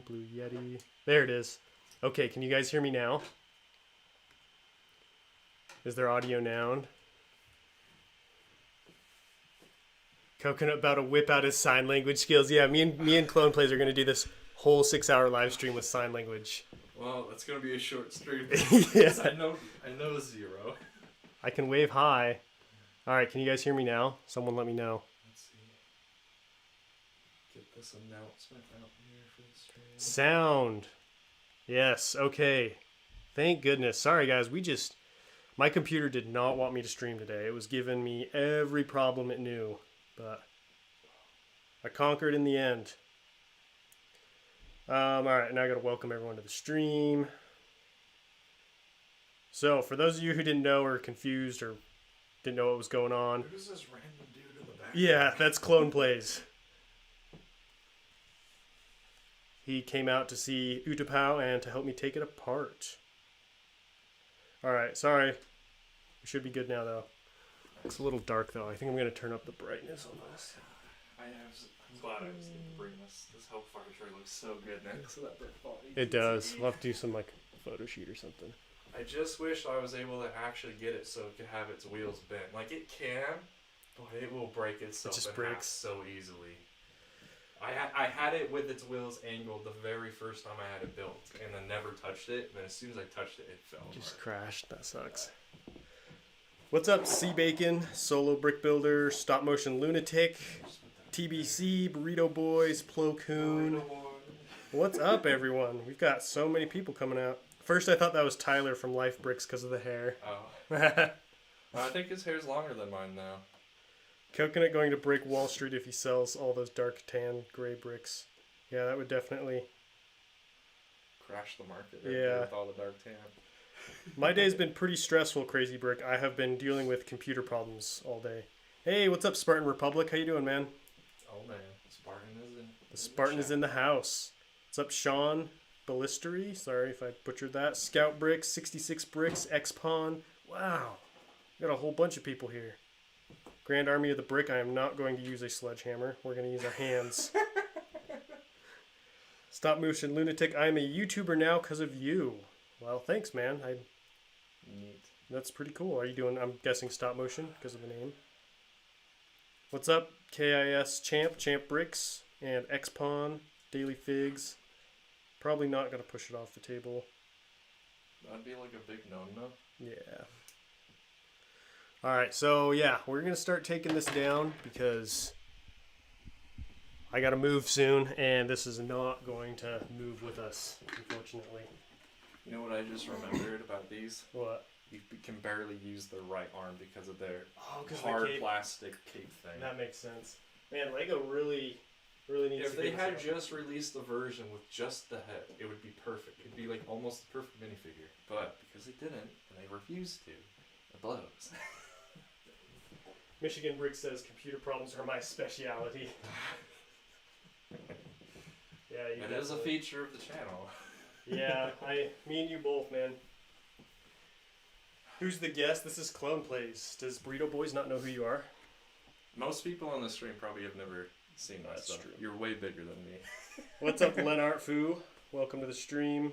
Blue Yeti. There it is. Okay, can you guys hear me now? Is there audio now? Coconut about to whip out his sign language skills. Yeah, me and Clone Plays are going to do this whole 6-hour live stream with sign language. Well, that's going to be a short stream. Yeah. I know zero. I can wave hi. All right, can you guys hear me now? Someone let me know. Let's see. Get this announcement out here for the stream. Sound. Yes, okay. Thank goodness. Sorry, guys. My computer did not want me to stream today. It was giving me every problem it knew. But I conquered in the end. All right, now I got to welcome everyone to the stream. So, for those of you who didn't know or confused or didn't know what was going on. Who's this random dude in the back? Yeah, that's Clone Plays. He came out to see Utapau and to help me take it apart. Alright, sorry. We should be good now, though. It's a little dark, though. I think I'm going to turn up the brightness on this. I'm glad I was able to bring this. This whole fire truck looks so good next to that brick wall. It does. We'll have to do some, photo shoot or something. I just wish I was able to actually get it so it could have its wheels bent. Like, it can, but it will break itself in half so easily. I had it with its wheels angled the very first time I had it built, and then never touched it. And then as soon as I touched it, it fell. Just crashed. That sucks. What's up, Sea Bacon, Solo Brick Builder, Stop Motion Lunatic, TBC, Burrito Boys, Plo Koon. What's up, everyone? We've got so many people coming out. First, I thought that was Tyler from Life Bricks because of the hair. Oh. I think his hair's longer than mine now. Coconut going to break Wall Street if he sells all those dark tan gray bricks. Yeah, that would definitely crash the market. Yeah. With all the dark tan. My day's been pretty stressful, Crazy Brick. I have been dealing with computer problems all day. Hey, what's up, Spartan Republic? How you doing, man? Oh man, Spartan is in. The Spartan is in the house. What's up, Sean Ballistery? Sorry if I butchered that. Scout Bricks, 66 Bricks, X-Pawn. Wow, got a whole bunch of people here. Grand Army of the Brick. I am not going to use a sledgehammer. We're going to use our hands. Stop Motion Lunatic. I'm a YouTuber now because of you. Well, thanks, man. Neat. That's pretty cool. Are you doing, I'm guessing, stop motion because of the name? What's up, KIS Champ Bricks, and X-Pawn, Daily Figs. Probably not going to push it off the table. That'd be like a big no-no. Yeah. Alright, so yeah, we're going to start taking this down because I got to move soon, and this is not going to move with us, unfortunately. You know what I just remembered about these? What? You can barely use their right arm because of their hard plastic cape thing. That makes sense. Man, Lego really needs if to they had just released the version with just the head, it would be perfect. It'd be like almost the perfect minifigure. But because they didn't, and they refused to, it blows. Michigan Brick says computer problems are my speciality. Yeah, it is a feature of the channel. Yeah, me and you both, man. Who's the guest? This is Clone Plays. Does Burrito Boys not know who you are? Most people on the stream probably have never seen that. That's true. You're way bigger than me. What's up, Lenart Fu? Welcome to the stream.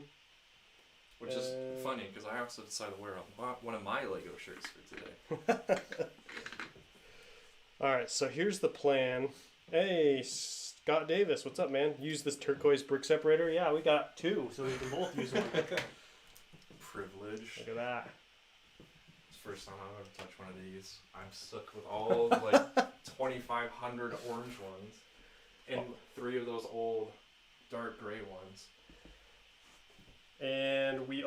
Which is funny, because I also decided to wear one of my Lego shirts for today. Alright, so here's the plan. Hey, Scott Davis, what's up, man? Use this turquoise brick separator? Yeah, we got two, so we can both use one. Privilege. Look at that. It's the first time I've ever touched one of these. I'm stuck with all like 2,500 orange ones and 3 of those old dark gray ones. And we've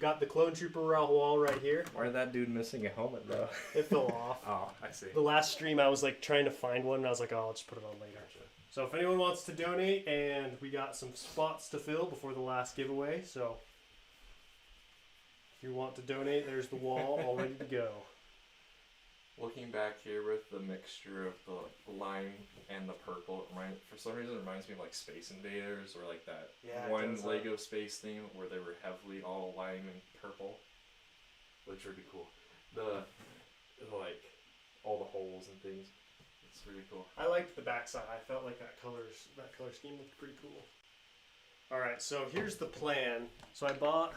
got the Clone Trooper wall right here. Why is that dude missing a helmet though? It fell off. Oh, I see. The last stream I was like trying to find one and I was like, oh, I'll just put it on later. Gotcha. So if anyone wants to donate, and we got some spots to fill before the last giveaway, so if you want to donate, there's the wall all ready to go. Looking back here with the mixture of the lime and the purple, for some reason it reminds me of like Space Invaders or like that one Lego space theme where they were heavily all lime and purple. Looks really cool. The like all the holes and things. It's really cool. I liked the backside. I felt like that color scheme looked pretty cool. All right, so here's the plan. So I bought.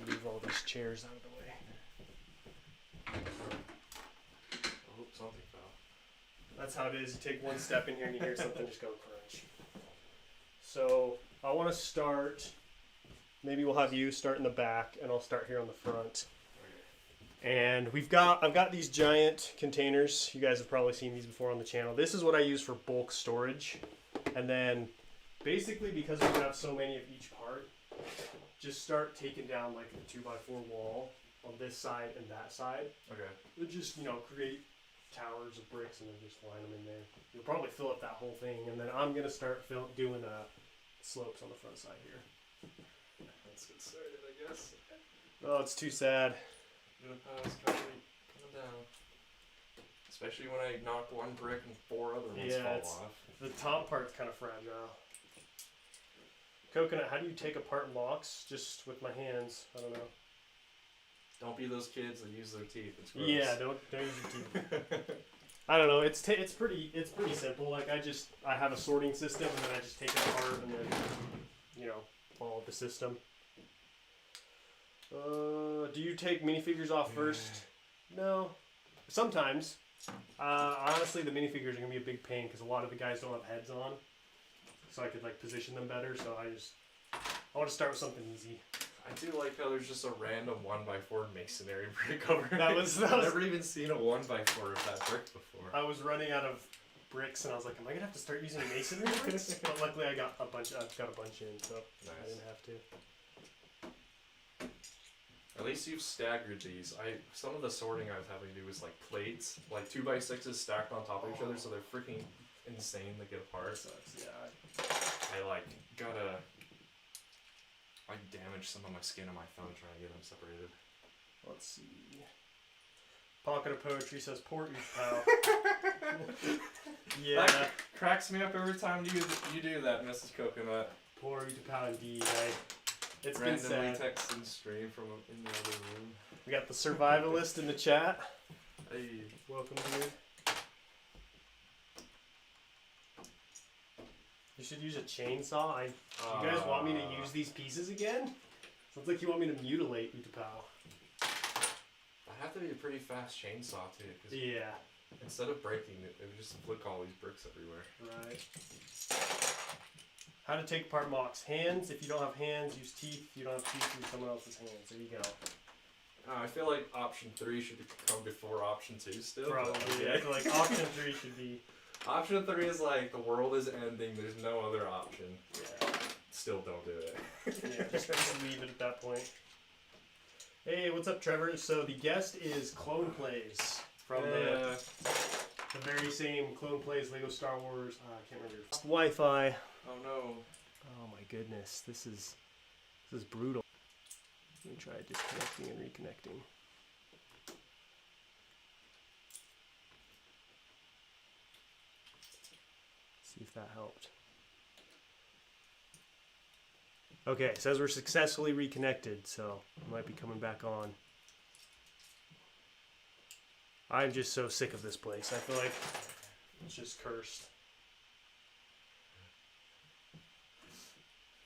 Move all these chairs out of the way. Oh, something fell. That's how it is. You take one step in here and you hear something just go crunch. So I want to start. Maybe we'll have you start in the back, and I'll start here on the front. And I've got these giant containers. You guys have probably seen these before on the channel. This is what I use for bulk storage. And then basically because we have so many of each part, just start taking down like a 2x4 wall on this side and that side. Okay. It just, create towers of bricks and then just line them in there. You'll probably fill up that whole thing. And then I'm going to start doing slopes on the front side here. Let's get started, I guess. Oh, it's too sad. Utapau's coming down. Especially when I knock one brick and 4 other ones fall off. The top part's kind of fragile. Coconut, how do you take apart blocks? Just with my hands. I don't know. Don't be those kids that use their teeth. It's gross. Yeah, don't use your teeth. I don't know. It's pretty simple. Like I have a sorting system and then I just take it apart and then follow the system. Do you take minifigures off first? No. Sometimes. Honestly, the minifigures are gonna be a big pain because a lot of the guys don't have heads on, so I could position them better. So I want to start with something easy. I do like how there's just a random 1x4 masonry brick over I've never even seen a 1x4 of that brick before. I was running out of bricks and I was like, am I gonna have to start using masonry bricks? But luckily I've got a bunch in, so nice. I didn't have to. At least you've staggered these. Some of the sorting I was having to do was plates, 2x6s stacked on top of each other, so they're freaking insane to get apart. That sucks. Yeah. I damaged some of my skin on my thumb trying to get them separated. Let's see. Pocket of Poetry says, "Port Utapau." Yeah. That cracks me up every time you do that, Mrs. Coconut. Poor Utapau indeed. It's randomly been sad. texting stream from in the other room. We got the survivalist in the chat. Hey. Welcome, dude. You should use a chainsaw. You guys want me to use these pieces again? Sounds like you want me to mutilate Utapau. That'd have to be a pretty fast chainsaw too. Cause yeah. Instead of breaking it, it would just flick all these bricks everywhere. Right. How to take apart MOCs. Hands. If you don't have hands, use teeth. If you don't have teeth, use someone else's hands. There you go. I feel like option 3 should come before option 2 still. Probably. Yeah. I feel like option 3 should be... Option 3 is the world is ending, there's no other option. Yeah. Still don't do it. Yeah, just leave it at that point. Hey, what's up, Trevor? So the guest is Clone Plays from the very same Clone Plays Lego Star Wars. I can't remember. Wi-Fi. Oh no. Oh my goodness, this is brutal. Let me try disconnecting and reconnecting. See if that helped. Okay, it says we're successfully reconnected, so I might be coming back on. I'm just so sick of this place. I feel like it's just cursed.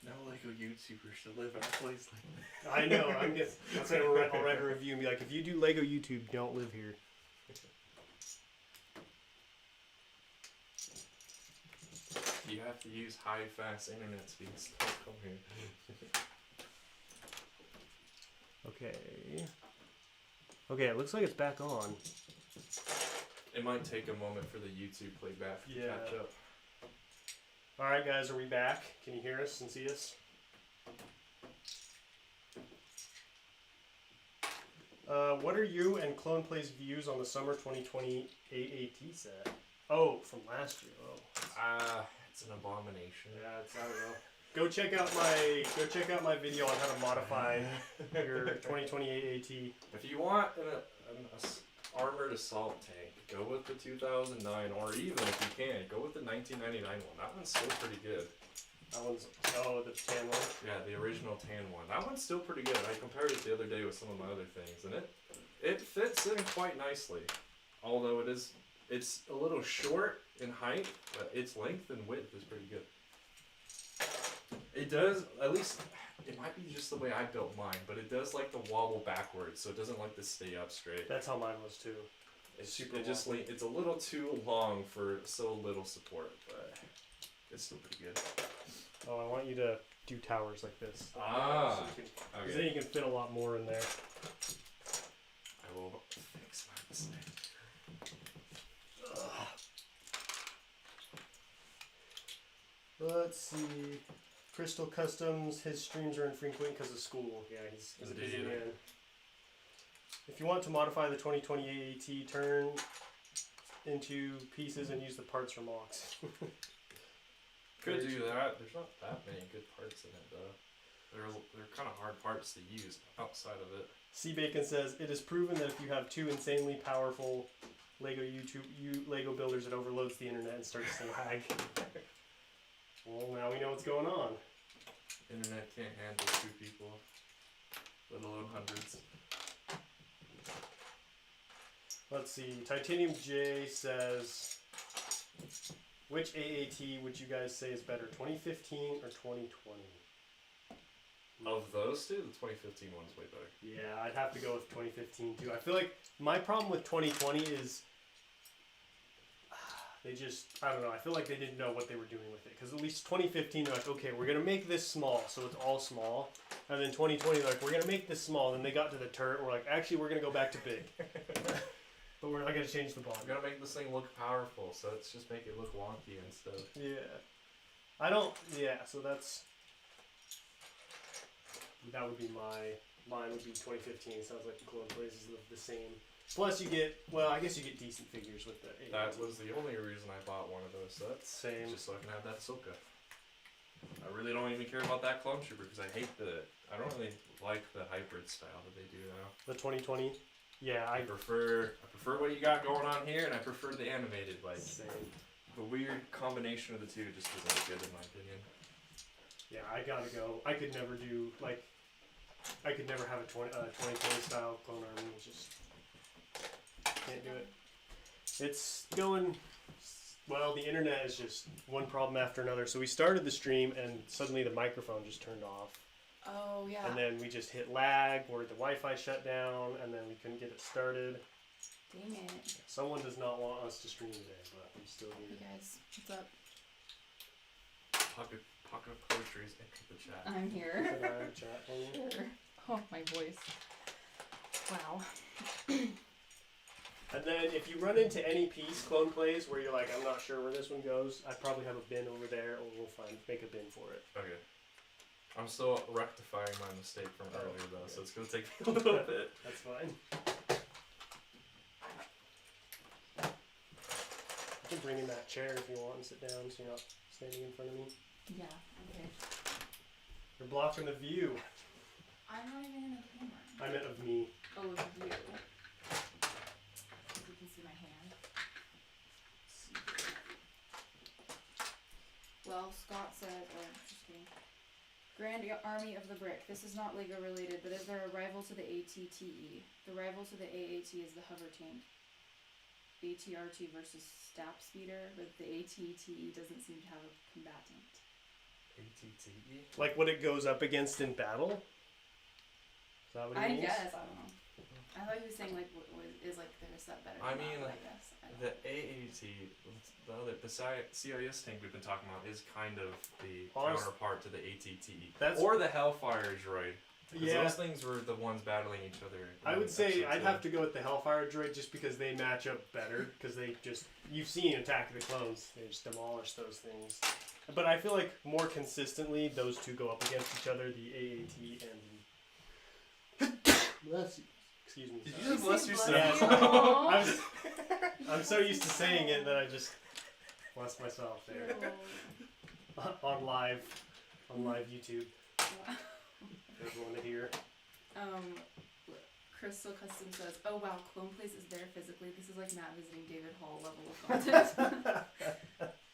No Lego YouTubers should live in a place like that. I know. That's why I'll write a review and be like, if you do Lego YouTube, don't live here. You have to use high, fast internet speeds to come here. Okay. Okay, it looks like it's back on. It might take a moment for the YouTube playback to catch up. Alright guys, are we back? Can you hear us and see us? What are you and Clone Play's views on the summer 2020 AAT set? Oh, from last year. Oh. It's an abomination. Yeah, I don't know. Go check out my video on how to modify your 2020 AAT. If you want an armored assault tank, go with the 2009, or even if you can, go with the 1999 one. That one's still pretty good. That one's the tan one. Yeah, the original tan one. That one's still pretty good. I compared it the other day with some of my other things, and it fits in quite nicely. Although it It's a little short in height, but its length and width is pretty good. It does, at least, it might be just the way I built mine, but it does like the wobble backwards, so it doesn't like to stay up straight. That's how mine was too. It's a little too long for so little support, but it's still pretty good. Oh, I want you to do towers like this. Ah, because then you can fit a lot more in there. I will fix my mistake. Let's see. Crystal Customs, his streams are infrequent because of school. Yeah, he's a busy man. If you want to modify the 2020 AAT, turn into pieces and use the parts from MOCs. Could do that. There's not that many good parts in it though. They're kind of hard parts to use outside of it. C Bacon says it is proven that if you have two insanely powerful Lego builders, it overloads the internet and starts to lag. Well, now we know what's going on. Internet can't handle 2 people, let alone hundreds. Let's see. Titanium J says, which AAT would you guys say is better, 2015 or 2020? Of those two, the 2015 one's way better. Yeah, I'd have to go with 2015 too. I feel like my problem with 2020 is they just, I don't know, I feel like they didn't know what they were doing with it. Because at least 2015, they're like, okay, we're going to make this small, so it's all small. And then 2020, they're like, we're going to make this small. And then they got to the turret, and we're like, actually, we're going to go back to big. But we're not going to change the bond. We're going to make this thing look powerful, so let's just make it look wonky and stuff. Yeah. So that's, that would be mine would be 2015. Sounds like the clone plays is the same. Plus you get, well, I guess you get decent figures with the AAT. That was the only reason I bought one of those sets. Same. Just so I can have that Ahsoka. I really don't even care about that Clone Trooper because I don't really like the hybrid style that they do now. The 2020? Yeah, I prefer what you got going on here, and I prefer the animated. Like, same. The weird combination of the two just isn't good in my opinion. Yeah, I gotta go. I could never do, like, I could never have a 2020 style clone army. It's just, can't do it. It's going, well, the internet is just one problem after another. So we started the stream and suddenly the microphone just turned off. Oh, yeah. And then we just hit lag, or the Wi-Fi shut down, and then we couldn't get it started. Dang it. Someone does not want us to stream today, but I'm still here. Hey guys, what's up? Pocket of poetry's entered the chat. I'm here. Can I chat for you? Sure. Oh, my voice. Wow. And then if you run into any piece clone plays where you're like, I'm not sure where this one goes, I probably have a bin over there, or we'll make a bin for it. Okay. I'm still rectifying my mistake from earlier though, so it's gonna take me a little bit. That's fine. You can bring in that chair if you want and sit down so you're not standing in front of me. Yeah, okay. You're blocking the view. I'm not even in the camera. I meant of me. Oh, of you. You can see my hand. Well, Scott said, or just kidding. Grand Army of the Brick. This is not LEGO related, but is there a rival to the ATTE? The rival to the AAT is the hover tank. ATRT versus Stap Speeder, but the ATTE doesn't seem to have a combatant. ATTE? Like what it goes up against in battle? Is that what it means? I guess, I don't know. I thought he was saying like, what is like their set better I than mean, that, I guess. the AAT, the CIS tank we've been talking about is kind of the counterpart to the ATTE. Or the Hellfire droid. Yeah. Those things were the ones battling each other. I would say I'd have to go with the Hellfire droid just because they match up better. Because they just, you've seen Attack of the Clones, they just demolish those things. But I feel like more consistently, those two go up against each other, the AAT and the... Excuse me. Did you just bless yourself? Yeah. I'm so used to saying it that I just blessed myself there. on live YouTube. Wow. Everyone to hear. Crystal Custom says, oh wow, Clone Place is there physically. This is like Matt visiting David Hall level of content.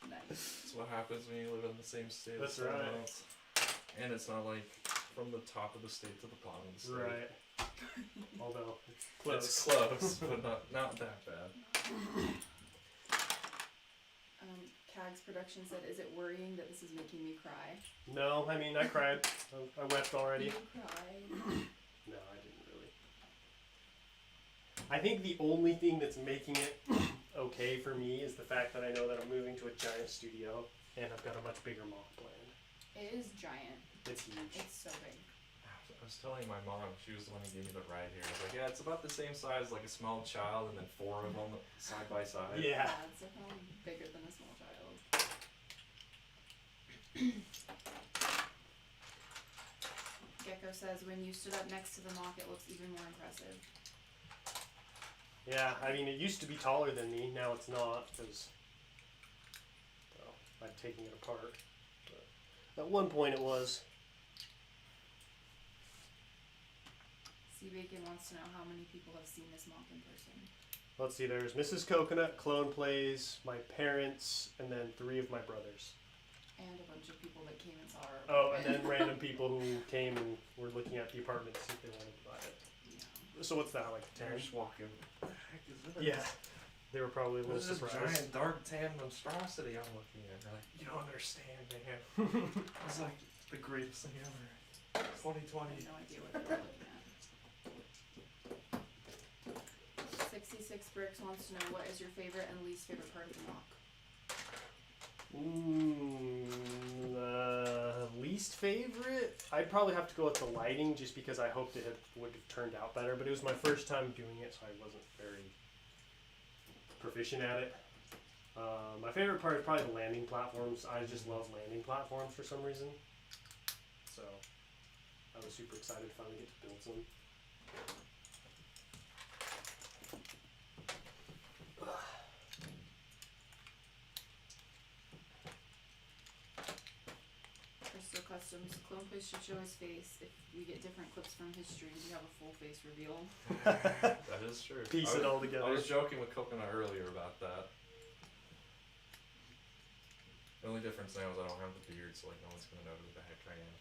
Nice. That's what happens when you live in the same state as someone else. And it's not like from the top of the state to the bottom of the state. Right. Although, it's close. It's close, but not that bad. Tags Production said, "Is it worrying that this is making me cry?" No, I mean, I cried. I wept already. You cried. No, I didn't really. I think the only thing that's making it okay for me is the fact that I know that I'm moving to a giant studio and I've got a much bigger MOC planned. It is giant. It's huge. It's so big. I was telling my mom, she was the one who gave me the ride here. I was like, yeah, it's about the same size like a small child, and then 4 of them side by side. Yeah. It's definitely bigger than a small child. Gecko says, "When you stood up next to the MOC, it looks even more impressive." Yeah, I mean, it used to be taller than me. Now it's not because I'm taking it apart. But at one point it was. C Bacon wants to know how many people have seen this MOC in person. Let's see, there's Mrs. Coconut, Clone Plays, my parents, and then 3 of my brothers. And a bunch of people that came and saw our Oh, and apartment. then random people who came and were looking at the apartment to see if they wanted to buy it. Yeah. So what's that, like 10? They're just walking. What the heck is this? Yeah. They were probably a little What is this surprised. giant dark tan monstrosity I'm looking at? They're like, you don't understand, man. It's like the greatest thing ever. 2020. I have no idea what they were looking at. 66 Bricks wants to know, what is your favorite and least favorite part of the MOC? Least favorite? I'd probably have to go with the lighting just because I hoped it would have turned out better, but it was my first time doing it, so I wasn't very proficient at it. My favorite part is probably the landing platforms. I just love landing platforms for some reason. So I was super excited to finally get to build some. Crystal Customs, Clone Place should show his face. If we get different clips from his streams, we have a full face reveal. That is true. Piece it all together. I was joking with Coconut earlier about that. The only difference now is I don't have the beard, so like no one's gonna know who the heck I am.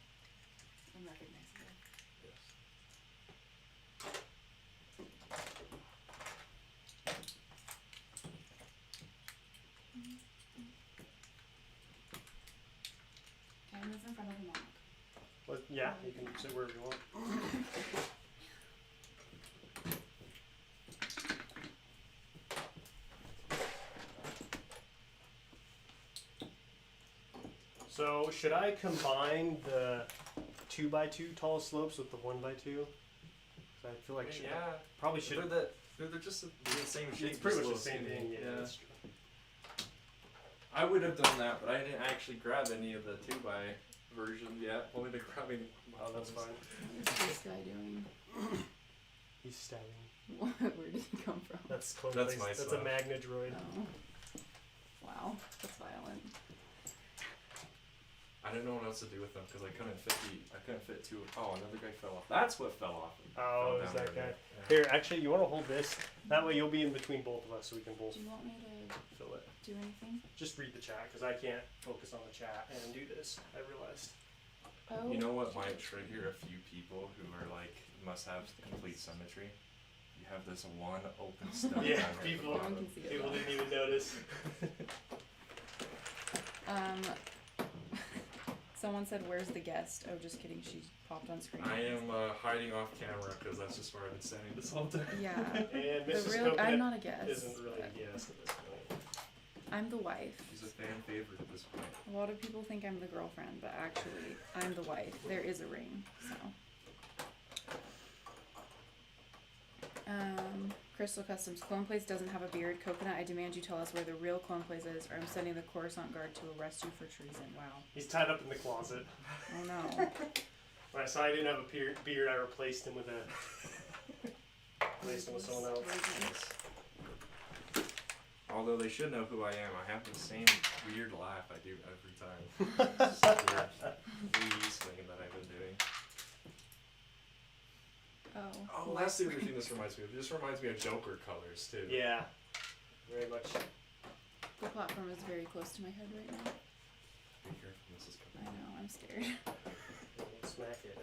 Unrecognizable. Yes. Can I move in front of the MOC? Well, yeah, you can sit wherever you want. So, should I combine the 2x2 tall slopes with the 1x2? I feel like probably should. They're just the same shape. It's pretty much the just same little thing. skinny. Yeah, that's true. I would have done that, but I didn't actually grab any of the 2x versions yet. Only the grabbing. Oh, that's fine. What is this guy doing? He's stabbing. Where did he come from? That's close. That's my That's stuff. a Magna droid. Oh. Wow, that's violent. I didn't know what else to do with them because I couldn't fit 2. Oh, another guy fell off. That's what fell off. Oh, Fell is down that guy? there. Yeah. Here, actually, you want to hold this? That way you'll be in between both of us so we can both Do you want me to fill it. do anything? Just read the chat because I can't focus on the chat and do this. I realized. Oh. You know what might trigger a few people who are like must have complete symmetry? You have this one open stone. Yeah, down here at the people- bottom. Everyone can see it. People though. didn't even notice. Someone said, "Where's the guest?" Oh, just kidding. She popped on screen. I am hiding off camera because that's just where I've been standing this whole time. Yeah. And The Mrs. real. Coconut I'm not a guest. isn't really but a guest at this point. I'm the wife. She's a fan favorite at this point. A lot of people think I'm the girlfriend, but actually, I'm the wife. There is a ring, so. Crystal Customs, Clone Place doesn't have a beard. Coconut, I demand you tell us where the real Clone Place is, or I'm sending the Coruscant guard to arrest you for treason. Wow. He's tied up in the closet. Oh no. When I saw he didn't have a beard, I replaced him with someone else. Although they should know who I am. I have the same weird laugh I do every time. It's just a weird wheeze thing that I've been doing. Oh. Oh, that's the other thing this reminds me of. This reminds me of Joker colors too. Yeah, very much. The platform is very close to my head right now. Be careful, this is I coming. know, I'm scared. Smack it.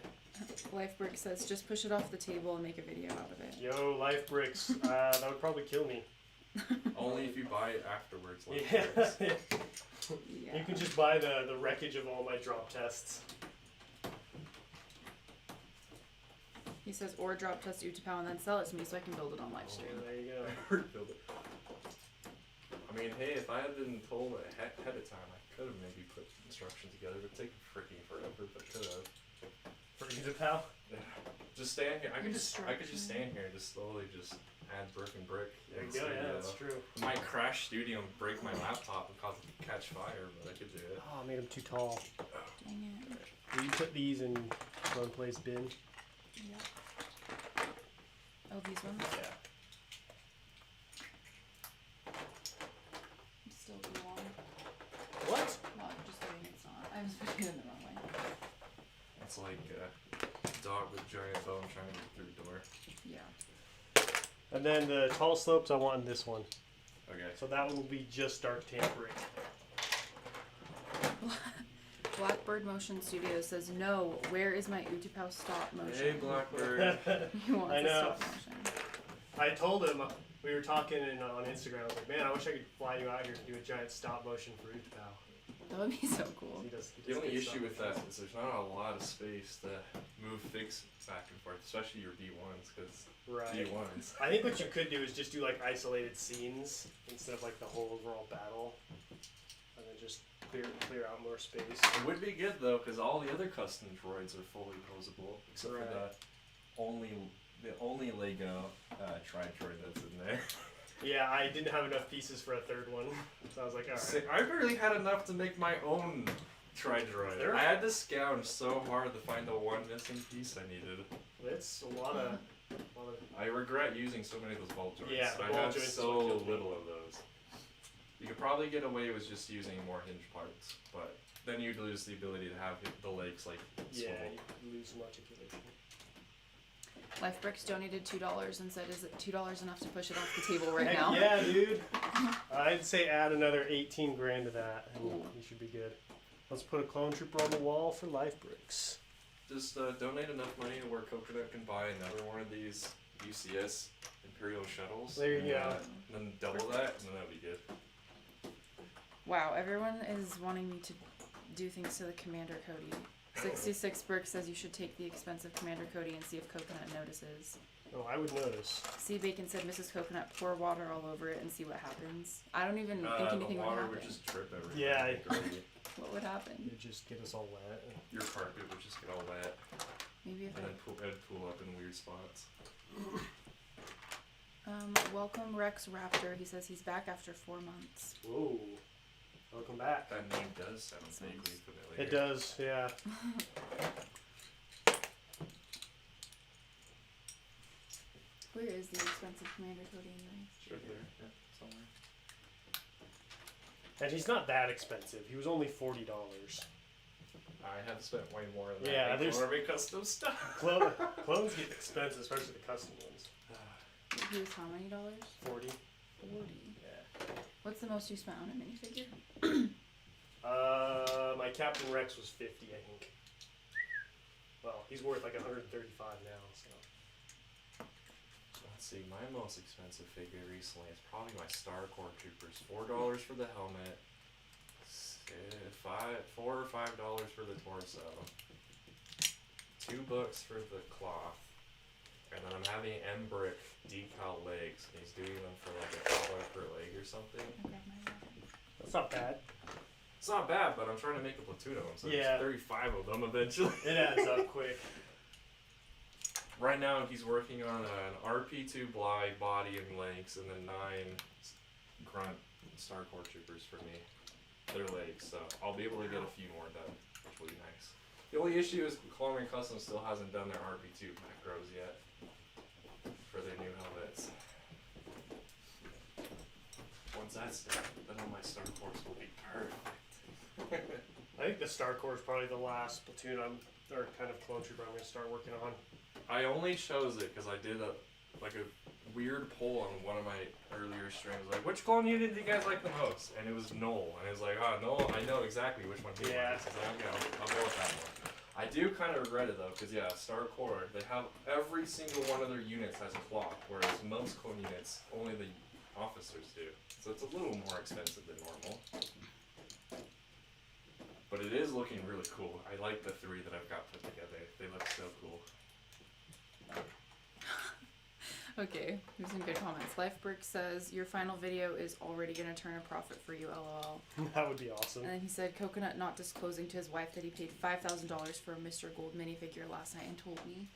Lifebrick says, just push it off the table and make a video out of it. Yo, life bricks. That would probably kill me. Only if you buy it afterwards. Like Yeah. this. Yeah. You can just buy the wreckage of all my drop tests. He says, or drop test Utapau and then sell it to me so I can build it on Livestream. Oh, there you go. Build it. I mean, hey, if I had been told ahead of time, I could have maybe put instructions together. It would take freaking forever, but could have. For Utapau? Yeah. Just stand here. I could just stand here and just slowly just add brick and brick. There you go, yeah, that's true. It might crash studio and break my laptop and cause it to catch fire, but I could do it. Oh, I made them too tall. Dang it. Will you put these in one place bin? Yeah. Oh, these ones? Yeah. It's still too long. What? No, I'm just kidding, it's not. I was putting it in the wrong way. It's like a dog with giant bone trying to get through the door. Yeah. And then the tall slopes, I want in this one. Okay. So that one will be just dark tampering. Blackbird Motion Studios says, no, where is my Utapau stop motion? Hey, Blackbird. He wants I a know. stop motion. I told him, we were talking on Instagram, I was like, man, I wish I could fly you out here to do a giant stop motion for Utapau. That would be so cool. He does The only good issue stop with that motions. is there's not a lot of space to move figs back and forth, especially your D1s, because Right. D1s. I think what you could do is just do like isolated scenes instead of like the whole overall battle. And then just clear out more space. It would be good though, because all the other custom droids are fully posable, except Right. for the only Lego tri-droid that's in there. Yeah, I didn't have enough pieces for a third one. So I was like, alright. I barely had enough to make my own tri-droid. There- I had to scourge so hard to find the one missing piece I needed. It's a lot of I regret using so many of those ball joints. Yeah, the I ball have joints so would kill me. little of those. You could probably get away with just using more hinge parts, but then you'd lose the ability to have the legs like yeah, swivel. you lose some articulation. Lifebricks donated $2 and said, is it $2 enough to push it off the table right Heck now? yeah, dude. I'd say add another 18 grand to that, and Ooh. you should be good. Let's put a clone trooper on the wall for life bricks. Just donate enough money to where Coconut can buy another one of these UCS Imperial shuttles. There you and, go. and then double that, and then that'd be good. Wow, everyone is wanting me to do things to the Commander Cody. 66 Brick says you should take the expensive Commander Cody and see if Coconut notices. Oh, I would notice. C Bacon said Mrs. Coconut pour water all over it and see what happens. I don't even think The anything would water happen. would just drip everywhere. Yeah, It'd be great. What would happen? You just get us all wet. Your carpet would just get all wet, Maybe if and then it'd pool up in weird spots. welcome Rex Raptor. He says he's back after 4 months. Whoa. Welcome back. That name does sound vaguely familiar. It does, yeah. Where is the expensive Commander Cody anyway? It's right there, yeah, somewhere. And he's not that expensive. He was only $40. I have spent way more than Yeah, that. there's- More custom stuff. Clones get expensive, especially the custom ones. He was how many dollars? 40. 40. Yeah. What's the most you spent on a minifigure? My Captain Rex was 50, I think. Well, he's worth like 135 now, so. Let's see, my most expensive figure recently is probably my Star Corps Troopers. $4 for the helmet, $4 or $5 for the torso, $2 for the cloth, and then I'm having M-Brick decal legs, and he's doing them for like $1 per leg or something. That's not bad. It's not bad, but I'm trying to make a platoon of them, so Yeah. there's 35 of them eventually. It adds up quick. Right now, he's working on an RP2 Bly body and legs, and then 9 grunt Star Corps Troopers for me. Their legs, so I'll be able to get a few more done, which will be nice. The only issue is Coloring Custom still hasn't done their RP2 macros yet for their new helmets. Once that's done, then all my Star Corps will be perfect. I think the Star Corps is probably the last platoon or kind of clone trooper I'm going to start working on. I only chose it because I did a weird poll on one of my earlier streams, like which clone unit do you guys like the most? And it was Knoll, and it was like, oh, Knoll, I know exactly which one he Yeah. likes. So I was like, okay, I'll go with that one. I do kind of regret it though, because yeah, Star Corps, they have every single one of their units has a cloth, whereas most clone units only the officers do. So it's a little more expensive than normal. But it is looking really cool. I like the 3 that I've got put together. They look so cool. Okay, here's some good comments. Lifebrick says, your final video is already going to turn a profit for you, lol. That would be awesome. And then he said, Coconut not disclosing to his wife that he paid $5,000 for a Mr. Gold minifigure last night and told me.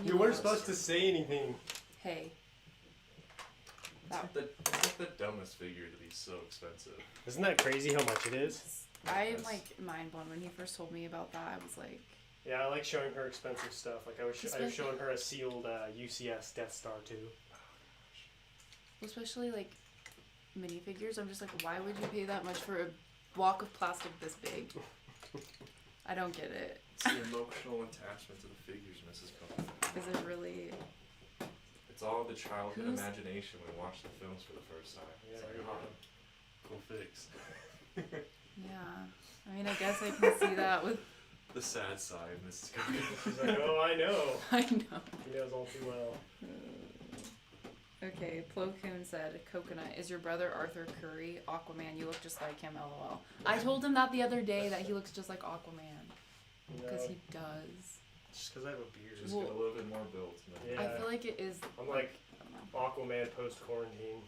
You weren't supposed to say anything. Hey. It's like the dumbest figure to be so expensive. Isn't that crazy how much it is? I'm like mind blown when he first told me about that. I was like, yeah, I like showing her expensive stuff. Like I was showing her a sealed UCS Death Star too. especially like minifigures. I'm just like, why would you pay that much for a block of plastic this big? I don't get it. It's the emotional attachment to the figures, Mrs. Cohen. Is it really? It's all the childhood imagination when we watch the films for the first time. Yeah, It's like, oh, cool fix. Yeah. I mean, I guess I can see that with. The sad side, Mrs. Cohen. She's like, oh, I know. I know. She knows all too well. Okay, Plo Koon said, Coconut, is your brother Arthur Curry? Aquaman, you look just like him, lol. I told him that the other day, that he looks just like Aquaman. Because he does. Just because I have a beard. Just get a little bit more built. Yeah. I feel like it is. I'm like Aquaman post-quarantine.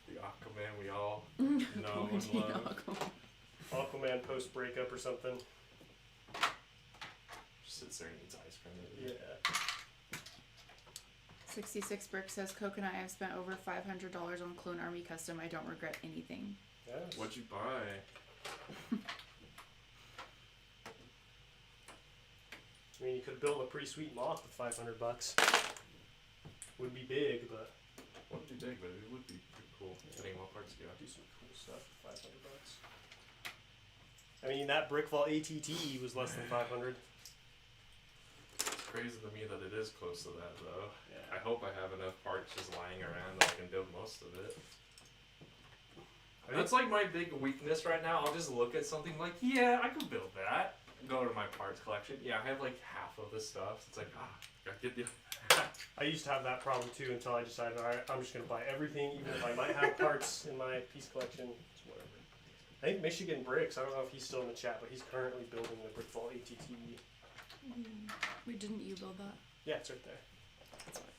The Aquaman we all know and love. Aquaman post-breakup or something. Just sits there and eats ice cream. Yeah. 66 Brick says, Coconut, I have spent over $500 on Clone Army Custom. I don't regret anything. Yes. What'd you buy? I mean, you could build a pretty sweet mock with $500. Would be big, but Wouldn't be big, but it would be pretty cool. Depending what parts you got. do some cool stuff for $500. I mean, that Brick Vault ATT was less than 500. It's crazy to me that it is close to that, though. Yeah. I hope I have enough parts just lying around that I can build most of it. That's like my big weakness right now. I'll just look at something like, yeah, I could build that. Go to my parts collection. Yeah, I have like half of the stuff. It's like, gotta get the. I used to have that problem too until I decided, alright, I'm just going to buy everything, even if I might have parts in my piece collection. It's whatever. I think Michigan Bricks, I don't know if he's still in the chat, but he's currently building the Brick Vault ATT. Wait, didn't you build that? Yeah, it's right there. That's right.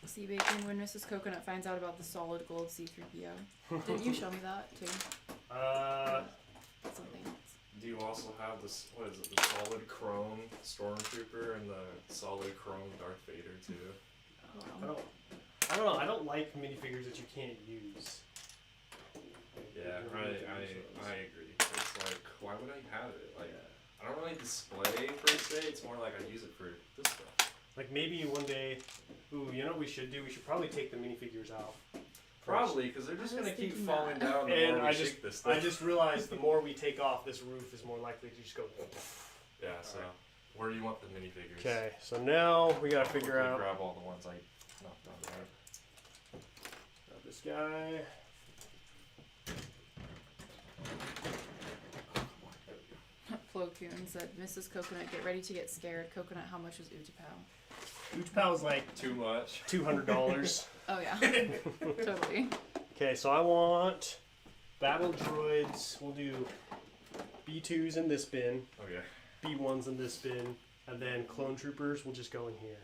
Sea Bacon, when Mrs. Coconut finds out about the solid gold C3PO. Didn't you show me that too? Something else. Do you also have this? What is it? The solid chrome Stormtrooper and the solid chrome Darth Vader too. I don't know. I don't like minifigures that you can't use. Yeah, I agree. It's like, why would I have it? Like, I don't really display per se. It's more like I use it for this stuff. Like maybe one day, ooh, you know what we should do? We should probably take the minifigures out. Probably, because they're just gonna keep falling down the And more we shake this I thing. just realized the more we take off, this roof is more likely to just go. Yeah. So, where do you want the minifigures? Okay, so now we gotta figure Quickly out. Grab all the ones I knocked out there. Grab this guy. Flo Koon said, Mrs. Coconut, get ready to get scared. Coconut, how much was Utapau? Utapau was like Too much. $200. Oh yeah, totally. Okay, so I want battle droids. We'll do B2s in this bin, Okay. B1s in this bin, and then clone troopers will just go in here.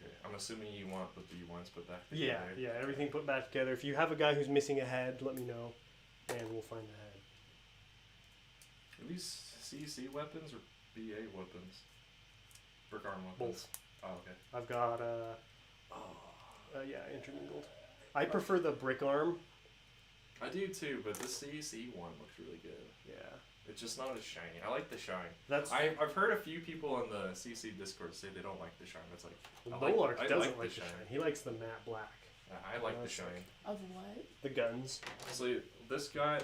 Okay. I'm assuming you want the B1s put back Yeah, together. yeah, everything put back together. If you have a guy who's missing a head, let me know, and we'll find the head. Are these CC weapons or BA weapons? Brick arm weapons? Both. Oh, okay. I've got, yeah, intermingled. I prefer the brick arm. I do too, but the CC one looks really good. Yeah. It's just not as shiny. I like the shine. I've heard a few people on the CC Discord say they don't like the shine. It's like, Nolark doesn't like the the shine. He likes the matte black. I like the shine. Of what? The guns. So this gun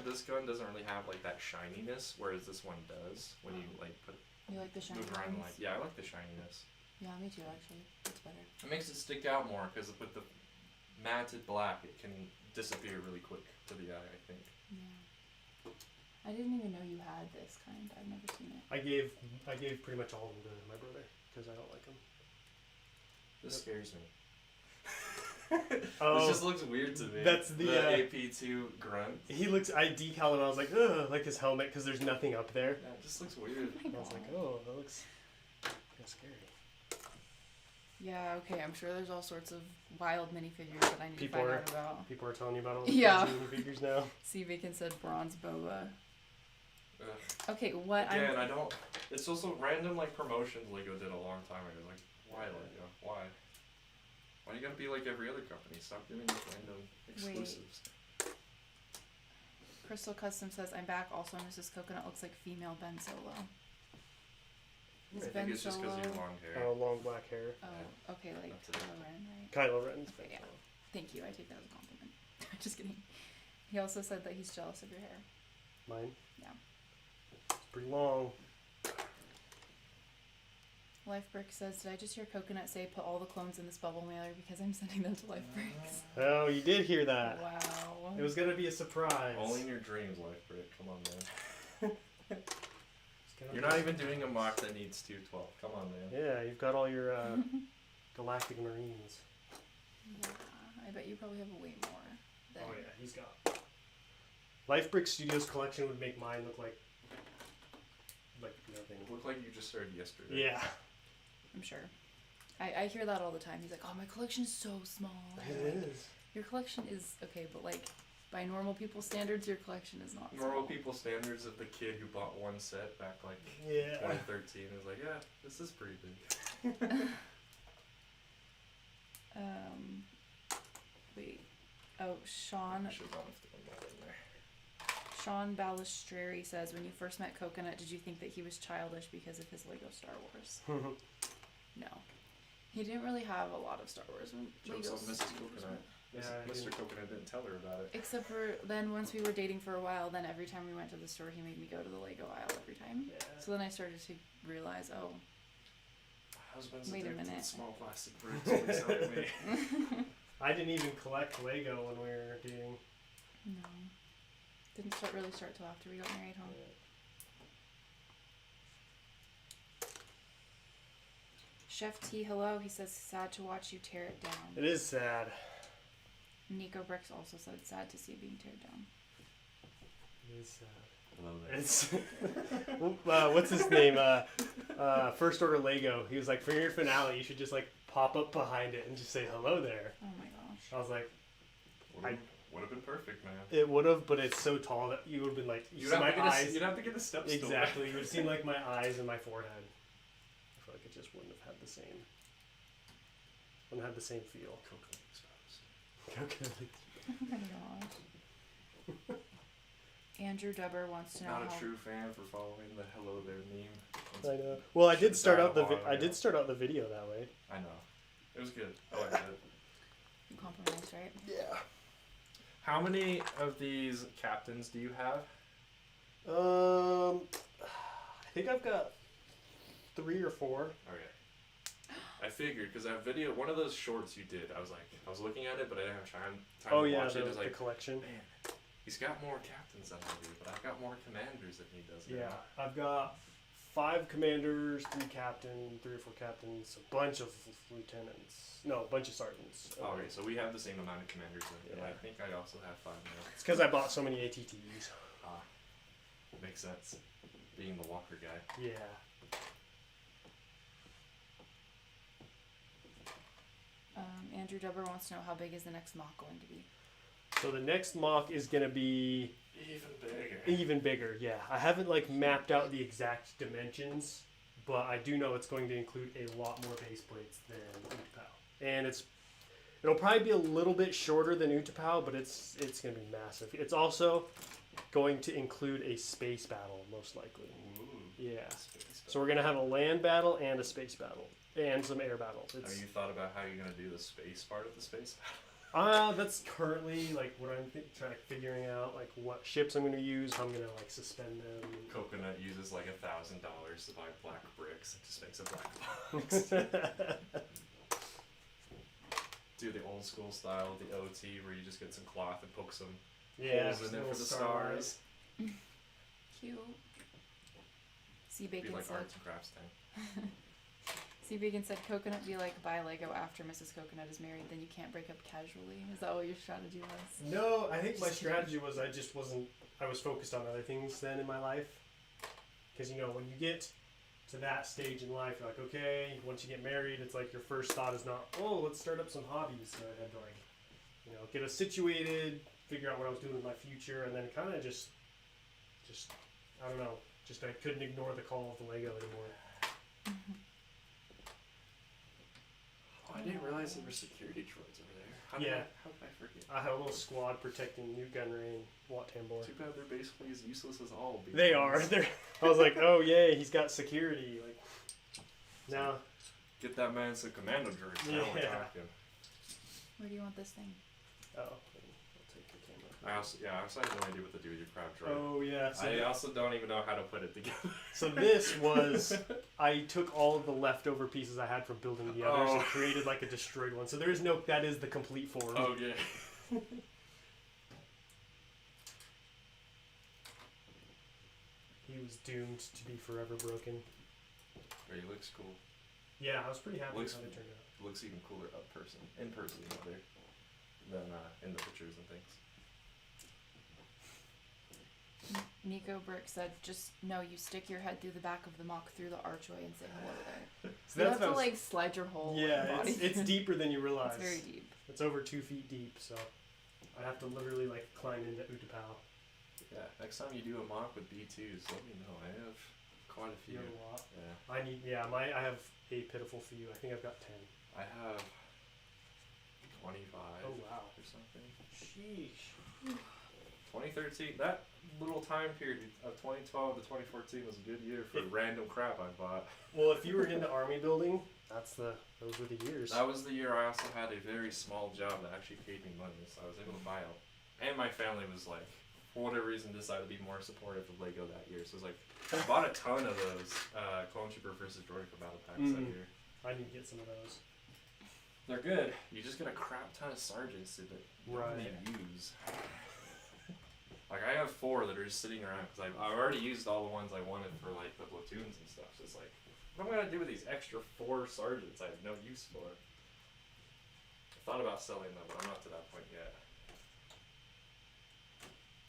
doesn't really have like that shininess, whereas this one does when you like put You like the shiny move around. ones? Like, yeah, I like the shininess. Yeah, me too, actually. It's better. It makes it stick out more because with the matted black, it can disappear really quick to the eye, I think. Yeah. I didn't even know you had this kind. I've never seen it. I gave pretty much all of them to my brother because I don't like them. This scares me. Oh, this just looks weird to me. That's the AP2 grunt. He looks. I decaled him. I was like, ugh, like his helmet because there's nothing up there. Yeah, it just looks weird. I was like, oh, that looks kind of scary. Yeah, okay, I'm sure there's all sorts of wild minifigures that I need to find out about. People are telling you about all the minifigures now. See, Bacon said bronze boba. Ugh. Okay, what Again, I don't. It's also random like promotions Lego did a long time ago. Like, why Lego? Why? Why you gotta be like every other company? Stop doing these random exclusives. Crystal Custom says, I'm back. Also, Mrs. Coconut looks like female Ben Solo. I think it's just because of your long hair. Oh, long black hair. Oh, okay, like Kylo Ren, right? Kylo Ren. Okay, yeah. Thank you. I take that as a compliment. Just kidding. He also said that he's jealous of your hair. Mine? Yeah. It's pretty long. Lifebrick says, did I just hear Coconut say put all the clones in this bubble mailer because I'm sending them to Lifebricks? Oh, you did hear that. Wow. It was going to be a surprise. Only in your dreams, Lifebrick. Come on, man. You're not even doing a mock that needs 212. Come on, man. Yeah, you've got all your Galactic Marines. Yeah, I bet you probably have way more. Than... Oh, yeah, he's got. Lifebrick Studios collection would make mine look like nothing. Look like you just started yesterday. Yeah. I'm sure. I hear that all the time. He's like, oh, my collection is so small. It is. Your collection is, okay, but like, by normal people standards, your collection is not Normal small. people standards of the kid who bought one set back like 2013 is like, yeah, this is pretty big. Wait. Oh, Sean. I should have thrown that in there. Sean Balistreri says, when you first met Coconut, did you think that he was childish because of his Lego Star Wars? No. He didn't really have a lot of Star Wars when Jokes on Mrs. Coconut. Yeah, Mr. Coconut didn't tell her about it. Except for then once we were dating for a while, then every time we went to the store, he made me go to the Lego aisle every time. Yeah. So then I started to realize, oh, My husband's wait a addicted to minute. small plastic bricks. Please help me. I didn't even collect Lego when we were dating. no. Didn't really start till after we got married, huh? Chef T, hello. He says, sad to watch you tear it down. It is sad. Nico Bricks also said, sad to see it being teared down. It is sad. Hello there. It's what's his name? First Order Lego. He was like, for your finale, you should just like pop up behind it and just say hello there. Oh my gosh. I was like, Would have been perfect, man. it would have, but it's so tall that you would have been like, You'd have to get the steps. Exactly. You would have seen like my eyes and my forehead. I feel like it just wouldn't have had the same. Wouldn't have the same feel. Oh my gosh. Andrew Dubber wants to know Not how... a true fan for following the hello there meme. I know. Well, I did start out I did start out the video that way. I know. It was good. I liked it. You compromised, right? Yeah. How many of these captains do you have? I think I've got 3 or 4. Okay. I figured because that video, one of those shorts you did, I was looking at it, but I didn't have time to watch it. It was the like, collection. man, he's got more captains than I do, but I've got more commanders than he does. Yeah, now. I've got 5 commanders, 3 captains, 3 or 4 captains, a bunch of lieutenants. No, a bunch of sergeants. Oh, okay, so we have the same amount of commanders then. Yeah. I think I also have 5 now. It's because I bought so many ATTs. Ah, makes sense. Being the Walker guy. Yeah. Andrew Dubber wants to know how big is the next mock going to be? So the next mock is going to be even bigger. Yeah, I haven't like mapped out the exact dimensions, but I do know it's going to include a lot more base plates than Utapau, and it'll probably be a little bit shorter than Utapau, but it's going to be massive. It's also going to include a space battle, most likely. Ooh, Yeah. space So we're going to have a land battle and a space battle and some air battles. Have you thought about how you're going to do the space part of the space battle? That's currently like what I'm figuring out, like what ships I'm going to use, how I'm going to like suspend them. Coconut uses like $1,000 to buy black bricks. It just makes a black box. Do the old school style, the OT, where you just get some cloth and poke some holes in there for the stars. Cute. Sea It'd be Bacon like said, arts and crafts thing. See, Vegan said Coconut be like buy Lego after Mrs. Coconut is married, then you can't break up casually. Is that what your strategy was? No, I think my strategy was I was focused on other things then in my life. Because, you know, when you get to that stage in life, you're like, okay, once you get married, it's like your first thought is not, oh, let's start up some hobbies. So I had to, like, you know, get us situated, figure out what I was doing in my future, and then kind of just, I don't know, just I couldn't ignore the call of the Lego anymore. Mm-hmm. Oh, I didn't realize there were security droids over there. How did I forget? I have a little squad protecting Newt Gunray and Watt Tambor. Too bad they're basically as useless as all. They are. I was like, oh yay, he's got security. Like, now. Get that man some commando droids. Now we're talking. Where do you want this thing? Oh, I'll take the camera. I also have no idea what to do with your crab droid. Oh yeah. So I also don't even know how to put it together. So this was, I took all of the leftover pieces I had from building the others and created like a destroyed one. So there is no, that is the complete form. Oh yeah. He was doomed to be forever broken. He looks cool. Yeah, I was pretty happy with how it turned out. Looks even cooler in person rather, than in the pictures and things. Nico Brick said, just no, you stick your head through the back of the mock through the archway and say hello there. So You have to like slide your whole body. it's deeper than you realize. It's very deep. It's over 2 feet deep, so I have to literally like climb into Utapau. Yeah, next time you do a mock with B2s, let me know. I have quite a few. You have a lot. Yeah. I have a pitiful few. I think I've got 10. I have 25. Oh wow. Or something. Sheesh. 2013, that little time period of 2012 to 2014 was a good year for random crap I bought. Well, if you were into army building, those were the years. That was the year I also had a very small job that actually paid me money, so I was able to buy it. And my family was like, for whatever reason, decided to be more supportive of Lego that year. So it was like, I bought a ton of those Clone Trooper versus Droid battle packs that year. I need to get some of those. They're good. You just get a crap ton of sergeants that you don't really use. Like, I have 4 that are just sitting around because I've already used all the ones I wanted for, like, the platoons and stuff. So it's like, what am I going to do with these extra 4 sergeants I have no use for? I thought about selling them, but I'm not to that point yet.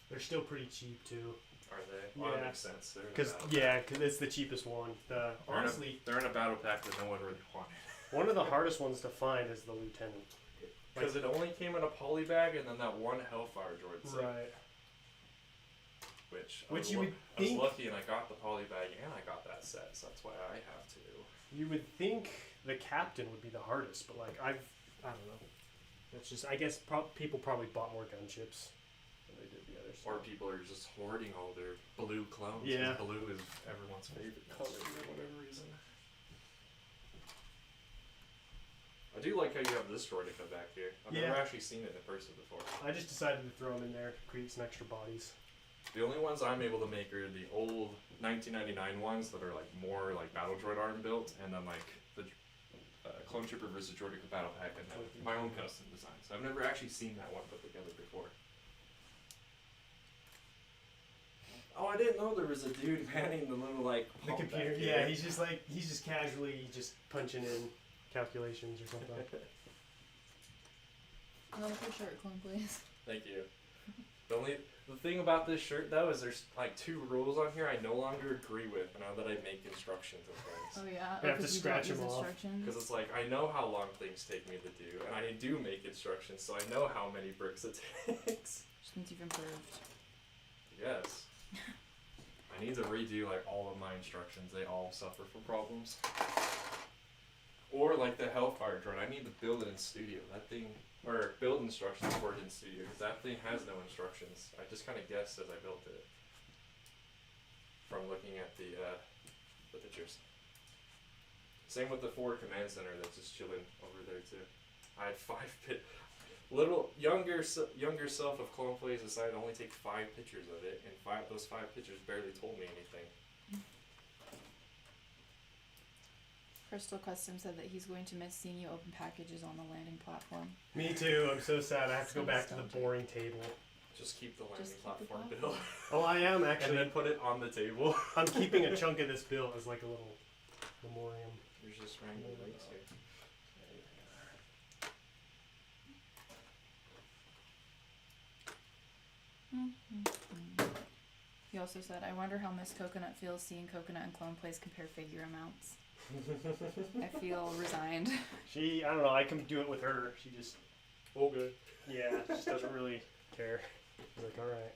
They're still pretty cheap, too. Are they? Well, that makes sense. Because it's the cheapest one. Honestly, they're in a battle pack that no one really wanted. One of the hardest ones to find is the lieutenant. Because it only came in a poly bag and then that one Hellfire droid set. Right. Which I was lucky and I got the poly bag and I got that set, so that's why I have to. You would think the captain would be the hardest, but like I don't know. It's just I guess people probably bought more gunships than they did the others. Or people are just hoarding all their blue clones. Yeah. Blue is everyone's favorite color for whatever reason. I do like how you have this droid to come back here. I've never actually seen it in person before. I just decided to throw them in there to create some extra bodies. The only ones I'm able to make are the old 1999 ones that are like more like battle droid arm built, and then like the Clone Trooper versus Droideka battle pack, and then my own custom designs. I've never actually seen that one put together before. Oh, I didn't know there was a dude manning the little like the computer. Yeah, he's just casually just punching in calculations or something. Another shirt, Clone, please. Thank you. The thing about this shirt though is there's like 2 rules on here I no longer agree with now that I make instructions of things. Oh yeah. You have to scratch them off. Because it's like I know how long things take me to do, and I do make instructions, so I know how many bricks it takes. Which means you've improved. Yes. I need to redo like all of my instructions. They all suffer from problems. Or like the Hellfire drone, I need to build it in studio. That thing, or build instructions for it in studio, because that thing has no instructions. I just kind of guessed as I built it from looking at the pictures. Same with the Forward Command Center that's just chilling over there too. I had 5 little younger self of Clone Plays decided to only take 5 pictures of it, and those 5 pictures barely told me anything. Crystal Custom said that he's going to miss seeing you open packages on the landing platform. Me too. I'm so sad. I have to go back to the boring table. Just keep the landing platform built. Oh, I am actually. And then put it on the table. I'm keeping a chunk of this built as like a little memoriam. There's just random links here. He also said, I wonder how Miss Coconut feels seeing Coconut and Clone Plays compare figure amounts. I feel resigned. I don't know, I can do it with her. She just, Okay. yeah, just doesn't really care. She's like, alright.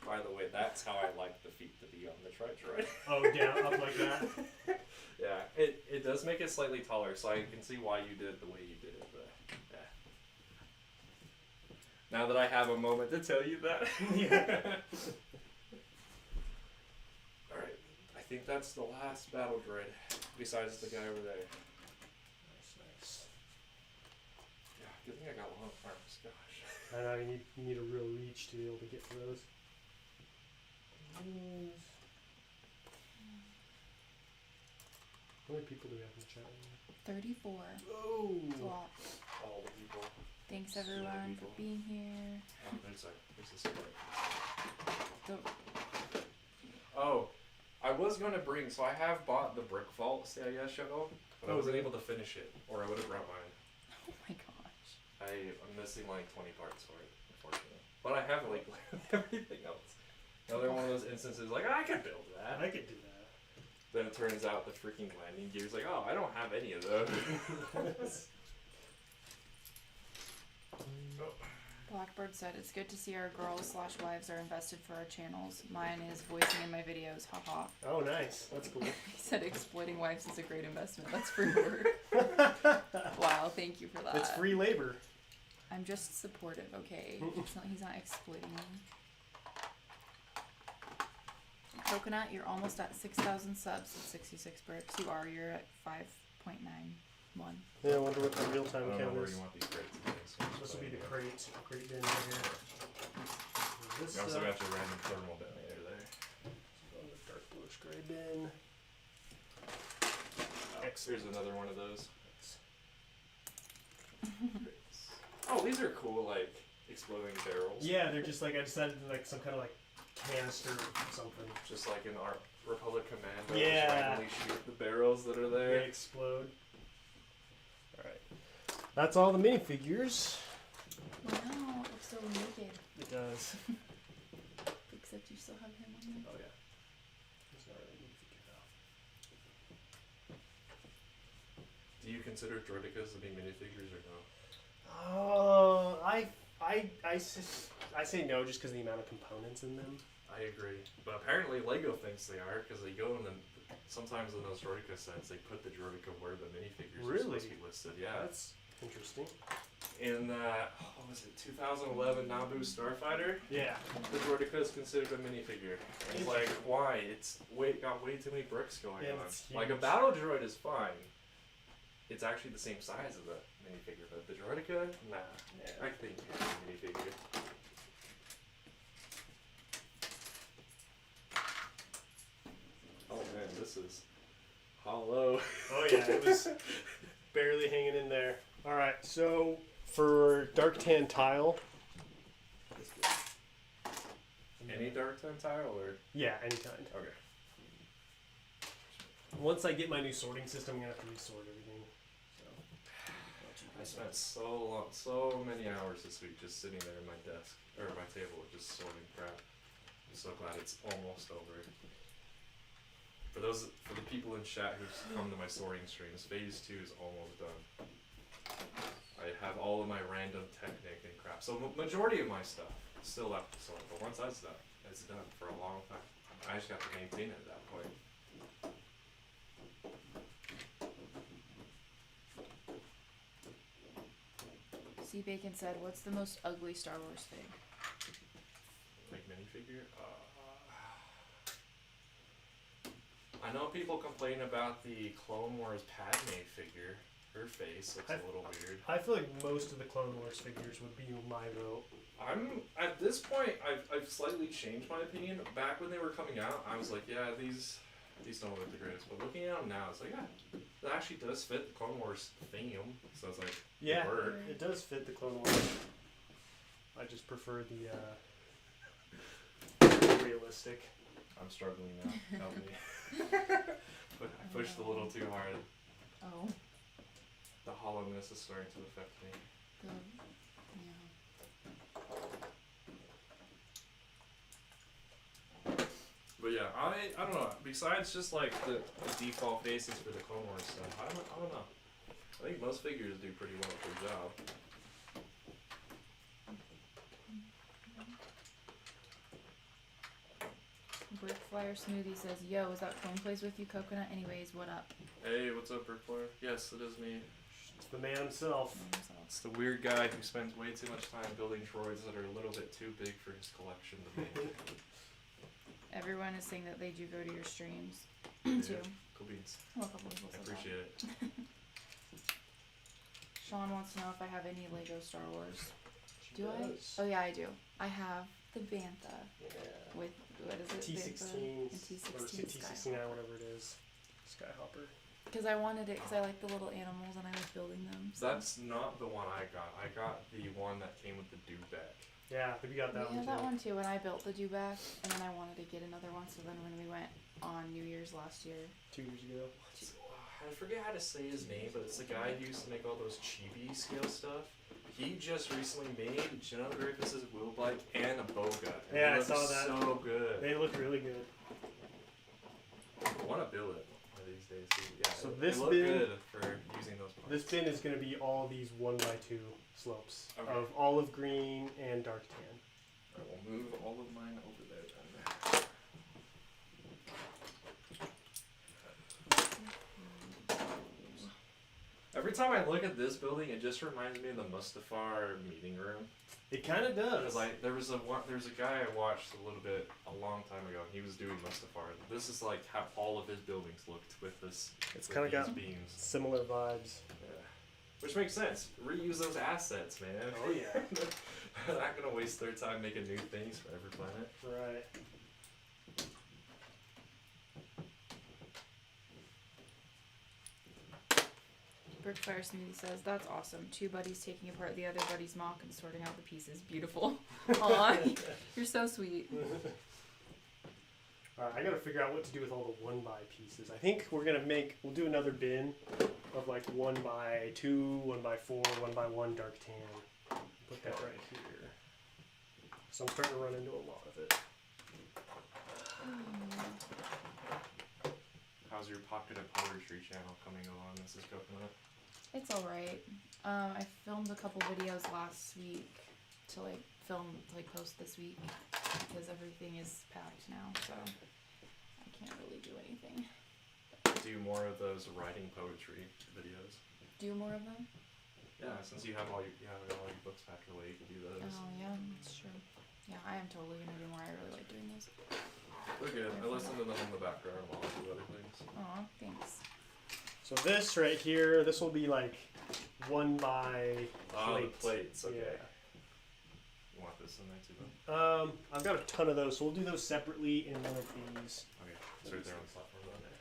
By the way, that's how I like the feet to be on the Tri-Droid. Oh, down, up like that? Yeah, it does make it slightly taller, so I can see why you did it the way you did it, but yeah. Now that I have a moment to tell you that. Yeah. Alright, I think that's the last battle droid, besides the guy over there. Nice. Yeah, good thing I got long arms, gosh. I know, you need a real reach to be able to get to those. How many people do we have in the chat right now? 34. Oh! That's a lot. All the people. Thanks So many everyone for people. being here. Oh, there's a cigarette. The- Oh, I was gonna bring, so I have bought the Brick Vault CIS shuttle, but I Oh, wasn't really? able to finish it, or I would have brought mine. Oh my gosh. I'm missing like 20 parts for it, unfortunately. But I have like everything else. Another one of those instances, like, I could build that. I could do that. Then it turns out the freaking landing gear's like, oh, I don't have any of those. Blackbird said, it's good to see our girls/wives are invested for our channels. Mine is voicing in my videos, haha. Oh, nice. That's cool. He said exploiting wives is a great investment. That's free work. Wow, thank you for that. It's free labor. I'm just supportive, okay? He's not exploiting me. Coconut, you're almost at 6,000 subs at 66 bricks. You are, you're at 5.91. Yeah, I wonder what the real I time don't know count where is. you want these crates. to be, so This will be the crate bin right here. This You also got your random thermal detonator there. on the dark bluish gray bin. Here's another one of those. Oh, these are cool, like, exploding barrels. Yeah, they're just like, I decided to like some kind of like canister or something. Just like in our Republic Commando, Yeah. just randomly shoot the barrels that are They there. explode. Alright. That's all the minifigures. Wow, it looks so naked. It does. Except you still have him on there. Oh yeah. It's not really a minifigure though. Do you consider droidicas to be minifigures or no? I say no just because of the amount of components in them. I agree. But apparently Lego thinks they are, because they go in the... Sometimes in those droidica sets, they put the droidica where the minifigures are Really? supposed to be listed. Yeah. That's interesting. In, what was it, 2011 Naboo Starfighter? Yeah. The droidica is considered a minifigure. And it's like, why? It's got way too many bricks going Yeah, on. it's Like, a huge. battle droid is fine. It's actually the same size as the minifigure, but the droidica? Nah. Yeah. I think it's a minifigure. Oh man, this is hollow. Oh yeah, it was barely hanging in there. Alright, so for dark tan tile. Any dark tan tile or? Yeah, any kind. Okay. Once I get my new sorting system, I'm gonna have to resort everything. I spent so many hours this week just sitting there at my desk, or my table, just sorting crap. I'm so glad it's almost over. For the people in chat who've come to my sorting streams, phase 2 is almost done. I have all of my random Technic and crap. So majority of my stuff is still left to sort, but once that's done, it's done for a long time. I just got to maintain it at that point. C Bacon said, what's the most ugly Star Wars fig? Like minifigure? I know people complain about the Clone Wars Padme figure. Her face looks a little weird. I feel like most of the Clone Wars figures would be my vote. I'm at this point. I've slightly changed my opinion. Back when they were coming out, I was like, yeah, these don't look the greatest. But looking at them now, it's like, yeah, it actually does fit the Clone Wars theme. So it's like, Yeah, work. it does fit the Clone Wars. I just prefer the realistic. I'm struggling now. Help me. I pushed a little too hard. Oh. The hollowness is starting to affect me. But yeah, I don't know. Besides just like the default faces for the Clone Wars stuff, I don't know. I think most figures do pretty well at their job. Brickflyer Smoothie says, "Yo, is that Clone plays with you, Coconut? Anyways, what up?" Hey, what's up, Brickflyer? Yes, it is me. It's the man himself. It's the weird guy who spends way too much time building droids that are a little bit too big for his collection to make. Everyone is saying that they do go to your streams Yeah, too. cool beans. Well, a couple people I said appreciate it. that. Sean wants to know if I have any Lego Star Wars. Do I? Oh yeah, I do. I have the Bantha with what is it? T16 and or T16 T69, whatever it is. Skyhopper. Because I wanted it because I like the little animals and I was building them. So. That's not the one I got. I got the one that came with the dewback. Yeah, but you got that We one had too. that one too, and I built the dewback, and then I wanted to get another one. So then when we went on New Year's last year, 2 years ago. I forget how to say his name, but it's the guy who used to make all those chibi scale stuff. He just recently made General Grievous' wheel bike and a boga. Yeah, I saw that. So good. They look really good. I want to build it one of these days. Yeah, So it this look bin, good for using those parts. This bin is going to be all these 1x2 slopes Okay. of olive green and dark tan. I will move all of mine over there then. Every time I look at this building, it just reminds me of the Mustafar meeting room. It kind of does. Because there was a guy I watched a long time ago, and he was doing Mustafar. This is like how all of his buildings looked with this. It's with kind of these got beams. similar vibes. Yeah. Which makes sense. Reuse those assets, man. Oh yeah. They're not gonna waste their time making new things for every planet. Right. Brickfire Smoothie says, "That's awesome. 2 buddies taking apart the other buddy's MOC and sorting out the pieces. Beautiful." Aw, you're so sweet. Alright, I gotta figure out what to do with all the 1x pieces. I think we'll do another bin of like 1x2, 1x4, 1x1 dark tan. Put that right here. So I'm starting to run into a lot of it. How's your Pocket of Poetry channel coming along, Mrs. Coconut? It's alright. I filmed a couple videos last week to post this week because everything is packed now, so I can't really do anything. Do more of those writing poetry videos. Do more of them? Yeah, since you have all your books packed away, you can do those. Oh yeah, that's true. Yeah, I am totally gonna do more. I really like doing those. They're good. I listen to them in the background while I do other things. Aw, thanks. So this right here, this will be like 1x Oh, the plates. plates, okay. Yeah. You want this in there too, then? I've got a ton of those, so we'll do those separately in one of these. Okay, it's right there on the platform down there.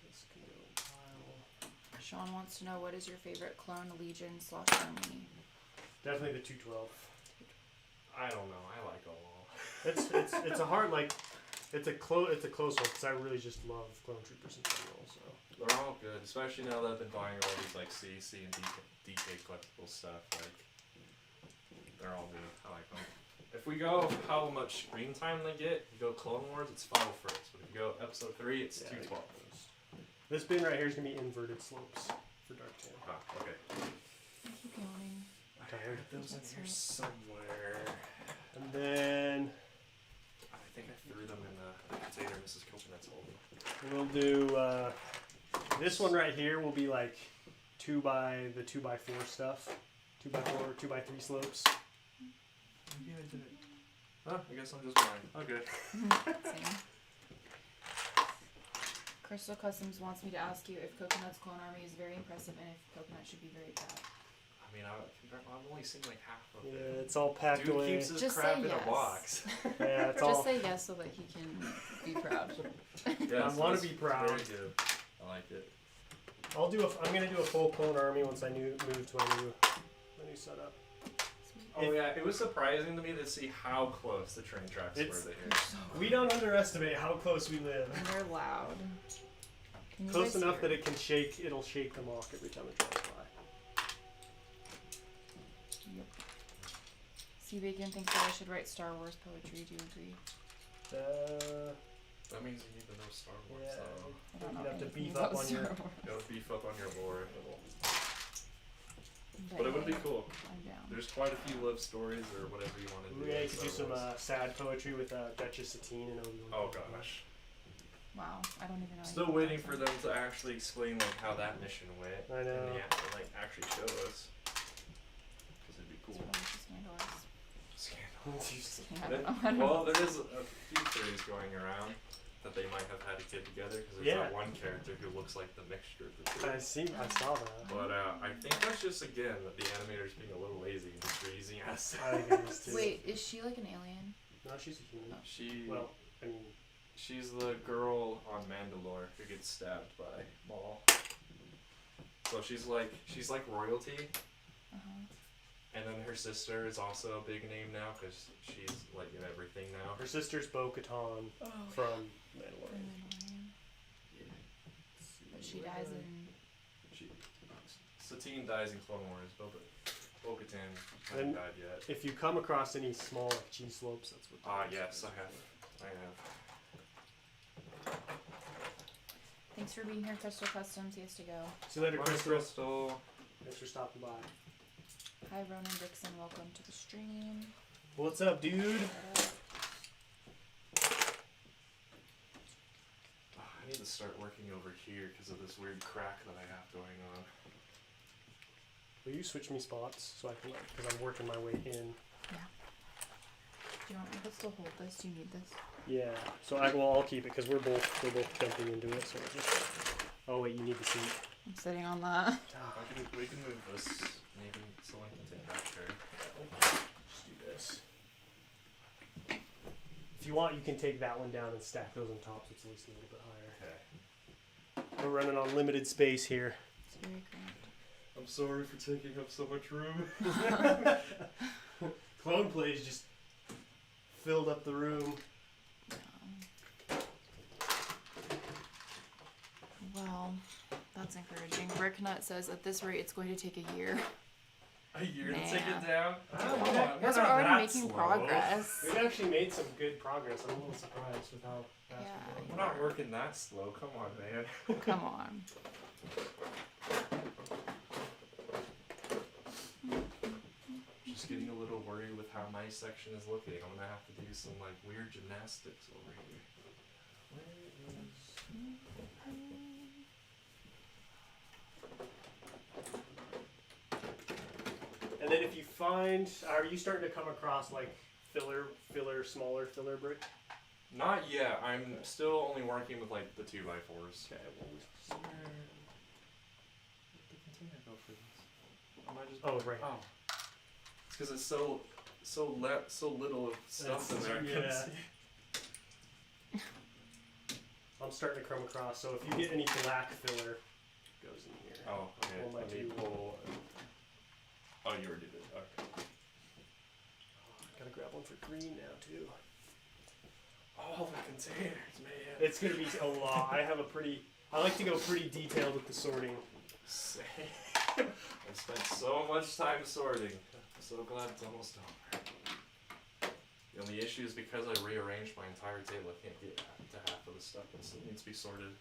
This can go in pile. Sean wants to know, what is your favorite clone, Legion/Army? Definitely the 212. I don't know. I like them all. It's a hard it's a close one because I really just love Clone Troopers in general. So They're all good, especially now that I've been buying all these like CC and DK collectible stuff. Like, they're all good. I like them. If we go how much screen time they get, you go Clone Wars, it's 501st. But if you go Episode 3, it's 212. This bin right here is gonna be inverted slopes for dark tan. Ah, okay. I keep yawning. Tired. Those in That's here right. somewhere. And then I think I threw them in the container Mrs. Coconut's holding. we'll do this one right here will be like 2x4 stuff. 2x4, 2x3 slopes. Maybe I did it. Huh, I guess I'm just blind. Okay. Same. Crystal Customs wants me to ask you if Coconut's clone army is very impressive and if Coconut should be very proud. I mean, I've only seen like half of it. Yeah, it's all packed Dude away. keeps his Just crap say in yes. a box. Yeah, it's Just all. say yes so that he can be proud. Yeah, I want to be proud. Very good. I like it. I'm gonna do a full clone army once I move to my new setup. Sweet. Oh yeah, it was surprising to me to see how close the train tracks were to here. We don't underestimate how close we live. And they're loud. Close enough that it can shake. It'll shake the MOC every time it drives by. Yep. C-Bacon thinks that I should write Star Wars poetry. Do you agree? That means you need to know Star Wars. Yeah. Though. I don't know. You'd have to anything beef about up on Star your. Wars. You gotta beef up on your lore. But But it would be yeah, cool. I'm down. There's quite a few love stories or whatever you want to do. Yeah, you in could do Star some Wars. sad poetry with Duchess Satine and Obi-Wan. Oh gosh. Wow, I don't even know. Still anything waiting about for them to actually explain like how that mission went. I know. And like actually show us. Because it'd be It's cool. probably just scandalous. Scandal. I don't know. I don't Well, know. there is a few theories going around that they might have had a kid together because there's Yeah. that one character who looks like the mixture of the two. I saw that. But I think that's just again that the animators being a little lazy and freezing us. I think it is too. Wait, is she like an alien? No, she's a human. She Well, I mean, she's the girl on Mandalore who gets stabbed by Maul. So she's like royalty, Uh-huh. and then her sister is also a big name now because she's like in everything now. her sister's Bo-Katan from Mandalorian. But she dies in... Satine dies in Clone Wars, Bo-Katan Then- hasn't died yet. If you come across any small like, cheese slopes, that's what. Ah, yes, I have. Thanks for being here, Crystal Customs. He has to go. See you later, Bye, Crystal. Crystal. Thanks for stopping by. Hi, Ronan Dixon. Welcome to the stream. What's up, dude? I need to start working over here because of this weird crack that I have going on. Will you switch me spots so I can, because I'm working my way in. Yeah. Do you want me to still hold this? Do you need this? Yeah. So I'll keep it because we're both jumping into it. So we'll just. Oh wait, you need the seat. I'm sitting on that. We can move this. Maybe someone can take that chair. Just do this. If you want, you can take that one down and stack those on top so it's at least a little bit higher. Okay. We're running on limited space here. It's very cramped. I'm sorry for taking up so much room. Clone Plays just filled up the room. Well, that's encouraging. Bricknut says at this rate it's going to take a year. A year to Man. take it down? Oh, Come yeah. on, You guys we're are not already that making slow. progress. We've actually made some good progress. I'm a little surprised with how fast Yeah. we're going. We're not working that slow. Come on, man. Come on. Just getting a little worried with how my section is looking. I'm gonna have to do some like weird gymnastics over here. And then if you find, are you starting to come across like smaller filler brick? Not yet. I'm still only working with like the 2x4s. Okay, well, Where did the container go for this? Am I just? oh right. Oh. It's because it's so little of stuff in there. I couldn't Yeah. see. I'm starting to come across. So if you get any black filler, it goes in here. Oh, okay. Pull my Let me two. pull. Oh, you already did. Okay. Gotta grab one for green now too. All the containers, man. It's gonna be a lot. I like to go pretty detailed with the sorting. Same. I spent so much time sorting. I'm so glad it's almost over. The only issue is because I rearranged my entire table, I can't get to half of the stuff that still needs to be sorted.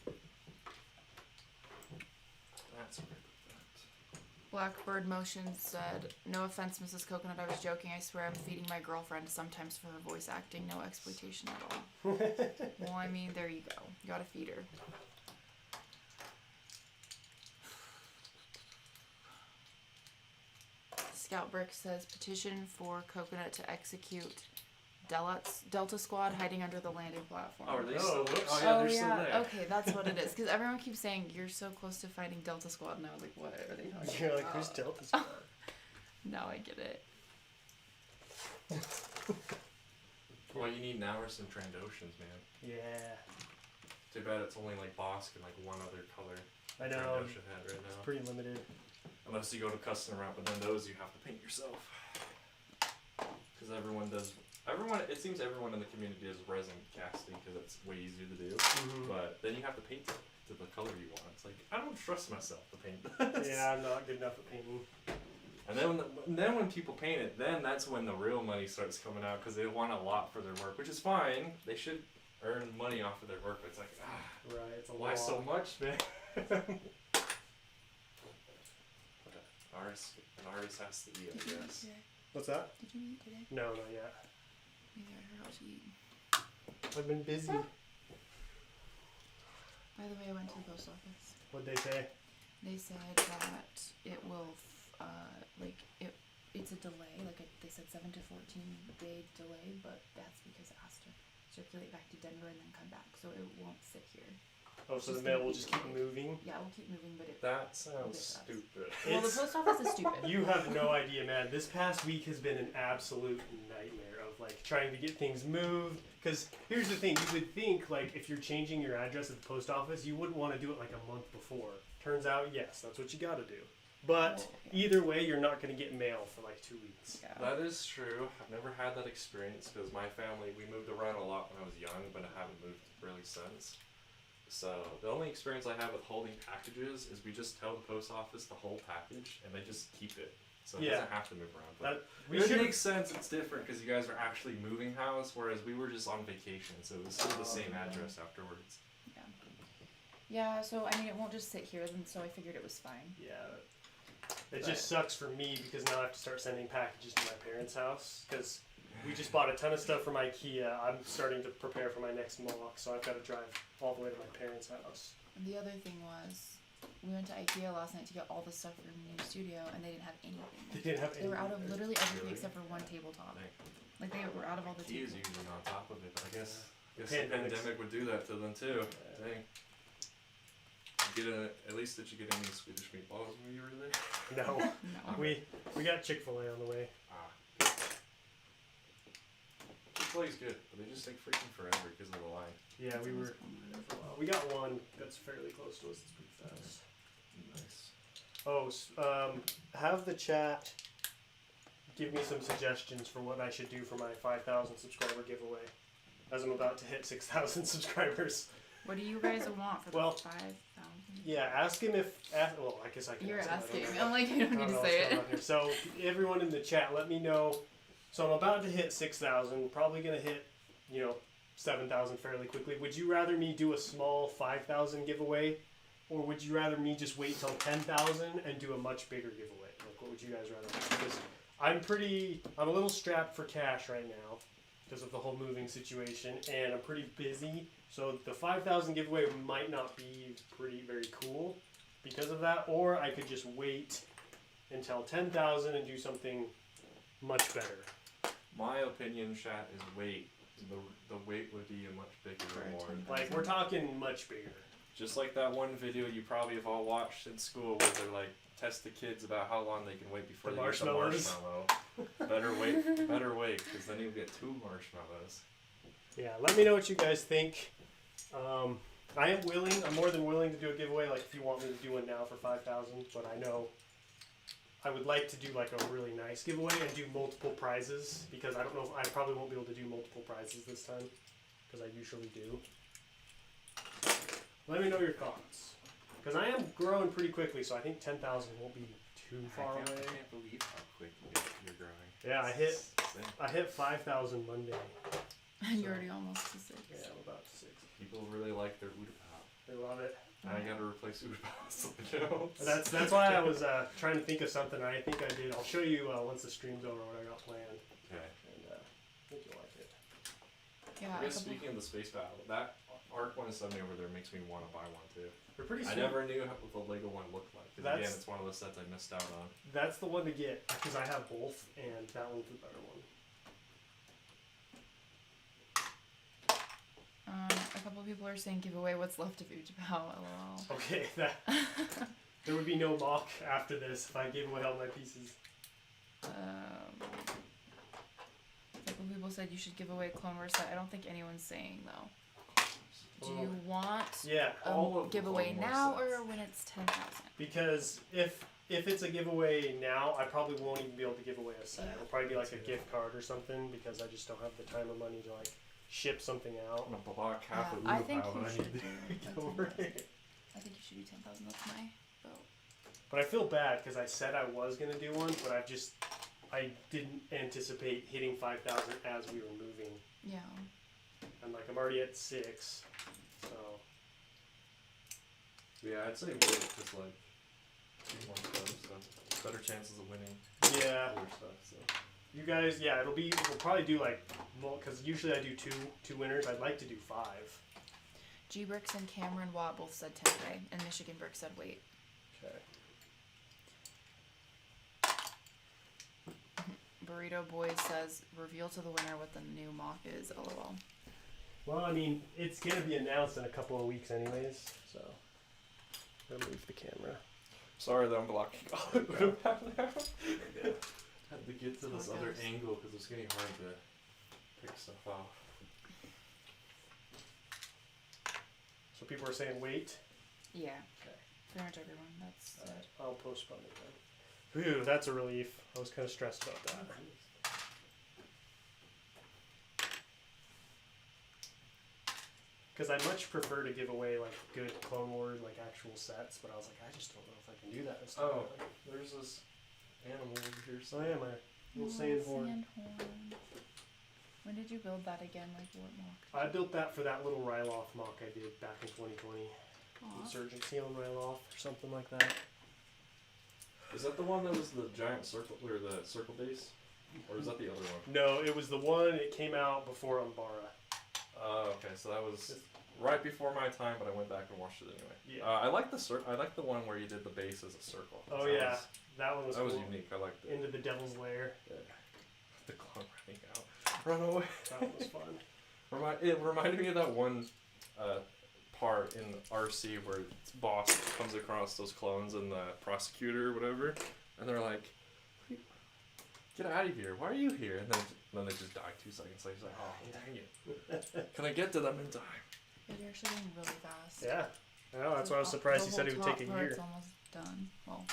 That's weird. Blackbird Motion said, no offense, Mrs. Coconut, I was joking. I swear I'm feeding my girlfriend sometimes for her voice acting. No exploitation at all. Well, I mean, there you go. You gotta feed her. Scout Brick says, petition for Coconut to execute Delta Squad hiding under the landing platform. Oh, are they Oh, still whoops. Oh, yeah, they're still yeah. there. Okay, that's what it is. Because everyone keeps saying, you're so close to finding Delta Squad. And I was like, what are they talking You're about? like, who's Delta Squad? Now I get it. What you need now are some Trandoshans, man. Yeah, Too bad it's only like Bosk and like one other color I know. Trandoshan had right It's now. pretty limited. Unless you go to custom route, but then those you have to paint yourself. because everyone does. It seems everyone in the community does resin casting because it's way easier to do. But then you have to paint it to the color you want. It's like, I don't trust myself to paint this. Yeah, I'm not good enough at painting. And then when people paint it, then that's when the real money starts coming out because they want a lot for their work, which is fine. They should earn money off of their work, but it's like, right, it's a why lot. so much, man? An artist has to eat, I guess. What's that? Did you eat today? No, not yet. Neither. I heard what you eat. I've been busy. By the way, I went to the post office. What'd they say? They said that it will, it's a delay. They said 7 to 14 day delay, but that's because it has to circulate back to Denver and then come back, so it won't sit here. Oh, so the mail will just keep moving? Yeah, it will keep moving, but it. That sounds stupid. Well, the post office is stupid. You have no idea, man. This past week has been an absolute nightmare of like trying to get things moved. Because here's the thing, you would think like if you're changing your address at the post office, you wouldn't want to do it like a month before. Turns out, yes, that's what you got to do. But either way, you're not going to get mail for like 2 weeks. Yeah. That is true. I've never had that experience because my family, we moved around a lot when I was young, but I haven't moved really since. So the only experience I have with holding packages is we just tell the post office to hold package and they just keep it. So it doesn't have to move around. But it makes sense. It's different because you guys are actually moving house, whereas we were just on vacation, so it was still the same address afterwards. Yeah. Yeah. So I mean, it won't just sit here, then. So I figured it was fine. Yeah. It just sucks for me because now I have to start sending packages to my parents' house because we just bought a ton of stuff from IKEA. I'm starting to prepare for my next MOC, so I've got to drive all the way to my parents' house. And the other thing was, we went to IKEA last night to get all the stuff for the new studio, and they didn't have anything. They didn't have anything. They were out of literally everything except for one tabletop. Like they were out of all the He is tables. usually on top of it, but I guess the pandemic would do that to them too. Dang. At least did you get any Swedish meatballs when you were there? No. No. We got Chick-fil-A on the way. Chick-fil-A's good, but they just take freaking forever because of the line. Yeah, we were there for a while. We got one that's fairly close to us. It's pretty fast. Nice. Oh, have the chat give me some suggestions for what I should do for my 5,000 subscriber giveaway, as I'm about to hit 6,000 subscribers. What do you guys want for the 5,000? Yeah, ask him if. Well, I guess I can. You're ask asking. him. I'm like, you don't need to say it. So everyone in the chat, let me know. So I'm about to hit 6,000. Probably gonna hit, 7,000 fairly quickly. Would you rather me do a small 5,000 giveaway, or would you rather me just wait till 10,000 and do a much bigger giveaway? Like, what would you guys rather do? Because I'm a little strapped for cash right now because of the whole moving situation, and I'm pretty busy. So the 5,000 giveaway might not be very cool because of that, or I could just wait until 10,000 and do something much better. My opinion, chat, is wait. The wait would be a much bigger reward. Like, we're talking much bigger. Just like that one video you probably have all watched in school where they're like, test the kids about how long they can wait before they get the marshmallow. Better wait, because then you'll get 2 marshmallows. Yeah, let me know what you guys think. I'm more than willing to do a giveaway, like if you want me to do one now for 5,000, but I know I would like to do like a really nice giveaway and do multiple prizes, because I don't know if I probably won't be able to do multiple prizes this time, because I usually do. Let me know your thoughts, because I am growing pretty quickly, so I think 10,000 won't be too far away. I can't believe how quick you're growing. Yeah, I hit 5,000 Monday. And you're already almost to 6. Yeah, I'm about to 6. People really like their Utapau. They love it. I gotta replace Utapau. That's why I was trying to think of something. I think I did. I'll show you once the stream's over what I got planned. Okay. And I think you'll like it. Yeah. I guess speaking of the space battle, that Arc one Sunday over there makes me want to buy one too. They're pretty sweet. I never knew what the Lego one looked like. Because again, it's one of those sets I missed out on. That's the one to get, because I have both, and that one's the better one. A couple people are saying give away what's left of Utapau, lol. Okay, there would be no MOC after this if I gave away all my pieces. A couple people said you should give away Clone Wars set. I don't think anyone's saying though. Do you want all a giveaway now or when it's 10,000? Because if if it's a giveaway now, I probably won't even be able to give away a set. It'll probably be like a gift card or something because I just don't have the time or money to like ship something out. I'm gonna block half of I think Utapau you when I should need do to go 10,000. over it. I think you should do 10,000. That's my vote. But I feel bad because I said I was gonna do one, but I didn't anticipate hitting 5,000 as we were moving. Yeah. And like I'm already at 6, so Yeah, I'd say wait, just like 2 more stuff, so better chances of winning yeah. other stuff. So You guys, yeah, we'll probably do like, because usually I do two winners. I'd like to do 5. G Bricks and Cameron Watt both said 10K, and Michigan Bricks said wait. Okay. Burrito Boy says reveal to the winner what the new mock is. LOL. Well, I mean, it's gonna be announced in a couple of weeks, anyways. So, I'm gonna move the camera. sorry that I'm blocking all of Utapau now. Had to get to this other angle because it's getting hard to pick stuff off. So people are saying wait. Yeah. Okay. Pretty much everyone. That's it. I'll postpone it then. Phew, that's a relief. I was kind of stressed about that. Because I much prefer to give away like good Clone Wars, like actual sets, but I was like, I just don't know if I can do that. This time. Oh, there's this animal over here. So yeah, my little sandhorn. When did you build that again? Like what mock? I built that for that little Ryloth mock I did back in 2020. Aw. Insurgency on Ryloth or something like that. Is that the one that was the giant circle or the circle base, or is that the other one? No, it was the one. It came out before Umbara. Okay, so that was right before my time, but I went back and watched it anyway. Yeah. I like I like the one where you did the base as a circle. Oh That yeah, was, that one was that was cool. unique. I liked it. Into the Devil's Lair. Yeah. The clone running out. Run away. That one was fun. It reminded me of that one part in RC where boss comes across those clones and the prosecutor or whatever, and they're like, "Get out of here! Why are you here?" And then they just die 2 seconds later. He's like, "Oh, dang it! Can I get to them in time?" Yeah, you're actually going really fast. Yeah. I know, that's why I was surprised he said it would take a year. It's almost done. Well,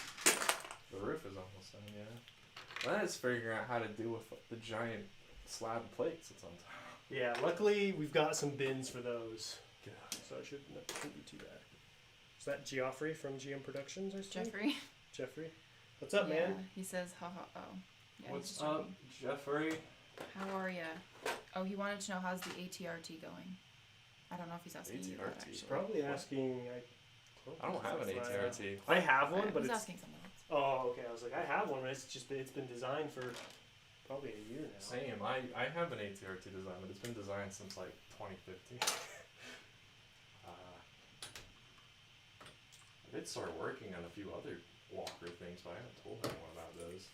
The roof is almost done, yeah. Then it's figuring out how to deal with the giant slab of plates that's on top. Yeah, luckily we've got some bins for those, Yeah. so it shouldn't be too bad. Is that Geoffrey from GM Productions, I see? Jeffrey. Jeffrey? What's up, Yeah, man? he says, haha, oh. Yeah, What's he's up, joking. Jeffrey? How are ya? Oh, he wanted to know how's the ATRT going. I don't know if he's asking you that, ATRT? actually. Probably asking. I don't have an ATRT. I have one, but he's it's. asking someone else. Oh, okay. I was like, I have one, but it's been designed for probably a year now. Same. I have an ATRT design, but it's been designed since like 2015. I did start working on a few other walker things, but I haven't told anyone about those.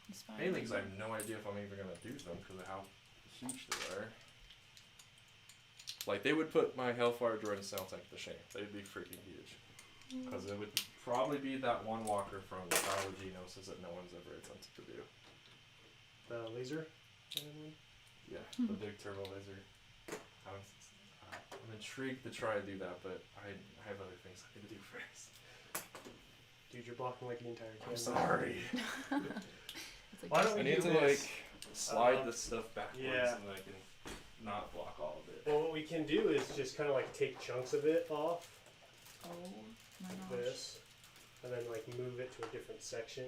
It's fine. Mainly because I have no idea if I'm even going to do them because of how huge they are. Like, they would put my Hellfire Droid and Soundtank to shame. They'd be freaking huge. Because it would probably be that one walker from Power Genosis that no one's ever attempted to do. The laser? Yeah, the big turbo laser. I'm intrigued to try to do that, but I have other things I need to do first. Dude, you're blocking like the entire camera. I'm sorry. It's like, Why don't we I need do to this? like slide this stuff backwards yeah. and then I can not block all of it. Well, what we can do is just kind of like take chunks of it off, oh my like gosh. this, and then like move it to a different section.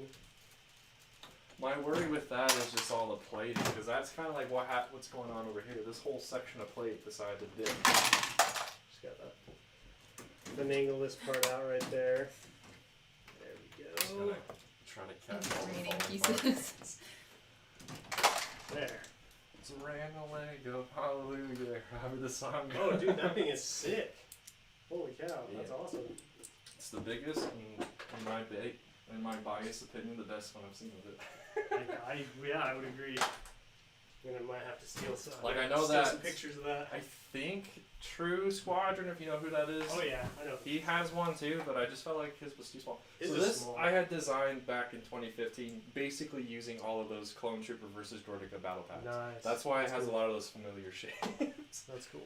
My worry with that is just all the plating, because that's kind of like what's going on over here. This whole section of plate decided to dip. Just gotta finagle this part out right there. There we Just go. gonna try to catch It's all the raining falling pieces. There. It's ran away, go hallelujah, however the song goes. Oh, dude, that thing is sick. Holy cow, that's Yeah. awesome. It's the biggest, and in my biased opinion, the best one I've seen of it. I would agree. I might have to steal some. Like, I know steal that- some pictures of that. I think True Squadron, if you know who that is. Oh yeah, I know. He has one too, but I just felt like his was too small. His so is this small. I had designed back in 2015, basically using all of those Clone Trooper versus Droideka battle packs. Nice. That's why it has cool. a lot of those familiar shapes. That's cool.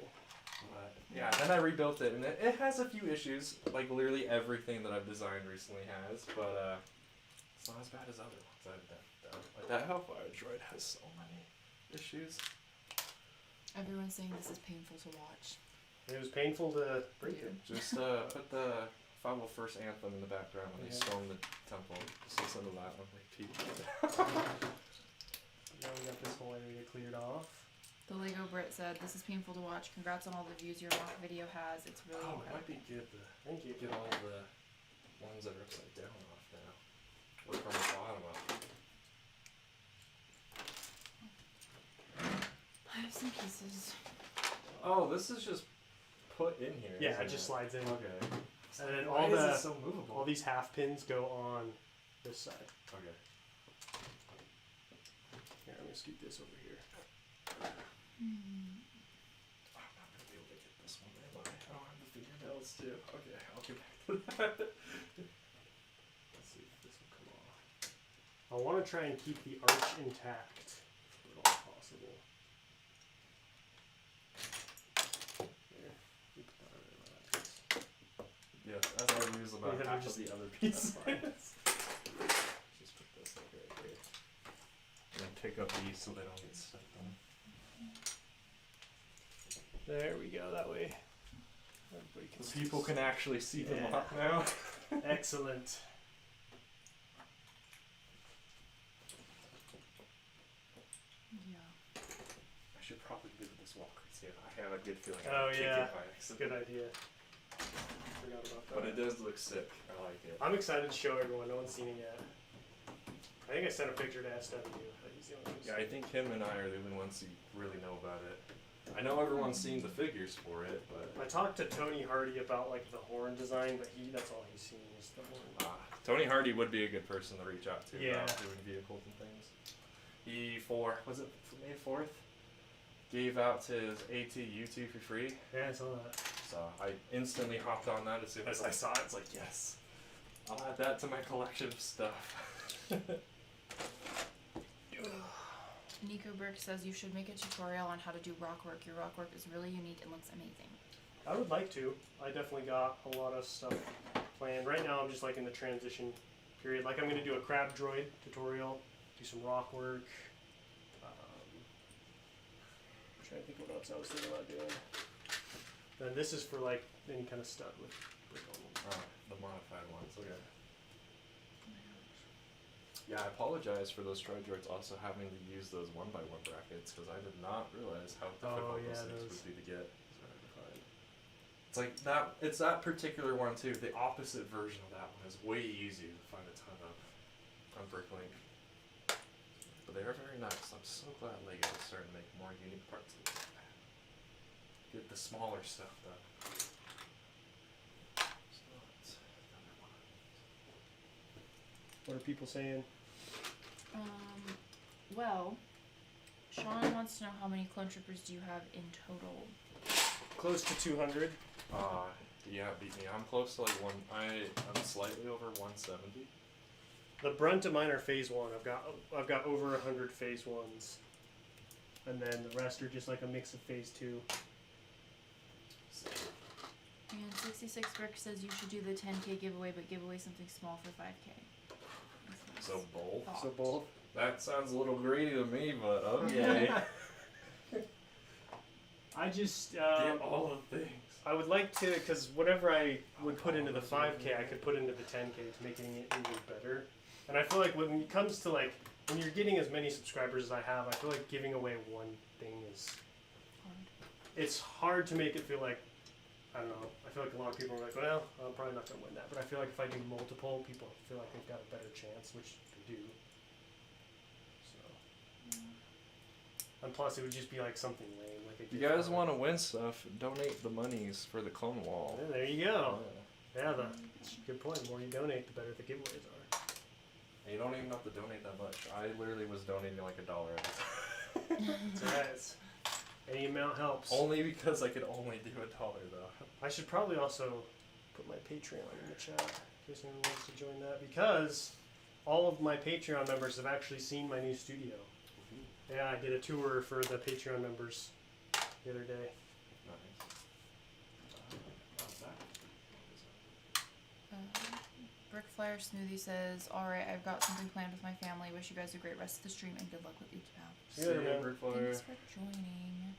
But yeah, then I rebuilt it, and it has a few issues, like literally everything that I've designed recently has, but it's not as bad as other ones I've done. Like that Hellfire droid has so many issues. Everyone's saying this is painful to watch. It was painful to break it. Just put the 501st Anthem in the background when they storm the temple. Just listen to that on repeat. Now we got this whole area cleared off. The Lego Brit said, "This is painful to watch. Congrats on all the views your mock video has. It's really It might incredible." be good to Thank you. get all the ones that are upside down off now. Work on the bottom up. I have some pieces. Oh, this is just put in here. Yeah, isn't it just slides in. Okay. And then Why is it so movable? all these half pins go on this side. Okay. Here, I'm gonna scoot this over here. I'm not gonna be able to get this one, am I? I don't have the fingernails too. Okay, I'll get back to that. Let's see if this will come off. I want to try and keep the arch intact if at all possible. There. Keep that right. Yeah, as I lose about Yeah, half just- of the other pieces. That's Just put this like right here. And then pick up these so they don't get stepped on. There we go. That way, everybody can see. People can actually see the Yeah. mock now. Excellent. Yeah. I should probably move this wall crazy. I have a good feeling Oh, I kicked yeah. it by accident. Good idea. Forgot about that. But it does look sick. I like it. I'm excited to show everyone. No one's seen it yet. I think I sent a picture to SW. He's the only one who's Yeah, I think him and I are the only ones who really know about it. I know everyone's seen the figures for it, but I talked to Tony Hardy about like the horn design, but that's all he's seen is the horn. Tony Hardy would be a good person to reach out to Yeah. about doing vehicles and things. He was it May 4th? Gave out to his AT U2 for free. Yeah, I saw that. So I instantly hopped on that as soon as I saw it. It's like, yes, I'll add that to my collection of stuff. Nico Burke says you should make a tutorial on how to do rock work. Your rock work is really unique and looks amazing. I would like to. I definitely got a lot of stuff planned. Right now I'm just like in the transition period. Like I'm going to do a crab droid tutorial, do some rock work. I'm trying to think what else I was thinking about doing. Then this is for like any kind of stud with brick on them. The modified ones, okay. Yeah, I apologize for those Tri-Droids also having to use those 1x1 brackets, because I did not realize how difficult those things would be to get. It's like that, it's that particular one too. The opposite version of that one is way easier to find a ton of on Bricklink. But they are very nice. I'm so glad LEGO is starting to make more unique parts of this. Get the smaller stuff done. What are people saying? Well, Sean wants to know how many clone troopers do you have in total? Close to 200. Yeah, beat me. I'm close to like I'm slightly over 170. The brunt of mine are phase 1. I've got over 100 phase 1s. And then the rest are just like a mix of phase 2. And 66 Brick says you should do the 10K giveaway, but give away something small for 5K. So bold. So bold. That sounds a little greedy to me, but okay. I just Get all the things. I would like to, because whatever I would put into the 5K, I could put into the 10K to make it even better. And I feel like when it comes to like when you're getting as many subscribers as I have, I feel like giving away one thing is it's hard to make it feel like, I don't know, I feel like a lot of people are like, well, I'm probably not going to win that. But I feel like if I do multiple, people feel like they've got a better chance, which they do. So. And plus, it would just be like something lame. Like If you guys want to win stuff, donate the monies for the clone wall. Yeah, there you go. Yeah, that's a good point. The more you donate, the better the giveaways are. And you don't even have to donate that much. I literally was donating like $1. That's right. Any amount helps. Only because I could only do $1 though. I should probably also put my Patreon in the chat in case anyone wants to join that, because all of my Patreon members have actually seen my new studio. Yeah, I did a tour for the Patreon members the other day. Nice. Brick Flyer Smoothie says, "Alright, I've got something planned with my family. Wish you guys a great rest of the stream and good luck with Utapau." See you, Brick Flyer. Thanks for joining.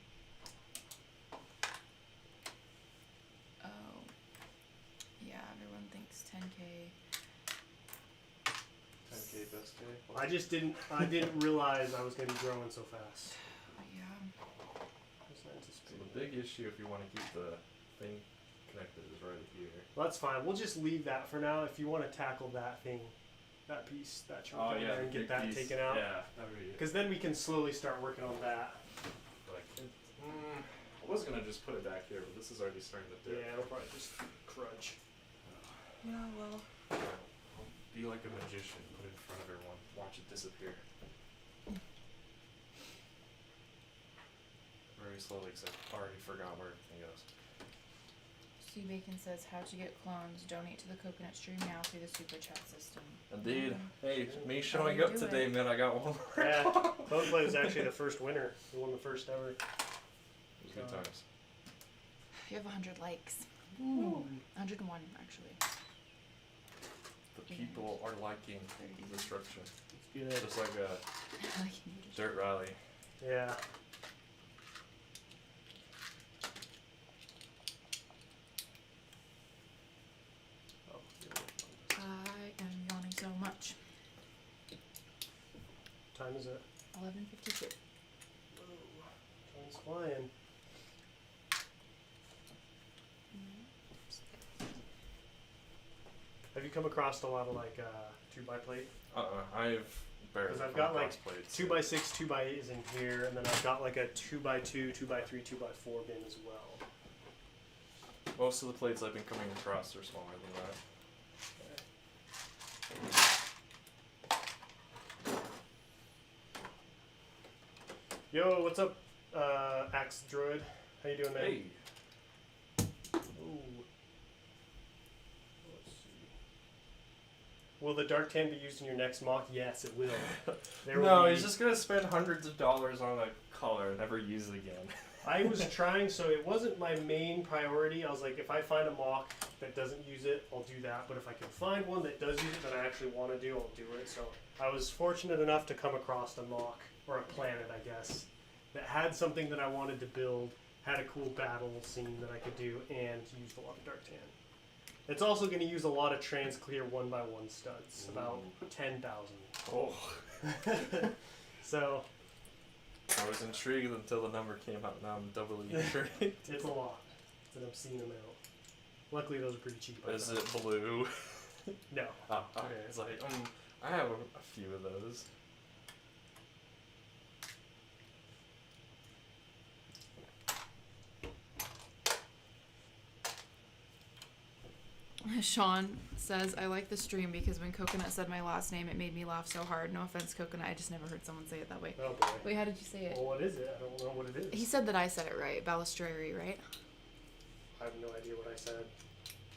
Oh. Yeah, everyone thinks 10K. 10K best day. I didn't realize I was going to be growing so fast. Yeah. So the big issue if you want to keep the thing connected is right here. Well, that's fine. We'll just leave that for now. If you want to tackle that thing, that piece, that chunk over there, and get that piece. taken out. Yeah, that would be. Because then we can slowly start working on that. But I was gonna just put it back here, but this is already starting to dip. Yeah, it'll probably just crunch. Yeah, well. I'll be like a magician, put it in front of everyone, watch it disappear. Very slowly, because I've already forgot where everything goes. C Bacon says, "How to get clones? Donate to the Coconut Stream now through the super chat system." Indeed. Hey, me How showing you up do today, it? man, I got one. Yeah, Codeplay was actually the first winner. He won the first ever. It was good times. You have 100 likes. Ooh. 101, actually. The people are liking destruction. It's good. Just like a dirt rally. Yeah. I am yawning so much. Time is it? 11:52. Time's flying. Have you come across a lot of like 2x plate? I've barely. Because I've come got like across plates. 2x6, 2x8 is in here, and then I've got like a 2x2, 2x3, 2x4 bin as well. Most of the plates I've been coming across are smaller than that. Yo, what's up, Axe Droid? How you doing, man? Hey. Ooh. Let's see. Will the dark tan be used in your next mock? Yes, it will. There No, will he's be- just gonna spend hundreds of dollars on a color and never use it again. I was trying, so it wasn't my main priority. I was like, if I find a mock that doesn't use it, I'll do that. But if I can find one that does use it that I actually want to do, I'll do it. So I was fortunate enough to come across a mock, or a planet, I guess, that had something that I wanted to build, had a cool battle scene that I could do, and used a lot of dark tan. It's also going to use a lot of trans clear 1x1 studs, about 10,000. Oh. So I was intrigued until the number came out. Now I'm doubly intrigued. it's a lot. It's an obscene amount. Luckily, those are pretty cheap. I Is thought. it blue? No. Oh, okay. It's like I have a few of those. Sean says, "I like the stream because when Coconut said my last name, it made me laugh so hard. No offense, Coconut. I just never heard someone say it that way." Oh boy. Wait, how did you say it? Well, what is it? I don't know what it is. He said that I said it right. Balustrary, right? I have no idea what I said.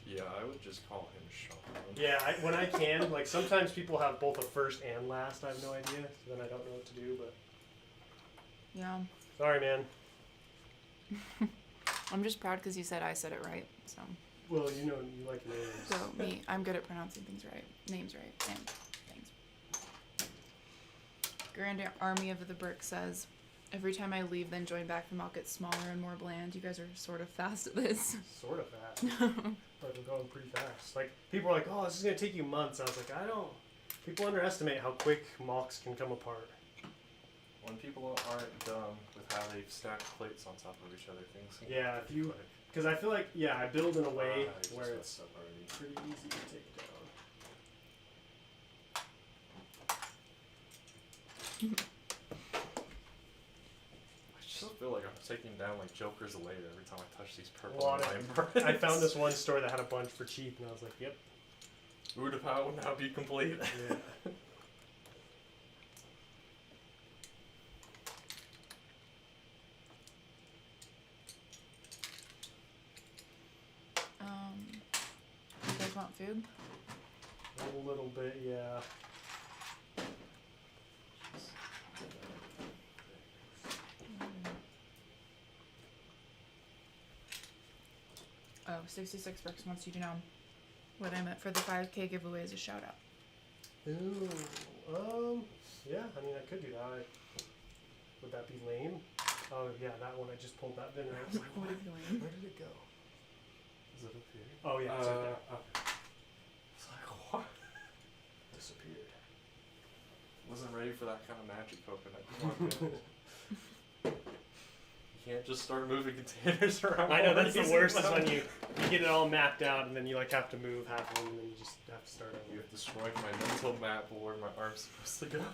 Yeah, I would just call him Sean. Yeah, when I can, like sometimes people have both a first and last. I have no idea, so then I don't know what to do. But Yeah. sorry, man. I'm just proud because you said I said it right. So, Well, you know, you like names. so me, I'm good at pronouncing things right, names right, and things. Grand Army of the Brick says, "Every time I leave, then join back, the mock gets smaller and more bland. You guys are sort of fast at this." Sort of fast. Like we're going pretty fast. Like people are like, "Oh, this is gonna take you months." I was like, I don't. People underestimate how quick mocks can come apart. When people aren't dumb with how they've stacked plates on top of each other, things can Yeah, get if you- quick. Because I feel like, yeah, I build in a way I just where messed it's up already. pretty easy to take down. I just feel like I'm taking down like Joker's later every time I touch these purple Lot line of- bricks. I found this one store that had a bunch for cheap, and I was like, "Yep." Utapau will now be complete. Yeah. You guys want food? A little bit, yeah. Oh, 66 bricks wants you to know. what I meant for the 5K giveaway is a shout out. Ooh, yeah, I mean, I could do that. Would that be lame? Oh, yeah, that one, I just pulled that bin out. I was like, what? Where did it go? Is it up here? Oh, yeah, it's right there. Okay. It's like, what? Disappeared. Wasn't ready for that kind of magic coconut. Come on, man. You can't just start moving containers around. I know, that's the worst is when you get it all mapped out and then you like have to move half of them and then you just have to start over. You have destroyed my mental map of where my arm's supposed to go.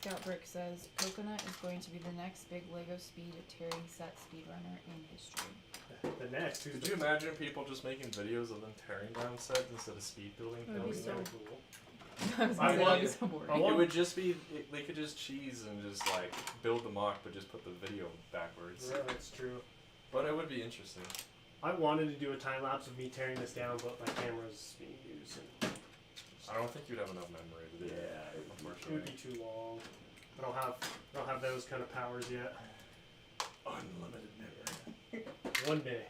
Scout Brick says Coconut is going to be the next big Lego speed tearing set speedrunner in history. The next, Could you imagine people just making videos of them tearing down sets instead of speed building? That would be buildings? so cool. I was I gonna say, want- that'd be so boring. It would just be, they could just cheese and just like build the mock but just put the video backwards. Yeah, that's true. But it would be interesting. I wanted to do a time lapse of me tearing this down, but my camera's being used. And I don't think you'd have enough memory to do yeah, that, it would unfortunately. be too long. I don't have those kind of powers yet. Unlimited memory. One day.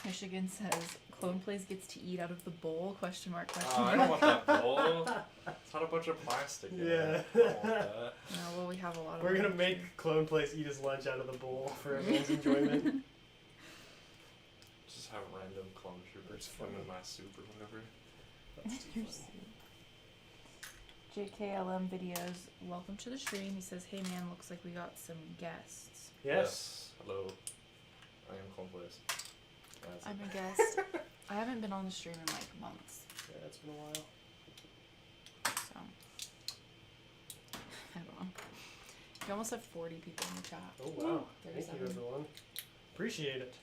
Michigan says Clone Plays gets to eat out of the bowl? Question mark. I don't want that bowl. It's not a bunch of plastic. In Yeah. it. I don't want that. No, well, we have a lot of We're gonna them. make Clone Place eat his lunch out of the bowl for everyone's enjoyment. Just have random clone troopers swim in my soup or whatever. That's too funny. JKLM videos. Welcome to the stream. He says, "Hey man, looks like we got some guests." Yes. Hello. I am Clone Place. That's I'm it. a guest. I haven't been on the stream in like months, Yeah, it's been a while. so I don't know. We almost have 40 people in the chat. Oh wow. Thank 37. you everyone. Appreciate it.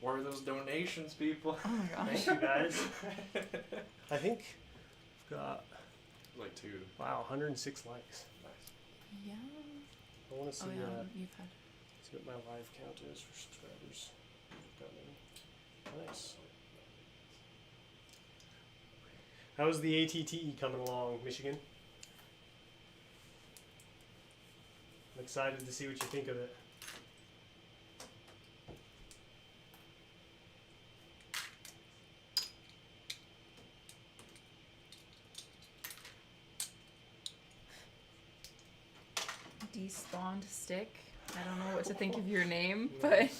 Where are those donations, people? Oh my gosh. Thank you guys. I think we've got Like 2. wow, 106 likes. Nice. Yeah. I want to see Oh yeah, you've had. see what my live count is for subscribers. Got many. Nice. How's the ATTE coming along, Michigan? I'm excited to see what you think of it. Despawned Stick. I don't know what to think of your name, but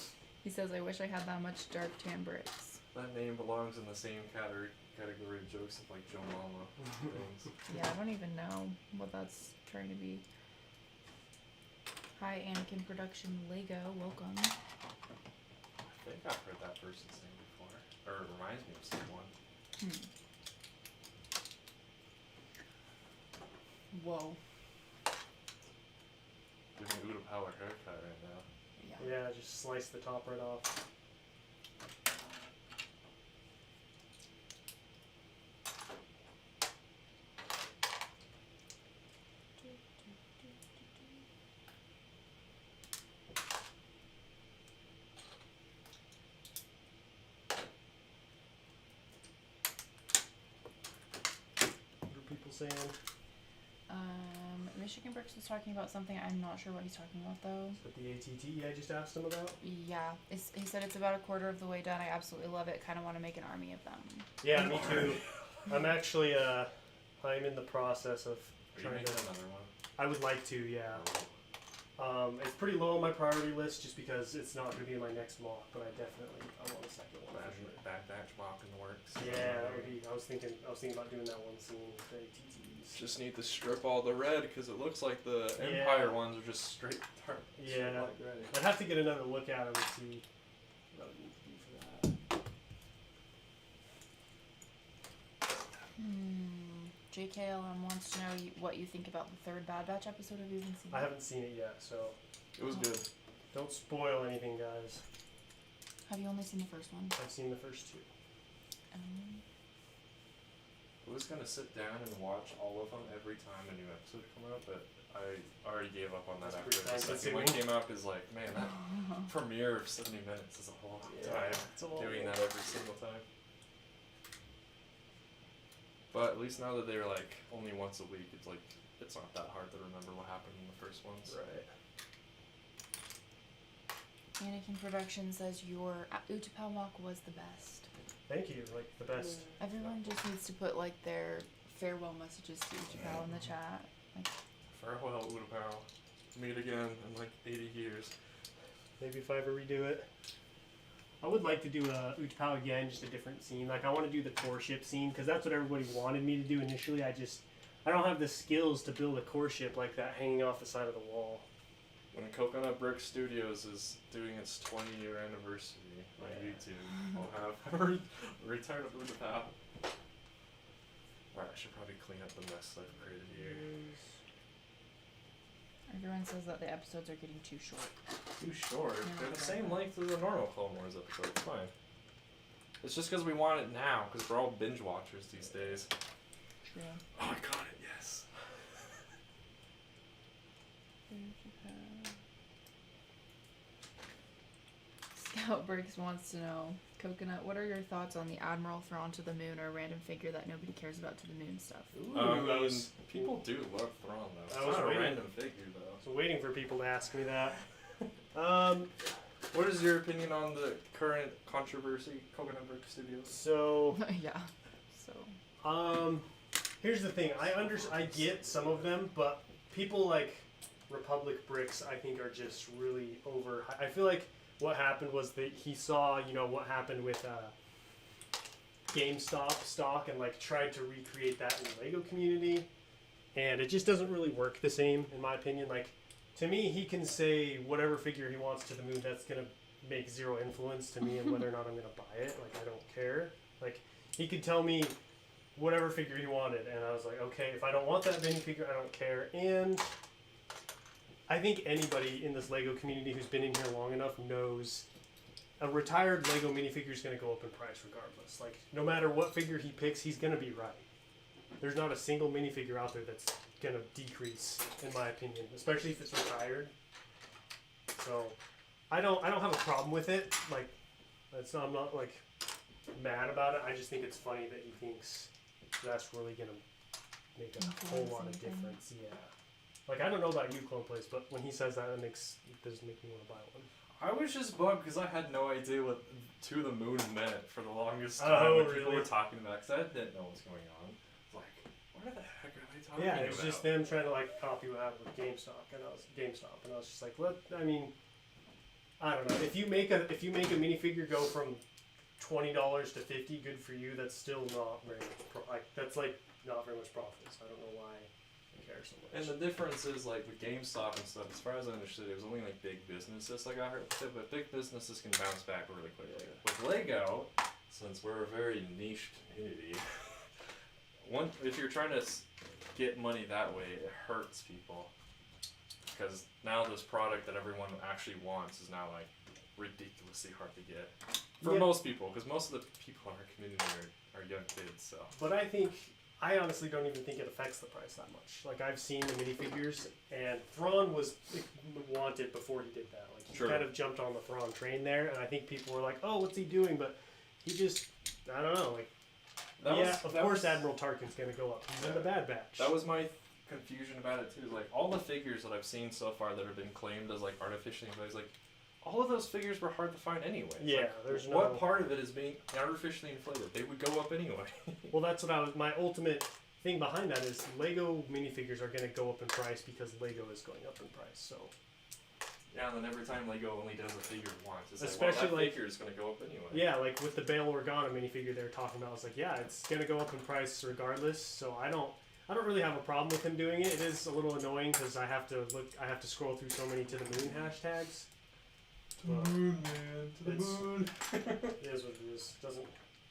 he says, "I wish I had that much dark tan bricks." That name belongs in the same category of jokes of like Joe Mama things. Yeah, I don't even know what that's trying to be. Hi, Anakin Production Lego. Welcome. I think I've heard that person's name before. Or it reminds me of someone. Whoa. Giving Utapau a haircut right now. Yeah. Yeah, just slice the top right off. What are people saying? Michigan Bricks was talking about something. I'm not sure what he's talking about though. But the ATTE I just asked him about? Yeah, he said it's about a quarter of the way done. I absolutely love it. Kind of want to make an army of them. Yeah, me too. I'm actually, I'm in the process of Are you trying making to. another one? I would like to, yeah. It's pretty low on my priority list just because it's not going to be in my next mock, but I want a second one. for sure. Bad batch mock in the works. Yeah, that would be. I was thinking about doing that one scene with the ATTEs. Just need to strip all the red because it looks like the Yeah. Empire ones are just straight dark. Yeah. Straight like red. I'd have to get another look at them and see what I would need to do for that. JKLM wants to know what you think about the third Bad Batch episode. Have you even seen I it? haven't seen it yet, so It was good. don't spoil anything, guys. Have you only seen the first one? I've seen the first two. I was gonna sit down and watch all of them every time a new episode come out, but I already gave up on that That's after pretty the second one time-consuming. came out. Is like, man, that premiere of 70 minutes is a whole lot of time it's a lot. doing that every single time. But at least now that they're like only once a week, it's like it's not that hard to remember what happened in the first ones. Right. Anakin Production says your Utapau MOC was the best. Thank you, like the best. Everyone just needs to put like their farewell messages to Utapau in the chat. Like, farewell, Utapau. Meet again in like 80 years. Maybe if I ever redo it. I would like to do a Utapau again, just a different scene. Like I want to do the core ship scene because that's what everybody wanted me to do initially. I don't have the skills to build a core ship like that hanging off the side of the wall. When Coconut Brick Studios is doing its 20-year anniversary on YouTube, we'll have a return of Utapau. Alright, I should probably clean up the mess I've created here. everyone says that the episodes are getting too short. Too short? Yeah, They're the okay. same length as a normal Clone Wars episode. It's fine. It's just because we want it now, because we're all binge watchers these days. True. Oh, I got it, yes. Scout Briggs wants to know, Coconut, what are your thoughts on the Admiral Thrawn to the moon or a random figure that nobody cares about to the moon stuff? Ooh, People do love Thrawn, though. I It's was not a waiting. random figure, though. I was waiting for people to ask me that. What is your opinion on the current controversy, Coconut Brick Studios? So, Yeah. So. Here's the thing. I get some of them, but people like Republic Bricks, I think, are just really over. I feel like what happened was that he saw, what happened with GameStop stock and like tried to recreate that in the Lego community, and it just doesn't really work the same, in my opinion. Like, to me, he can say whatever figure he wants to the moon. That's gonna make zero influence to me and whether or not I'm gonna buy it. Like, I don't care. Like, he could tell me whatever figure he wanted, and I was like, okay, if I don't want that minifigure, I don't care. And I think anybody in this Lego community who's been in here long enough knows a retired Lego minifigure is going to go up in price regardless. Like, no matter what figure he picks, he's going to be right. There's not a single minifigure out there that's going to decrease, in my opinion, especially if it's retired. So, I don't have a problem with it. Like, I'm not like mad about it. I just think it's funny that he thinks that's really going to make a whole lot of difference. Yeah. Like, I don't know about you, Clone Place, but when he says that, it doesn't make me want to buy one. I was just bugged because I had no idea what To the Moon meant for the longest time Oh, when people really? were talking about it, because I didn't know what was going on. It's like, what the heck are they talking Yeah, about? it's just them trying to like copy what happened with GameStop, and I was just like, I don't know. If you make a minifigure go from $20 to $50, good for you. That's still not very much that's like not very much profit. So I don't know why I care so much. And the difference is, like, with GameStop and stuff, as far as I understood, it was only, like, big businesses, like I heard, but big businesses can bounce back really quickly. With Lego, since we're a very niche community, if you're trying to get money that way, it hurts people. Because now this product that everyone actually wants is now, like, ridiculously hard to get. For most people, because most of the people in our community are young kids, so. But I honestly don't even think it affects the price that much. Like, I've seen the minifigures, and Thrawn was wanted before he did that. Like, he kind of jumped on the Thrawn train there, and I think people were like, oh, what's he doing? But he just, I don't know, like, of course Admiral Tarkin's going to go up. He's in the Bad Batch. That was my confusion about it, too. Like, all the figures that I've seen so far that have been claimed as, like, artificially inflated, like, all of those figures were hard to find anyway. Yeah, like, there's no... What part of it is being artificially inflated? They would go up anyway. Well, that's what my ultimate thing behind that is Lego minifigures are going to go up in price because Lego is going up in price, so... Yeah, and then every time Lego only does a figure once, it's especially like, well, that figure is going to go up anyway. Yeah, like with the Bail Organa minifigure they were talking about, I was like, yeah, it's going to go up in price regardless, so I don't really have a problem with him doing it. It is a little annoying because I have to scroll through so many to the moon hashtags. To the moon, man. To the moon. It is what it is. Doesn't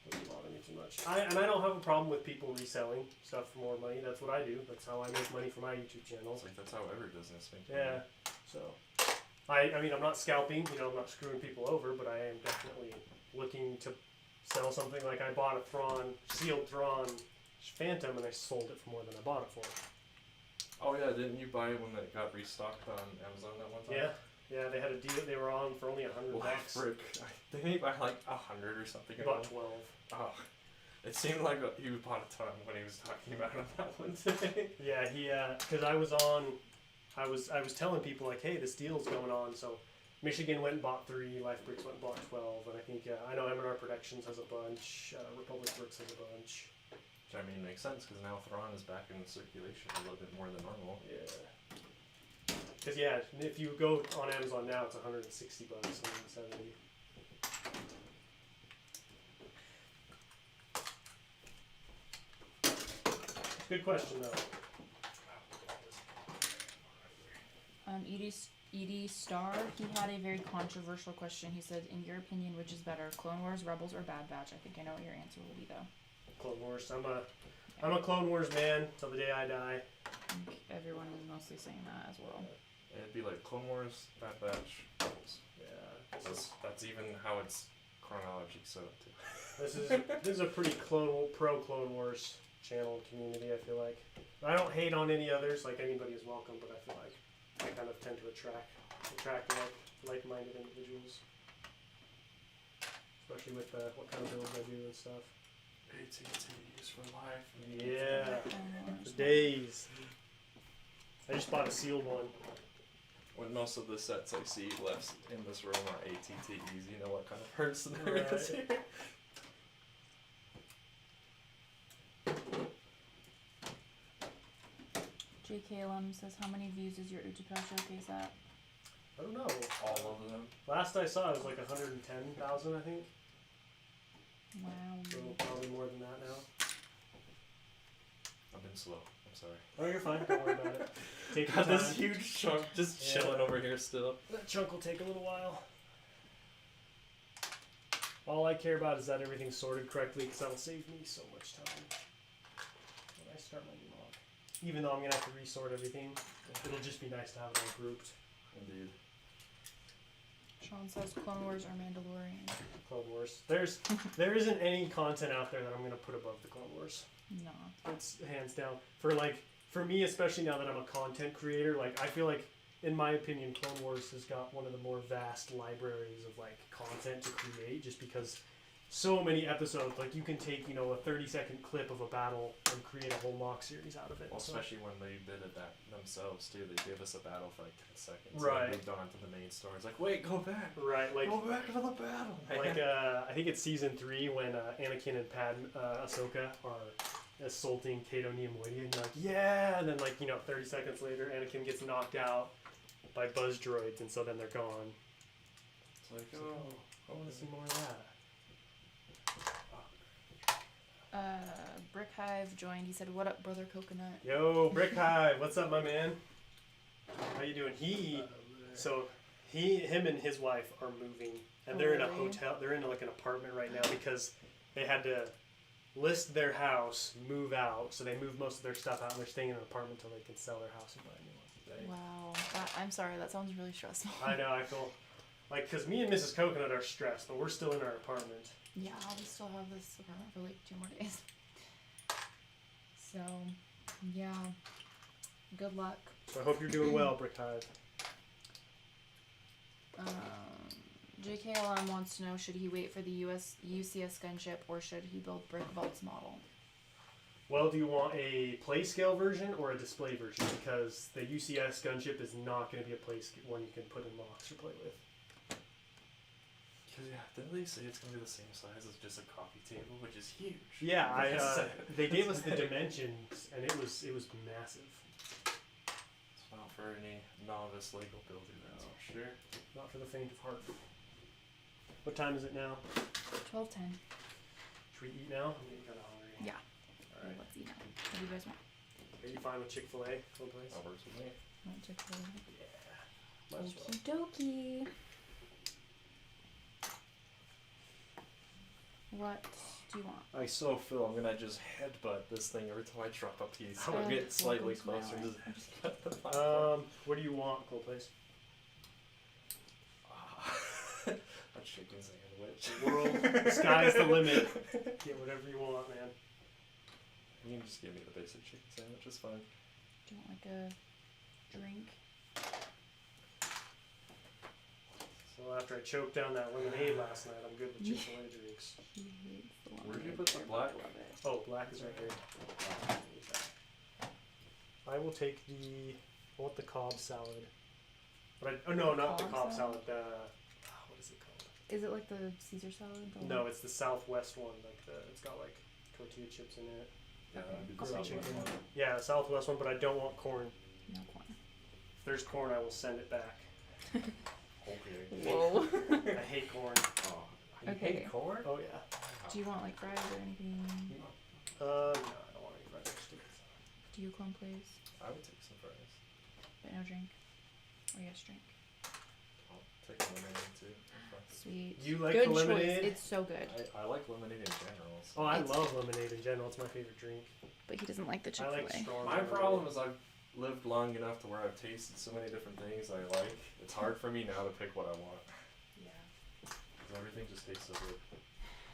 bother me too much. I don't have a problem with people reselling stuff for more money. That's what I do. That's how I make money for my YouTube channel. It's like, that's how every business makes money. Yeah. So, I mean, I'm not scalping. I'm not screwing people over, but I am definitely looking to sell something. Like, I bought a sealed Thrawn Phantom, and I sold it for more than I bought it for. Oh yeah, didn't you buy it when it got restocked on Amazon that one time? Yeah, they had a deal. They were on for only $100. Frick. They made by like 100 or something. About 12. Oh, it seemed like he bought a ton when he was talking about it on that one today. Yeah, because I was telling people like, hey, this deal's going on. So Michigan went and bought 3. Life Bricks went and bought 12. And I think, I know M&R Productions has a bunch. Republic Bricks has a bunch. Which, I mean, makes sense because now Thrawn is back in circulation a little bit more than normal. Yeah. Because, yeah, if you go on Amazon now, it's $160, 170. Good question, though. Edie Star, he had a very controversial question. He said, in your opinion, which is better, Clone Wars, Rebels, or Bad Batch? I think I know what your answer will be, though. Clone Wars. I'm a Clone Wars man till the day I die. I think everyone is mostly saying that as well. It'd be like Clone Wars, Bad Batch, Rebels. Yeah. That's even how it's chronology set up too. This is a pretty pro Clone Wars channel community, I feel like. I don't hate on any others, like anybody is welcome, but I feel like I kind of tend to attract like-minded individuals. Especially with what kind of builds I do and stuff. ATTs for life. Yeah. For days. I just bought a sealed one. When most of the sets I see left in this room are ATTs, you know what kind of person there is here. JKLM says, how many views is your Utapau showcase at? I don't know. All of them. Last I saw it was like 110,000, I think. Wow. So probably more than that now. I've been slow. I'm sorry. Oh, you're fine. Don't worry about it. Take your Got time. this huge chunk just chilling over here still. That chunk will take a little while. All I care about is that everything's sorted correctly, because that'll save me so much time when I start my new mock. Even though I'm going to have to resort everything, it'll just be nice to have it all grouped. Indeed. Sean says, Clone Wars or Mandalorian? Clone Wars. There isn't any content out there that I'm going to put above the Clone Wars. No. It's hands down. For me, especially now that I'm a content creator, like I feel like, in my opinion, Clone Wars has got one of the more vast libraries of like content to create, just because so many episodes, like you can take, a 30-second clip of a battle and create a whole mock series out of it. Well, especially when they did it that themselves too. They gave us a battle for like 10 seconds. Right. And moved on to the main story. It's like, wait, go back. Right, like go back to the battle. Like I think it's season 3 when Anakin and Ahsoka are assaulting Cato Neimoidia, and you're like, yeah, and then 30 seconds later, Anakin gets knocked out by buzz droids, and so then they're gone. It's like, I want to see more of that. Brick Hive joined. He said, what up, brother Coconut? Yo, Brick Hive, what's up, my man? How you doing? Him and his wife are moving, and they're in a hotel. They're in like an apartment right now because they had to list their house, move out, so they moved most of their stuff out, and they're staying in an apartment until they can sell their house and buy a new one. Wow. I'm sorry, that sounds really stressful. I know, I feel like, because me and Mrs. Coconut are stressed, but we're still in our apartment. Yeah, we still have this apartment for like 2 more days. So, yeah. Good luck. So I hope you're doing well, Brick Hive. JKLM wants to know, should he wait for the UCS gunship or should he build Brick Vault's model? Well, do you want a play scale version or a display version? Because the UCS gunship is not going to be a play scale one you can put in mocks or play with. Because didn't they say it's gonna be the same size as just a coffee table, which is huge? Yeah, they gave us the dimensions, and it was massive. It's not for any novice Lego builder, that's for sure. Not for the faint of heart. What time is it now? 12:10. Should we eat now? I'm getting kind of hungry. Yeah. All right. Let's eat now. What do you guys want? Are you fine with Chick-fil-A? Full place? That works with me. Want Chick-fil-A? Yeah. Might as well. Okie dokie. What do you want? I so feel I'm gonna just headbutt this thing every time I drop a piece. Oh, I'll get slightly welcome to closer. my Just cut the platform. What do you want, Cold Place? A chicken sandwich. The world, the sky's the limit. Get whatever you want, man. You can just give me the basic chicken sandwich, it's fine. Do you want like a drink? So after I choked down that lemonade last night, I'm good with Chick-fil-A drinks. He hates the Where did you lemonade, put the but black? I love it. Oh, black is right here. I will take I want the Cobb salad. But no, not the Cobb Cobb salad? salad. What is it called? Is it like the Caesar salad? No, it's the Southwest one. It's got like tortilla chips in it. Yeah, that'd be the Grilled Southwest chicken. one. Yeah, the Southwest one, but I don't want corn. No corn. If there's corn, I will send it back. Okay. Whoa. I hate corn. Oh, you Okay. hate corn? Oh yeah. Do you want like fries or anything? No, I don't want any fried chicken. Do you clone please? I would take some fries. But no drink. Or yes, drink. I'll take a lemonade too. Sweet. You like good the lemonade? choice. It's so good. I like lemonade in general. So. Oh, I love lemonade in general. It's my favorite drink. But he doesn't like the I Chick-fil-A. like strong. My lemonade. problem is I've lived long enough to where I've tasted so many different things I like. It's hard for me now to pick what I want. Yeah. Because everything just tastes so good.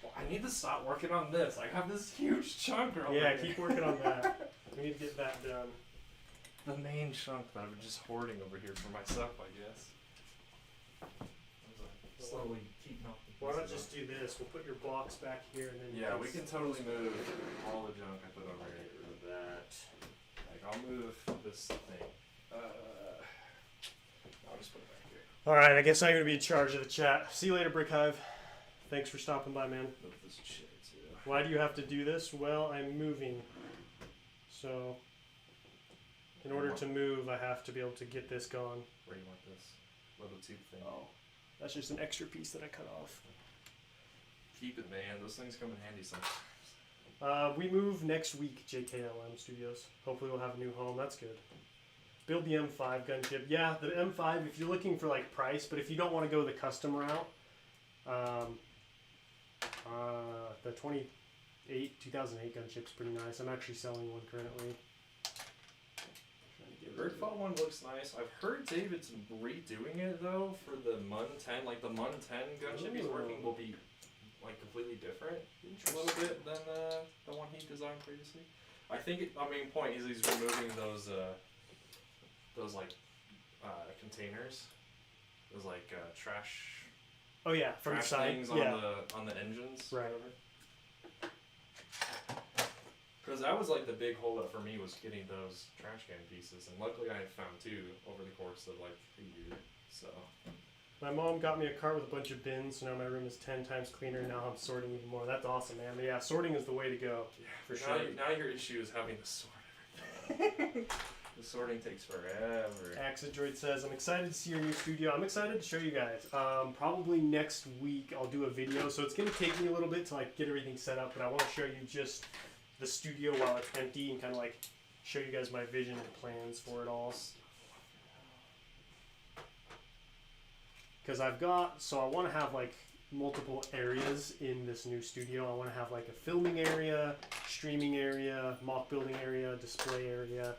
Well, I need to stop working on this. I have this huge chunk over Yeah, here. keep working on that. We need to get that done. The main chunk that I'm just hoarding over here for myself, I guess. Slowly keep knocking. Why not pieces just do this? We'll put your box back here and then. Yeah, we can totally move all the junk I put over here. Get rid of that. Like, I'll move this thing. I'll just put it back here. Alright, I guess I'm going to be in charge of the chat. See you later, Brick Hive. Thanks for stopping by, man. Move this chair too. Why do you have to do this? Well, I'm moving. So, in order to move, I have to be able to get this gone. Where do you want this little tube thing? Oh, that's just an extra piece that I cut off. Keep it, man. Those things come in handy sometimes. We move next week, JKLM Studios. Hopefully we'll have a new home. That's good. Build the M5 gunship. Yeah, the M5, if you're looking for like price, but if you don't want to go the custom route, the 2008 gunship's pretty nice. I'm actually selling one currently. The Birdfall one looks nice. I've heard David's redoing it though for the Mun 10. Like the Mun 10 gunship he's working will be like completely different a little bit than the one he designed previously. I think my main point is he's removing those like containers, those like trash. Oh yeah, from the trash side. things Yeah. on the engines. Right. Because that was like the big holdup for me was getting those trash can pieces, and luckily I had found two over the course of like a year. So. My mom got me a cart with a bunch of bins, so now my room is 10 times cleaner. Now I'm sorting even more. That's awesome, man. But yeah, sorting is the way to go. Yeah, for now, sure. now your issue is having to sort everything. The sorting takes forever. Axidroid says, I'm excited to see your new studio. I'm excited to show you guys. Probably next week I'll do a video, so it's going to take me a little bit to like get everything set up, but I want to show you just the studio while it's empty and kind of like show you guys my vision and plans for it all. Because I want to have like multiple areas in this new studio. I want to have like a filming area, streaming area, mock building area, display area.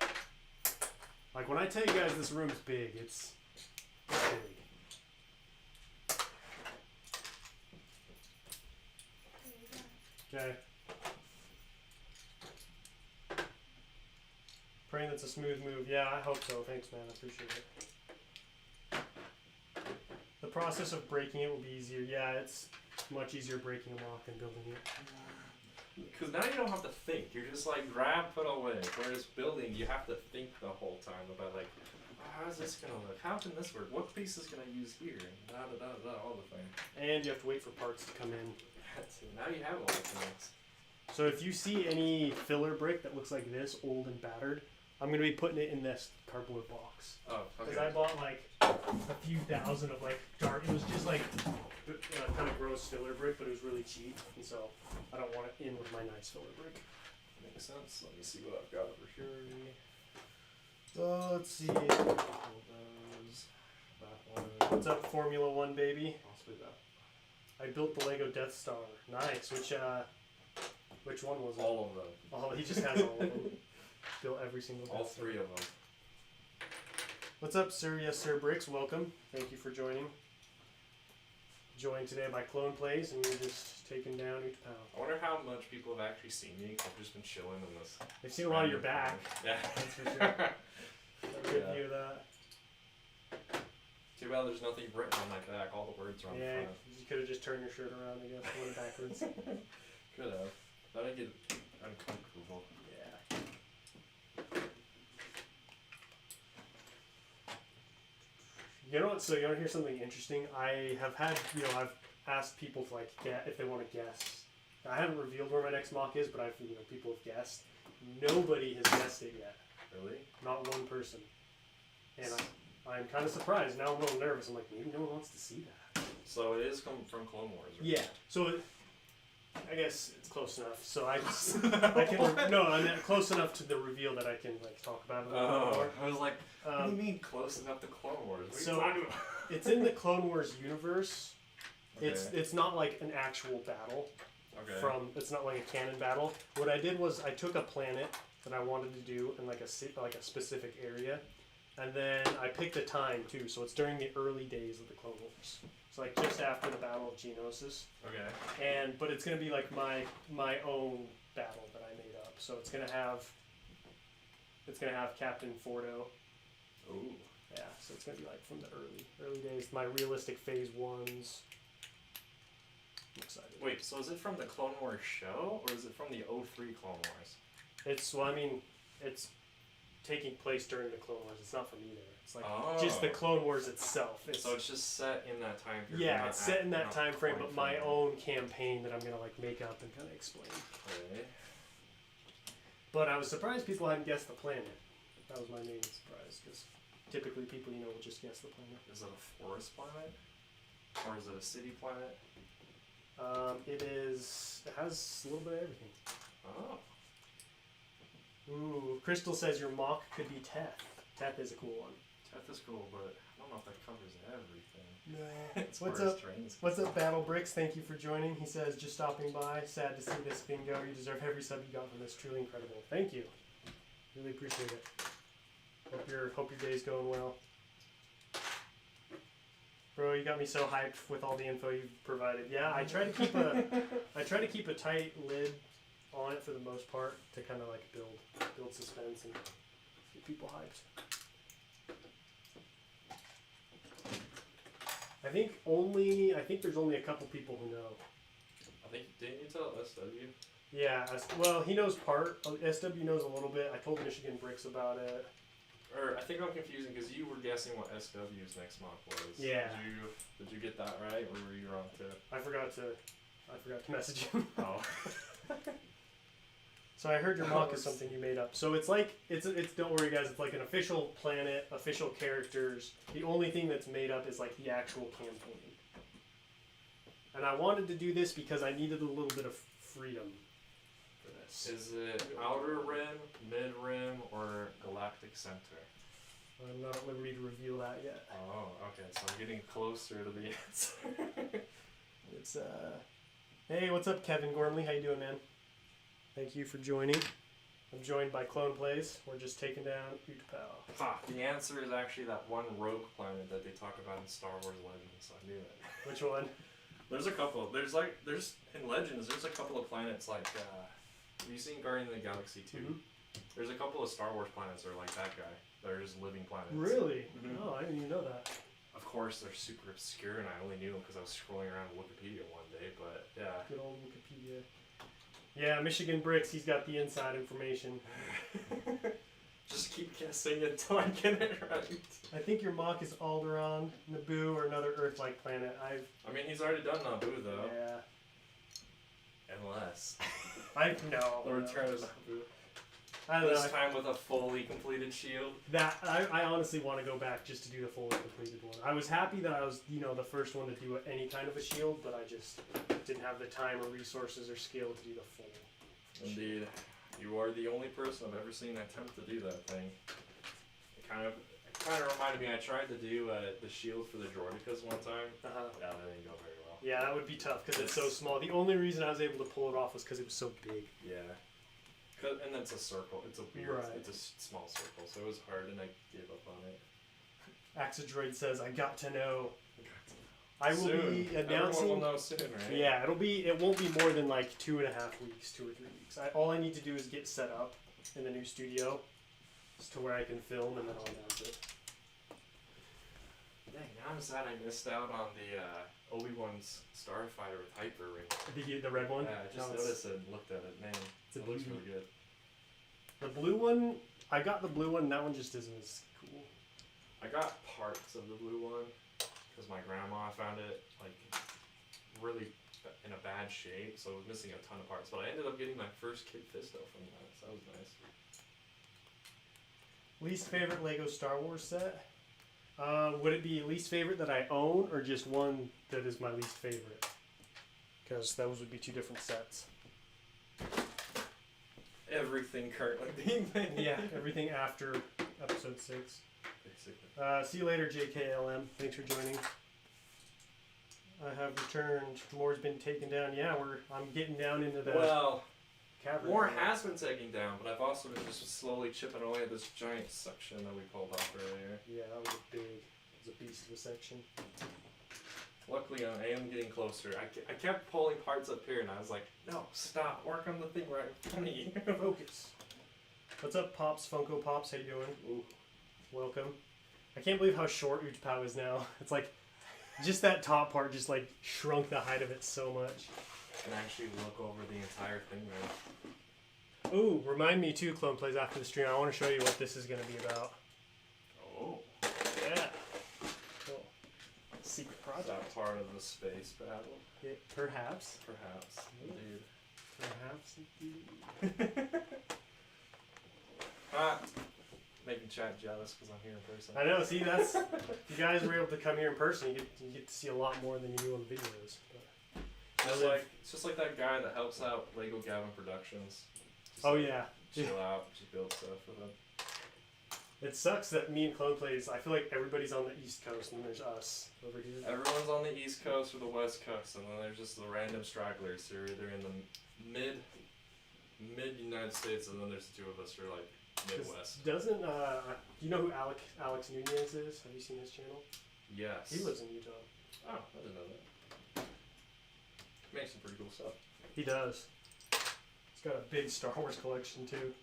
Like when I tell you guys this room's big, it's big. Okay. Praying that's a smooth move. Yeah, I hope so. Thanks, man. I appreciate it. The process of breaking it will be easier. Yeah, it's much easier breaking a lock than building it. Because now you don't have to think. You're just like grab, put away. Whereas building, you have to think the whole time about like, how's this gonna look? How can this work? What piece is gonna use here? And da da da da, all the things. And you have to wait for parts to come in. So now you have all the things. So if you see any filler brick that looks like this, old and battered, I'm going to be putting it in this cardboard box. Oh, okay. Because I bought like a few thousand of like dark, it was just like kind of gross filler brick, but it was really cheap. And so I don't want it in with my nice filler brick. Makes sense. Let me see what I've got over here. Let's see. Those. That one. What's up, Formula One, baby? Possibly that. I built the Lego Death Star. Nice. Which one was it? All of them. Oh, he just has all of them. Built every single All Death Star. three of them. What's up, sir? Yes, sir. Bricks, welcome. Thank you for joining. Joined today by Clone Plays, and we're just taking down Utapau. I wonder how much people have actually seen me. I've just been chilling in this. They've seen a lot of your back. Yeah. That's for sure. Got a good view of that. Too bad there's nothing written on my back. All the words are on the Yeah, front. you could have just turned your shirt around, I guess, went backwards. Could have. That'd get uncomfortable. Yeah. You You know what? So you want to hear something interesting? I have had, I've asked people to like get if they want to guess. I haven't revealed where my next mock is, but people have guessed. Nobody has guessed it yet. Really? Not one person. And I'm kind of surprised. Now I'm a little nervous. I'm like, maybe no one wants to see that. So it is from Clone Wars, right? Yeah. So I guess it's close enough. So I can I'm close enough to the reveal that I can like talk about it a little bit more. I was like, what do you mean close enough to Clone Wars? What So are you talking about? it's in the Clone Wars universe. Okay. It's not like an actual battle. Okay. It's not like a canon battle. What I did was I took a planet that I wanted to do in like a specific area, and then I picked a time too. So it's during the early days of the Clone Wars. It's like just after the Battle of Geonosis. Okay. But it's gonna be like my own battle that I made up. So it's gonna have Captain Fordo. Ooh. Yeah. So it's gonna be like from the early days. My realistic phase ones. I'm excited. Wait, so is it from the Clone Wars show, or is it from the 03 Clone Wars? It's taking place during the Clone Wars. It's not from either. It's like Oh. just the Clone Wars itself. So it's just set in that time period. Yeah, it's set in that not time frame, but my from- own campaign that I'm gonna like make up and kind of explain. Okay. But I was surprised people hadn't guessed the planet. That was my main surprise, because typically people will just guess the planet. Is it a forest planet, or is it a city planet? It has a little bit of everything. Oh. Ooh, Crystal says your mock could be Teth. Teth is a cool one. Teth is cool, but I don't know if that covers everything. No. As What's far as up? trains What's up, concerned. Battle Bricks? Thank you for joining. He says, just stopping by. Sad to see this bingo. You deserve every sub you got from this. Truly incredible. Thank you. Really appreciate it. Hope your day's going well. Bro, you got me so hyped with all the info you've provided. Yeah, I try to keep a tight lid on it for the most part to kind of like build suspense and get people hyped. I think there's only a couple people who know. Didn't you tell SW? Yeah, well, he knows part. SW knows a little bit. I told Michigan Bricks about it. Or I think I'm confusing because you were guessing what SW's next mock was. Yeah. Did you get that right, or were you wrong too? I forgot to message him. Oh. So I heard your mock is something you made up. So it's like it's don't worry guys, it's like an official planet, official characters. The only thing that's made up is like the actual campaign. And I wanted to do this because I needed a little bit of freedom for this. Is it outer rim, mid rim, or galactic center? I'm not at liberty to reveal that yet. Oh, okay. So I'm getting closer to the answer. It's hey, what's up, Kevin Gormley? How you doing, man? Thank you for joining. I'm joined by Clone Plays. We're just taking down Utapau. Ha! The answer is actually that one rogue planet that they talk about in Star Wars Legends. I knew it. Which one? There's a couple. There's in Legends. There's a couple of planets like. Have you seen Guardian of the Galaxy 2? Mm-hmm. There's a couple of Star Wars planets that are like that guy. They're just living planets. Really? Mhm. Oh, I didn't even know that. Of course, they're super obscure, and I only knew them because I was scrolling around Wikipedia one day. But yeah. Good old Wikipedia. Yeah, Michigan Bricks, he's got the inside information. Just keep guessing until I get it right. I think your mock is Alderaan, Naboo, or another Earth-like planet. I mean, he's already done Naboo, though. Yeah. Unless. No. The Return of Naboo. I don't know. This time with a fully completed shield. I honestly want to go back just to do the fully completed one. I was happy that I was, the first one to do any kind of a shield, but I just didn't have the time or resources or skill to do the full. Indeed. You are the only person I've ever seen attempt to do that thing. It kind of reminded me, I tried to do the shield for the Droidicas one time. Uh-huh. Yeah, that didn't go very well. Yeah, that would be tough because it's so small. The only reason I was able to pull it off was because it was so big. Yeah. And it's a circle. It's a weird, Right. it's a small circle, so it was hard and I gave up on it. Axidroid says, I got to know. I will soon. be Everyone announcing. will know soon, right? Yeah, it won't be more than like 2.5 weeks, 2 or 3 weeks. All I need to do is get set up in the new studio to where I can film, and then I'll announce it. Dang, now I'm sad I missed out on the Obi-Wan's Starfighter with Hyper Ring. The red one? Yeah, I just noticed it and looked at it. Man, it looks really good. The blue one, I got the blue one, and that one just isn't as cool. I got parts of the blue one because my grandma found it like really in a bad shape, so it was missing a ton of parts. But I ended up getting my first Kid Fisto from that, so that was nice. Least favorite Lego Star Wars set? Would it be least favorite that I own, or just one that is my least favorite? Because those would be two different sets. Everything currently being made. Yeah, everything after episode 6. Basically. See you later, JKLM. Thanks for joining. I have returned. More's been taken down. Yeah, I'm getting down into the cavern. More has been taken down, but I've also been just slowly chipping away at this giant section that we pulled off earlier. Yeah, that was a beast of a section. Luckily, I am getting closer. I kept pulling parts up here, and I was like, no, stop. Work on the thing right in front of you. Focus. What's up, Pops? Funko Pops, how you doing? Ooh. Welcome. I can't believe how short Utapau is now. It's like, just that top part just like shrunk the height of it so much. I can actually look over the entire thing now. Ooh, remind me too, Clone Plays, after the stream. I want to show you what this is going to be about. Oh. Yeah. Cool. Secret Is project. that part of the space battle? Yeah, perhaps. Perhaps. Dude. Perhaps. Making chat jealous because I'm here in person. I know, see, that's... If you guys were able to come here in person, you get to see a lot more than you do on the videos. But It's just like that guy that helps out Lego Gavin Productions. Just yeah. Chill out, just build stuff with him. It sucks that me and Clone Plays, I feel like everybody's on the East Coast and there's us over here. Everyone's on the East Coast or the West Coast, and then there's just the random stragglers who are either in the mid United States, and then there's the two of us who are like Midwest. Doesn't you know who Alex Nunez is? Have you seen his channel? Yes. He lives in Utah. Oh, I didn't know that. He makes some pretty cool stuff. He does. He's got a big Star Wars collection too.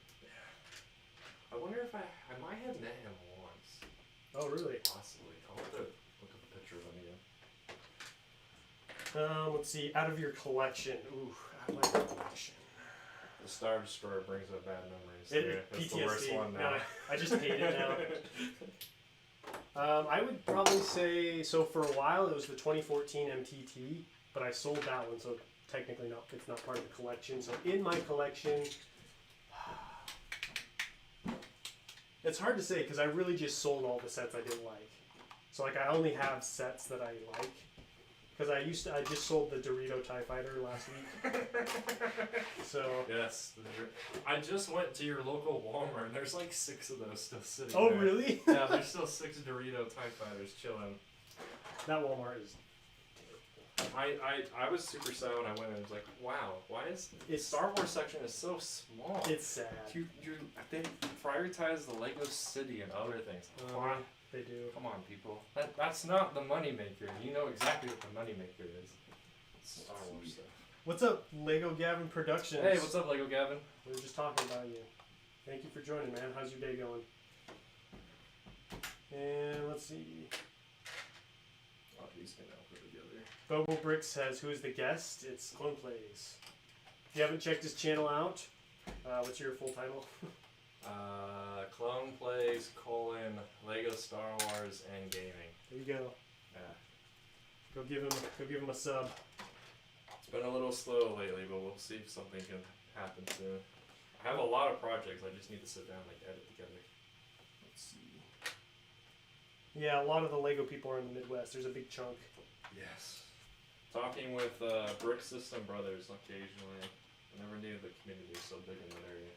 I wonder if I might have met him once. Oh really? Possibly. I'll have to look up a picture of him again. Let's see. Out of your collection. Ooh, out of my collection. The Star Destroyer brings up bad memories. That's PTSD. the worst one now. No, I just hate it now. I would probably say, so for a while it was the 2014 MTT, but I sold that one, so technically it's not part of the collection. So in my collection, it's hard to say because I really just sold all the sets I didn't like. So like I only have sets that I like. Because I just sold the Dorito TIE Fighter last week. So. Yes. I just went to your local Walmart and there's like 6 of those still sitting Oh, there. really? Yeah, there's still 6 Dorito TIE Fighters chilling. That Walmart is. I was super sad when I went and I was like, wow, why is the Star Wars section is so small? It's sad. They prioritize the Lego City and other things. Why? They do. Come on, people. That's not the moneymaker. You know exactly what the moneymaker is. Star Wars stuff. What's up, Lego Gavin Productions? Hey, what's up, Lego Gavin? We were just talking about you. Thank you for joining, man. How's your day going? And let's see. These things I'll put together. Bobo Brick says, who is the guest? It's Clone Plays. If you haven't checked his channel out, what's your full title? Clone Plays, Lego Star Wars, and Gaming. There you go. Yeah. Go give him a sub. It's been a little slow lately, but we'll see if something can happen soon. I have a lot of projects. I just need to sit down and edit together. Let's see. Yeah, a lot of the Lego people are in the Midwest. There's a big chunk. Yes. Talking with Brick System Brothers occasionally. I never knew the community was so big in that area.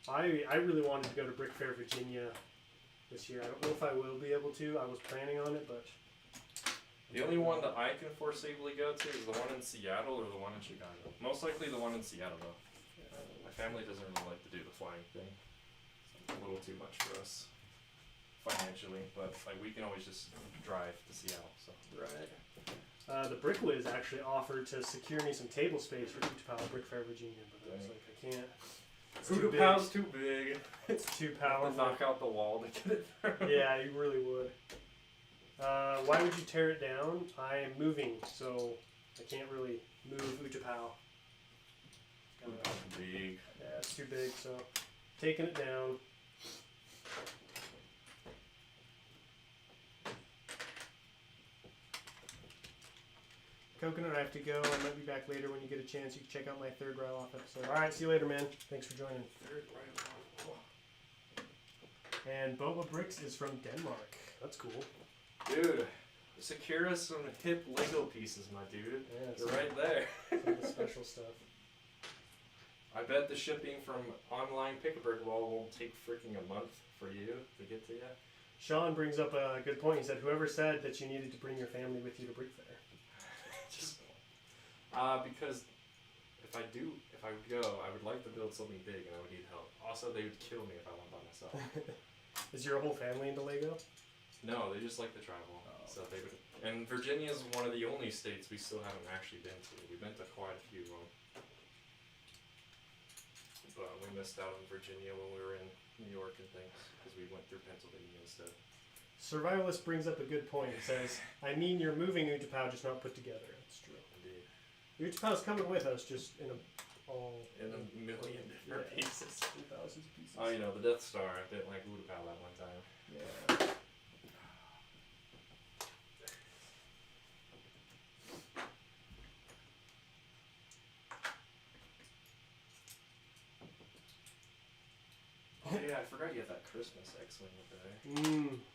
I really wanted to go to Brick Fair, Virginia this year. I don't know if I will be able to. I was planning on it, but... The only one that I can foreseeably go to is the one in Seattle or the one in Chicago. Most likely the one in Seattle, though. My family doesn't really like to do the flying thing. It's a little too much for us financially, but like we can always just drive to Seattle. So. Right. The Brickwiz actually offered to secure me some table space for Utapau Brick Fair, Virginia, but I was like, I can't. Utapau's too big. It's too powerful. Knock out the wall to get it through. Yeah, you really would. Why would you tear it down? I am moving, so I can't really move Utapau. Big. Yeah, it's too big, so taking it down. Coconut, I have to go. I might be back later when you get a chance. You can check out my third Ryle off episode. Alright, see you later, man. Thanks for joining. Third Ryle off. And Boba Bricks is from Denmark. That's cool. Dude, secure us some hip Lego pieces, my dude. Yeah, they're right there. Some of the special stuff. I bet the shipping from online Pick-a-Brick Wall won't take freaking a month for you to get to you. Sean brings up a good point. He said, whoever said that you needed to bring your family with you to Brick Fair? Just, because if I go, I would like to build something big and I would need help. Also, they would kill me if I went by myself. Is your whole family into Lego? No, they just like to travel. So they would. And Virginia is one of the only states we still haven't actually been to. We've been to quite a few of them. But we missed out on Virginia when we were in New York and things because we went through Pennsylvania instead. Survivalist brings up a good point. He says, I mean, you're moving Utapau, just not put together. That's true. Indeed. Utapau's coming with us, just in a million different pieces. 2,000 pieces. Oh, you know, the Death Star. I didn't like Utapau that one time. Yeah. Oh yeah, I forgot you had that Christmas X-Wing up there.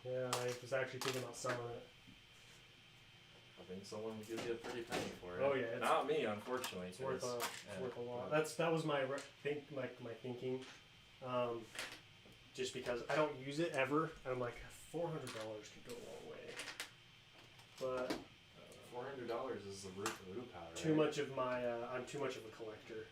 Yeah, I was actually thinking about selling it. I think someone would give you a pretty penny for it. Oh yeah, not me, unfortunately. It's worth a lot. That was my my thinking. Just because I don't use it ever, and I'm like $400 could go a long way. But $400 is the root of Utapau, right? Too much of my I'm too much of a collector.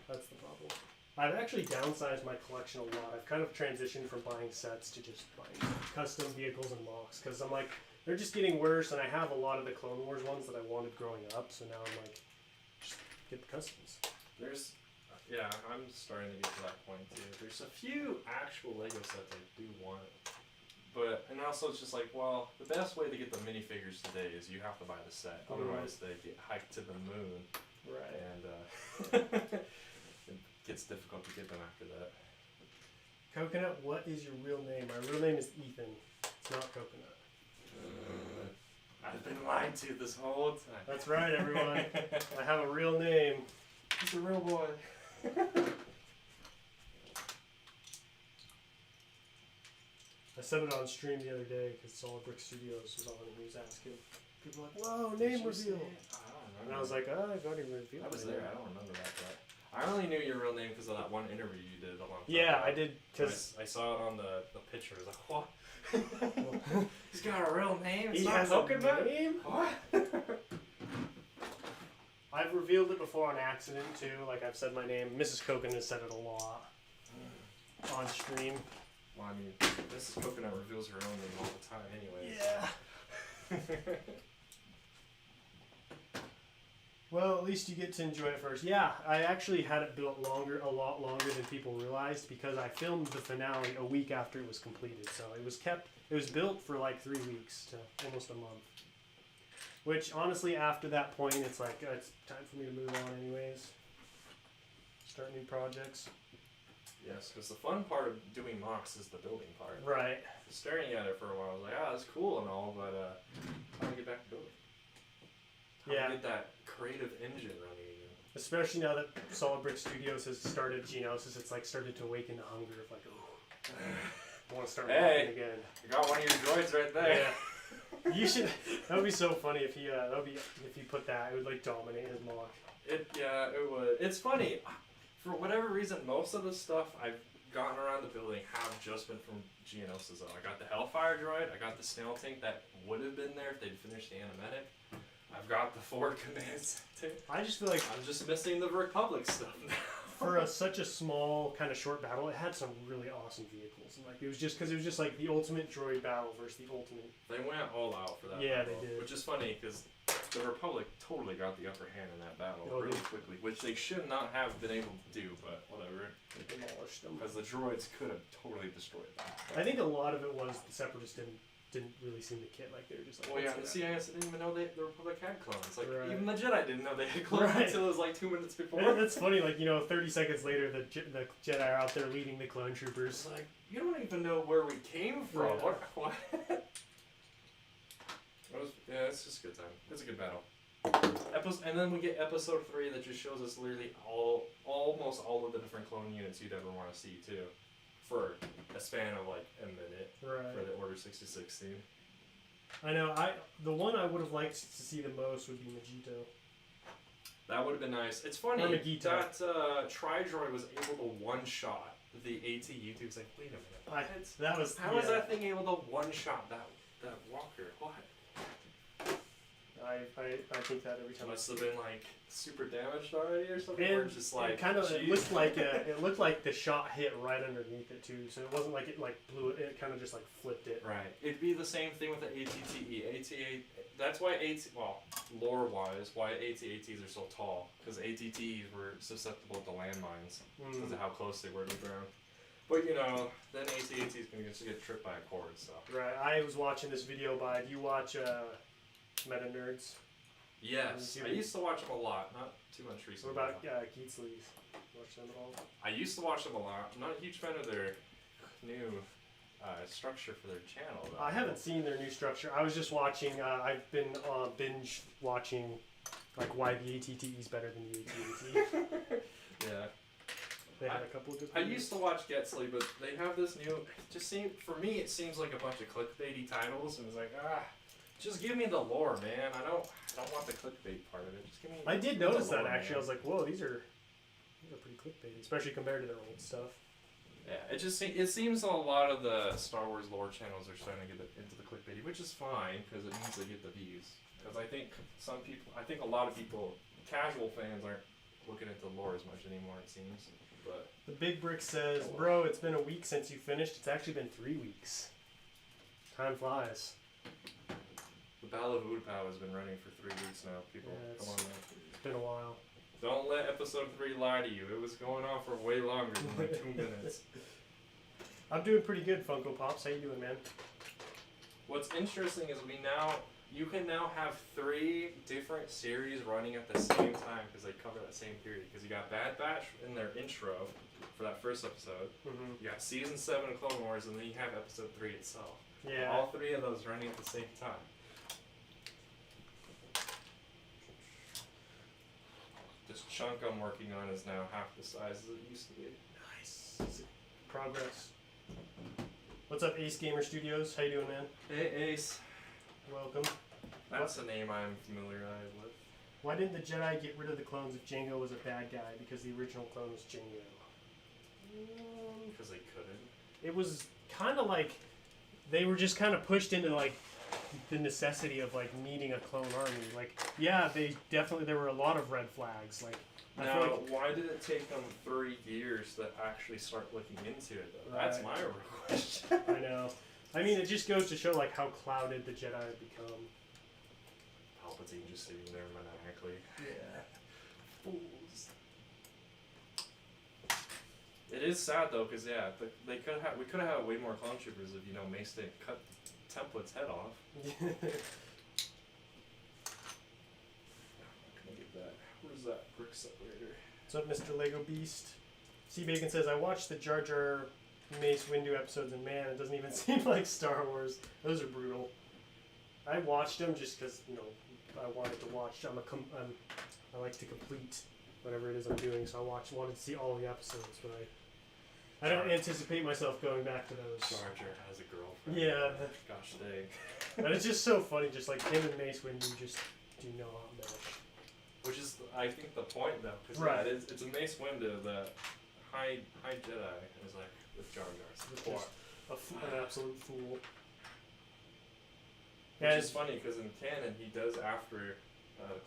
That's the problem. I've actually downsized my collection a lot. I've kind of transitioned from buying sets to just buying custom vehicles and MOCs because I'm like, they're just getting worse, and I have a lot of the Clone Wars ones that I wanted growing up, so now I'm like, just get the customs. Yeah, I'm starting to get to that point too. There's a few actual Lego sets I do want, and also it's just like, well, the best way to get the minifigures today is you have to buy the set, otherwise they get hiked to the moon. Right. And it gets difficult to get them after that. Coconut, what is your real name? My real name is Ethan. It's not Coconut. I've been lied to this whole time. That's right, everyone. I have a real name. He's a real boy. I said it on stream the other day because Solid Brick Studios was on and he was asking. People were like, whoa, name reveal. And I was like, oh, I've already revealed. I was there. I don't remember that, but I only knew your real name because of that one interview you did a long time Yeah, ago. I did. Cause I saw it on the picture. I was like, what? He's got a real name? It's he not has Coconut? a name? What? I've revealed it before on accident too. Like I've said my name. Mrs. Coconut has said it a lot on stream. Well, I mean, Mrs. Coconut reveals her own name all the time anyway. Yeah. Well, at least you get to enjoy it first. Yeah, I actually had it built a lot longer than people realized because I filmed the finale a week after it was completed. So it was built for like 3 weeks to almost a month. Which, honestly, after that point, it's like, it's time for me to move on anyways. Start new projects. Yes, because the fun part of doing MOCs is the building part. Right. Staring at it for a while, I was like, that's cool and all, but how do I get back to building? How do I get that creative engine running again? Especially now that Solid Brick Studios has started Geonosis, it's like started to awaken the hunger of like, oh, I want to start working again. You got one of your droids right there. Yeah. You should. That would be so funny if he. If he put that. It would like dominate his MOC. It would. It's funny. For whatever reason, most of the stuff I've gotten around the building have just been from Geonosis. Though I got the Hellfire droid. I got the Snail Tank that would have been there if they'd finished the animatic. I've got the Forward Command Center. I just feel like I'm just missing the Republic stuff now. For such a small kind of short battle, it had some really awesome vehicles. And like it was just like the ultimate droid battle versus the ultimate. They went all out for that. Yeah, battle, they did. Which is funny because the Republic totally got the upper hand in that battle really quickly, which they should not have been able to do, but whatever. They demolished them. Because the droids could have totally destroyed them. I think a lot of it was the Separatists didn't really seem to kit, like they were just like. Well, yeah, the CIS didn't even know the Republic had clones. Like Right. even the Jedi didn't know they had clones until it was like 2 minutes before. And that's funny. Like 30 seconds later, the Jedi are out there leading the clone troopers. It's like you don't even know where we came from. Right. What? Yeah, it's just a good time. It's a good battle. And then we get episode 3 that just shows us literally almost all of the different clone units you'd ever want to see too, for a span of like a minute. Right. For the Order 66 scene. I know. The one I would have liked to see the most would be Magito. That would have been nice. It's funny that Tri-Droid was able to one-shot the AT YouTube's like, wait a minute. How was that thing able to one-shot that walker? What? I think that every time. Must have been like super damaged already or something. And or just like it looked like the shot hit right underneath it too, so it wasn't like it like blew it. It kind of just like flipped it. Right. It'd be the same thing with the AT-TE. That's why lore-wise, why AT-ATs are so tall, because AT-TEs were susceptible to landmines because of how close they were to the ground. But you know, then AT-ATs can just get tripped by a cord. So. Right. I was watching this video by. Do you watch Meta Nerds? Yes, I used to watch them a lot. Not too much recently. What about Keatsley's? Watch them at all? I used to watch them a lot. I'm not a huge fan of their new structure for their channel, though. I haven't seen their new structure. I was just watching. I've been binge watching, like why the AT-TE is better than the AT-AT. Yeah. They had a couple of good. I used to watch Getsley, but they have this new. For me, it seems like a bunch of clickbaity titles, and it's like just give me the lore, man. I don't want the clickbait part of it. Just give me. I did notice that actually. Man. I was like, whoa, these are pretty clickbaity, especially compared to their old stuff. Yeah, it seems a lot of the Star Wars lore channels are starting to get into the clickbaity, which is fine because it means they get the views. Because I think a lot of people, casual fans, aren't looking into lore as much anymore. It seems. But the Big Brick says, "Bro, it's been a week since you finished. It's actually been 3 weeks. Time flies." The Battle of Utapau has been running for 3 weeks now. People, come on, man. It's been a while. Don't let episode 3 lie to you. It was going on for way longer than like 2 minutes. I'm doing pretty good, Funko Pops. How you doing, man? What's interesting is you can now have 3 different series running at the same time because they cover that same period. Because you got Bad Batch in their intro for that first episode. Mm-hmm. You got season 7 of Clone Wars, and then you have episode 3 itself. Yeah. All 3 of those running at the same time. This chunk I'm working on is now half the size as it used to be. Nice. Progress. What's up, Ace Gamer Studios? How you doing, man? Hey, Ace. Welcome. That's a name I'm familiarized with. Why didn't the Jedi get rid of the clones if Jango was a bad guy? Because the original clone was Jango. Because they couldn't. It was kind of like they were just kind of pushed into like the necessity of like needing a clone army. Like, yeah, there were a lot of red flags. Like, now, why did it take them 3 years to actually start looking into it, though? Right. That's my real question. I know. I mean, it just goes to show like how clouded the Jedi have become. Palpatine just sitting there maniacally. Yeah. Fools. It is sad though, because we could have had way more clone troopers if Mace didn't cut Template's head off. Where's that brick separator? What's up, Mr. Lego Beast? C Bacon says, I watched the Jar Jar Mace Windu episodes, and man, it doesn't even seem like Star Wars. Those are brutal. I watched them just because I wanted to watch. I like to complete whatever it is I'm doing, so I wanted to see all the episodes, but I don't anticipate myself going back to those. Jar Jar has a girlfriend. Yeah. Gosh dang. And it's just so funny, just like him and Mace Windu just do not mesh. Which is, I think, the point though, because right. It's a Mace Windu that High Jedi is like with Jar Jar. An absolute fool. Which is funny because in canon he does after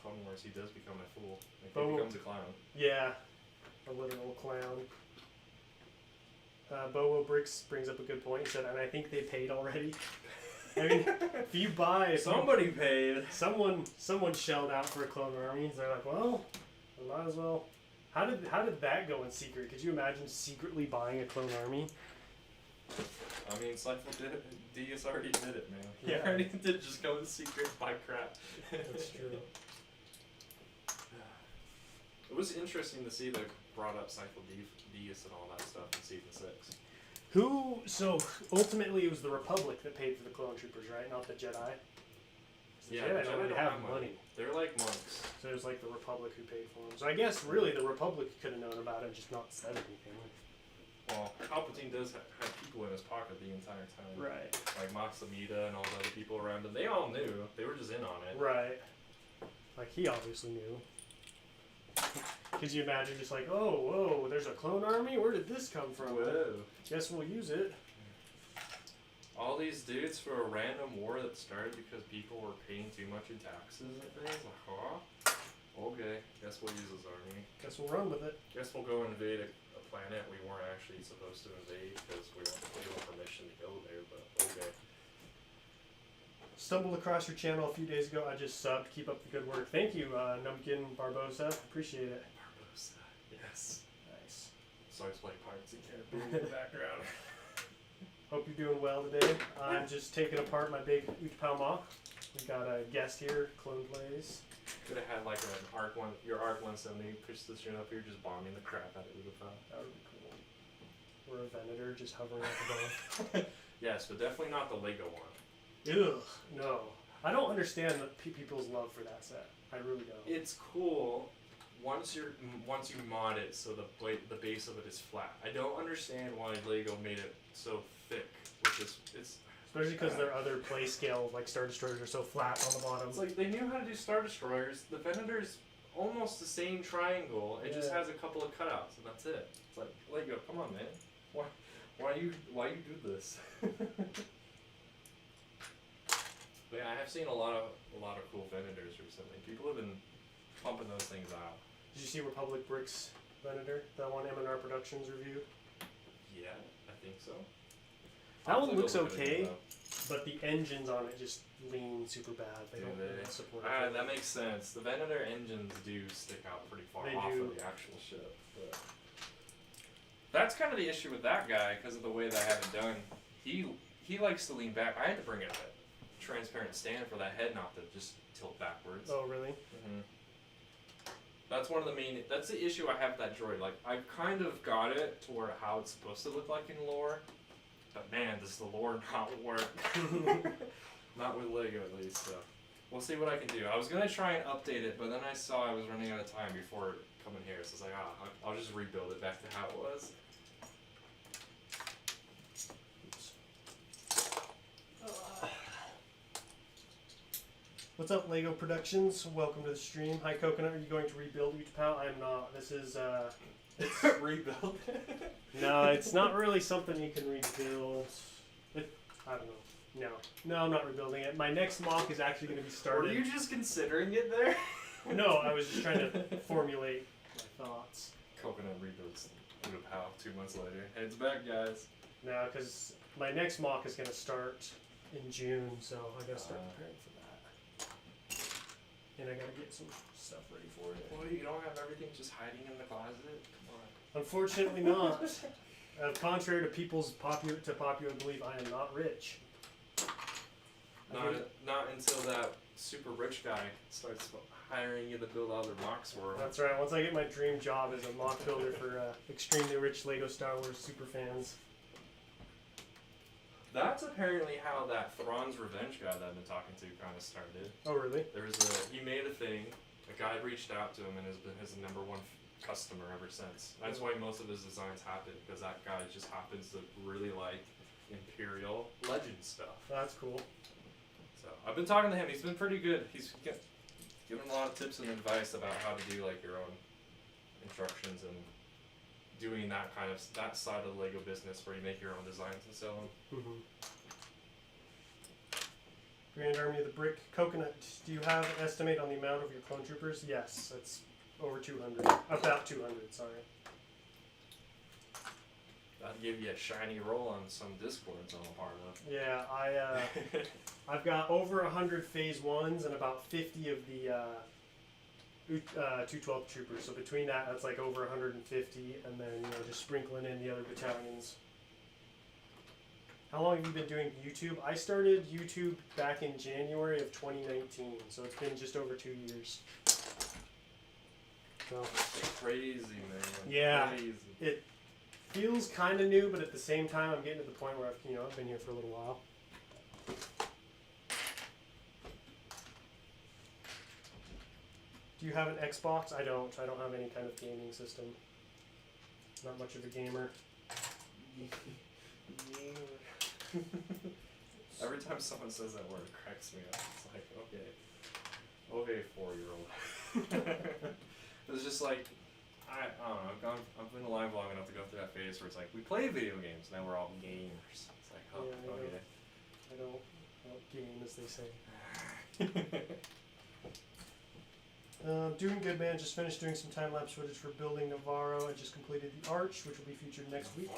Clone Wars he does become a fool. Like, he becomes a clown. Yeah, a literal clown. Bowo Bricks brings up a good point. He said, and I think they paid already. I mean, if you buy... Somebody paid. Someone shelled out for a clone army. They're like, well, I might as well. How did that go in secret? Could you imagine secretly buying a clone army? I mean, Cypher did it. Diaz already did it, man. He Yeah. already did just go in secret buy crap. That's true. It was interesting to see they brought up Cypher Diaz and all that stuff in season 6. So ultimately it was the Republic that paid for the clone troopers, right? Not the Jedi. Yeah, they don't really have money. They're like monks. So it was like the Republic who paid for them. So I guess really the Republic could have known about it and just not said anything. Well, Palpatine does have people in his pocket the entire time. Right. Like Maxamita and all the other people around him. They all knew. They were just in on it. Right. Like he obviously knew. Could you imagine just like, oh, whoa, there's a clone army? Where did this come from? Whoa. Guess we'll use it. All these dudes for a random war that started because people were paying too much in taxes and things. Like, huh? Okay, guess we'll use this army. Guess we'll run with it. Guess we'll go invade a planet we weren't actually supposed to invade because we don't have permission to go there, but okay. Stumbled across your channel a few days ago. I just subbed. Keep up the good work. Thank you, Numpkin Barbosa. Appreciate it. Barbosa, yes. Nice. So I was playing Pirates of the Caribbean in the background. Hope you're doing well today. I'm just taking apart my big Utapau MOC. We got a guest here, Clone Plays. Could have had like an Arc 1, your Arc 170 position up here, just bombing the crap out of Utapau. That would be cool. Or a Venator just hovering up above. Yes, but definitely not the Lego one. Ugh, no. I don't understand people's love for that set. I really don't. It's cool once you mod it so the base of it is flat. I don't understand why Lego made it so thick, it's especially because their other play scale like Star Destroyers are so flat on the bottom. It's like they knew how to do Star Destroyers. The Venator's almost the same triangle. It just has a couple of cutouts and that's it. It's like Lego, come on, man. Why you do this? But yeah, I have seen a lot of cool Venators recently. People have been pumping those things out. Did you see Republic Bricks Venator? That one M&R Productions reviewed? Yeah, I think so. That one looks okay, but the engines on it just lean super bad. They don't really support it. That makes sense. The Venator engines do stick out pretty far off of the actual ship. But that's kind of the issue with that guy because of the way that I have it done. He likes to lean back. I had to bring a transparent stand for that head not to just tilt backwards. Oh, really? Mm-hmm. That's one of the main. That's the issue I have with that droid. Like I've kind of got it to where how it's supposed to look like in lore, but man, does the lore not work? Not with Lego at least. So we'll see what I can do. I was gonna try and update it, but then I saw I was running out of time before coming here, so I was like, I'll just rebuild it back to how it was. What's up, Lego Productions? Welcome to the stream. Hi, Coconut. Are you going to rebuild Utapau? I am not. This is, it's... Rebuild? No, it's not really something you can rebuild. I don't know. No, I'm not rebuilding it. My next MOC is actually going to be started. Were you just considering it there? No, I was just trying to formulate my thoughts. Coconut rebuilds Utapau 2 months later. Heads back, guys. No, because my next MOC is going to start in June, so I got to start preparing for that. And I gotta get some stuff ready for it. Well, you don't have everything just hiding in the closet? Come on. Unfortunately not. Contrary to people's popular belief, I am not rich. Not until that super rich guy starts hiring you to build other MOCs for him. That's right. Once I get my dream job as a MOC builder for extremely rich Lego Star Wars super fans. That's apparently how that Thrawn's Revenge guy that I've been talking to kind of started. Oh, really? He made a thing, a guy reached out to him and has been his #1 customer ever since. That's why most of his designs happen, because that guy just happens to really like Imperial Legend stuff. That's cool. So, I've been talking to him, he's been pretty good. He's given a lot of tips and advice about how to do like your own instructions and doing that side of the Lego business where you make your own designs and sell them. Mm-hmm. Grand Army of the Brick. Coconut, do you have an estimate on the amount of your clone troopers? Yes, it's over 200. About 200, sorry. That'll give you a shiny roll on some Discords I'm a part of. Yeah, I've got over 100 phase 1s and about 50 of the 212 troopers. So between that's like over 150, and then just sprinkling in the other battalions. How long have you been doing YouTube? I started YouTube back in January of 2019, so it's been just over 2 years. So crazy, man. Yeah, crazy. It feels kind of new, but at the same time, I'm getting to the point where I've been here for a little while. Do you have an Xbox? I don't. I don't have any kind of gaming system. Not much of a gamer. Every time someone says that word, it cracks me up. It's like, okay, 4-year-old. It's just like, I don't know. I've been alive long enough to go through that phase where it's like we play video games. Now we're all gamers. It's like, oh, Yeah, okay. I don't game, as they say. Doing good, man. Just finished doing some time-lapse footage for building Navarro and just completed the arch, which will be featured next week.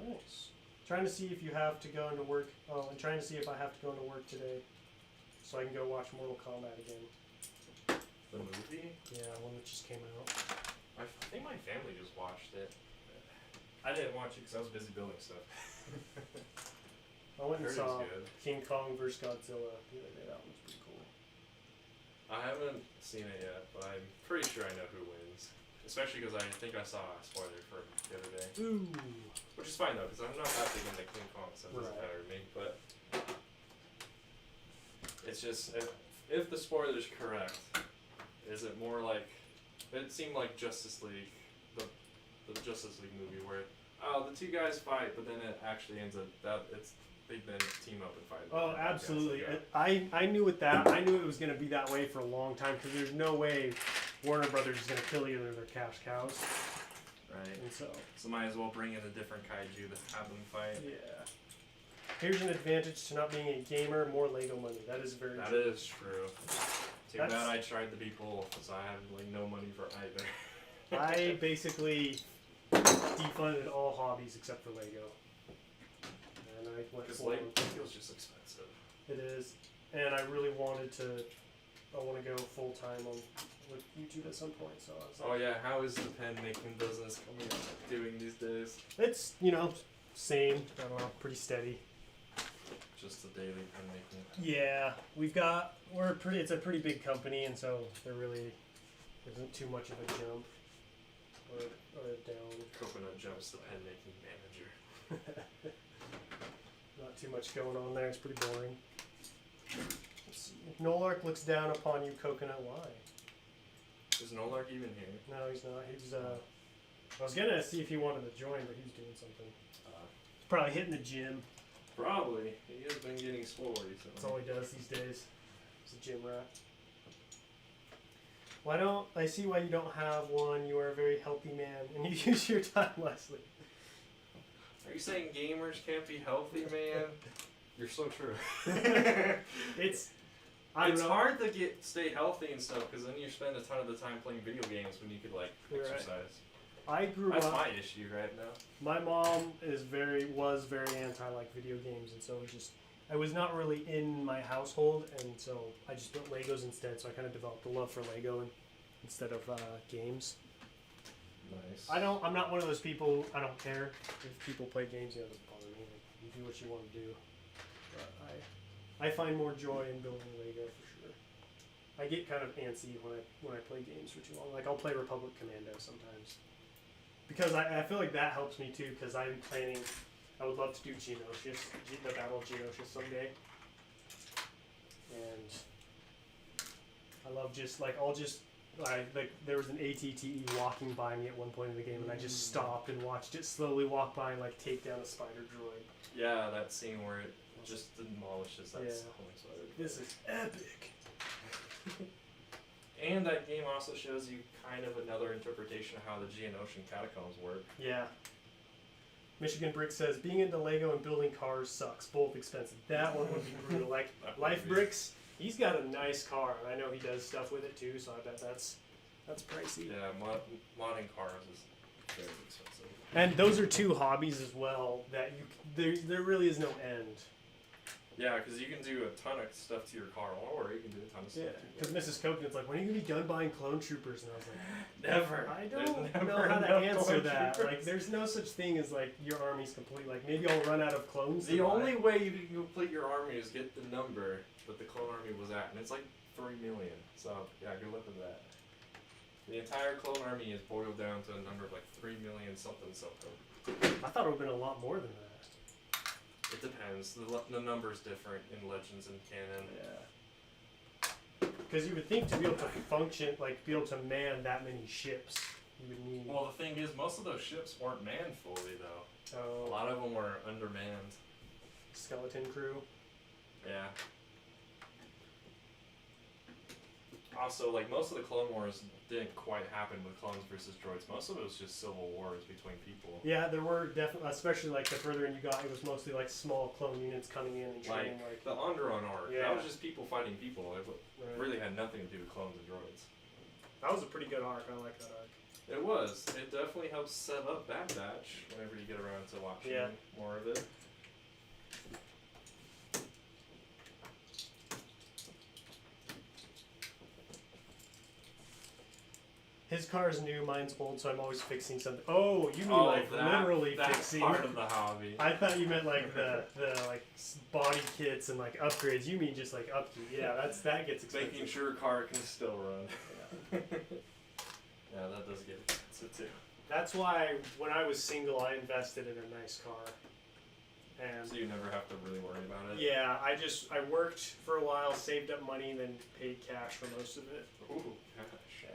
Nice. Trying to see if you have to go into work. Oh, and trying to see if I have to go into work today, so I can go watch Mortal Kombat again. The movie? Yeah, one that just came out. I think my family just watched it. I didn't watch it because I was busy building stuff. I went and Heard saw it's good. King Kong vs. Godzilla the other day. That one was pretty cool. I haven't seen it yet, but I'm pretty sure I know who wins. Especially because I think I saw a spoiler for it the other day. Ooh. Which is fine though, because I'm not that big into King Kong, so it doesn't matter to me. But it's just, if the spoiler is correct, is it more like, it seemed like Justice League, the Justice League movie where, the two guys fight, but then it actually ends up that they then team up and fight. Oh, absolutely. I knew with that. I knew it was going to be that way for a long time because there's no way Warner Brothers is going to kill either of their cash cows. Right. And so might as well bring in a different kaiju to have them fight. Yeah. Here's an advantage to not being a gamer: more Lego money. That is very. That true. is true. Too bad I tried to be both, because I have like no money for either. I basically defunded all hobbies except for Lego. And I went because full on. Lego's just expensive. It is, and I really wanted to. I want to go full time on with YouTube at some point. So I was like, Oh yeah, how is the pen making business doing these days? it's same. I don't know, pretty steady. Just the daily pen making. Yeah, it's a pretty big company, and so there really isn't too much of a jump or a down. Coconut Jumps, the pen making manager. Not too much going on there. It's pretty boring. Let's see. Nolark looks down upon you, Coconut. Why? Is Nolark even here? No, he's not. He's I was gonna see if he wanted to join, but he's doing something. Probably hitting the gym. Probably. He has been getting swole recently. That's all he does these days. He's a gym rat. I see why you don't have one. You are a very healthy man, and you use your time wisely. Are you saying gamers can't be healthy, man? You're so true. It's hard to stay healthy and stuff, because then you spend a ton of the time playing video games when you could exercise. That's my issue right now. My mom was very anti video games, and so I was not really in my household, and so I just built Legos instead. So I kind of developed a love for Lego instead of games. Nice. I'm not one of those people. I don't care if people play games. It doesn't bother me. You do what you want to do. But I find more joy in building Lego for sure. I get kind of antsy when I play games for too long. Like I'll play Republic Commando sometimes. Because I feel like that helps me too, because I'm planning, I would love to do Geonosis, the Battle of Geonosis someday. And I love there was an ATTE walking by me at one point in the game, and I just stopped and watched it slowly walk by and take down a spider droid. Yeah, that scene where it just demolishes that Yeah. spider. This is epic. And that game also shows you kind of another interpretation of how the Geonosian catacombs work. Yeah. Michigan Brick says, being into Lego and building cars sucks. Both expensive. That one would be brutal. Like, Life Bricks, he's got a nice car, and I know he does stuff with it too, so I bet that's pricey. Yeah, modding cars is very expensive. And those are two hobbies as well that there really is no end. Yeah, because you can do a ton of stuff to your car, or you can do a ton of stuff. Yeah, because Mrs. Coconut's like, when are you going to be done buying clone troopers? And I was like, never. I don't know how to answer that. Like, there's no such thing as, your army's complete. Like, maybe I'll run out of clones. The only way you can complete your army is get the number that the clone army was at, and it's 3 million. So, yeah, good luck with that. The entire clone army is boiled down to a number of 3 million something. I thought it would have been a lot more than that. It depends. The number's different in Legends and canon. Yeah. Because you would think to be able to function, like be able to man that many ships, you would need. Well, the thing is, most of those ships weren't manned fully, though. Oh. A lot of them were undermanned. Skeleton crew. Yeah. Also, like, most of the Clone Wars didn't quite happen with clones versus droids. Most of it was just civil wars between people. Yeah, there were definitely, especially like the further in you got, it was mostly like small clone units coming in and training. Like the Onderon arc, yeah. that was just people fighting people. It really had nothing to do with clones and droids. That was a pretty good arc. I like that arc. It was. It definitely helps set up Bad Batch whenever you get around to watching more of it. His car is new, mine's old, so I'm always fixing something. Oh, you mean like literally that fixing? Part of the hobby. I thought you meant like the like body kits and like upgrades. You mean just like upkeep? Yeah, that gets expensive. Making sure a car can still run. Yeah, yeah, that does get expensive too. That's why when I was single, I invested in a nice car. And so you never have to really worry about it. Yeah, I worked for a while, saved up money, then paid cash for most of it. Ooh, cash. Yeah,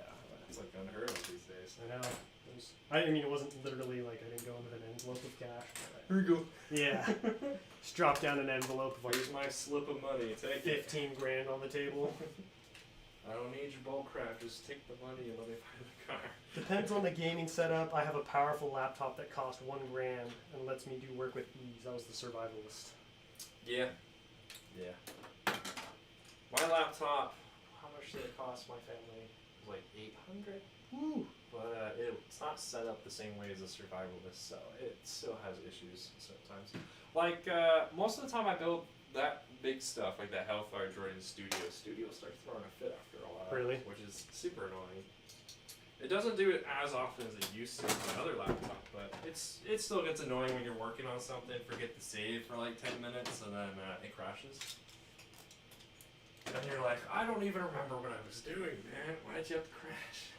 that's like unheard of these days. I know. I mean, it wasn't literally like I didn't go in with an envelope of cash. Here you go. Yeah. Just drop down an envelope of like here's my slip of money. Take 15 grand on the table. I don't need your bull crap. Just take the money and let me buy the car. Depends on the gaming setup. I have a powerful laptop that cost $1 grand and lets me do work with ease. That was the survivalist. Yeah. Yeah. My laptop. How much did it cost my family? It was like $800. Woo. But it's not set up the same way as a survivalist, so it still has issues sometimes. Like most of the time, I build that big stuff, like that Hellfire droid in Studio starts throwing a fit after a while. Really? Which is super annoying. It doesn't do it as often as it used to with my other laptop, but it still gets annoying when you're working on something, forget to save for like 10 minutes, and then it crashes. And you're like, I don't even remember what I was doing, man. Why'd you have to crash?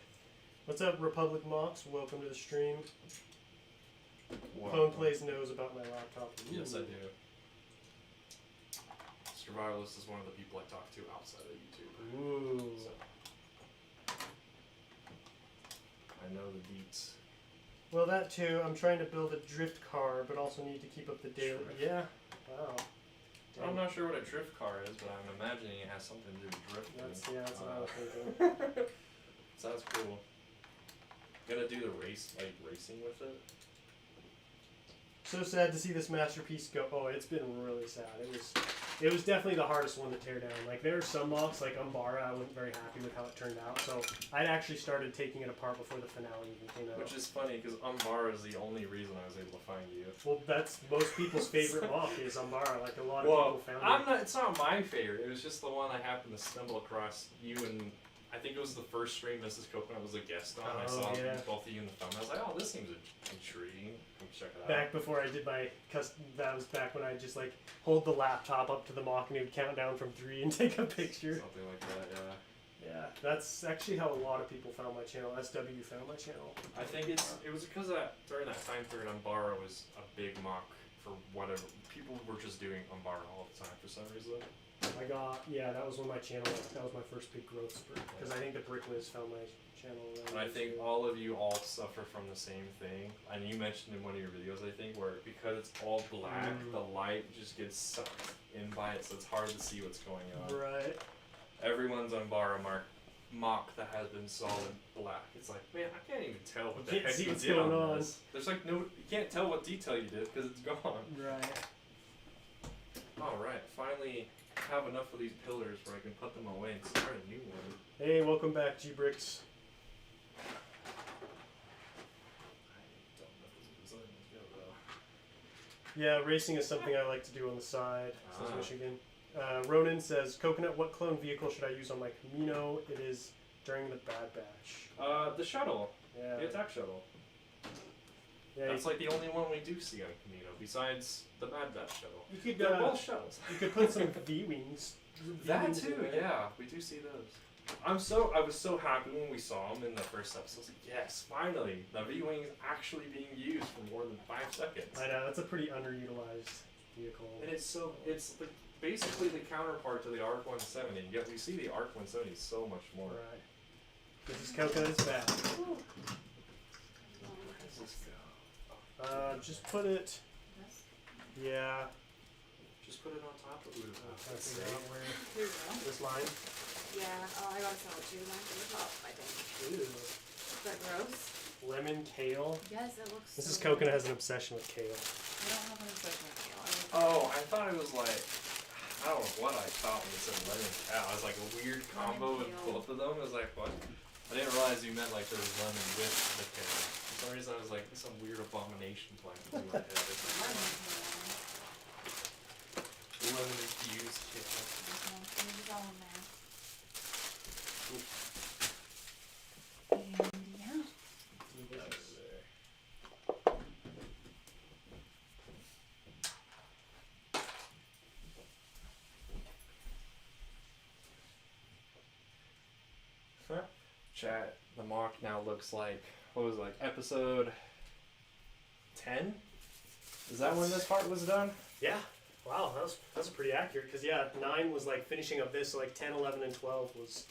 What's up, Republic Mox? Welcome to the stream. Wow. Clone Plays knows about my laptop. Ooh. Yes, I do. Survivalist is one of the people I talk to outside of YouTube. Ooh. So, I know the deets. Well, that too. I'm trying to build a drift car, but also need to keep up the daily. Drift. Yeah. Wow. I'm not sure what a drift car is, but I'm imagining it has something to do with drifting. That's what I was thinking. Sounds cool. Gonna do the racing with it. So sad to see this masterpiece go. Oh, it's been really sad. It was definitely the hardest one to tear down. Like there are some mocks like Umbara, I wasn't very happy with how it turned out. So I'd actually started taking it apart before the finale even came out. Which is funny because Umbara is the only reason I was able to find you. Well, that's most people's favorite mock is Umbara. Like a lot of people found it. It's not my favorite. It was just the one I happened to stumble across. You and I think it was the first stream Mrs. Coconut was a guest on. I saw both of you in the film. I was like, oh, this seems intriguing. Come check it out. Back before I did my that was back when I just like hold the laptop up to the mock and it would count down from 3 and take a picture. Something like that, yeah. Yeah, that's actually how a lot of people found my channel. SW found my channel. I think it was because during that time period, Umbara was a big mock for whatever. People were just doing Umbara all the time for some reason. That was when my channel, that was my first big growth spurt. Because I think the Brickwiz found my channel. And I think all of you all suffer from the same thing. And you mentioned in one of your videos, I think, where because it's all black, the light just gets sucked in by it, so it's hard to see what's going on. Right. Everyone's Umbara mock that has been solid black. It's like, man, I can't even tell what the heck you did on this. There's like you can't tell what detail you did because it's gone. Right. Alright, finally have enough of these pillars where I can put them away and start a new one. Hey, welcome back, G-Bricks. I don't know if this is though. Yeah, racing is something I like to do on the side, says Michigan. Ronan says, Coconut, what clone vehicle should I use on my Camino? It is during the Bad Batch. The shuttle. Yeah. The attack shuttle. Yeah, that's like the only one we do see on Camino, besides the Bad Batch shuttle. You could, They're both shuttles. You could put some V-Wings. That too, yeah. We do see those. I was so happy when we saw them in the first episode. I was like, yes, finally, the V-Wing is actually being used for more than 5 seconds. I know, that's a pretty underutilized vehicle. And it's basically the counterpart to the ARC 170, and yet we see the ARC 170 so much more. Right. This is coconut's back. Where does this go? Just put it. Yeah. Just put it on top of Utapau. That's where Here we go. this line. Yeah, oh, I gotta sell it too. Mine's on the top, I think. Ooh. Is that gross? Lemon kale. Yes, it looks. Mrs. So Coconut has an obsession with kale. I don't have an obsession with kale. Oh, I thought it was like, I don't know what I thought when it said lemon cow. It was like a weird combo with kale. both of them. I was like, what? I didn't realize you meant like there was lemon with the kale. For some reason I was like, some weird abomination playing through my head. Lemon infused kale. This is all in there. And yeah. Chat, the mock now looks like, what was it, like episode 10? Is that when this part was done? Yeah. Wow, that's pretty accurate. Because, yeah, 9 was like finishing up this, so like 10, 11, and 12 was.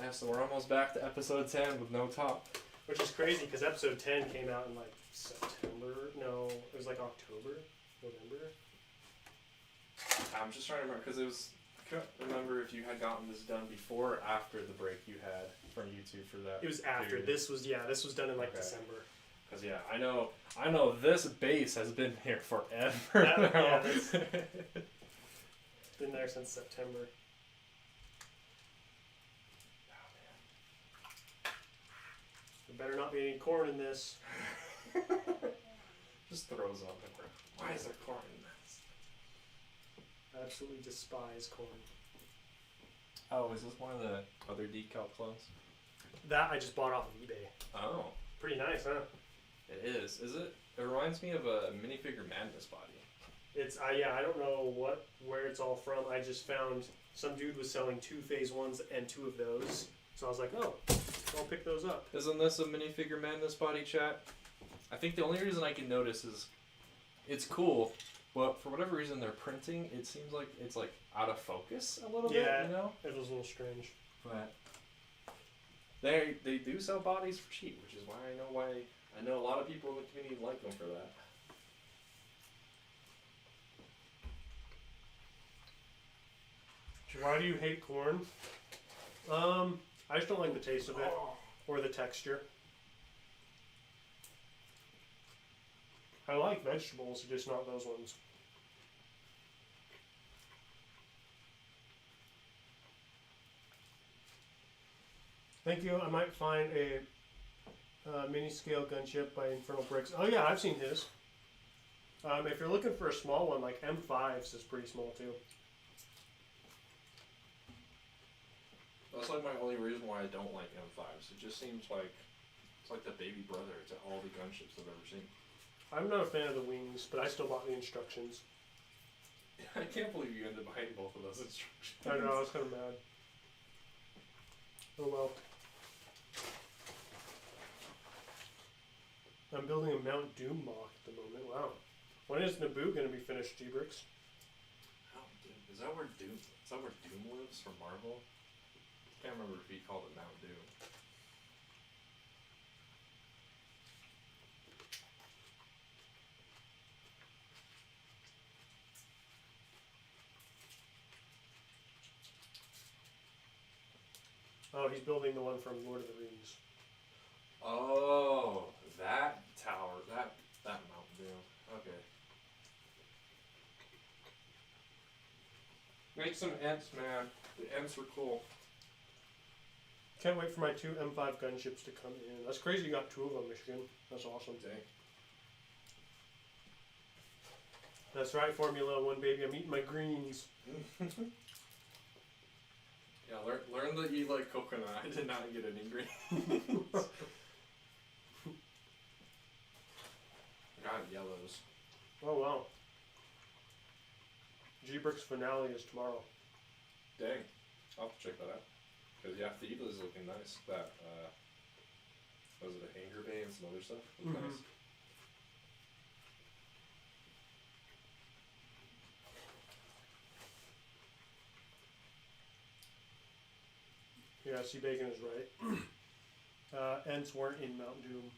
Yeah, so we're almost back to episode 10 with no top. Which is crazy because episode 10 came out in like September. No, it was like October, November. I'm just trying to remember, because it was, I couldn't remember if you had gotten this done before or after the break you had from YouTube for that. It was after. period. This was done in like Okay. December. Because yeah, I know this base has been here forever. Yeah, it's been there since September. There better not be any corn in this. Just throws up in there. Why is there corn in this? Absolutely despise corn. Oh, is this one of the other decal clones? That I just bought off of eBay. Oh, Pretty nice, huh? it is. Is it? It reminds me of a minifigure madness body. It's I don't know where it's all from. I just found some dude was selling 2 phase 1s and 2 of those. So I was like, oh, I'll pick those up. Isn't this a minifigure madness body, chat? I think the only reason I can notice is it's cool, but for whatever reason they're printing, it seems like it's like out of focus a little bit, you know? It was a little strange. But they do sell bodies for cheap, which is why I know a lot of people in the community like them for that. Why do you hate corn? I just don't like the taste of it or the texture. I like vegetables, just not those ones. Thank you. I might find a mini scale gunship by Infernal Bricks. Oh yeah, I've seen his. If you're looking for a small one, like M5s is pretty small too. That's like my only reason why I don't like M5s. It just seems like it's like the baby brother to all the gunships I've ever seen. I'm not a fan of the wings, but I still bought the instructions. I can't believe you ended up buying both of those instructions. I know, I was kind of mad. Oh well. I'm building a Mount Doom mock at the moment. Wow. When is Naboo going to be finished, G-Bricks? Mount Doom. Is that where Doom lives from Marvel? I can't remember if he called it Mount Doom. Oh, he's building the one from Lord of the Rings. Oh, that tower, that Mount Doom. Okay. Make some Ents, man. The Ents were cool. Can't wait for my 2 M5 gunships to come in. That's crazy you got 2 of them, Michigan. That's awesome. Dang. That's right, Formula 1, baby. I'm eating my greens. Yeah, learn that you like coconut. I did not get any green. Got yellows. Oh, wow. G-Bricks finale is tomorrow. Dang. I'll have to check that out. Because, yeah, Thieves is looking nice. That, was it a hanger bay and some other stuff? Looks nice. Yeah, C Bacon is right. Ents weren't in Mount Doom.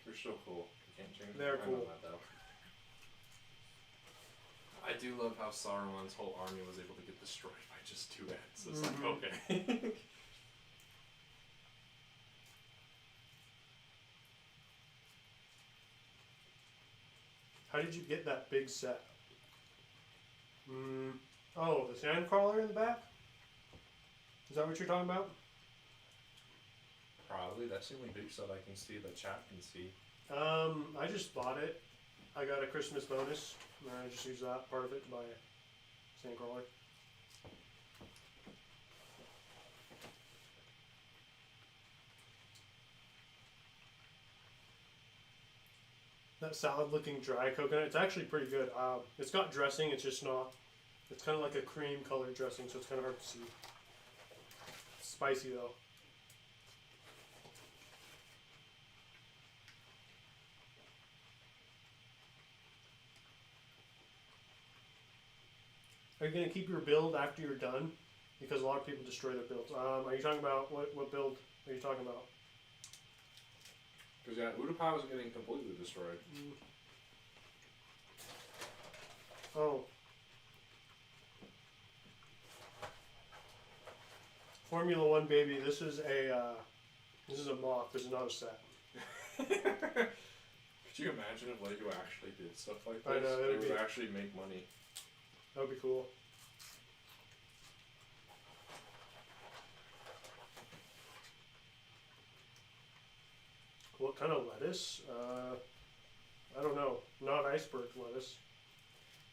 They're so cool. You can't change They're my mind cool. on that, though. I do love how Saruman's whole army was able to get destroyed by just 2 Ents. It's like, okay. How did you get that big set? Oh, the sandcrawler in the back? Is that what you're talking about? Probably. That's the only big set I can see that chat can see. I just bought it. I got a Christmas bonus, and I just used that part of it to buy a sandcrawler. That salad-looking dry coconut, it's actually pretty good. It's got dressing, it's just not. It's kind of like a cream colored dressing, so it's kind of hard to see. It's spicy though. Are you going to keep your build after you're done? Because a lot of people destroy their builds. Are you talking about, what build are you talking about? Because yeah, Utapau is getting completely destroyed. Oh. Formula One baby, this is a mock, this is not a set. Could you imagine if Lego actually did stuff like this? I know, they would actually make money. That would be cool. What kind of lettuce? I don't know. Not iceberg lettuce.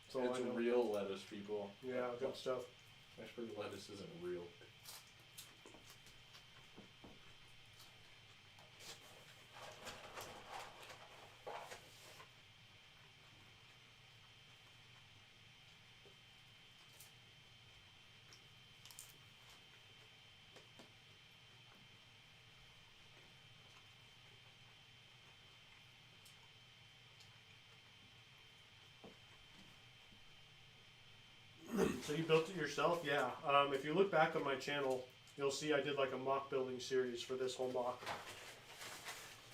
That's all It's I know. real lettuce, people. Yeah, good stuff. Iceberg lettuce isn't real. So you built it yourself? Yeah. If you look back on my channel, you'll see I did like a mock building series for this whole mock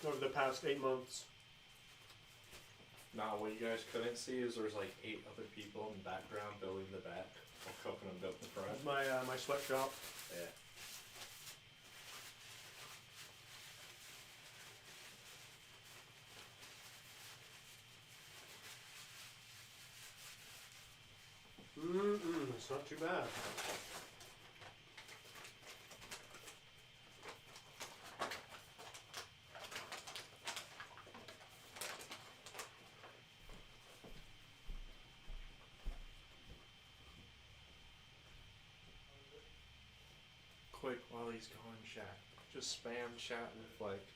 over the past 8 months. Now, what you guys couldn't see is there's like 8 other people in the background building the back, while Coconut built the front. That's my sweatshop. Yeah. It's not too bad. Quick, while he's gone, chat. Just spam chat with like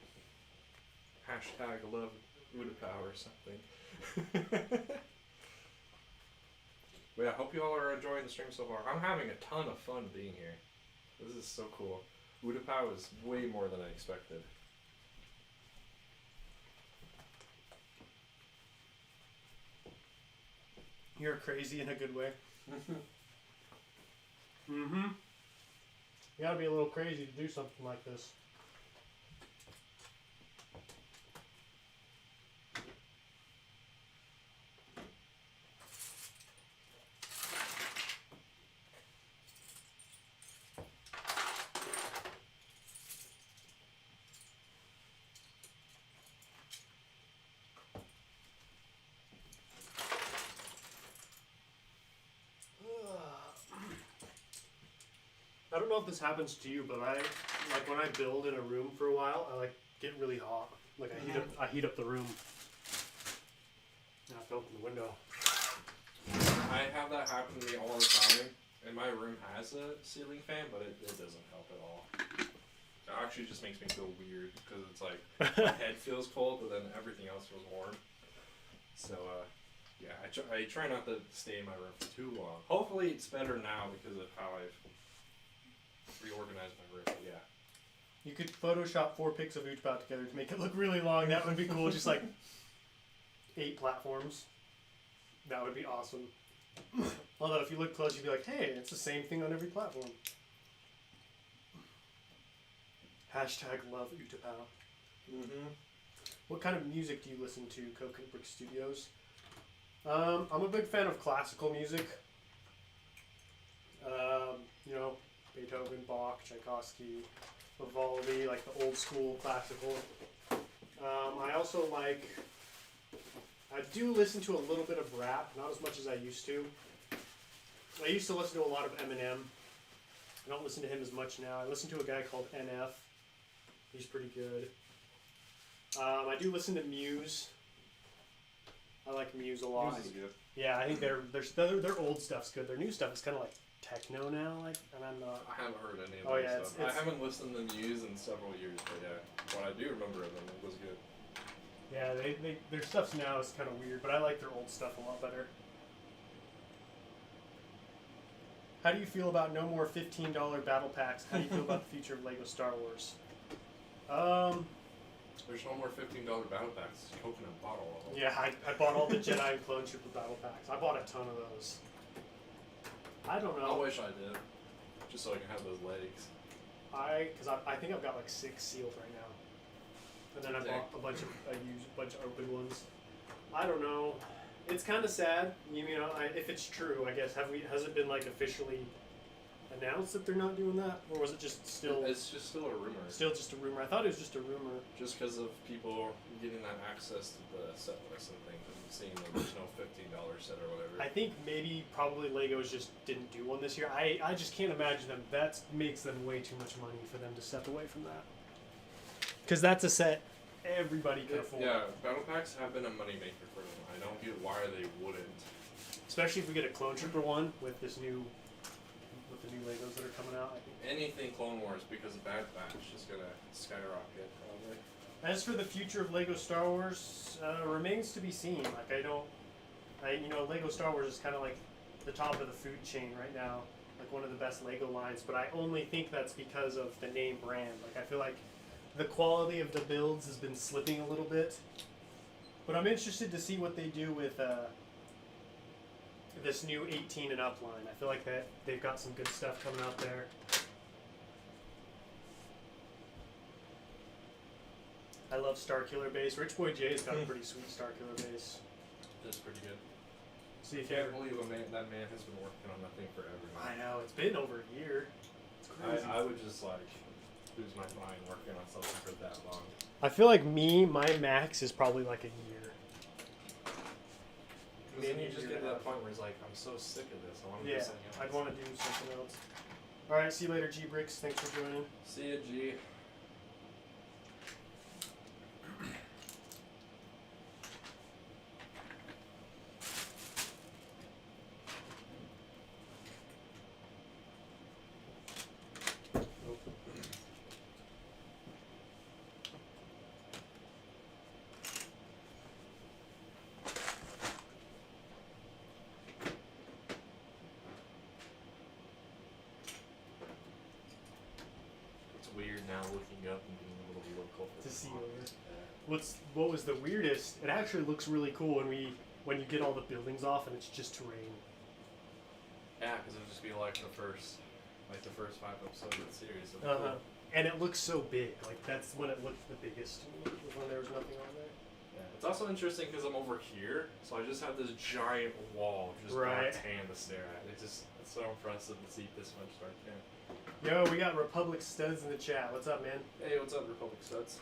hashtag love Utapau or something. But yeah, I hope you all are enjoying the stream so far. I'm having a ton of fun being here. This is so cool. Utapau is way more than I expected. You're crazy in a good way. You gotta be a little crazy to do something like this. I don't know if this happens to you, but I like when I build in a room for a while, I like get really hot. Like I heat up the room. I have to open the window. I have that happen to me all the time, and my room has a ceiling fan, but it doesn't help at all. It actually just makes me feel weird, because it's like, my head feels cold, but then everything else feels warm. So, yeah, I try not to stay in my room for too long. Hopefully it's better now because of how I've reorganized my room, but yeah. You could Photoshop 4 pics of Utapau together to make it look really long. That would be cool. Just like 8 platforms. That would be awesome. Although if you look close, you'd be like, hey, it's the same thing on every platform. Hashtag love Utapau. Mm-hmm. What kind of music do you listen to, Coconut Brick Studios? I'm a big fan of classical music. You know, Beethoven, Bach, Tchaikovsky, Vivaldi, like the old school classical. I also like, I do listen to a little bit of rap, not as much as I used to. I used to listen to a lot of Eminem. I don't listen to him as much now. I listen to a guy called NF. He's pretty good. I do listen to Muse. I like Muse a lot. Muse is good. Yeah, I think their old stuff's good. Their new stuff is kind of like techno now, like, and I'm not. I haven't heard any of Oh, that yeah, stuff. it's- I haven't listened to Muse in several years, but yeah, what I do remember of them, it was good. Yeah, their stuff now is kind of weird, but I like their old stuff a lot better. How do you feel about no more $15 battle packs? How do you feel about the future of Lego Star Wars? There's no more $15 battle packs. Coconut bottle of them. Yeah, I bought all the Jedi and Clone Trooper battle packs. I bought a ton of those. I don't I know. wish I did, just so I can have those legs. Because I think I've got like 6 sealed right now, and then I bought a bunch of open ones. I don't know. It's kind of sad. You know, if it's true, I guess has it been like officially announced that they're not doing that, or was it just still? It's just still a rumor. Still just a rumor. I thought it was just a rumor. Just because of people getting that access to the set list and things, and seeing that there's no $15 set or whatever. I think probably Legos just didn't do one this year. I just can't imagine them. That makes them way too much money for them to step away from that. Because that's a set everybody can afford. Yeah, battle packs have been a moneymaker for them. I don't get why they wouldn't. Especially if we get a Clone Trooper one with the new Legos that are coming out. I think. Anything Clone Wars, because of Bad Batch is gonna skyrocket probably. As for the future of Lego Star Wars, remains to be seen. Like Lego Star Wars is kind of like the top of the food chain right now, like one of the best Lego lines. But I only think that's because of the name brand. Like I feel like the quality of the builds has been slipping a little bit. But I'm interested to see what they do with this new 18 and up line. I feel like that they've got some good stuff coming out there. I love Starkiller base. Rich Boy Jay's got a pretty sweet Starkiller base. That's pretty good. See if I you can't believe that man has been working on that thing forever now. I know, it's been over a year. It's crazy. I would just like lose my mind working on something for that long. I feel like my max is probably like a year. Because then you just get to that point where it's like, I'm so sick of this. I want to do something else. I'd want to do something else. Alright, see you later, G Bricks. Thanks for joining. See ya, G. Weird now looking up and being a little local To see over. over. What was the weirdest? It actually looks really cool when you get all the buildings off and it's just terrain. Yeah, because it'll just be like the first 5 episodes of the series. It'll be Uh-huh. cool. And it looks so big. Like that's when it looked the biggest. Was when there was nothing on there. Yeah. It's also interesting because I'm over here, so I just have this giant wall just Right. dark tan to stare at. It's so impressive to see this much dark tan. Yo, we got Republic Studs in the chat. What's up, man? Hey, what's up, Republic Studs?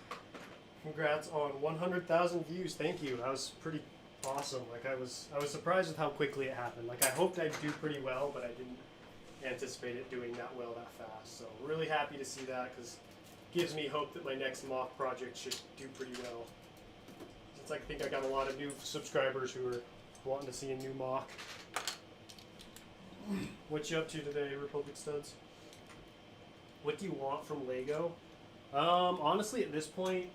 Congrats on 100,000 views. Thank you. That was pretty awesome. Like I was surprised with how quickly it happened. Like I hoped I'd do pretty well, but I didn't anticipate it doing that well that fast. So really happy to see that because it gives me hope that my next mock project should do pretty well. Since I think I got a lot of new subscribers who are wanting to see a new mock. What you up to today, Republic Studs? What do you want from Lego? Honestly, at this point,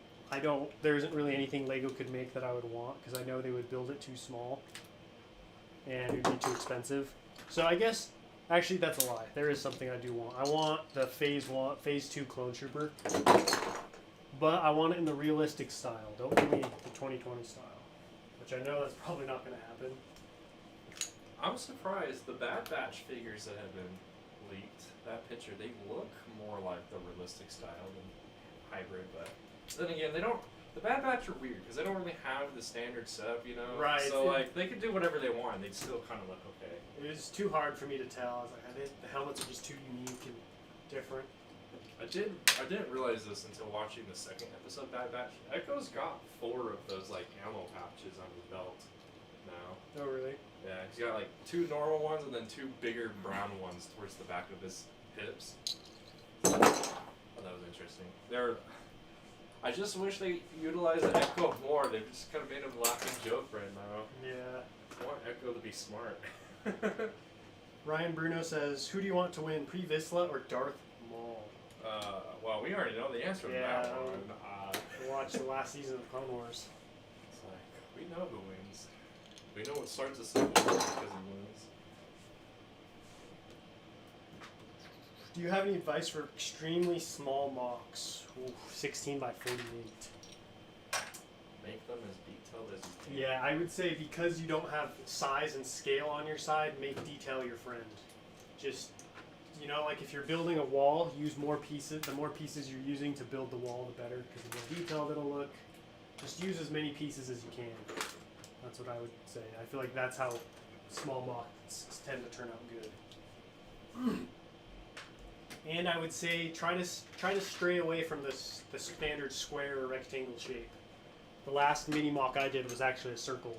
there isn't really anything Lego could make that I would want because I know they would build it too small and it would be too expensive. So I guess, actually that's a lie. There is something I do want. I want the Phase 2 Clone Trooper, but I want it in the realistic style. Don't give me the 2020 style, which I know that's probably not going to happen. I'm surprised the Bad Batch figures that have been leaked, that picture, they look more like the realistic style than hybrid, but then again, they don't. The Bad Batch are weird because they don't really have the standard setup, you know. Right. So like they could do whatever they want, and they'd still kind of look okay. It was too hard for me to tell. I was like, the helmets are just too unique and different. I didn't realize this until watching the second episode of Bad Batch. Echo's got 4 of those like ammo pouches on his belt now. Oh really? Yeah, he's got like 2 normal ones and then 2 bigger brown ones towards the back of his hips. Oh, that was interesting. I just wish they utilized the Echo more. They just kind of made him laughing joke right now. Yeah. I want Echo to be smart. Ryan Bruno says, "Who do you want to win, Pre Vizsla or Darth Maul?" Well, we already know the answer to Yeah, that one. I watched the last season of Clone Wars. It's like, we know who wins. We know what starts us off because he wins. Do you have any advice for extremely small MOCs? Ooh, 16 by 48. Make them as detailed as you can. Yeah, I would say because you don't have size and scale on your side, make detail your friend. Just, you know, like if you're building a wall, use more pieces. The more pieces you're using to build the wall, the better, because the more detailed it'll look. Just use as many pieces as you can. That's what I would say. I feel like that's how small MOCs tend to turn out good. And I would say try to stray away from the standard square or rectangle shape. The last mini MOC I did was actually a circle,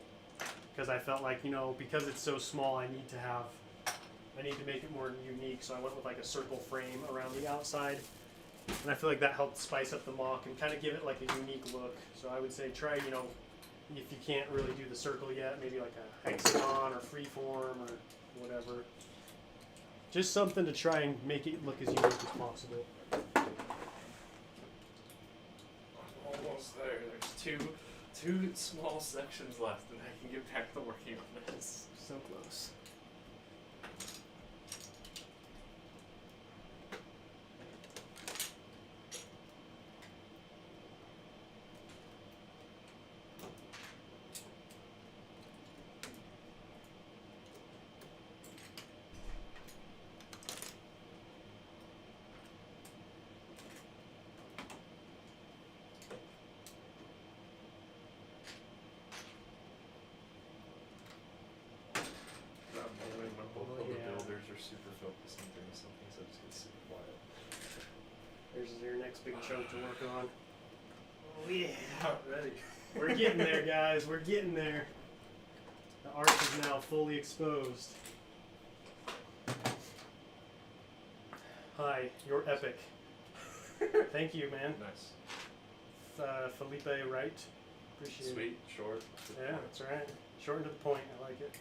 because I felt like, you know, because it's so small, I need to make it more unique. So I went with like a circle frame around the outside, and I feel like that helped spice up the MOC and kind of give it like a unique look. So I would say try, you know, if you can't really do the circle yet, maybe like a hexagon or freeform or whatever. Just something to try and make it look as unique as possible. Almost there. There's two small sections left, and I can get back to working on this. So close. Super focused on doing something, so just get super quiet. There's your next big chunk to work on. Oh yeah, not ready. We're getting there, guys. We're getting there. The arch is now fully exposed. Hi, you're epic. Thank you, man. Nice. Felipe Wright. Appreciate it. Sweet, short. Yeah, that's right. Short and to the point. I like it.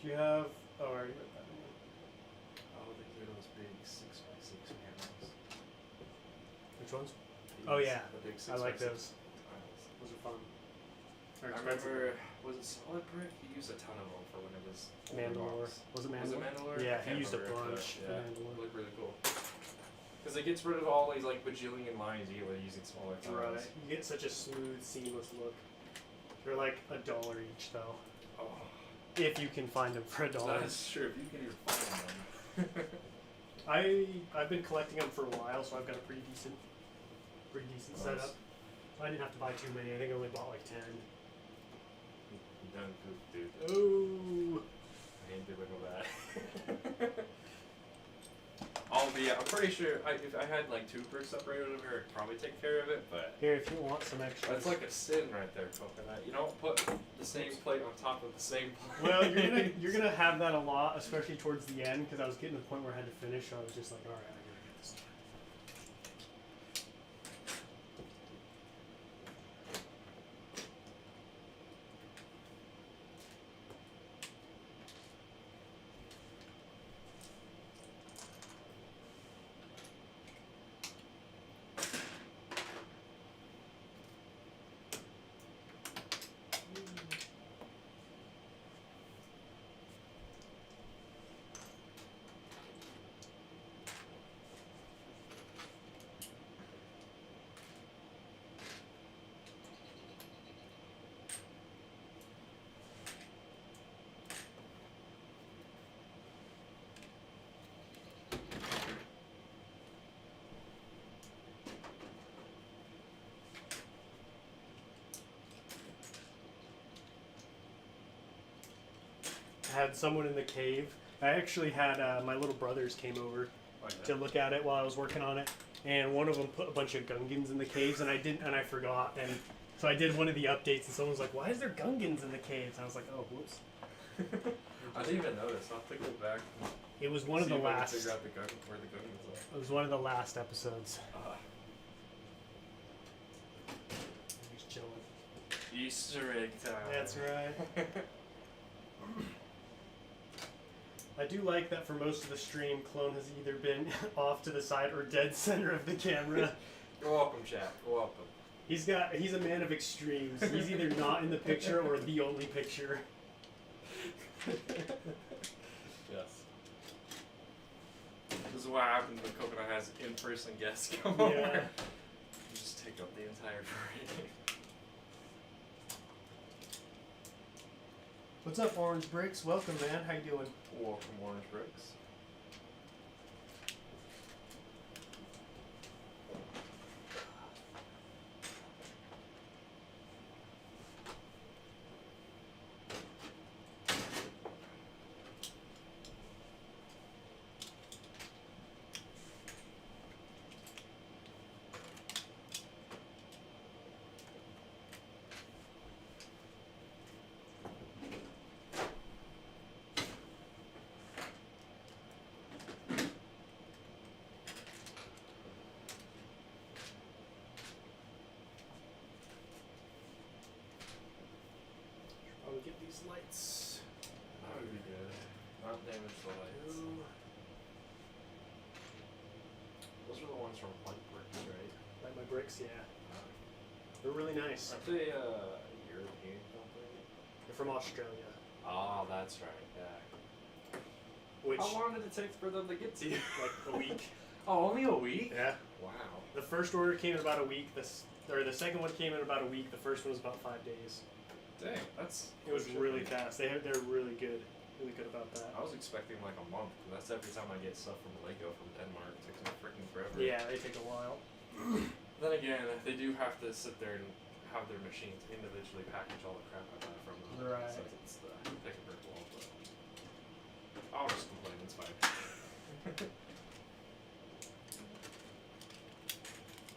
Do you have? Oh, I already read that one. Oh, these are those big 6x6 panels. Which ones? These, Oh yeah, the big 6x6 I like those. tiles. Those are fun. I They're expensive. remember, was it Solid Brick? He used a ton of them for when it was Mandalore. Was it Mandalore? Was it Mandalore? Yeah, I he can't used a remember, bunch but for yeah, Mandalore. looked really cool. Because it gets rid of all these like bajillion lines you get with using smaller tiles. Right. You get such a smooth, seamless look. They're like $1 each though. Oh, If you can find them for $1. that's true. If you can even find them. I've been collecting them for a while, so I've got a pretty decent Nice. setup. I didn't have to buy too many. I think I only bought like 10. You done poop, dude. Oh. I ain't doing all that. I'm pretty sure if I had like 2 bricks separated over here, I'd probably take care of it, but Here, if you want some extra. that's like a sin right there, Coconut. You don't put the same plate on top of the same plate. Well, you're gonna have that a lot, especially towards the end, because I was getting to the point where I had to finish. So I was just like, all right, I gotta get this. I had someone in the cave. I actually had my little brothers came over to look at it while I was working on it, and one of them put a bunch of Gungans in the caves, and I forgot, and so I did one of the updates, and someone was like, "Why is there Gungans in the caves?" And I was like, "Oh, whoops." I didn't even notice. I'll have to go back. It was one of the last. Figure out where the Gungans are. It was one of the last episodes. He's chilling. Easter egg time. That's right. I do like that for most of the stream, Clone has either been off to the side or dead center of the camera. You're welcome, chat. You're welcome. He's a man of extremes. He's either not in the picture or the only picture. Yes. This is what happens when Coconut has in-person guests come Yeah. over. You just take up the entire parade. What's up, Orange Bricks? Welcome, man. How you doing? Welcome, Orange Bricks. I'll get these lights. That would be good. Not damage the lights. Those are the ones from White Bricks, right? Like my bricks, yeah. They're really nice. Aren't they European company? They're from Australia. Oh, that's right, yeah. Which, How long did it take for them to get to you? like a week. Oh, only a week? Yeah. Wow. The first order came in about a week. The second one came in about a week. The first one was about 5 days. Dang, that's... It was really fast. They're really good. Really good about that. I was expecting like a month, but that's every time I get stuff from Lego from Denmark. It takes me freaking forever. Yeah, they take a while. Then again, they do have to sit there and have their machines individually package all the crap I buy from them. Right. Since it's the pick and brick wall, but I'll just complain, it's fine.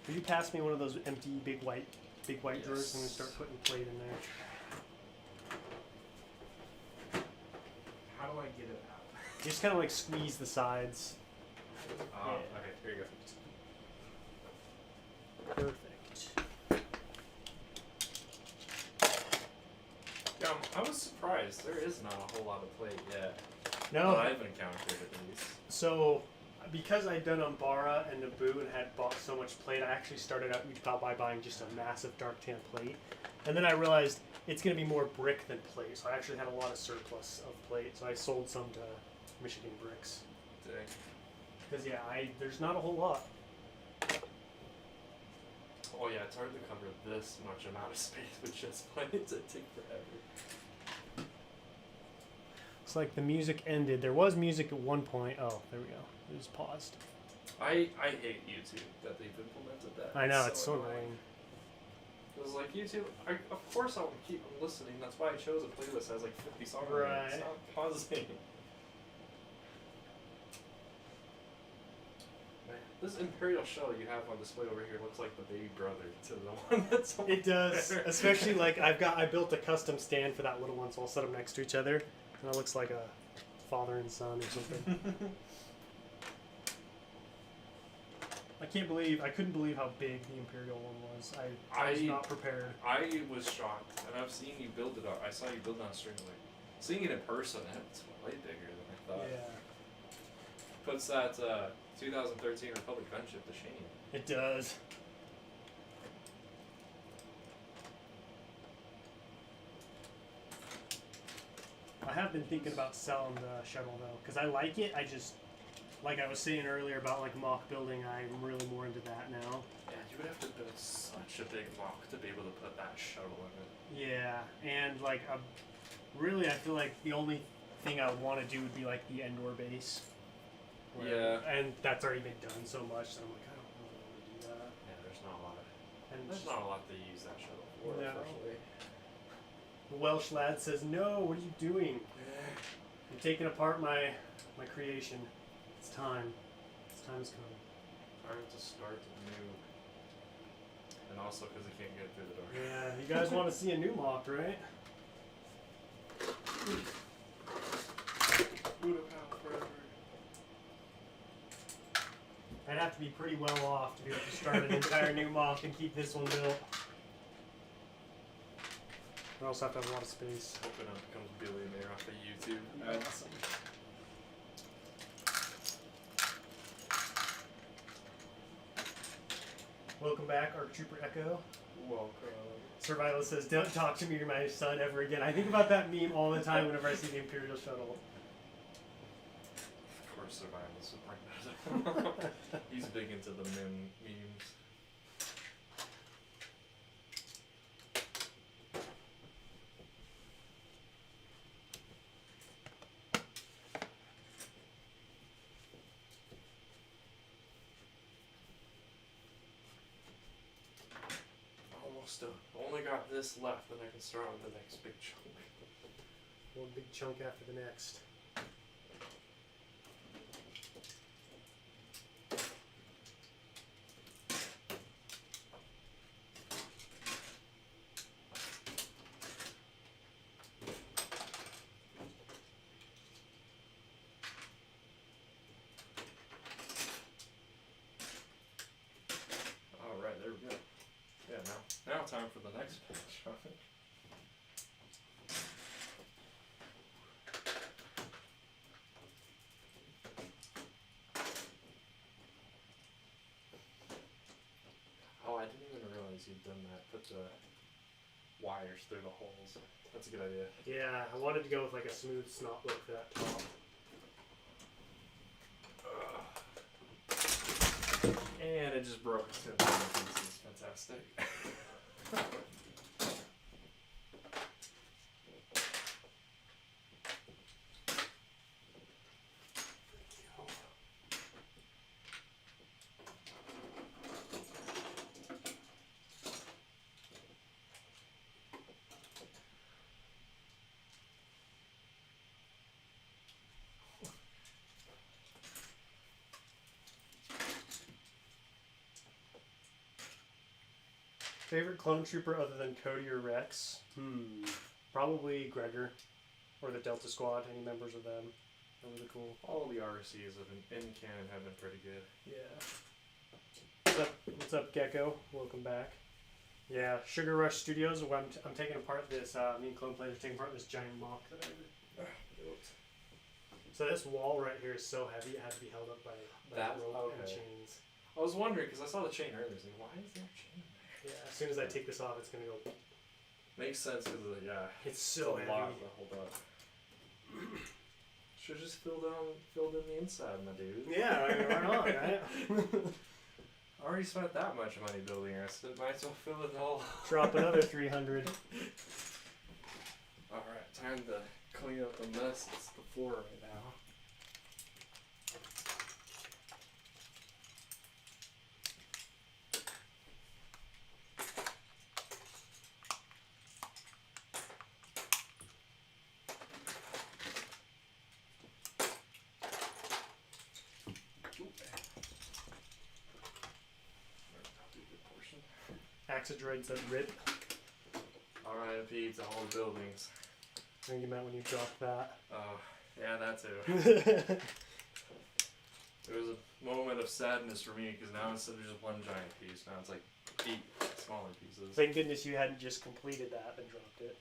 Will you pass me one of those empty big white drawers and we start putting plate in there? How do I get it out? You just kind of like squeeze the sides. Oh, okay, here you go. Perfect. Yeah, I was surprised. There is not a whole lot of plate yet. No. That I've encountered at least. So, because I'd done Umbara and Naboo and had bought so much plate, I actually started out Utapau by buying just a massive dark tan plate. And then I realized it's going to be more brick than plate. So I actually had a lot of surplus of plate. So I sold some to Michigan Bricks. Dang. Because, yeah, there's not a whole lot. Oh yeah, it's hard to cover this much amount of space with just plates. It take forever. It's like the music ended. There was music at one point. Oh, there we go. It was paused. I hate YouTube that they've implemented that. I know, it's so annoying. It was like YouTube. Of course I want to keep them listening. That's why I chose a playlist that has like 50 songs. Right. It's not pausing. This Imperial shell you have on display over here looks like the baby brother to the one that's on It does, there. especially like I built a custom stand for that little one, so I'll set them next to each other, and it looks like a father and son or something. I couldn't believe how big the Imperial one was. I was not prepared. I was shocked, and I've seen you build it on. I saw you build it on stream. Like, seeing it in person, it's way bigger than I thought. Yeah, Puts that 2013 Republic Gunship to shame. it does. I have been thinking about selling the shuttle though, because I like it. I just, like I was saying earlier about like mock building, I'm really more into that now. Yeah, you would have to build such a big mock to be able to put that shuttle in it. Yeah, and like, really, I feel like the only thing I want to do would be like the Endor base. Yeah. And that's already been done so much that I'm like, I don't really want to do that. Yeah, there's not a lot. And There's not a lot to use that shuttle for. No. Unfortunately. the Welsh lad says, "No, what are you doing?" I'm taking apart my creation. It's time. It's time is coming. Time to start new. And also because I can't get through the door. Yeah, you guys want to see a new mock, right? Utapau forever. I'd have to be pretty well off to be able to start an entire new mock and keep this one built. I also have to have a lot of space. Hoping I become a billionaire off of YouTube. Awesome. Welcome back, Arc Trooper Echo. Welcome. Survivalist says, "Don't talk to me or my son ever again." I think about that meme all the time whenever I see the Imperial shuttle. Of course, Survivalist would bring that up. He's big into the memes. Almost done. Only got this left, then I can start with the next big chunk. One big chunk after the next. Alright, there we go. Yeah, now time for the next batch. Oh, I didn't even realize you'd done that. Put the wires through the holes. That's a good idea. Yeah, I wanted to go with like a smooth snot look for that top. And it just broke to pieces. Fantastic. Favorite clone trooper other than Cody or Rex? Probably Gregor or the Delta Squad. Any members of them are really cool. All the RCs in canon have been pretty good. Yeah. What's up, Gecko? Welcome back. Yeah, Sugar Rush Studios. Where I'm taking apart this. Me and Clone Players are taking apart this giant mock that I built. So this wall right here is so heavy it had to be held up by That- rope and okay. chains. I was wondering because I saw the chain earlier. I was like, why is there a chain? Yeah, as soon as I take this off, it's gonna go. Makes sense because It's it's so a heavy. lot to hold up. Should just filled in the inside, my dude. Yeah, I mean, right on, right? I already spent that much money building this. Might as well fill it all. Drop another 300. Alright, time to clean up the mess that's the floor right now. Axidroid said rip. R.I.P. to all the buildings. I think you meant when you dropped that. Yeah, that too. There was a moment of sadness for me because now instead of just one giant piece, now it's like 8 smaller pieces. Thank goodness you hadn't just completed that and dropped it.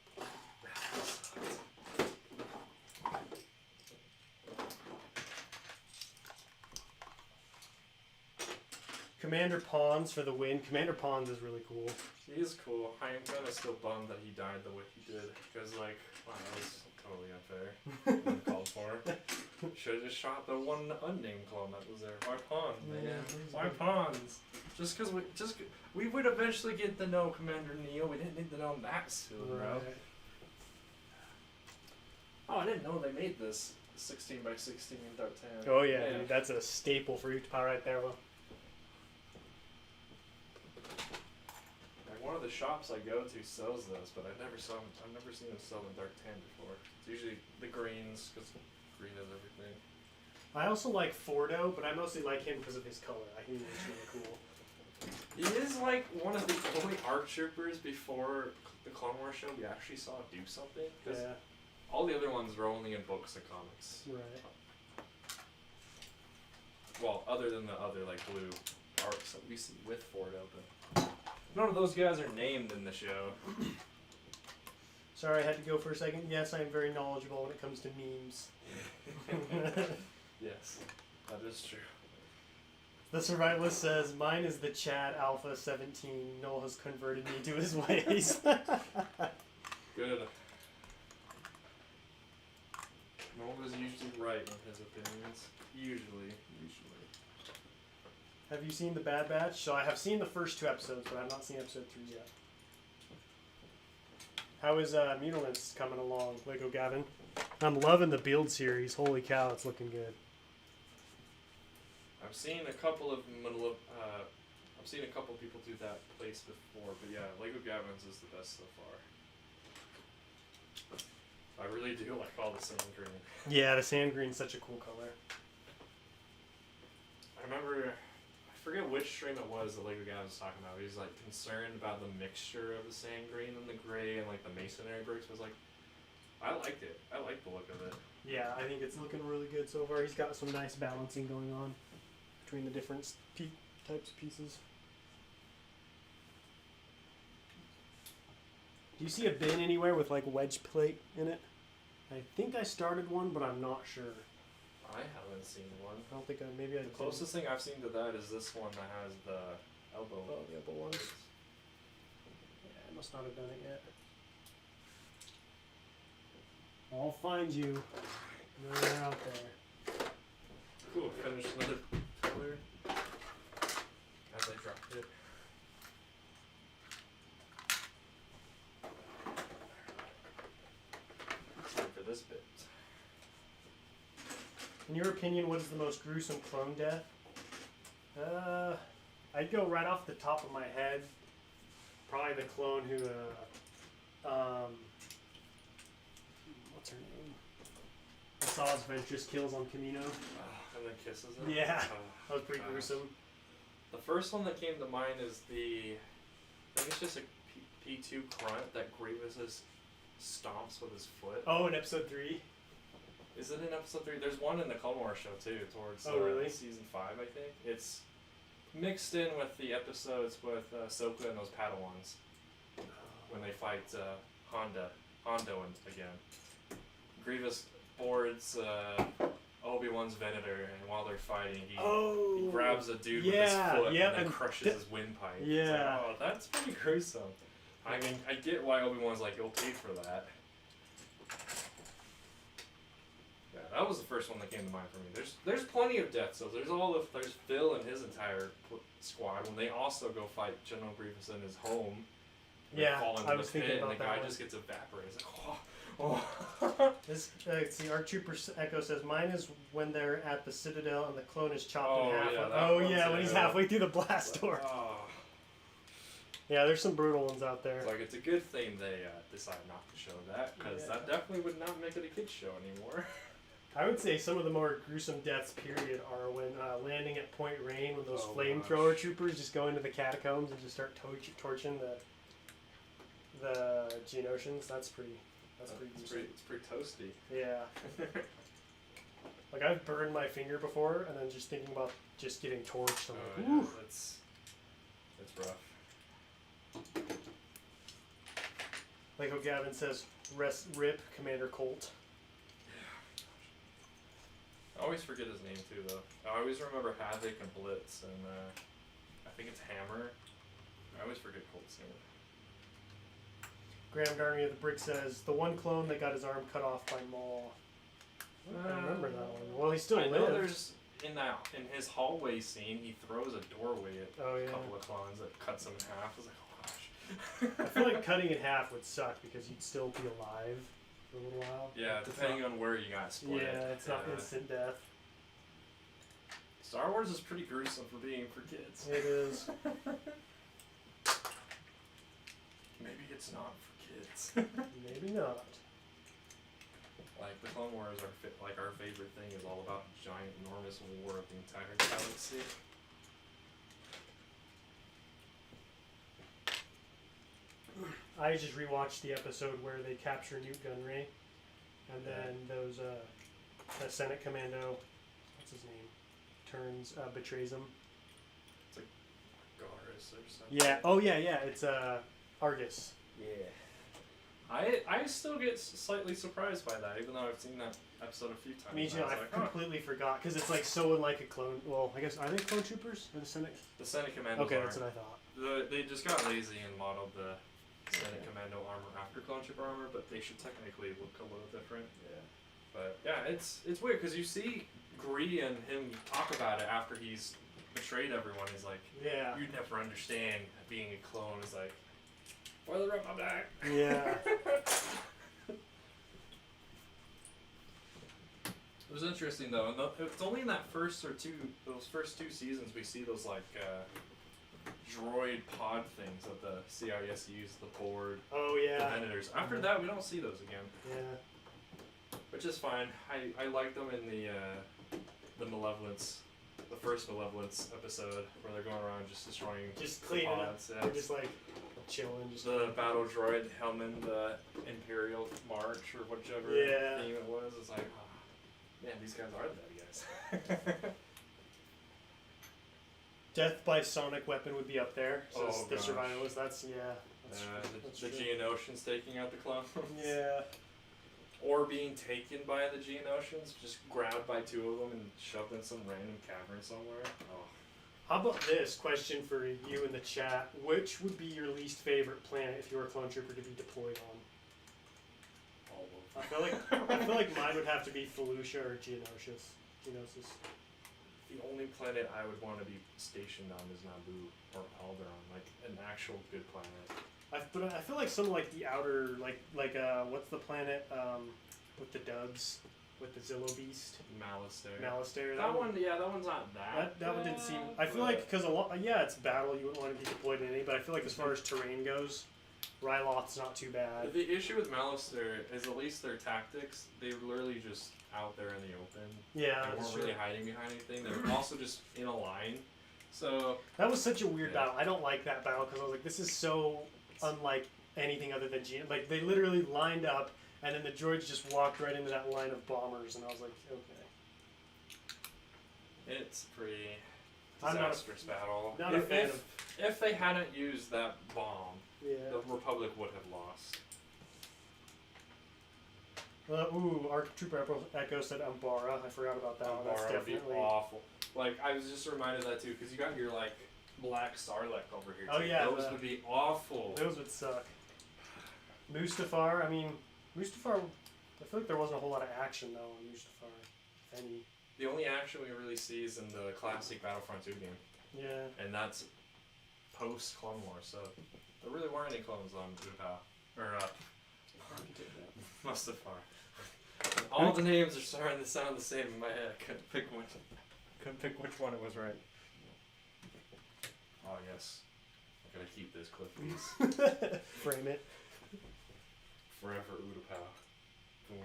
Commander Pawns for the win. Commander Pawns is really cool. He is cool. I am kind of still bummed that he died the way he did because, like, wow, that was totally unfair. Uncalled for. Should have just shot the one unnamed clone that was there. Why pawns, man? Why pawns? Just because we would eventually get to know Commander Neo. We didn't need to know him that soon, bro. Oh, I didn't know they made this 16 by 16 in Dark 10. Oh yeah, dude, that's a staple for Utapau right there. Well, like one of the shops I go to sells those, but I've never seen them sell in Dark 10 before. It's usually the greens because green as everything. I also like Fordo, but I mostly like him because of his color. I think he's really cool. He is like one of the only ARC troopers before the Clone Wars show we actually saw do something. Cause Yeah. all the other ones were only in books and comics. Right. Well, other than the other like blue arcs that we see with Fordo, but none of those guys are named in the show. Sorry, I had to go for a second. Yes, I am very knowledgeable when it comes to memes. Yes, that is true. The survivalist says, mine is the Chad Alpha 17. Noel has converted me to his ways. Good. Noel is usually right in his opinions. Usually. Have you seen The Bad Batch? So I have seen the first 2 episodes, but I have not seen episode 3 yet. How is Mutilands coming along, Lego Gavin? I'm loving the build series. Holy cow, it's looking good. I've seen a couple of people do that place before, but yeah, Lego Gavin's is the best so far. I really do like all the sand green. Yeah, the sand green's such a cool color. I remember, I forget which stream it was that Lego Gavin was talking about. He was like concerned about the mixture of the sand green and the gray and like the masonry bricks. I was like, I liked it. I liked the look of it. Yeah, I think it's looking really good so far. He's got some nice balancing going on between the different types of pieces. Do you see a bin anywhere with like wedge plate in it? I think I started one, but I'm not sure. I haven't seen one. I don't think maybe I The closest thing I've seen to that is this one that has the elbow. Oh, the elbow ones. Yeah, I must not have done it yet. I'll find you. They're out there. Cool, finished another pillar as I dropped it. Time for this bit. In your opinion, what is the most gruesome clone death? I'd go right off the top of my head. Probably the clone who, what's her name? Asajj Ventress kills on Camino. And then kisses it. Yeah, that was pretty gruesome. The first one that came to mind is I think it's just a P2 grunt that Grievous stomps with his foot. Oh, in episode 3? Is it in episode 3? There's one in the Clone Wars show too, towards really? season 5, I think. It's mixed in with the episodes with Ahsoka and those Padawans when they fight Hondo again. Grievous boards Obi-Wan's Venator, and while they're fighting, he grabs a dude with his foot and then crushes his windpipe. Yeah. It's like, oh, that's pretty gruesome. I mean, I get why Obi-Wan's like, you'll pay for that. Yeah, that was the first one that came to mind for me. There's plenty of deaths, so there's Phil and his entire squad when they also go fight General Grievous in his home. Yeah, fall into I was the pit, thinking about and the that guy one. just gets evaporated. It's like, oh. This, see, our Trooper Echo says, mine is when they're at the Citadel and the clone is chopped in half. Yeah, when he's halfway through the blast door. Oh. Yeah, there's some brutal ones out there. It's like, it's a good thing they decided not to show that, because that definitely would not make it a kid's show anymore. I would say some of the more gruesome deaths, period, are when landing at Point Rain, when those Oh, flamethrower gosh. troopers just go into the catacombs and just start torching the Geonosians. That's pretty gruesome. It's pretty toasty. Yeah. Like, I've burned my finger before, and then just thinking about just getting torched. I'm like, Yeah, ooh. it's rough. Like how Gavin says, rip Commander Colt. I always forget his name too, though. I always remember Havoc and Blitz, and I think it's Hammer. I always forget Colt's name. Graham Darnley of the Brick says, the one clone that got his arm cut off by Maul. I don't remember that one. Well, he still I know lived. there's in his hallway scene, he throws a doorway at a couple of clones that cuts him in half. I was like, oh gosh. I feel like cutting in half would suck because you'd still be alive for a little while. Yeah, depending on where you got split. Yeah, it's not instant death. Star Wars is pretty gruesome for being for kids. It is. Maybe it's not for kids. Maybe not. Like the Clone Wars are like our favorite thing is all about giant, enormous war of the entire galaxy. I just rewatched the episode where they capture Newt Gunray, and then those the Senate Commando, what's his name, betrays him. It's like Garrus or something. Yeah. Oh yeah. It's Argus. Yeah. I still get slightly surprised by that, even though I've seen that episode a few times. Me too. I completely forgot because it's like so unlike a clone. Well, I guess are they clone troopers or the Senate? The Senate Commando. Okay, that's what I thought. They just got lazy and modeled the Senate Commando armor after clone trooper armor, but they should technically look a little different. Yeah. But yeah, it's weird because you see Gree and him talk about it after he's betrayed everyone. He's like, Yeah. "You'd never understand being a clone." He's like, "Boiler up my back." Yeah. It was interesting though, and it's only in those first two seasons we see those like droid pod things that the CIS use, the board, Oh the yeah. Venators. After that, we don't see those again, Yeah. which is fine. I like them in the Malevolence, the first Malevolence episode where they're going around just destroying Just the cleaning up. pods. Yeah. They're just like chilling. Just The battle droid Hellman, the Imperial March or whichever Yeah. theme it was. It's like, man, these guys are the bad guys. Death by sonic weapon would be up there. So Oh, the gosh. survivalist. That's That's the true. Geonosians taking out the clones. Yeah. Or being taken by the Geonosians, just grabbed by two of them and shoved in some random cavern somewhere. Oh. How about this question for you in the chat? Which would be your least favorite planet if you were a clone trooper to be deployed on? All of I feel like mine would have to be Felucia or Geonosis. The only planet I would want to be stationed on is Naboo or Alderaan, like an actual good planet. But I feel like some like the outer what's the planet with the doves with the Zillo Beast? Malastare. That one. Yeah, that one's not that. That one didn't seem. I feel but- like because it's battle. You wouldn't want to be deployed in any. But I feel like as far as terrain goes, Ryloth's not too bad. The issue with Malastare is at least their tactics. They were literally just out there in the open. Yeah, They that's weren't true. really hiding behind anything. They were also just in a line. So That was such a weird Yeah. battle. I don't like that battle because I was like, this is so unlike anything other than Like they literally lined up, and then the droids just walked right into that line of bombers, and I was like, okay. it's a pretty I'm not a- disastrous battle. Not a fan of. If they hadn't used that bomb, Yeah. the Republic would have lost. Our Trooper Echo said Umbara. I forgot about that one. That's Umbara would be definitely. awful. Like I was just reminded of that too, because you got your like black Sarlacc over here. Oh, too. yeah, those would be awful. Those would suck. Mustafar. I mean, Mustafar. I feel like there wasn't a whole lot of action though on Mustafar, if any. The only action we really see is in the classic Battlefront 2 game, Yeah. and that's post Clone Wars. So there really weren't any clones on Utapau or Mustafar. All the names are starting to sound the same in my head. I couldn't pick which one it was right. Oh yes, I gotta keep this clip, please. Frame it. Forever Utapau. Boom.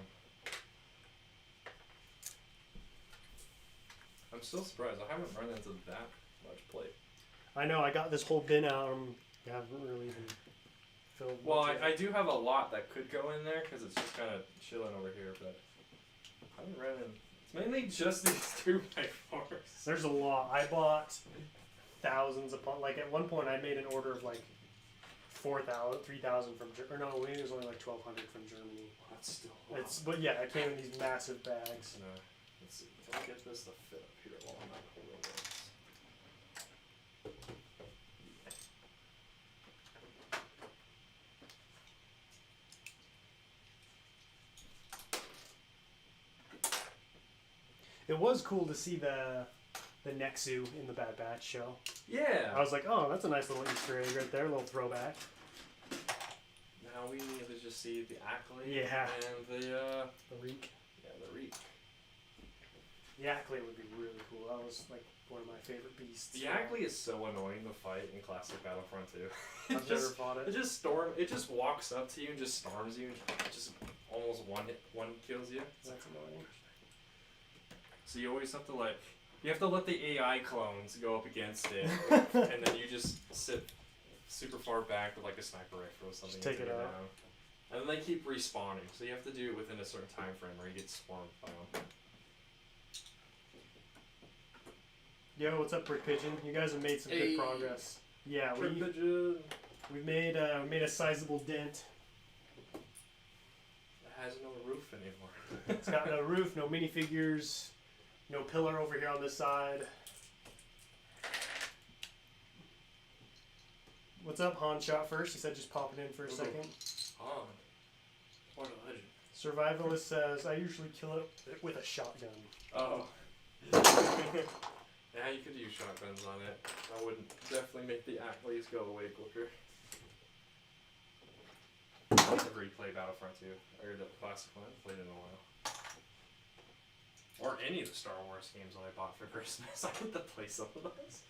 I'm still surprised. I haven't run into that much plate. I know. I got this whole bin out. I haven't really even filled. Well, much of I it. do have a lot that could go in there because it's just kind of chilling over here, but I haven't ran in. It's mainly just these 2x4s. There's a lot. I bought thousands upon. Like at one point, I made an order of like 3,000 from. Or no, it was only like 1,200 from Germany. That's still a lot. But yeah, it came in these massive bags. No. Let's see. Can I get this to fit up here while I'm not holding this? It was cool to see the Nexu in the Bad Batch show. Yeah. I was like, oh, that's a nice little Easter egg right there, a little throwback. Now we need to just see the accolade. Yeah. And the The Reek. yeah, the reek. The Ackley would be really cool. That was like one of my favorite beasts. The Ackley is so annoying to fight in classic Battlefront 2. I've never fought it. It just walks up to you and just storms you and just almost one kills you. That's annoying. So you always have to you have to let the AI clones go up against it, and then you just sit super far back with like a sniper rifle or something. Just take it out. Down. And then they keep respawning, so you have to do it within a certain time frame or you get swarmed by them. Yo, what's up, Brick Pigeon? You guys have made some good progress. Yeah, we made a sizable dent. It has no roof anymore. It's got no roof, no minifigures, no pillar over here on this side. What's up, Han shot first? He said just pop it in for a second. Han. What a legend. Survivalist says, I usually kill it with a shotgun. Oh. Yeah, you could use shotguns on it. That would definitely make the Ackleys go away quicker. I've never replayed Battlefront 2, or the classic one. I haven't played it in a while. Or any of the Star Wars games that I bought for Christmas. I get to play some of those.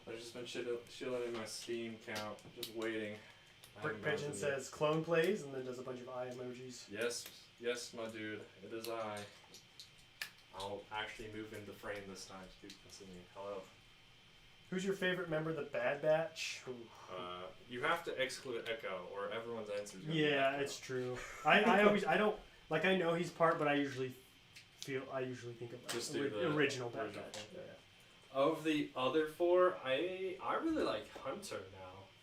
I've just been chilling in my Steam account, just waiting. Brick Pigeon says clone plays and then does a bunch of eye emojis. Yes, my dude. It is I. I'll actually move into frame this time so people can see me. Hello. Who's your favorite member of the Bad Batch? You have to exclude Echo or everyone's answer is gonna be Yeah, Echo. it's true. I don't like. I know he's part, but I usually think of Just like, do the original Bad original Batch. one. Of the other four, I really like Hunter now.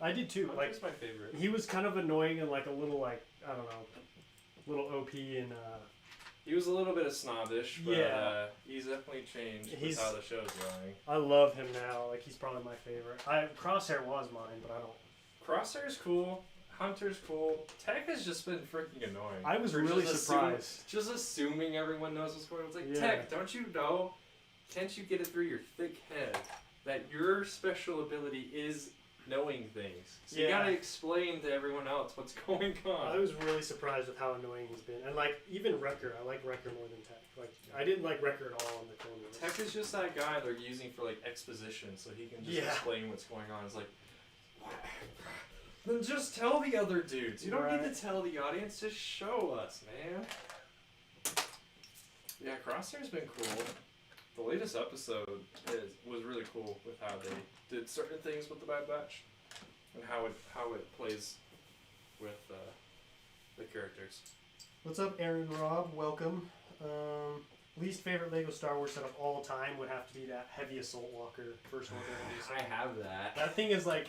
I did too. Hunter's my favorite. He was kind of annoying and like a little I don't know, little OP and. He was a little bit of snobbish, but Yeah. He's definitely changed with He's- how the show's going. I love him now. Like he's probably my favorite. Crosshair was mine, but I don't. Crosshair's cool. Hunter's cool. Tech has just been freaking annoying. I was For really just surprised. Just assuming everyone knows what's going on. It's like, Yeah. Tech, don't you know? Can't you get it through your thick head that your special ability is knowing things? So you Yeah. gotta explain to everyone else what's going on. I was really surprised with how annoying he's been, and like even Wrecker, I like Wrecker more than Tech. Like I didn't like Wrecker at all in the Clone Wars. Tech is just that guy they're using for like exposition, so he can just Yeah. explain what's going on. It's like, then just tell the other dudes. You don't need Right. to tell the audience. Just show us, man. Yeah, Crosshair's been cool. The latest episode was really cool with how they did certain things with the Bad Batch, and how it plays with the characters. What's up, Aaron Rob? Welcome. Least favorite Lego Star Wars set of all time would have to be that Heavy Assault Walker First Order. I have that. That thing is like,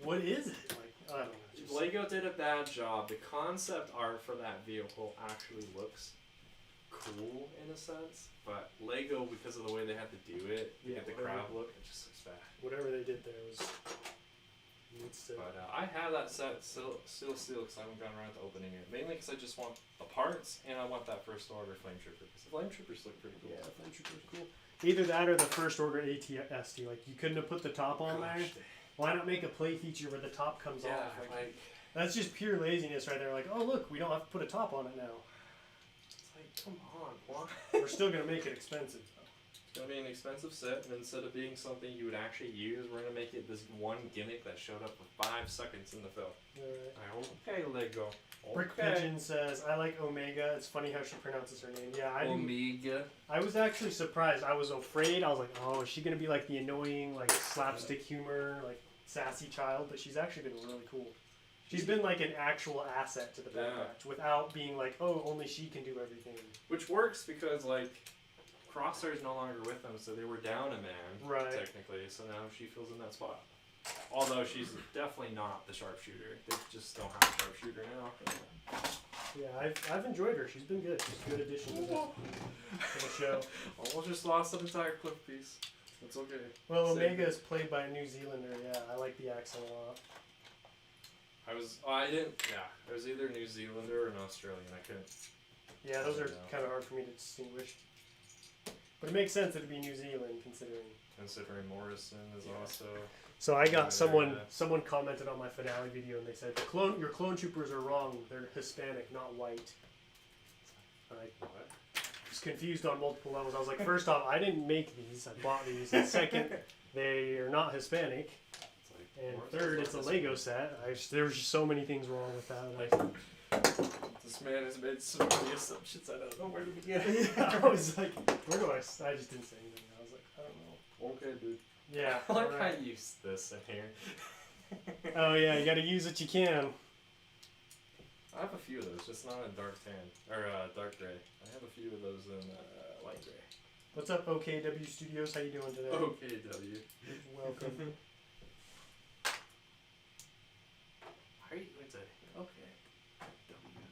what is it? Like I don't know. it's just- Lego did a bad job. The concept art for that vehicle actually looks cool in a sense, but Lego, because of the way they had to do it, Yeah, get the whatever. crab look, it just looks bad. Whatever they did there was. Needs to. But I have that set still because I haven't gone around to opening it. Mainly because I just want the parts and I want that First Order Flame Trooper. Because the Flame Troopers look pretty cool. Yeah, Flame Trooper's cool. Either that or the First Order ATST. Like you couldn't have put the top on there. Why not make a play feature where the top comes Yeah, off? like That's just pure laziness right there. Like, oh look, we don't have to put a top on it now. it's like, come on, why? We're still gonna make it expensive though. It's gonna be an expensive set, and instead of being something you would actually use, we're gonna make it this one gimmick that showed up for 5 seconds in the film. Alright. Okay, Lego. Brick Pigeon says, I like Omega. It's funny how she pronounces her name. Yeah, I do. Omega. I was actually surprised. I was afraid. I was like, oh, is she gonna be like the annoying, like slapstick humor, like sassy child? But she's actually been really cool. She's been like an actual asset to the Bad Batch without being like, oh, only she can do everything. Which works because like Crosshair's no longer with them, so they were down a man technically. So now she fills in that spot. Although she's definitely not the sharpshooter. They just don't have a sharpshooter now. Yeah, I've enjoyed her. She's been good. She's a good addition to the show. Almost just lost an entire clip piece. It's okay. Well, Same. Omega is played by a New Zealander. Yeah, I like the accent a lot. I was either New Zealander or an Australian. I couldn't. Yeah, those are Yeah. kind of hard for me to distinguish. But it makes sense it'd be New Zealand Considering Morrison is also. So I got Yeah. someone commented on my finale video and they said your clone troopers are wrong. They're Hispanic, not white. What? was confused on multiple levels. I was like, first off, I didn't make these. I bought these. And second, they are not Hispanic. And third, it's a Lego set. There was just so many things wrong with that. This man has made so many assumptions. I don't know where to begin. Yeah, I was like, where do I just didn't say anything. I was like, I don't know. Okay, dude. Yeah. I like right. how you use this in here. Oh yeah, you got to use what you can. I have a few of those, just not in dark tan or dark gray. I have a few of those in light gray. What's up, OKW Studios? How you doing today? OKW. Welcome. How are you doing today? Okay. W.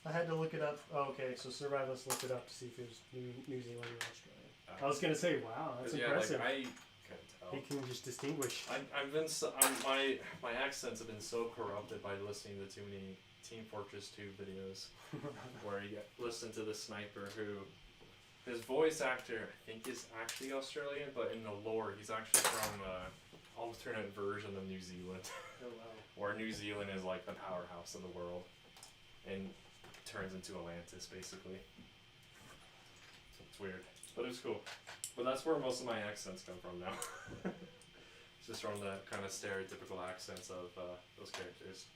I had to look it up. Oh, okay, so Survivalist looked it up to see if it was New Zealand or Australia. I was gonna say, wow, that's impressive. Like, I can't tell. He can just distinguish. I've been my accents have been so corrupted by listening to too many Team Fortress 2 videos, where you listen to the sniper who, his voice actor I think is actually Australian, but in the lore he's actually from alternate version of New Zealand. Oh wow. Where New Zealand is like the powerhouse of the world, and turns into Atlantis basically. So it's weird, but it's cool. But that's where most of my accents come from now. It's just from the kind of stereotypical accents of those characters.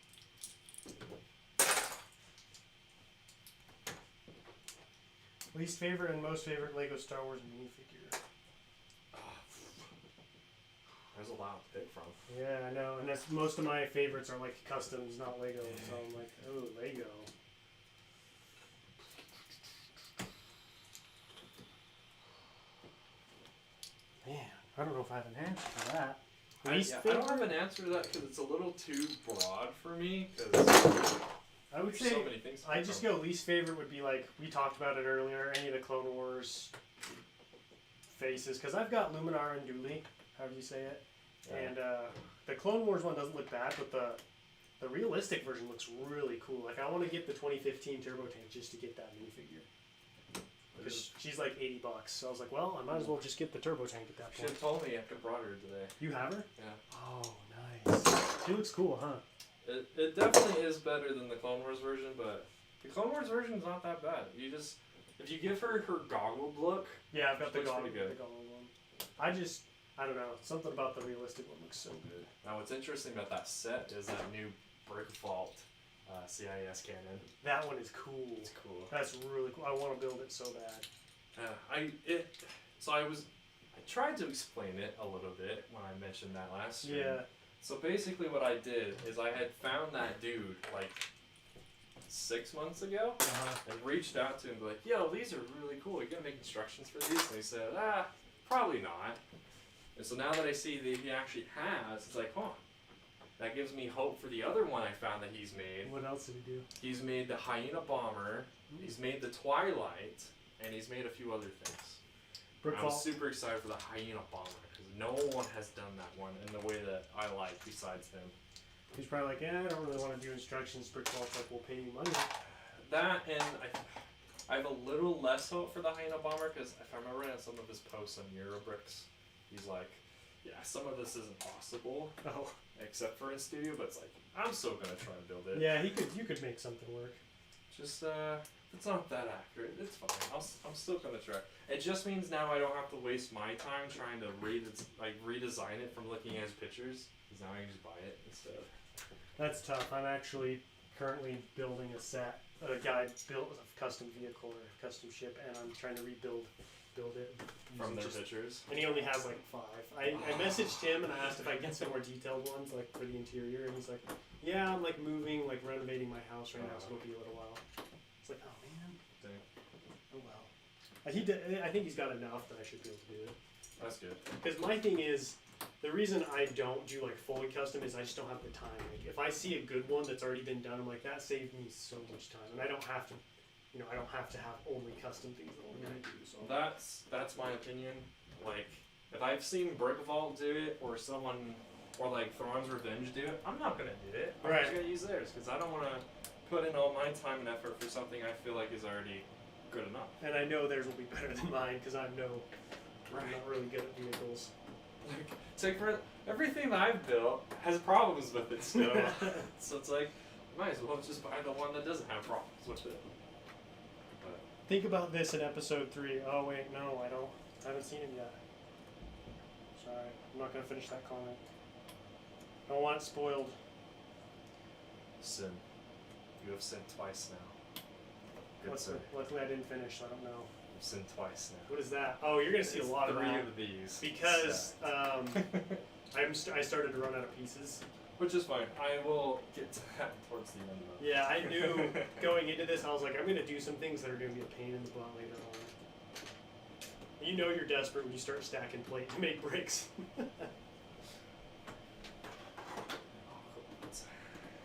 Least favorite and most favorite Lego Star Wars minifigure. There's a lot to pick from. Yeah, I know, and that's most of my favorites are like customs, not Lego. So I'm like, oh, Lego. Man, I don't know if I have an answer for that. I don't have an answer to that because it's a little too broad for me. Because I would say so many things. I just go least favorite would be like we talked about it earlier. Any of the Clone Wars faces, because I've got Luminar and Dooley, however you say it, and the Clone Wars one doesn't look bad, but the realistic version looks really cool. Like I want to get the 2015 Turbo Tank just to get that minifigure. Because she's like $80, so I was like, well, I might as well just get the Turbo Tank at that She point. had told me I could brought her today. You have her? Yeah. Oh, nice. She looks cool, huh? It definitely is better than the Clone Wars version, but the Clone Wars version is not that bad. You just, if you give her goggled look, Yeah, I've got the looks goggle pretty good. one. I don't know, something about the realistic one looks so good. Now what's interesting about that set is that new Brick Vault CIS cannon. That one is cool. It's cool. That's really cool. I want to build it so bad. I tried to explain it a little bit when I mentioned that last stream. Yeah. So basically what I did is I had found that dude like 6 months ago and reached out to him and be like, yo, these are really cool. You gonna make instructions for these? And he said, probably not. And so now that I see that he actually has, it's like, that gives me hope for the other one I found that he's made. What else did he do? He's made the Hyena Bomber, he's made the Twilight, and he's made a few other things. I was super excited for the Hyena Bomber because no one has done that one in the way that I like besides him. He's probably like, I don't really want to do instructions. Brick Vault's like, we'll pay you money. That, and I have a little less hope for the Hyena Bomber because if I remember in some of his posts on Eurobricks, he's like, yeah, some of this isn't possible. Oh. Except for in studio, but it's like, I'm still gonna try and build it. Yeah, you could make something work. Just, it's not that accurate. It's fine. I'm still gonna try. It just means now I don't have to waste my time trying to redesign it from looking at his pictures. Because now I can just buy it instead. That's tough. I'm actually currently building a guy built a custom vehicle or a custom ship, and I'm trying to build it. From their pictures? And he only has like 5. I messaged him and I asked if I could get some more detailed ones, like for the interior, and he's like, yeah, I'm like moving, like renovating my house right now, so it'll be a little while. It's like, oh man. Dang. Oh well. I think he's got enough that I should be able to do it. That's good. Because my thing is, the reason I don't do like fully custom is I just don't have the time. Like if I see a good one that's already been done, I'm like, that saved me so much time, and I don't have to. I don't have to have only custom things that I'm gonna do. So That's my opinion. Like, if I've seen Brick Vault do it, or someone, or like Thrawn's Revenge do it, I'm not gonna do it. I'm just gonna use theirs because I don't want to put in all my time and effort for something I feel like is already good enough. And I know theirs will be better than mine because I'm not really good at vehicles. Like, for everything that I've built has problems with it still. So it's like, Might as well just buy the one that doesn't have problems with it. But Think about this in episode 3. Oh wait, no, I don't. I haven't seen it yet. Sorry, I'm not gonna finish that comment. I don't want it spoiled. sin. You have sinned twice now. Good sir. Luckily I didn't finish, so I don't know. You've sinned twice now. What is that? Oh, you're gonna see a lot of three that. of these. Because I started to run out of pieces. Which is fine. I will get to that towards the end of it. Yeah, I knew going into this, I was like, I'm gonna do some things that are gonna be a pain in the butt later on. You know you're desperate when you start stacking plate to make bricks.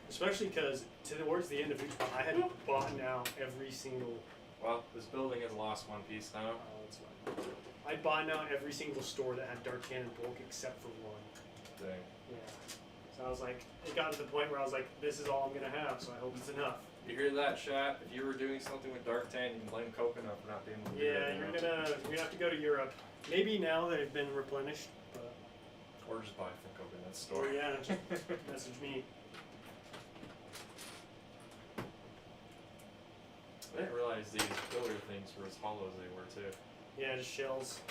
Especially because towards the end of each one, I had bought out every single. Well, this building has lost one piece now. Oh, that's fine. I bought out every single store that had Dark Cannon bulk except for one. Dang. Yeah. So I was like, it got to the point where I was like, this is all I'm gonna have, so I hope it's enough. You hear that, chat? If you were doing something with Dark Tan, you can blame Coconut for not being able to do Yeah, it. you're gonna have to go to Europe. Maybe now they've been replenished, but Or just buy from Coconut's store. or yeah, just message me. I didn't realize these pillar things were as hollow as they were too. Yeah, just shells.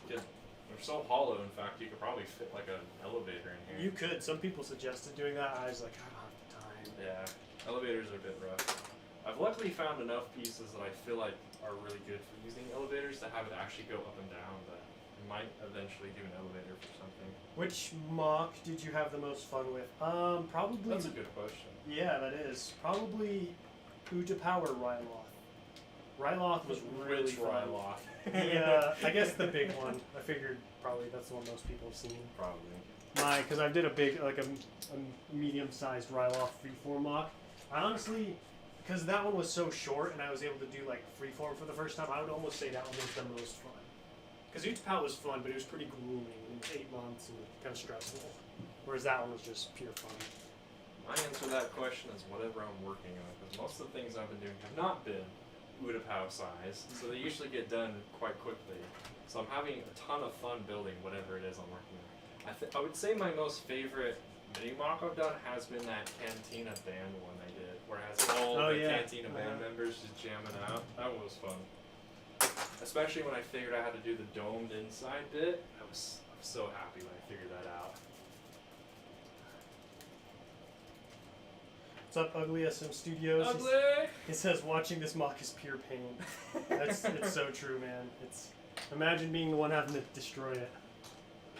Yeah, they're so hollow. In fact, you could probably fit like an elevator in here. You could. Some people suggested doing that. I was like, I don't have the time. Yeah, elevators are a bit rough. I've luckily found enough pieces that I feel like are really good for using elevators to have it actually go up and down. That I might eventually do an elevator for something. Which mock did you have the most fun with? Probably. That's a good question. Yeah, that is probably Utapau or Ryloth. Ryloth was really Which fun. Ryloth? Yeah, I guess the big one. I figured probably that's the one most people have seen. Probably. Because I did a big, like a medium-sized Ryloth freeform mock. I honestly, because that one was so short and I was able to do like freeform for the first time, I would almost say that one was the most fun. Because Utapau was fun, but it was pretty grueling. It was 8 months and kind of stressful. Whereas that one was just pure fun. My answer to that question is whatever I'm working on, because most of the things I've been doing have not been Utapau size, so they usually get done quite quickly. So I'm having a ton of fun building whatever it is I'm working on. I would say my most favorite mini mock I've done has been that Cantina band one I did, where it has all the Cantina band members just jamming out. That one was fun. Especially when I figured out how to do the domed inside bit. I was so happy when I figured that out. What's up, Ugly SM Studios? Ugly! He says watching this mock is pure pain. It's so true, man. Imagine being the one having to destroy it.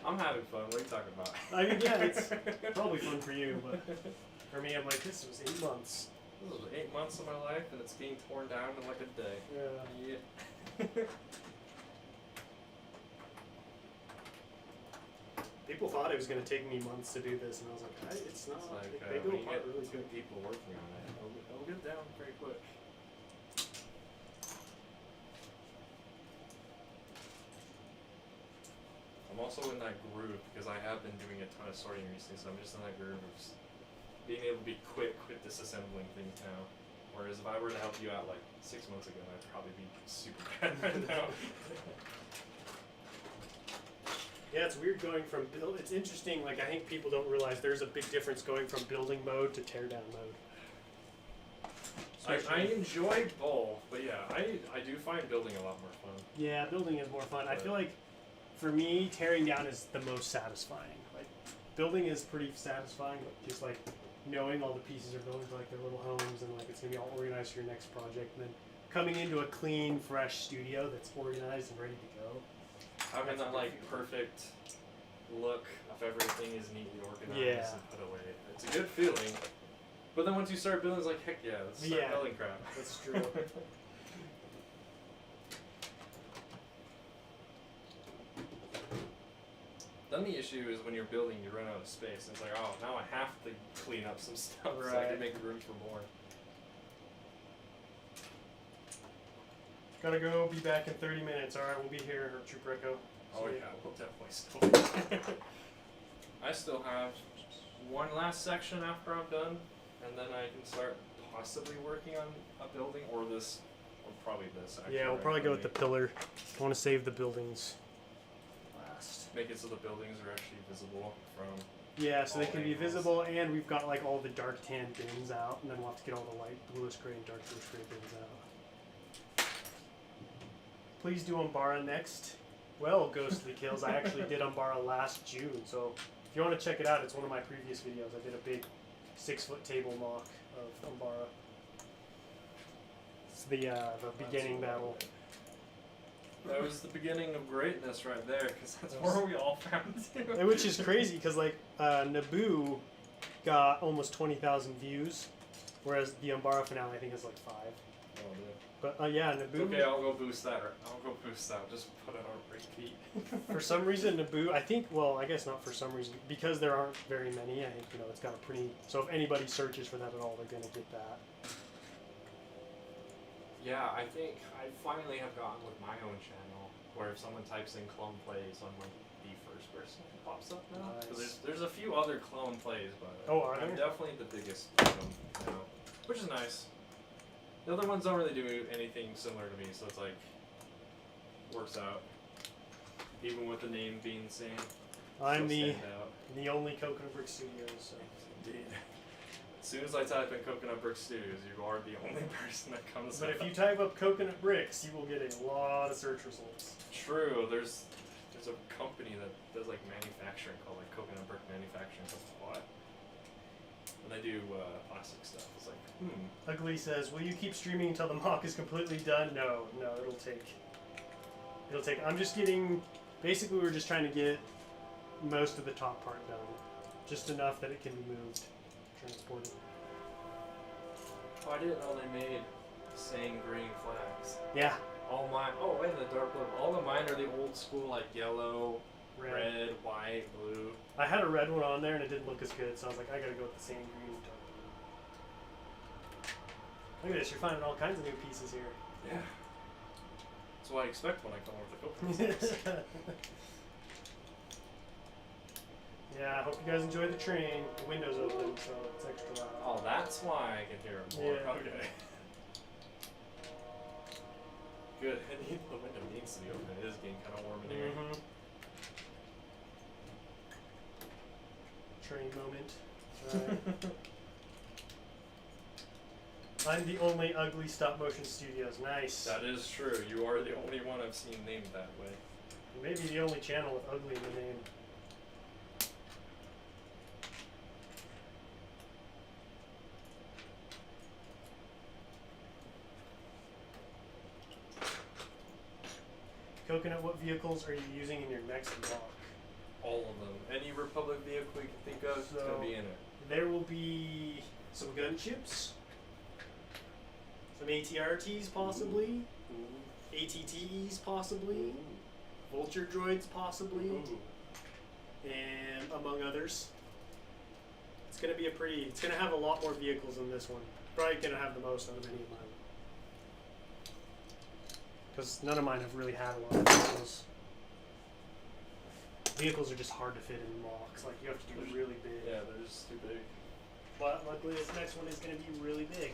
I'm having fun. What are you talking about? I mean, yeah, it's probably fun for you, but for me, I'm like, this was 8 months. This was 8 months of my life, and it's being torn down in like a day. Yeah. People thought it was going to take me months to do this, and I was like, it's not. It's like, they go when you apart get really two good. people working on it, it'll get down pretty quick. I'm also in that groove because I have been doing a ton of sorting recently, so I'm just in that groove of being able to be quick with disassembling things now. Whereas if I were to help you out like 6 months ago, I'd probably be super bad right now. Yeah, it's weird going from build. It's interesting. Like I think people don't realize there's a big difference going from building mode to teardown mode. I enjoy both, but yeah, I do find building a lot more fun. Yeah, building is more fun. I feel like for me, tearing down is the most satisfying. Like building is pretty satisfying, but just like knowing all the pieces are building like their little homes and like it's gonna be all organized for your next project, and then coming into a clean, fresh studio that's organized and ready to go. Having that like perfect look of everything is neatly organized and put away. It's a good feeling. But then once you start building, it's like, heck yeah, let's start building crap. That's true. Then the issue is when you're building, you run out of space. It's like, oh, now I have to clean up some stuff so I can make room for more. Gotta go, be back in 30 minutes. Alright, we'll be here, Troop Rico. Oh yeah, we'll definitely still. I still have one last section after I'm done, and then I can start possibly working on a building, or this, or probably this actually. Yeah, we'll probably go with the pillar. I want to save the buildings last. Make it so the buildings are actually visible from Yeah, so they can be angles. visible, and we've got like all the dark tan bins out, and then we'll have to get all the light bluish gray and dark bluish gray bins out. Please do Umbara next. Well, Ghostly Kills, I actually did Umbara last June, so if you want to check it out, it's one of my previous videos. I did a big 6-foot table mock of Umbara. It's the beginning battle. That was the beginning of greatness right there, because that's where we all found it. Which is crazy, because like Naboo got almost 20,000 views, whereas the Umbara finale I think is like 5. Oh, dude. But yeah, Naboo. Okay, I'll go boost that. I'll go boost that. Just put it on repeat. For some reason, Naboo, I think, well, I guess not for some reason, because there aren't very many, I think, you know, it's got a pretty, so if anybody searches for that at all, they're going to get that. Yeah, I think I finally have gotten with my own channel, where if someone types in clone plays, I'm like the first person that pops up now. Because Nice. there's a few other clone plays, but Oh, are I'm there? definitely the biggest of them now, which is nice. The other ones don't really do anything similar to me, so it's like works out. Even with the name being the same. I'm still the stand out. only Coconut Brick Studios, so. Indeed. As soon as I type in Coconut Brick Studios, you are the only person that comes But up. if you type up Coconut Bricks, you will get a lot of search results. True, there's a company that does like manufacturing called like Coconut Brick Manufacturing. What? And they do plastic stuff. It's like, Ugly says, will you keep streaming until the mock is completely done? No, it'll take, I'm just getting, basically we're just trying to get most of the top part done. Just enough that it can be moved, transported. Oh, I didn't know they made sand green flags. Yeah. All mine, oh, and the dark blue. All of mine are the old school, like yellow, red, white, blue. I had a red one on there and it didn't look as good, so I was like, I gotta go with the same green. Look at this, you're finding all kinds of new pieces here. Yeah. That's what I expect when I come over the Coconut. Yeah, I hope you guys enjoy the train. The window's open, so it's extra loud. Oh, that's why I can hear it more. Yeah. Okay. Good. The window needs to be open. It is getting kind of warm in here. Mm-hmm. Train moment. Right. I'm the only ugly stop motion studios. Nice. That is true. You are the only one I've seen named that way. Maybe the only channel with ugly in the name. Coconut, what vehicles are you using in your next mock? All of them. Any Republic vehicle you can think of, it's So- gonna be in it. There will be some gunships, some ATRTs possibly, ATTEs possibly, vulture droids possibly, and among others. It's gonna be it's gonna have a lot more vehicles than this one. Probably gonna have the most out of any of mine. Because none of mine have really had a lot of vehicles. Vehicles are just hard to fit in mocks. Like, you have to do really big. Yeah, they're just too big. But luckily, this next one is going to be really big.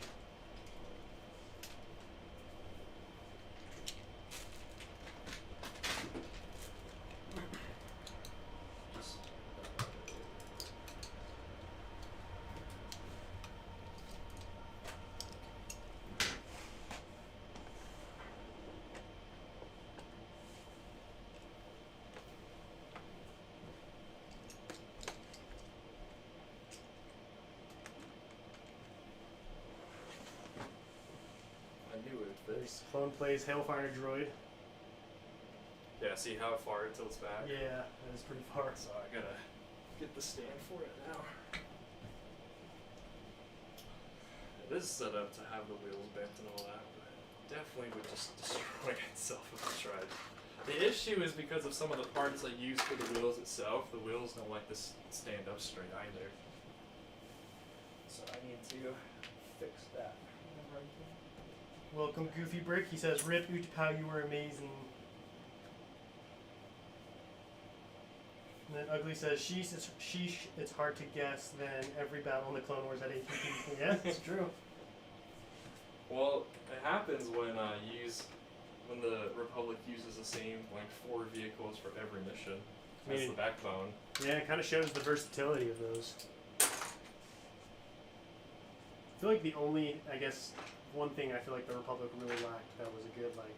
There's Clone Plays Hailfire Droid. Yeah, see how far it tilts back? Yeah, that is pretty far. So I gotta get the stand for it now. It is set up to have the wheels bent and all that, but it definitely would just destroy itself if I tried. The issue is because of some of the parts I use for the wheels itself, the wheels don't like to stand up straight either. So I need to fix that. Welcome, Goofy Brick. He says, "Rip Utapau, you were amazing." And then Ugly says, "Sheesh, it's hard to guess. Then every battle in the Clone Wars at ATT." Yeah, it's true. Well, it happens when when the Republic uses the same like 4 vehicles for every mission. That's the backbone. Yeah, it kind of shows the versatility of those. I feel like the only, I guess, one thing I feel like the Republic really lacked that was a good, like,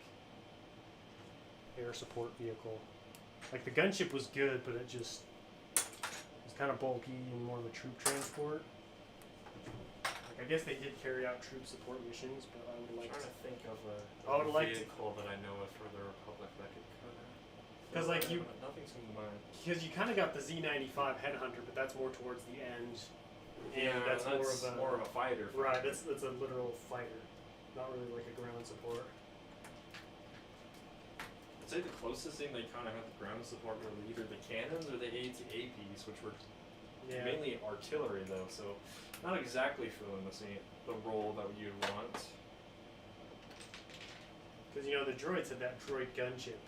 air support vehicle. Like, the gunship was good, but it just was kind of bulky and more of a troop transport. Like, I guess they did carry out troop support missions, but I would like I'm trying to think of a vehicle that I know of for the Republic that could cut out. Because, like, nothing's in mind. Because you kind of got the Z95 Headhunter, but that's more towards the end. Yeah, And that's more of a fighter. Right, that's a literal fighter, not really like a ground support. I'd say the closest thing they kind of had the ground support were either the cannons or the APs, which were mainly artillery though, so not exactly filling the role that you'd want. Because the droids had that droid gunship,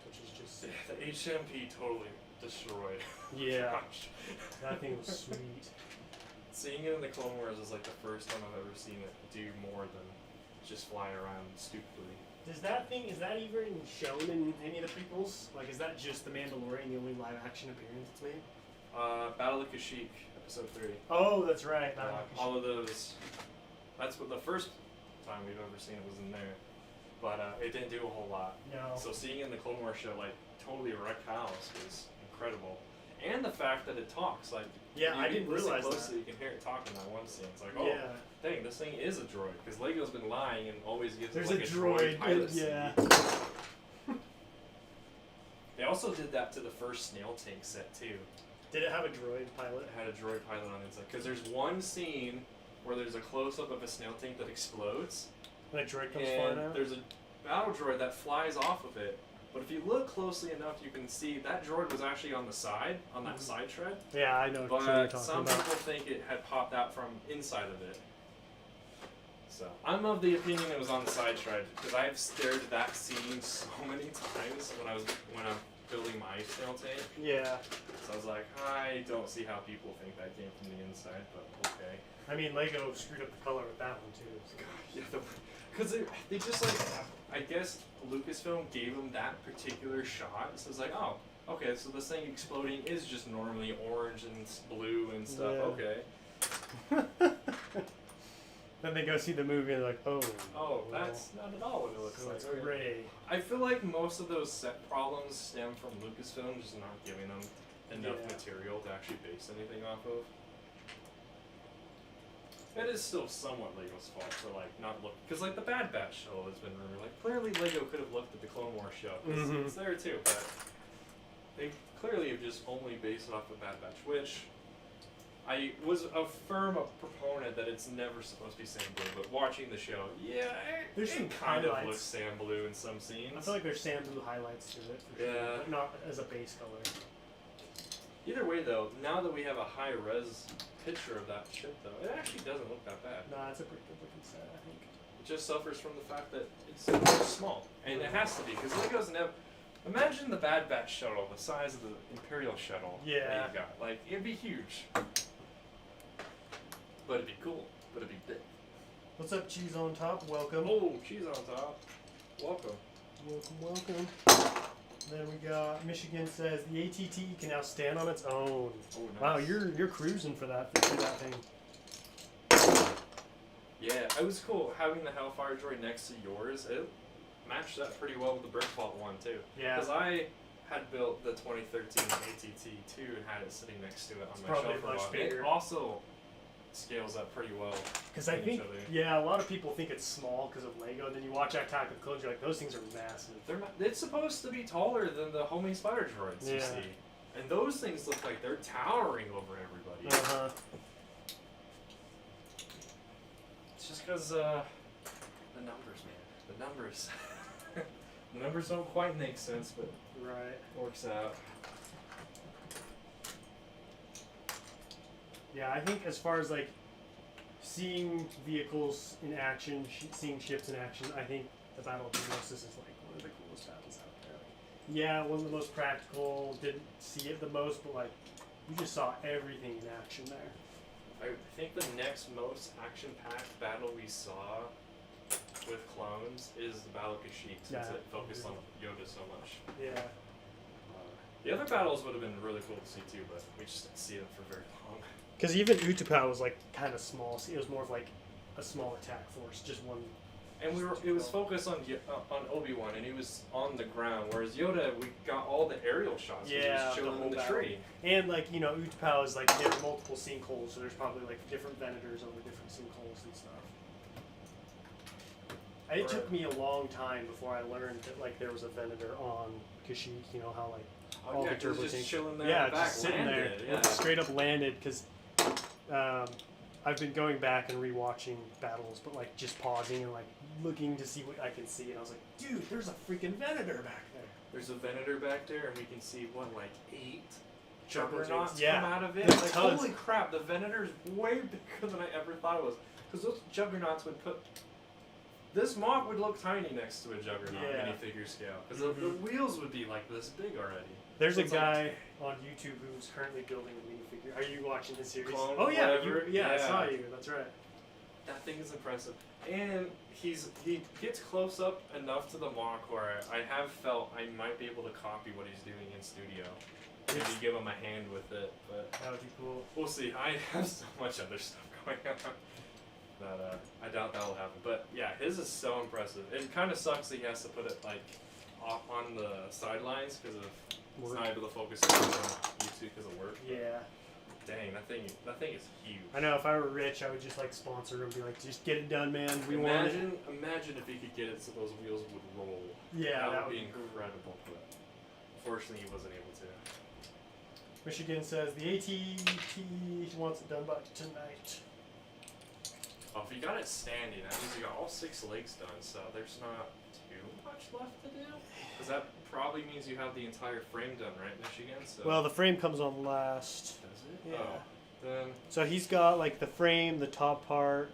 which is just the HMP totally destroyed. Yeah, Gosh. that thing was sweet. Seeing it in the Clone Wars is like the first time I've ever seen it do more than just fly around stupidly. Is that even shown in any of the prequels? Like, is that just the Mandalorian, the only live action appearance it's made? Battle of Kashyyyk, Episode 3. Oh, that's right. All of those. That's what the first time we've ever seen it was in there, but it didn't do a whole lot. No. So seeing it in the Clone Wars show, like, totally wreck house was incredible. And the fact that it talks, like, I didn't realize closely, that. You can hear it talk in that one scene. It's like, oh, yeah. dang, this thing is a droid. Because Lego's been lying and always gives There's us like a droid pilot yeah. They also did that to the first Snail Tank set, too. Did it have a droid pilot? It had a droid pilot on the inside. Because there's one scene where there's a close-up of a Snail Tank that explodes. That droid comes flying out? There's a battle droid that flies off of it. But if you look closely enough, you can see that droid was actually on the side, on that side tread. Yeah, I know what you're But talking some about. people think it had popped out from inside of it. So I'm of the opinion it was on the side tread because I've stared at that scene so many times when I'm building my snail tank. Yeah. So I was like, I don't see how people think that came from the inside, but okay. I mean, Lego screwed up the color with that one too. So. Yeah, because they just like, I guess Lucasfilm gave them that particular shot. So it's like, oh, okay, so this thing exploding is just normally orange and blue and stuff. Yeah. Okay. Then they go see the movie and they're like, oh. Oh, that's not at all what it looks So like. it's gray. I feel like most of those set problems stem from Lucasfilm just not giving them enough material to actually base anything off of. It is still somewhat Lego's fault for like not looking, because like the Bad Batch show has been rumored. Like clearly Lego could have looked at the Clone Wars show. It's there too, but they clearly have just only based it off of Bad Batch, which I was a firm proponent that it's never supposed to be sand blue. But watching the show, There's some it kind of highlights. looks sand blue in some scenes. I feel like there's sand blue highlights to it, for sure, but not as a base color. Either way, though, now that we have a high-res picture of that ship, though, it actually doesn't look that bad. Nah, it's a pretty good looking set, I think. It just suffers from the fact that it's small, and it has to be because Lego's never. Imagine the Bad Batch shuttle, the size of the Imperial shuttle that you got. Like, it'd be huge, but it'd be cool. But it'd be big. What's up, cheese on top? Welcome. Oh, cheese on top. Welcome. Welcome. Then we got Michigan says the ATT can now stand on its own. Oh, nice. Wow, you're cruising for that thing. Yeah, it was cool having the Hellfire droid next to yours. It matched up pretty well with the Brickvault one too. Yeah. Because I had built the 2013 ATT too and had it sitting next to it on It's my probably shelf for a much while. bigger. It also scales up pretty well. Because I think, a lot of people think it's small because of Lego. Then you watch Attack of the Clones, you're like, those things are massive. It's supposed to be taller than the homing spider droids you see. And those things look like they're towering over everybody. Uh-huh. It's just because the numbers, man. The numbers. The numbers don't quite make sense, but works out. Yeah, I think as far as like seeing vehicles in action, seeing ships in action, I think the Battle of Geonosis is like one of the coolest battles out there. Like, yeah, it wasn't the most practical, didn't see it the most, but like you just saw everything in action there. I think the next most action-packed battle we saw with clones is the Battle of Kashyyyk, since it focused on Yoda so much. Yeah. The other battles would have been really cool to see too, but we just didn't see them for very long. Because even Utapau was like kind of small. So it was more of like a small attack force, just one. And it was focused on Obi-Wan, and he was on the ground, whereas Yoda, we got all the aerial shots. Yeah, he was chilling in the tree. And like Utapau is like there are multiple sinkholes, so there's probably like different Venators over different sinkholes and stuff. It took me a long time before I learned that like there was a Venator on Kashyyyk. You know how like all the turbo just tanks. chilling there. Yeah, in the back, just sitting landed, there. Yeah. Straight up landed because. I've been going back and rewatching battles, but like just pausing and like looking to see what I can see, and I was like, dude, there's a freaking Venator back there. There's a Venator back there, and we can see like 8 Turbo Juggernauts tanks. Yeah. come out of it. There's Like, tons. holy crap, the Venator's way bigger than I ever thought it was. Because those Juggernauts would put. This MOC would look tiny next to a Juggernaut minifigure scale. Because the wheels would be like this big already. There's So a it's guy on YouTube who's currently building a minifigure. Are you watching the series? Clone, oh yeah, whatever. I saw you. That's right. That thing is impressive. And he gets close up enough to the MOC where I have felt I might be able to copy what he's doing in studio. Maybe give him a hand with it, but That would be cool. we'll see. I have so much other stuff going on that I doubt that will happen. But yeah, his is so impressive. It kind of sucks that he has to put it like off on the sidelines because of it's not able to focus on YouTube because of work. Yeah. Dang, that thing is huge. I know if I were rich, I would just like sponsor him and be like, just get it done, man. We want it. Imagine if he could get it so those wheels would roll. Yeah, that would be incredible. But unfortunately, he wasn't able to. Michigan says the ATT wants it done by tonight. Oh, if you got it standing, that means you got all 6 legs done. So there's not too much left to do. Because that probably means you have the entire frame done, right, Michigan? So Well, the frame comes on last. does it? Yeah. Oh, then So he's got like the frame, the top part,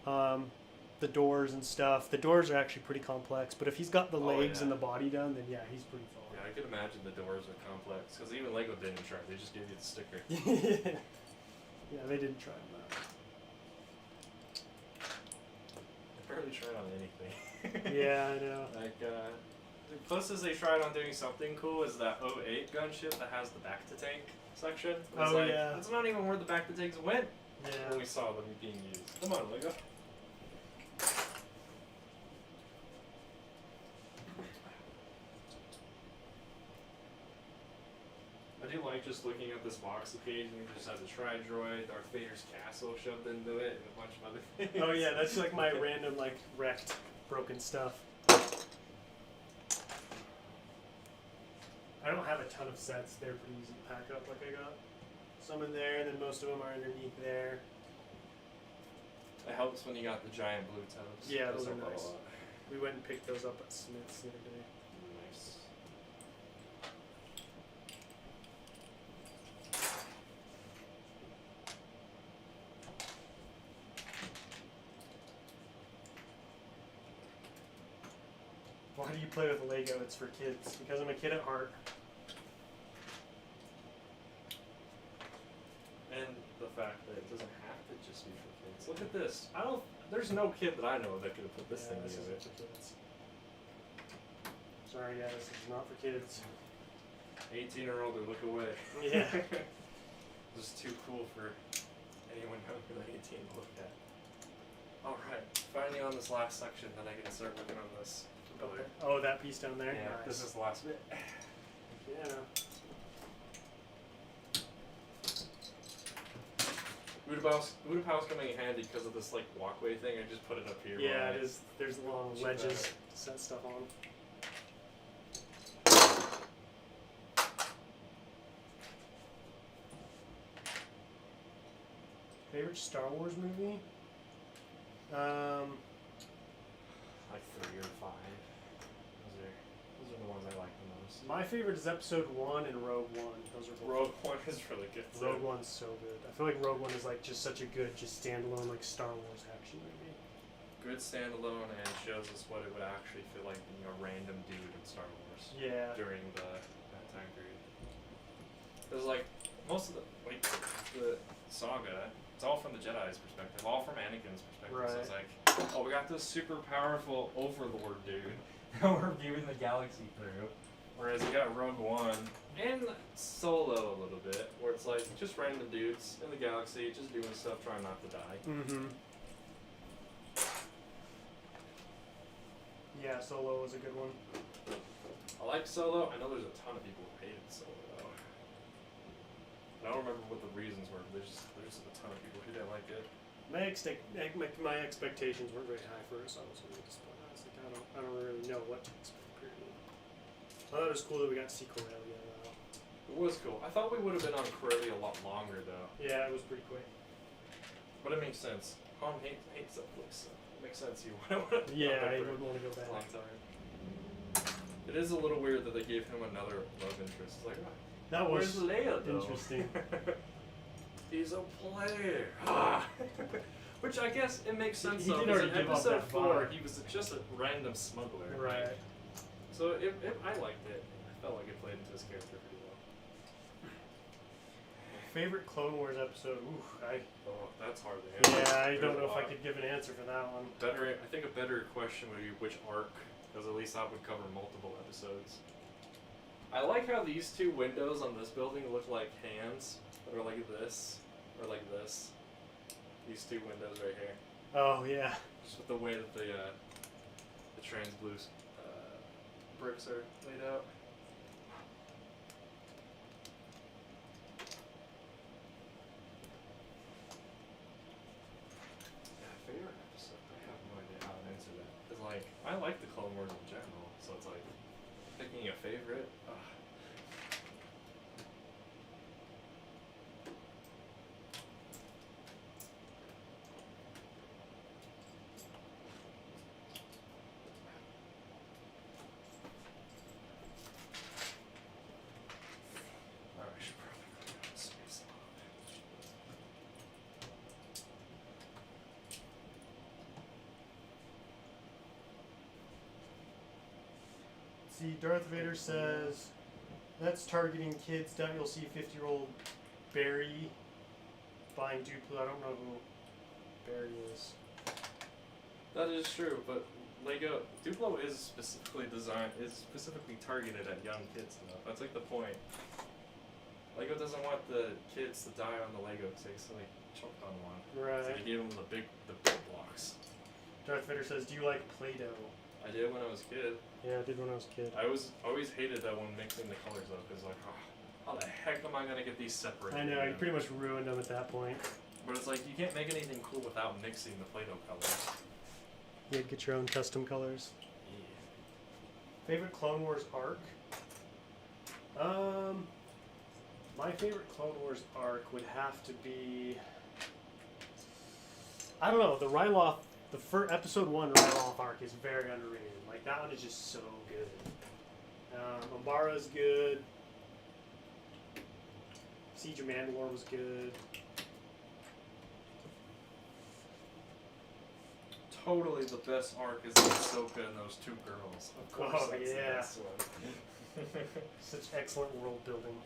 the doors and stuff. The doors are actually pretty complex, but if he's got the legs and the body done, then yeah, he's pretty far. yeah, I could imagine the doors are complex. Because even Lego didn't try; they just gave you the sticker. Yeah, they didn't try him out. They barely tried on anything. Yeah, I know. Like, the closest they tried on doing something cool is that 08 gunship that has the back to tank section. It's Oh, like, yeah. that's not even where the back to tanks went when Yeah. we saw them being used. Come on, Lego. I do like just looking at this box occasionally. It just has a Tri-Droid, Darth Vader's castle shoved into it, and a bunch of other things. Oh yeah, that's like my random like wrecked, broken stuff. I don't have a ton of sets. They're pretty easy to pack up. Like I got some in there, and then most of them are underneath there. It helps when you got the giant blue toes. Yeah, those are help out a nice. lot. We went and picked those up at Smith's the other day. Nice. Why do you play with Lego? It's for kids. Because I'm a kid at heart. And the fact that it doesn't have to just be for kids. Look at this. There's no kid that I know that could have put this Yeah, thing this together. isn't for kids. Sorry guys, this is not for kids. 18 or older, look away. Yeah. This is too cool for anyone younger than 18 to look at. Alright, finally on this last section, then I can start working on this. Oh, that piece down there? Yeah, Nice. this is the last bit. Yeah. Utapau's coming in handy because of this like walkway thing. I just put it up here. Yeah, while it is. There's long Should ledges better. to set stuff on. Favorite Star Wars movie? like 3 or 5. Those are the ones I like the most. My favorite is Episode 1 and Rogue One. Those are both. Rogue One is really good. too. Rogue One's so good. I feel like Rogue One is like just such a good, just standalone like Star Wars action movie. Good standalone and shows us what it would actually feel like being a random dude in Star Wars Yeah. during that time period. Because like most of the saga, it's all from the Jedi's perspective, all from Anakin's perspective. So it's like, oh, we got this super powerful overlord dude that we're viewing the galaxy through. Whereas you got Rogue One And Solo a little bit, where it's like just random dudes in the galaxy, just doing stuff, trying not to die. Mm-hmm. Yeah, Solo was a good one. I like Solo. I know there's a ton of people who hated Solo though. I don't remember what the reasons were, but there's a ton of people who didn't like it. My expectations weren't very high for it, so I was really disappointed. I was like, I don't really know what to expect. Period. I thought it was cool that we got to see Corellia. It was cool. I thought we would have been on Corellia a lot longer though. Yeah, it was pretty quick. But it makes sense. Han hates that place, so it makes sense you want to. Yeah, I wouldn't want to go back. A long time. It is a little weird that they gave him another love interest. Like, that was where's Leia though? interesting. He's a player. Which I guess it makes sense He though. did 'Cause already in give off episode that 4, vibe. he was just a random smuggler. Right. So I liked it. I felt like it played into his character pretty well. Favorite Clone Wars episode? Oh, that's hard to answer. Yeah, I don't There's know a if I lot. could give an answer for that one. I think a better question would be which arc, because at least that would cover multiple episodes. I like how these two windows on this building look like hands, or like this, or like this. These two windows right here. Oh yeah. Just with the way that the trans blue bricks are laid out. Yeah, favorite episode? I have no idea how to answer that. Cause like I like the Clone Wars in general, so it's like picking a favorite. I should probably clean out the space a little bit. See, Darth Vader says that's targeting kids. Down you'll see 50-year-old Barry buying Duplo. I don't know who Barry is. That is true, but Lego Duplo is specifically targeted at young kids though. That's like the point. Lego doesn't want the kids to die on the Lego because they accidentally choked on one. Right. So they gave them the big blocks. Darth Vader says, "Do you like Play-Doh?" I did when I was a kid. Yeah, I did when I was a kid. I always hated that when mixing the colors up because like, how the heck am I gonna get these separated? I know, you pretty much ruined them at that point. But it's like you can't make anything cool without mixing the Play-Doh colors. You had to get your own custom colors. Yeah. Favorite Clone Wars arc? My favorite Clone Wars arc would have to be, I don't know, the Ryloth, the first episode 1 Ryloth arc is very underrated. Like that one is just so good. Umbara's good. Siege of Mandalore was good. Totally the best arc is Ahsoka and those two girls. Of course, Oh, that's yeah. the best one. Such excellent world building.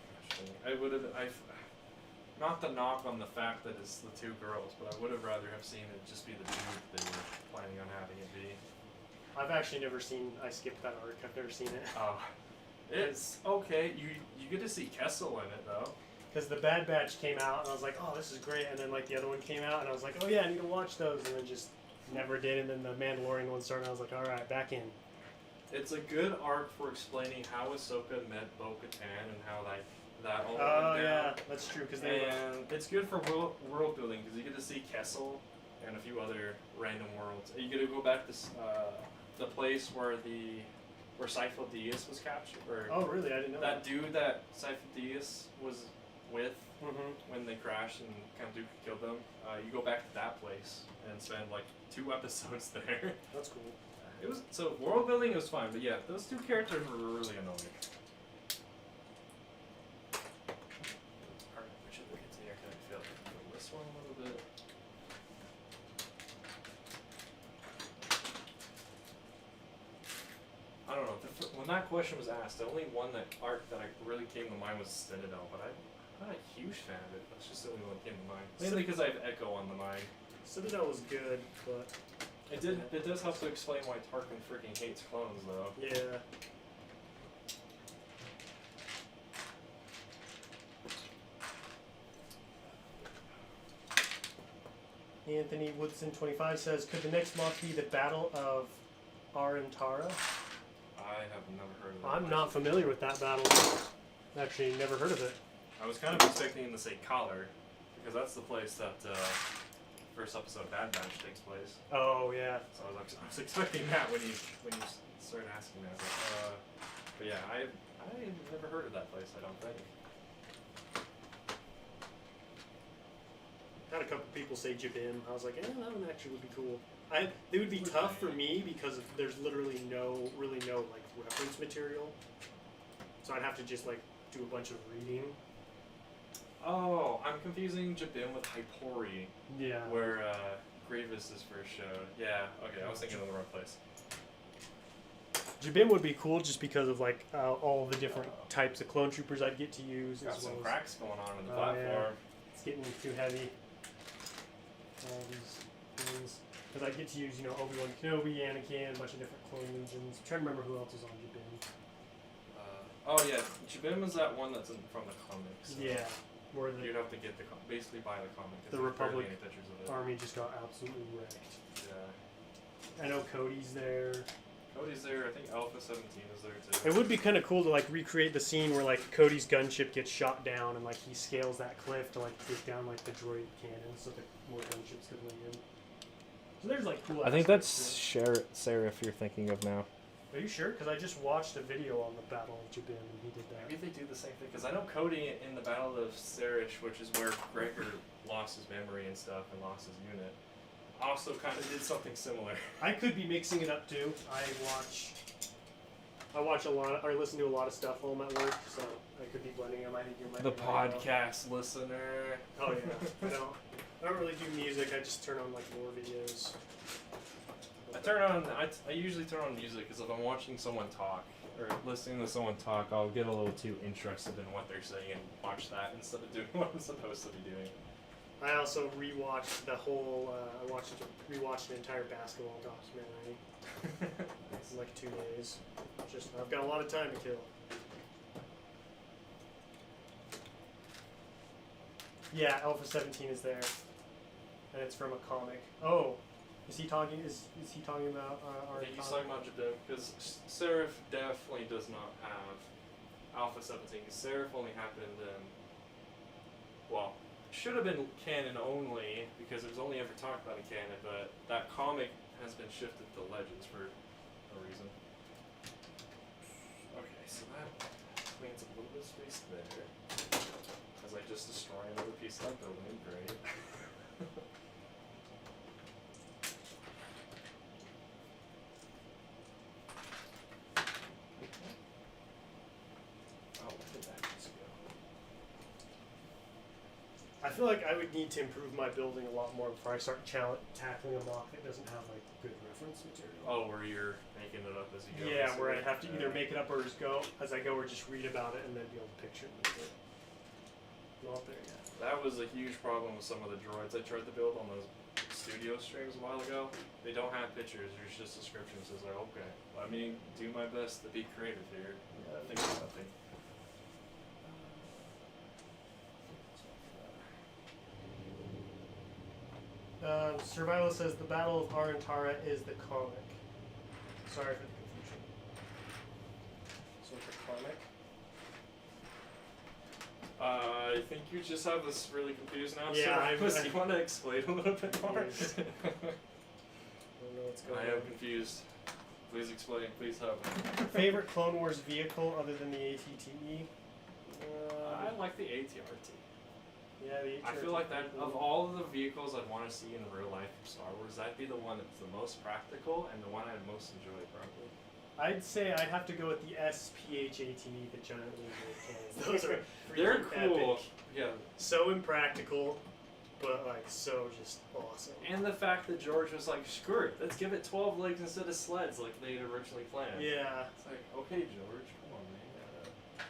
Not to knock on the fact that it's the two girls, but I would have rather have seen it just be the dude they were planning on having it be. I've actually never seen, I skipped that arc, I've never seen it. It's okay. You get to see Kessel in it though. Because the Bad Batch came out, and I was like, oh, this is great. And then like the other one came out, and I was like, oh yeah, I need to watch those. And then just never did. And then the Mandalorian one started, and I was like, all right, back in. It's a good arc for explaining how Ahsoka met Bo-Katan and how that all Oh went down. yeah, that's true. Because they And it's good for world building because you get to see Kessel and a few other random worlds. You get to go back to the place where Sifo Dyas was captured. Or oh really? I didn't know that dude that Sifo Dyas was with Mm-hmm. when they crashed and Count Dooku killed them. You go back to that place and spend like 2 episodes there. That's cool. It was so world building was fine, but yeah, those two characters were really annoying. Alright, we should look into here. Can I feel this one a little bit? I don't know. When that question was asked, the only one that really came to mind was Citadel, but I'm not a huge fan of it. That's just the only one that came to mind. Mainly because I have Echo on the mind. Citadel was good, but It does help to explain why Tarkin freaking hates clones, though. yeah. Anthony Woodson25 says, could the next MOC be the Battle of Arantara? I have never heard of that. I'm not familiar with that battle. Actually, never heard of it. I was kind of expecting him to say Collar, because that's the place that first episode of Bad Batch takes place. Oh yeah. So I was expecting that when you started asking that. But yeah, I never heard of that place. I don't think. Had a couple people say Jabim. I was like, that one actually would be cool. It would be tough for me because there's literally really no like reference material. So I'd have to just like do a bunch of reading. Oh, I'm confusing Jabim with Hypori. Yeah. Where Grievous is first showed. Yeah. Okay, I was thinking of the wrong place. Jabim would be cool just because of like all the different types of clone troopers I'd get to use. Got as some well cracks going on in the Oh, platform. yeah. It's getting too heavy. All these things. Because I get to use, Obi-Wan Kenobi, Anakin, a bunch of different clone legions. I'm trying to remember who else is on Jabim. Oh yeah, Jabim is that one that's from the comics. So Yeah. Where the you'd have to get basically buy the comic. 'Cause The there's barely Republic any pictures of it. army just got absolutely wrecked. Yeah. I know Cody's there. Cody's there. I think Alpha 17 is there too. It would be kind of cool to like recreate the scene where like Cody's gunship gets shot down and like he scales that cliff to like take down like the droid cannon so that more gunships could land. So there's like cool. I think aspects that's to it. Seraph you're thinking of now. Are you sure? Because I just watched a video on the Battle of Jabim and he did that. Maybe they do the same thing. Because I know Cody in the Battle of Sarish, which is where Gregor lost his memory and stuff and lost his unit, also kind of did something similar. I could be mixing it up too. I watch a lot, or listen to a lot of stuff while I'm at work, so I could be blending them. I think you might. The be right, though. podcast listener. Oh yeah. I don't really do music. I just turn on like lore videos. I usually turn on music because if I'm watching someone talk or listening to someone talk, I'll get a little too interested in what they're saying and watch that instead of doing what I'm supposed to be doing. I also rewatched the whole. I rewatched an entire basketball documentary in like 2 days. Just I've got a lot of time to kill. Yeah, Alpha 17 is there, and it's from a comic. Oh, is he talking? Is he talking about our? I think he's talking about Jabim because Seraph definitely does not have Alpha 17. Seraph only happened in, well, should have been canon only because it was only ever talked about in canon, but that comic has been shifted to Legends for a reason. Okay, so that cleans up a little bit of space there. As I just destroy another piece of that building, great. Oh, where did that just go? I feel like I would need to improve my building a lot more before I start tackling a MOC that doesn't have like good reference material. Oh, where you're making it up as you go. Yeah, where I have to either make it up or just go as I go, or just read about it and then be able to picture it. Not there yet. That was a huge problem with some of the droids I tried to build on those studio streams a while ago. They don't have pictures, there's just descriptions. It's like, okay, let me do my best to be creative here. Think of something. Survival says the Battle of Arantara is the comic. Sorry for the confusion. So it's a comic? I think you just have this really confused now. Yeah, so you want to explain a little bit more? Yes. I don't know what's going I on. am confused. Please explain. Please help. Favorite Clone Wars vehicle other than the ATTE? I like the ATRT. Yeah, the ATRT. I feel like that of all of the vehicles I'd want to see in real life from Star Wars, that'd be the one that's the most practical and the one I'd most enjoy, probably. I'd say I'd have to go with the SPH-ATE, the giant laser cannons. Those are They're freaking cool. epic. Yeah. So impractical, but like so just awesome. And the fact that George was like, screw it, let's give it 12 legs instead of sleds like they had originally planned. Yeah, It's like, okay, George, come on, man.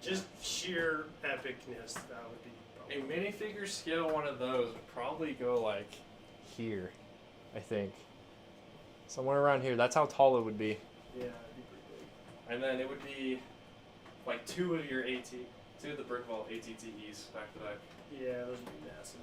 just sheer epicness. That would be. A minifigure scale one of those would probably go like Here, I think. Somewhere around here. That's how tall it would be. Yeah, it'd be pretty big. and then it would be like two of the brick vault ATTEs back to back. Yeah, those would be massive.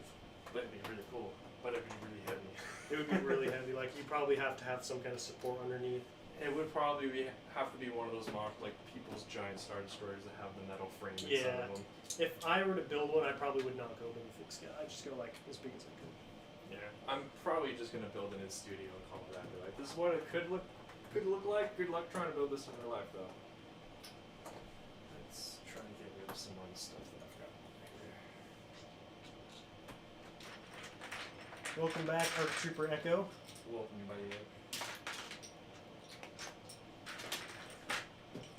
That'd be really cool. But it'd be really heavy. It would be really heavy. Like you probably have to have some kind of support underneath. It would probably have to be one of those like people's giant Star Destroyers that have the metal frame inside Yeah. of them. If I were to build one, I probably would not go minifig scale. I'd just go like as big as I could. Yeah. I'm probably just gonna build it in studio and call it that. Be like, this is what it could look like. Good luck trying to build this in real life though. Let's try and get rid of some more of the stuff that I've got here. Welcome back, Arc Trooper Echo. Welcome, buddy.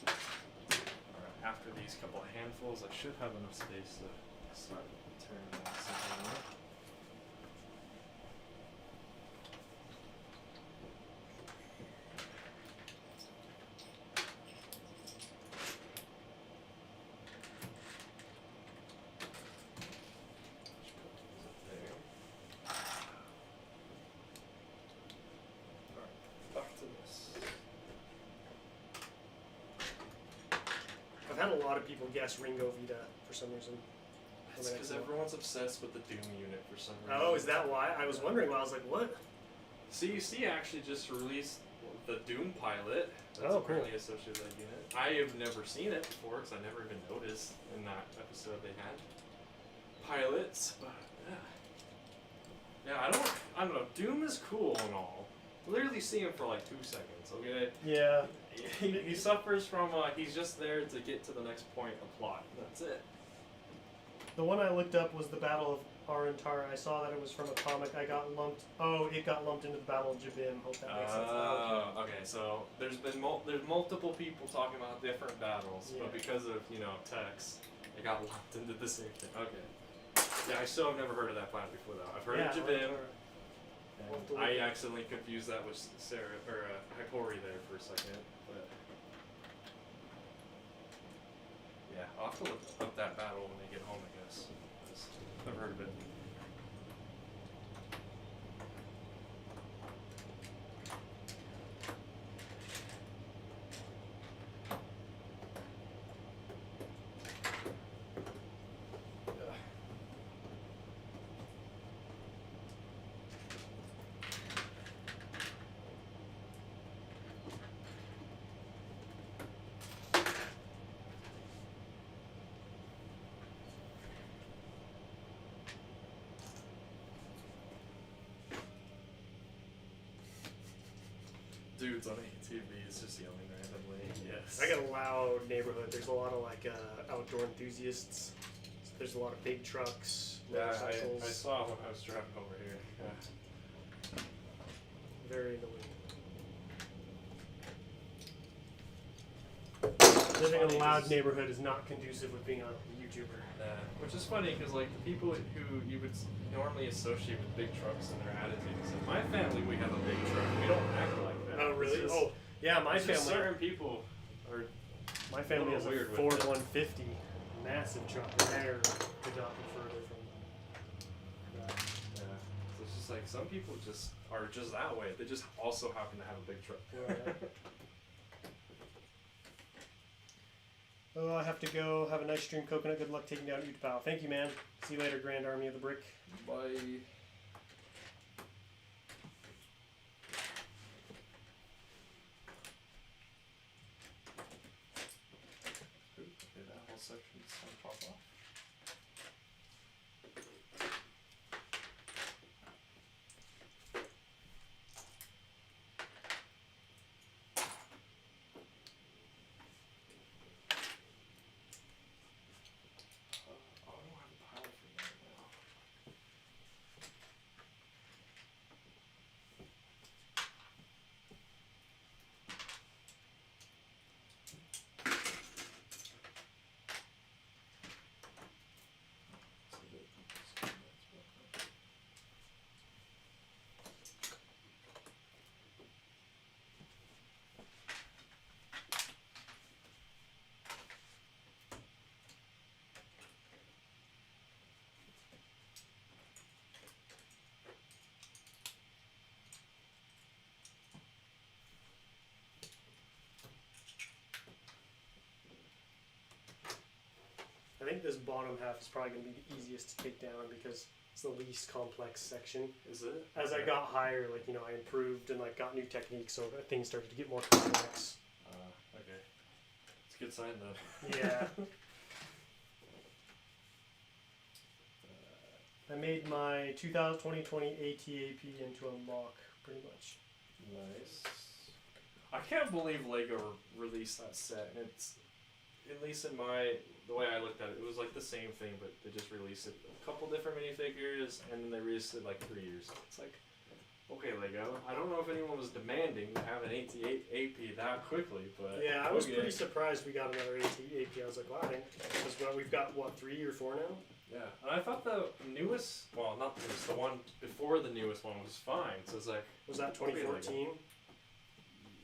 Alright, after these couple of handfuls, I should have enough space to start turning something on. I've had a lot of people guess Ringo Vita for some reason. It's because everyone's obsessed with the Doom unit for some reason. Oh, is that why? I was wondering why. I was like, what? CUC actually just released the Doom pilot. That's Oh, cool. apparently associated with that unit. I have never seen it before because I never even noticed in that episode they had pilots. But yeah, I don't know. Doom is cool and all. Literally see him for like 2 seconds. Okay. Yeah. He suffers from he's just there to get to the next point of plot. That's it. The one I looked up was the Battle of Arantara. I saw that it was from a comic. I got lumped. Oh, it got lumped into the Battle of Jabim. Hope that makes sense. Okay. So there's multiple people talking about different battles, Yeah. but because of text, it got lumped into the same thing. Okay. Yeah, I still have never heard of that planet before though. I've heard of Jabim. Arantara. I accidentally confused that with Sarah or Hypori there for a second, but yeah, I'll have to look up that battle when they get home, I guess. 'Cause I've heard of it. Dudes on ATV is just yelling randomly. Yes. I got a loud neighborhood. There's a lot of like outdoor enthusiasts. There's a lot of big trucks, Yeah, motorcycles. I saw when I was driving over here. Yeah. Very annoying. Living in a loud neighborhood is not conducive with being a YouTuber. Which is funny because like the people who you would normally associate with big trucks and their attitudes. In my family, we have a big truck. We don't act like that. Oh really? It's just, Oh yeah, my it's just family. certain people are. My family has a weird with Ford it. 150, massive truck. They're could not be further from that. Yeah. So it's just like some people just are just that way. They just also happen to have a big truck. Right. Oh, I have to go. Have a nice stream, Coconut. Good luck taking down Utapau. Thank you, man. See you later, Grand Army of the Brick. Bye. Did that whole section just pop off? I don't have a pile for that now. I think this bottom half is probably going to be the easiest to take down because It's the least complex section. Is it? As I got higher, like, you know, I improved and like got new techniques, so things started to get more complex. Okay. It's a good sign though. Yeah. I made my 2020 ATAP into a MOC, pretty much. Nice. I can't believe Lego released that set, and it's, at least in the way I looked at it, it was like the same thing, but they just released it a couple different minifigures, and then they released it like 3 years. It's like, okay, Lego. I don't know if anyone was demanding to have an AP that quickly, but Yeah, I was pretty surprised we got another ATAP. I was like, wow, because we've got what, 3 or 4 now? Yeah, and I thought the newest, well, not the newest, the one before the newest one was fine. So it's like, Was that 2014?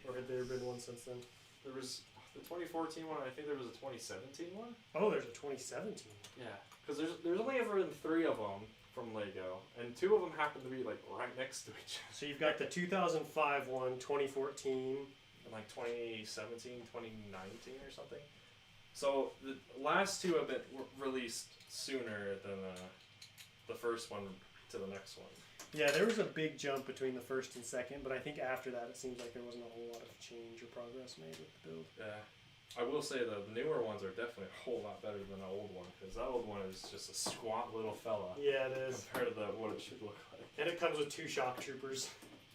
Or had there been one since then? there was the 2014 one. I think there was a 2017 one. Oh, there's a 2017. Yeah, because there's only ever been 3 of them from Lego, and 2 of them happen to be like right next to each other. So you've got the 2005 one, 2014. In like 2017, 2019 or something. So the last 2 have been released sooner than the first one to the next one. Yeah, there was a big jump between the first and second, but I think after that it seems like there wasn't a whole lot of change or progress made with the build. Yeah. I will say though, the newer ones are definitely a whole lot better than the old one, because that old one is just a squat little fella Yeah, it is. compared to what it should look like. And it comes with 2 shock troopers.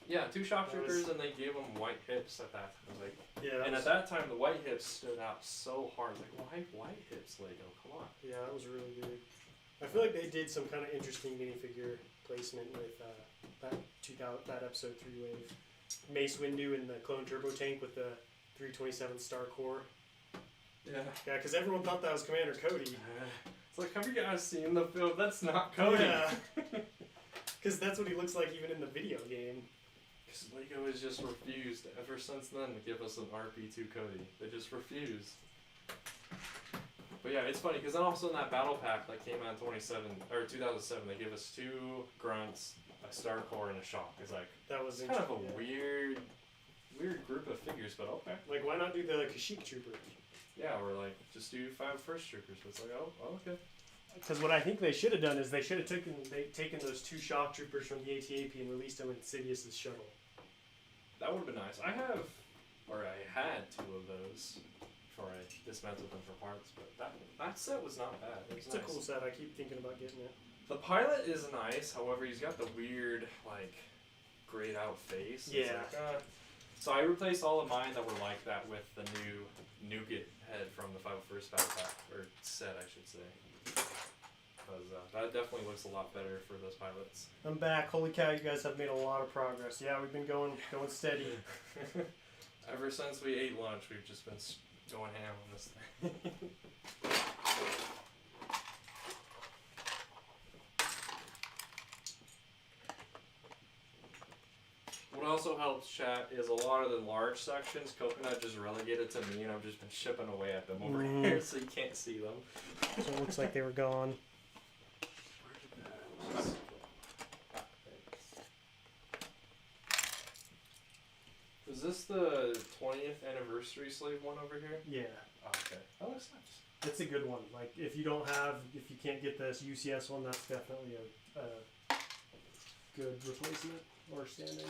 Yeah, 2 shock That was- troopers, and they gave them white hips at that time. Like, Yeah, and at that time, the white hips stood out so hard. Like, why white hips, Lego? Come on. Yeah, that was really good. I feel like they did some kind of interesting minifigure placement with that episode 3 wave. Mace Windu and the clone turbo tank with the 327 Star Core. Yeah. Yeah, because everyone thought that was Commander Cody. It's like, have you guys seen the film? That's not Cody. Yeah. Because that's what he looks like even in the video game. Because Lego has just refused ever since then to give us an RP2 Cody. They just refuse. But yeah, it's funny because then also in that battle pack that came out in 2007, they give us 2 grunts, a Star Core, and a shock. It's like, That was it's kind of a interesting, weird group of figures, but okay. yeah. Like, why not do the Kashyyyk Trooper? Yeah, or like just do 5 first troopers. But it's like, oh, okay. Because what I think they should have done is they should have taken those 2 shock troopers from the ATAP and released them in Sidious's shuttle. That would have been nice. I had 2 of those before I dismantled them for parts, but that set was not bad. It was It's nice. a cool set. I keep thinking about getting it. The pilot is nice, however, he's got the weird, like, grayed out face. It's Yeah. like, So I replaced all of mine that were like that with the new nougat head from the 501st Battle Pack, or set, I should say. Because that definitely looks a lot better for those pilots. I'm back. Holy cow, you guys have made a lot of progress. Yeah, we've been going steady. Ever since we ate lunch, we've just been going ham on this thing. What also helps, chat, is a lot of the large sections, Coconut just relegated to me, and I've just been shipping away at them over here, so you can't see them. So it looks like they were gone. Is this the 20th anniversary slave one over here? Yeah. Oh, okay. That looks nice. It's a good one. Like, if you can't get this UCS one, that's definitely a good replacement or stand-in.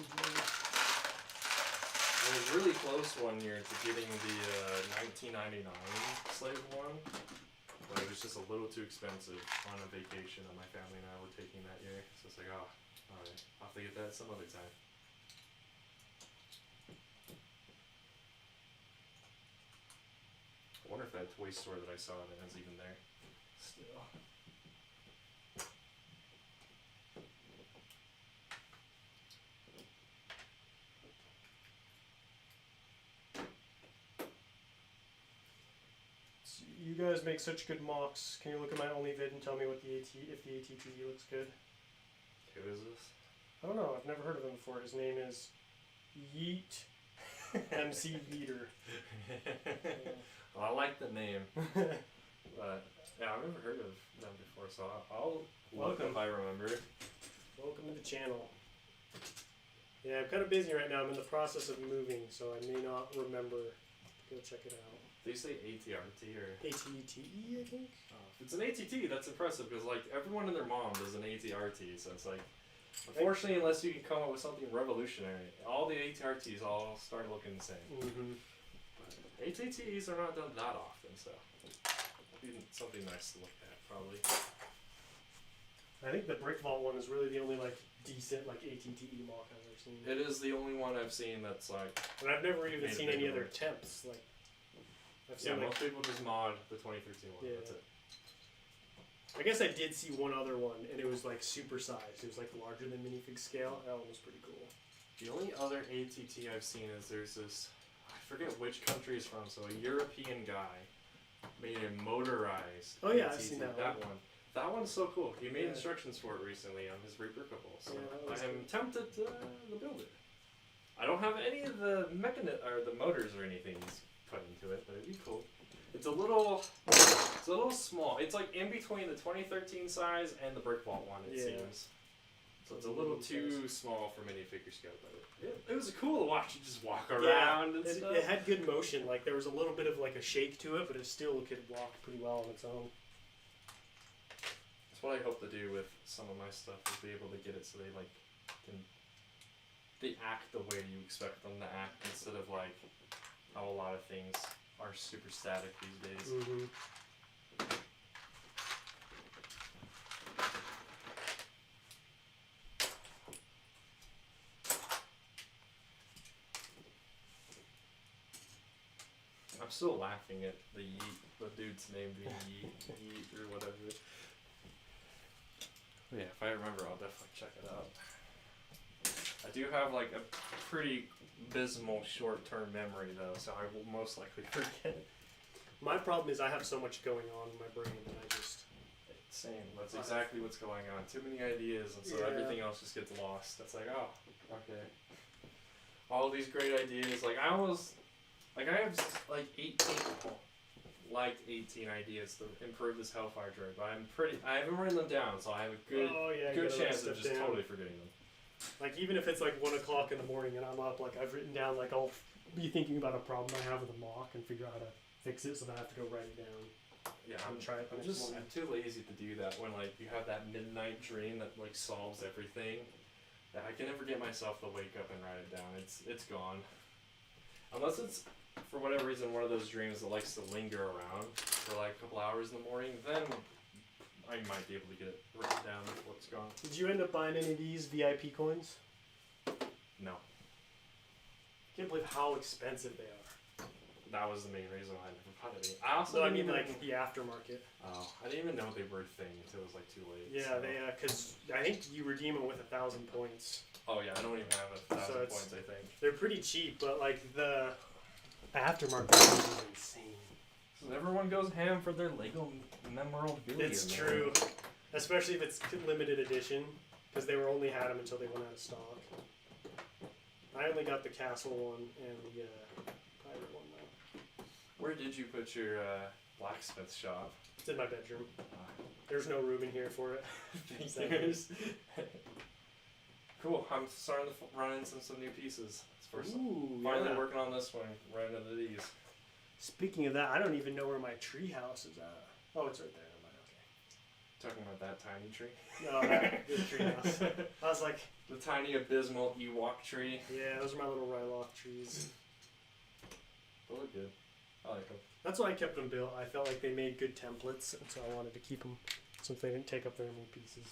I was really close one year to getting the 1999 slave one, but it was just a little too expensive on a vacation that my family and I were taking that year. So it's like, oh, alright, I'll have to get that some other time. I wonder if that toy store that I saw that is even there still. You guys make such good MOCs. Can you look at my only vid and tell me what if the ATTV looks good? Who is this? I don't know. I've never heard of him before. His name is Yeet MC Yeater. Well, I like the name, but yeah, I've never heard of them before, so I'll look if I remember. Welcome to the channel. Yeah, I'm kind of busy right now. I'm in the process of moving, so I may not remember to go check it out. Do you say ATRT or? ATTE, I think. If it's an ATT, that's impressive because like everyone and their mom does an ATRT, so it's like, unfortunately, unless you can come up with something revolutionary, all the ATRTs all start looking the same. Mm-hmm. But ATTs are not done that often, so it'll be something nice to look at, probably. I think the Brick Vault one is really the only like decent like ATTE mock I've ever seen. It is the only one I've seen that's like. And I've never even made a seen big any other one. attempts. Like, I've Yeah, seen like, most people just mod the 2013 one. Yeah. That's it. I guess I did see one other one, and it was like super sized. It was like larger than minifig scale. That one was pretty cool. The only other ATT I've seen is there's this, I forget which country it's from, so a European guy made a motorized Oh, yeah, ATT. I've seen that one. That one's so cool. He made Yeah. instructions for it recently on his Reaper couple, so Yeah, that was I'm cool. tempted to build it. I don't have any of the or the motors or anything he's put into it, but it'd be cool. It's a little small. It's like in between the 2013 size and the Brick Vault one, it Yeah. seems. So it's a little too small for minifigure scale, but it was cool to watch you just walk around and stuff. It had good motion. Like there was a little bit of like a shake to it, but it still could walk pretty well on its own. That's what I hope to do with some of my stuff, is be able to get it so they act the way you expect them to act, instead of like how a lot of things are super static these days. Mm-hmm. I'm still laughing at the dude's name being Yeet or whatever. But yeah, if I remember, I'll definitely check it out. I do have like a pretty abysmal short-term memory though, so I will most likely forget. My problem is I have so much going on in my brain that I just. Same. That's exactly what's going on. Too many ideas, and so Yeah. everything else just gets lost. It's like, oh, okay. All these great ideas. Like I have like 18 ideas to improve this Hellfire droid, but I haven't written them down, so I have a good you good gotta write chance of stuff just down. totally forgetting them. Like even if it's like 1 o'clock in the morning and I'm up, like I've written down like I'll be thinking about a problem I have with a mock and figure out how to fix it, so then I have to go write it down. Yeah, I'm try it the I'm next just morning. I'm too lazy to do that when like you have that midnight dream that like solves everything. That I can never get myself to wake up and write it down. It's gone. Unless it's for whatever reason one of those dreams that likes to linger around for like a couple hours in the morning, then I might be able to get it written down before it's gone. Did you end up buying any of these VIP coins? No. Can't believe how expensive they are. That was the main reason why I never bought any. I also So I didn't mean even, like the aftermarket. I didn't even know they were a thing until it was like too late. Yeah, so. they because I think you redeem them with 1,000 points. Oh yeah, I don't even have 1,000 So it's- points. I think. They're pretty cheap, but like the aftermarket is insane. So everyone goes ham for their Lego memorabilia. It's man. true, especially if it's limited edition, because they were only had them until they went out of stock. I only got the castle one and the pirate one though. Where did you put your blacksmith shop? It's in my bedroom. There's no room in here for it. Figures. Cool. I'm starting to run into some new pieces. Finally yeah. working on this one. Right into these. Speaking of that, I don't even know where my tree house is at. Oh, it's right there. Talking about that tiny tree. No, that good tree house. I was like, The tiny abysmal Ewok tree. yeah, those are my little Ryloth trees. They look good. I like them. That's why I kept them built. I felt like they made good templates, and so I wanted to keep them since they didn't take up very many pieces.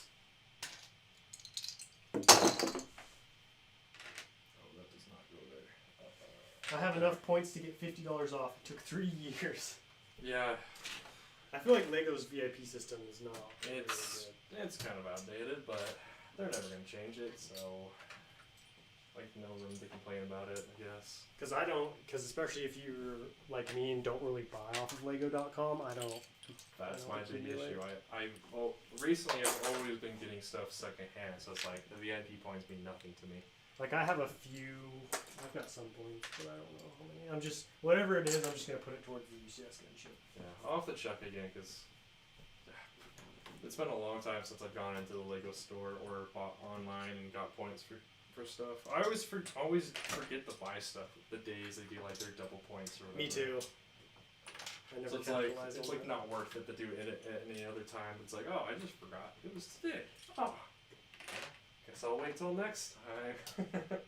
Oh, that does not go there. I have enough points to get $50 off. It took 3 years. Yeah, I feel like Lego's VIP system is not really it's kind of outdated, but they're never gonna change it, so like no room to complain about it, I guess. Because especially if you're like me and don't really buy off of Lego.com, I don't. That's I my don't big really issue. Well, recently I've always been getting stuff secondhand, so it's like the VIP points mean nothing to me. Like I have a few. I've got some points, but I don't know how many. I'm just whatever it is. I'm just gonna put it towards the UCS gunship. Yeah, I'll have to check again because it's been a long time since I've gone into the Lego store or bought online and got points for stuff. I always forget to buy stuff the days they do like their double points or whatever. Me too. I never So it's capitalized it's on like that. not worth it to do it at any other time. It's like, oh, I just forgot. It was today. Oh. Guess I'll wait till next time.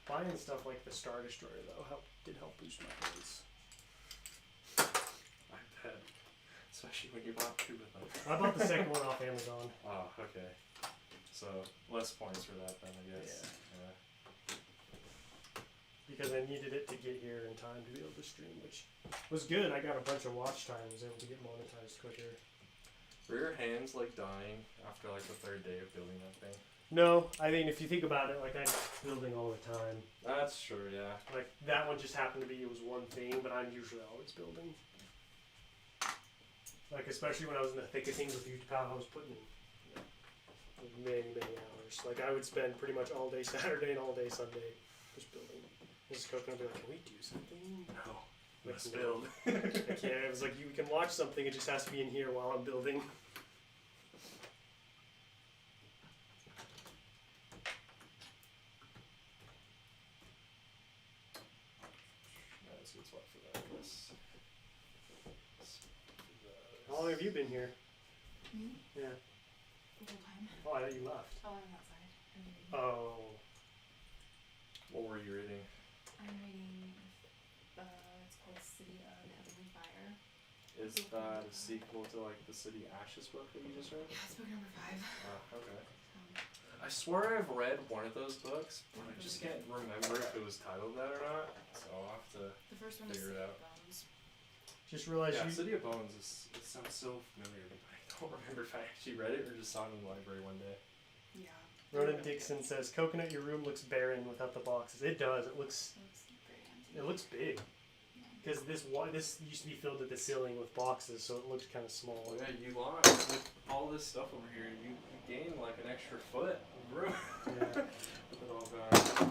Buying stuff like the Star Destroyer though did help boost my points. I bet. Especially when you bought 2 of them. I bought the second one off Amazon. Oh, okay. So less points for that then, I guess. Yeah. Because I needed it to get here in time to be able to stream, which was good. I got a bunch of watch time, was able to get monetized quicker. Were your hands like dying after like the 3rd day of building that thing? No, I mean if you think about it, like I'm building all the time. That's true, yeah. Like that one just happened to be it was one thing, but I'm usually always building. Like especially when I was in the thick of things with Utapau, I was putting in many hours. Like I would spend pretty much all day Saturday and all day Sunday just building. Mrs. Coconut would be like, "Can we do something?" No. Like, Let's no. build. I can't. It was like you can watch something. It just has to be in here while I'm building. That's a good spot for that. Yes. How long have you been here? Me? Yeah. The whole time. Oh, I thought you left. Oh, I'm outside. I'm reading. Oh. What were you reading? I'm reading. It's called City of Heavenly Fire. Is that a sequel to like the City Ashes book that you just read? Yeah, it's book number 5. Okay. I swear I've read one of those books, but I just can't remember if it was titled that or not. So I'll have to. The first one is Figure City it of out. Bones. Just realized Yeah, you. City of Bones it sounds so familiar, but I don't remember if I actually read it or just saw it in the library one day. Yeah. Ronan Dixon says, "Coconut, your room looks barren without the boxes." It does. It looks Very empty. It looks big. Because this used to be filled to the ceiling with boxes, so it looked kind of small. Well, yeah, you lost with all this stuff over here. You gained like an extra foot of room. Yeah. With it all gone. I'm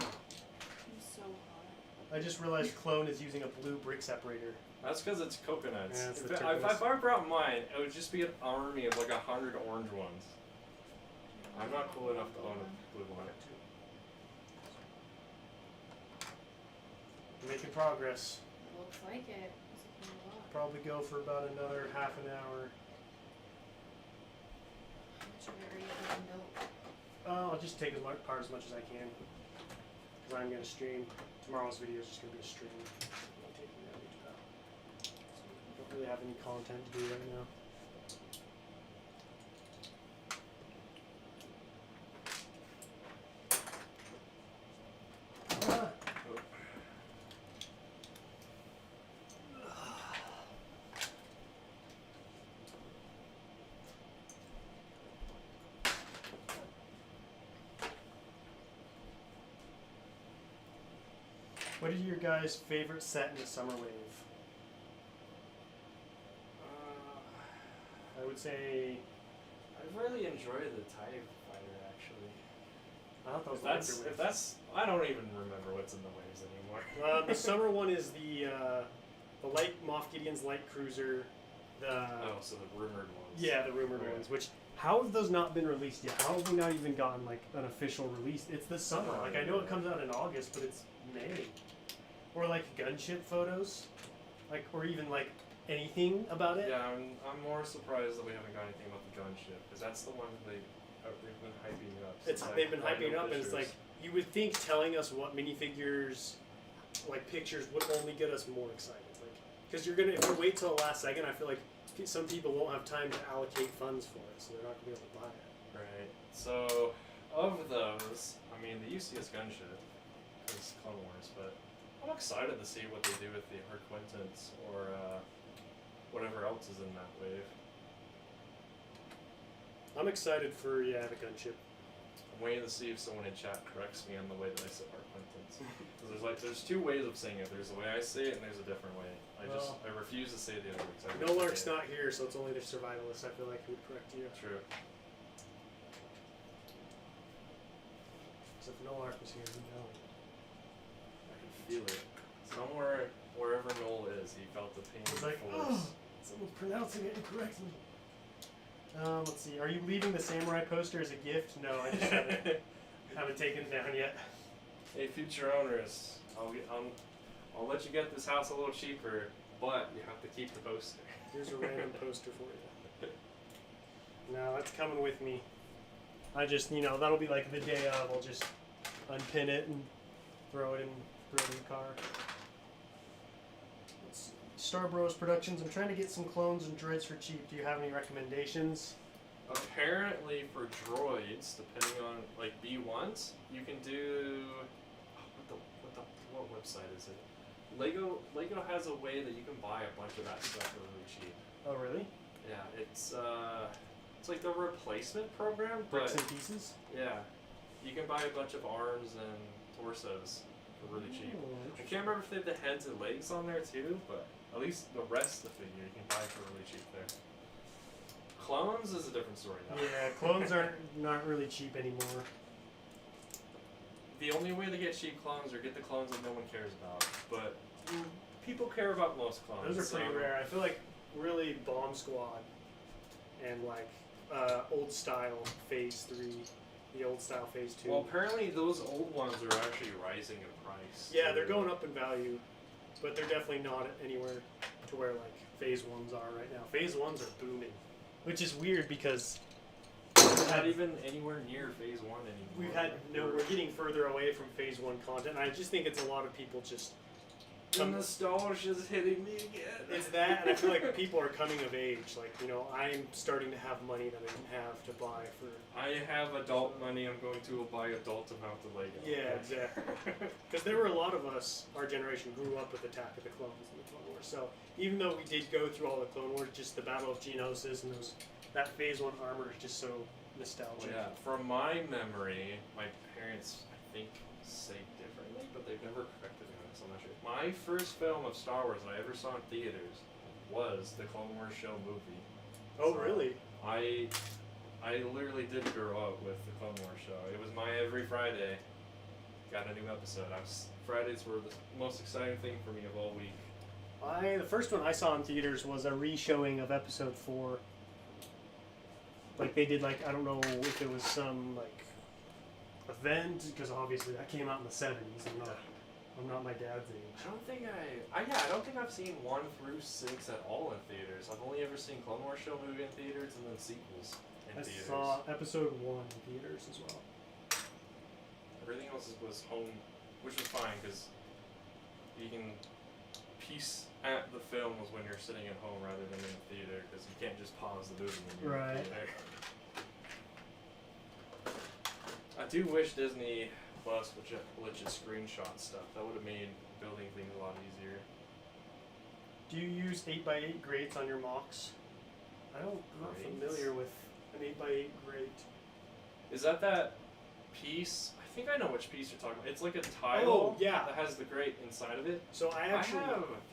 so hot. I just realized Clone is using a blue brick separator. That's because it's coconuts. Yeah, it's if, the I, turquoise. if I brought mine, it would just be an army of like 100 orange ones. I'm not cool enough to own a blue one. Making progress. Looks like it. It's a lot. Probably go for about another half an hour. How much of it are you having built? I'll just take as much part as much as I can. Because I'm going to stream. Tomorrow's video is just going to be a stream. I'm not taking that much out. Don't really have any content to do right now. What is your guys' favorite set in the summer wave? I would say I really enjoy the TIE fighter actually. I thought that was If the that's, winter if wave. that's, I don't even remember what's in the waves anymore. The summer one is the light Moff Gideon's light cruiser. The Oh, so the rumored ones. yeah, the rumored Right. ones. Which how have those not been released yet? How have we not even gotten like an official release? It's the summer. Like I know it comes out in August, but it's May. Or like gunship photos, like or even like anything about it. Yeah, I'm more surprised that we haven't got anything about the gunship because that's the one they've been hyping up. It's since they've been I hyping it know up, and it's pictures. like you would think telling us what minifigures, like pictures, would only get us more excited. Like because you're gonna if you wait till the last second, I feel like some people won't have time to allocate funds for it, so they're not gonna be able to buy it. Right. So of those, I mean the UCS gunship is Clone Wars, but I'm excited to see what they do with the Harquintans or whatever else is in that wave. I'm excited for the gunship. I'm waiting to see if someone in chat corrects me on the way that I said Harquintans. Because there's two ways of saying it. There's the way I say it and there's a different way. I refuse to say the other way. 'cause I really Nolark's say it. not here, so it's only the survivalists I feel like who would correct you. True. So if Nolark was here, we'd know. I can feel it. Somewhere, wherever Noel is, he felt the pain It's of like, the force. someone's pronouncing it incorrectly. Let's see. Are you leaving the samurai poster as a gift? No, I just haven't taken it down yet. Hey, future owners, I'll let you get this house a little cheaper, but you have to keep the poster. Here's a random poster for you. No, that's coming with me. I just, that'll be like the day of. I'll just unpin it and throw it in the car. Star Bros Productions. I'm trying to get some clones and droids for cheap. Do you have any recommendations? Apparently for droids, depending on like B1s, you can do what website is it? Lego has a way that you can buy a bunch of that stuff for really cheap. Oh really? Yeah, it's like the replacement program, Bricks but and pieces? yeah, you can buy a bunch of arms and torsos for really cheap. I can't remember if they have the heads and legs on there too, but at least the rest of the figure you can buy for really cheap there. Clones is a different story though. Yeah, clones are not really cheap anymore. The only way to get cheap clones are get the clones that no one cares about, but people care about most clones. Those are pretty rare. I feel like really Bomb Squad and like old style Phase 3, the old style Phase 2. Well, apparently those old ones are actually rising in price. Yeah, they're going up in value, but they're definitely not anywhere to where like Phase 1s are right now. Phase 1s are booming, which is weird because we're not even anywhere near Phase 1 anymore. We're getting further away from Phase 1 content. I just think it's a lot of people just. The nostalgia's hitting me again. It's that, and I feel like people are coming of age. Like, I'm starting to have money that I didn't have to buy for. I have adult money. I'm going to buy adult amount of Lego. Yeah, exactly. Because there were a lot of us, our generation, grew up with Attack of the Clones and the Clone Wars. So even though we did go through all the Clone Wars, just the Battle of Geonosis and that Phase 1 armor is just so nostalgic. Well, yeah, from my memory, my parents, I think, say differently, but they've never corrected me on this. I'm not sure. My first film of Star Wars that I ever saw in theaters was the Clone Wars show movie. Oh, really? I literally did grow up with the Clone Wars show. It was my every Friday. Got a new episode. Fridays were the most exciting thing for me of all week. The first one I saw in theaters was a re-showing of Episode 4. Like they did, I don't know if it was some event, because obviously that came out in the 70s. I'm not my dad's age. I don't think I've seen 1 through 6 at all in theaters. I've only ever seen Clone Wars show movie in theaters and then sequels in theaters. I saw Episode 1 in theaters as well. Everything else was home, which was fine because you can piece at the film was when you're sitting at home rather than in the theater, because you can't just pause the movie when you're in the theater. I do wish Disney Plus would let you screenshot stuff. That would have made building things a lot easier. Do you use 8x8 grates on your MOCs? I'm not familiar with an 8x8 grate. Is that piece? I think I know which piece you're talking about. It's like a tile that has the grate inside of it. So I have a